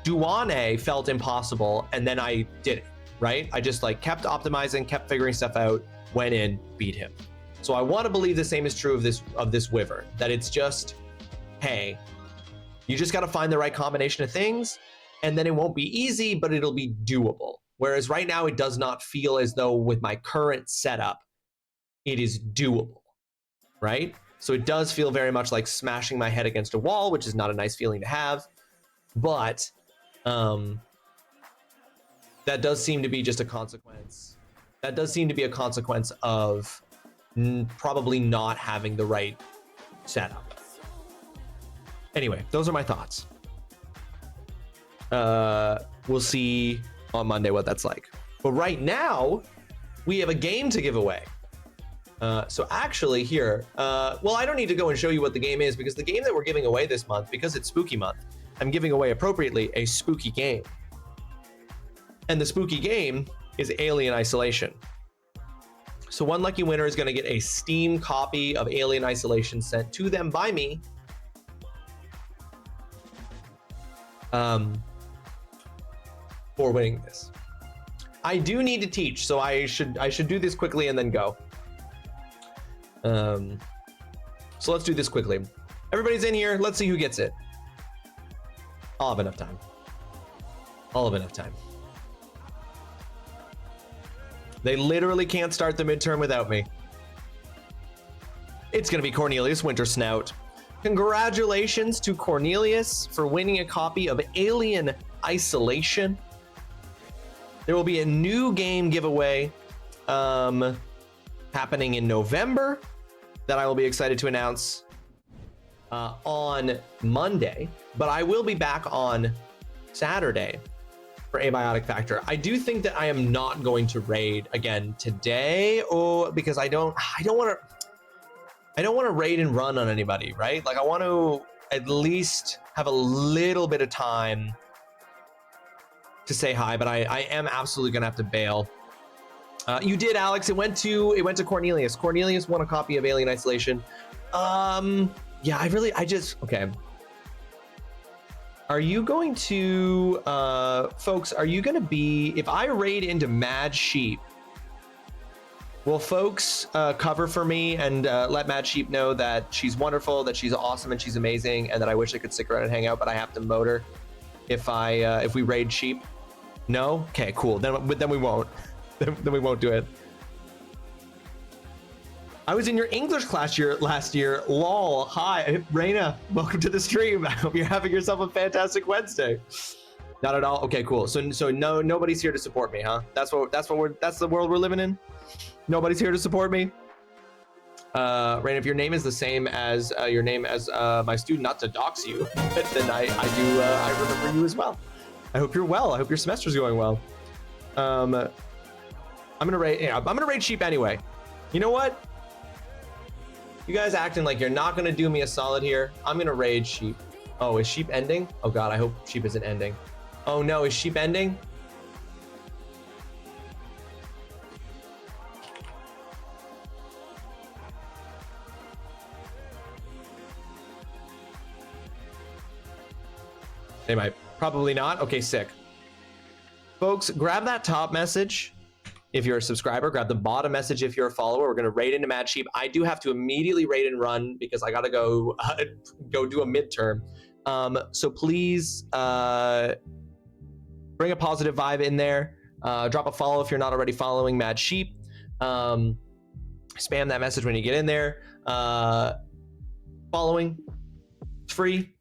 Duane felt impossible, and then I did it, right? I just, like, kept optimizing, kept figuring stuff out, went in, beat him. So I want to believe the same is true of this Wyvern, that it's just, hey, you just got to find the right combination of things, and then it won't be easy, but it'll be doable. Whereas right now, it does not feel as though with my current setup, it is doable, right? So it does feel very much like smashing my head against a wall, which is not a nice feeling to have. But that does seem to be just a consequence. That does seem to be a consequence of probably not having the right setup. Anyway, those are my thoughts. We'll see on Monday what that's like. But right now, we have a game to give away. So actually here, well, I don't need to go and show you what the game is, because the game that we're giving away this month, because it's spooky month, I'm giving away appropriately a spooky game. And the spooky game is Alien Isolation. So one lucky winner is going to get a Steam copy of Alien Isolation sent to them by me. For winning this. I do need to teach, so I should do this quickly and then go. So let's do this quickly. Everybody's in here. Let's see who gets it. I'll have enough time. I'll have enough time. They literally can't start the midterm without me. It's going to be Cornelius Wintersnout. Congratulations to Cornelius for winning a copy of Alien Isolation. There will be a new game giveaway happening in November that I will be excited to announce on Monday, but I will be back on Saturday for Abiotic Factor. I do think that I am not going to raid again today, because I don't want to raid and run on anybody, right? Like, I want to at least have a little bit of time to say hi, but I am absolutely gonna have to bail. You did, Alex. It went to Cornelius. Cornelius won a copy of Alien Isolation. Yeah, okay. Are you going to, folks, are you gonna be, if I raid into Mad Sheep, will folks cover for me and let Mad Sheep know that she's wonderful, that she's awesome and she's amazing, and that I wish I could stick around and hang out, but I have to motor if we raid Sheep? No? Okay, cool. Then we won't. then we won't do it. I was in your English class last year. Lol. Hi, Raina. Welcome to the stream. I hope you're having yourself a fantastic Wednesday. Not at all. Okay, cool. So nobody's here to support me, huh? That's the world we're living in. Nobody's here to support me. Raina, if your name is the same as your name as my student, not to dox you, then I remember you as well. I hope you're well. I hope your semester's going well. I'm gonna raid Sheep anyway. You know what? You guys acting like you're not gonna do me a solid here. I'm gonna raid Sheep. Oh, is Sheep ending? Oh God, I hope Sheep isn't ending. Oh no, is Sheep ending? They might. Probably not. Okay, sick. Folks, grab that top message if you're a subscriber. Grab the bottom message if you're a follower. We're going to raid into Mad Sheep. I do have to immediately raid and run because I got to go do a midterm. So please bring a positive vibe in there. Drop a follow if you're not already following Mad Sheep. Spam that message when you get in there. Following. It's free.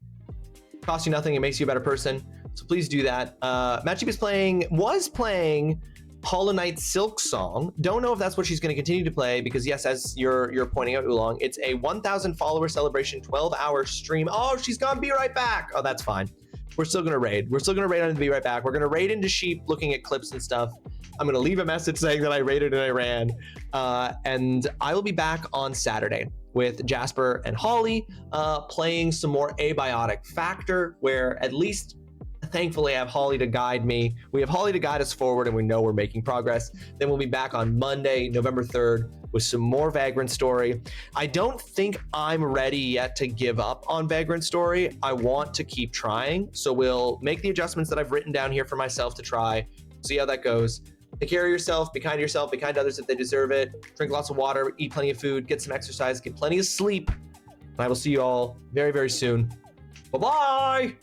Costs you nothing. It makes you a better person. So please do that. Mad Sheep was playing Hollow Knight Silk Song. Don't know if that's what she's going to continue to play because yes, as you're pointing out, Oolong, it's a 1,000 follower celebration, 12-hour stream. Oh, she's gone. Be right back. Oh, that's fine. We're still going to raid. We're still going to raid on Be Right Back. We're going to raid into Sheep, looking at clips and stuff. I'm going to leave a message saying that I raided and I ran. And I will be back on Saturday with Jasper and Holly playing some more Abiotic Factor, where at least thankfully I have Holly to guide me. We have Holly to guide us forward and we know we're making progress. Then we'll be back on Monday, November 3rd with some more Vagrant Story. I don't think I'm ready yet to give up on Vagrant Story. I want to keep trying. So we'll make the adjustments that I've written down here for myself to try, see how that goes. Take care of yourself, be kind to others if they deserve it. Drink lots of water, eat plenty of food, get some exercise, get plenty of sleep. And I will see you all very, very soon. Bye-bye!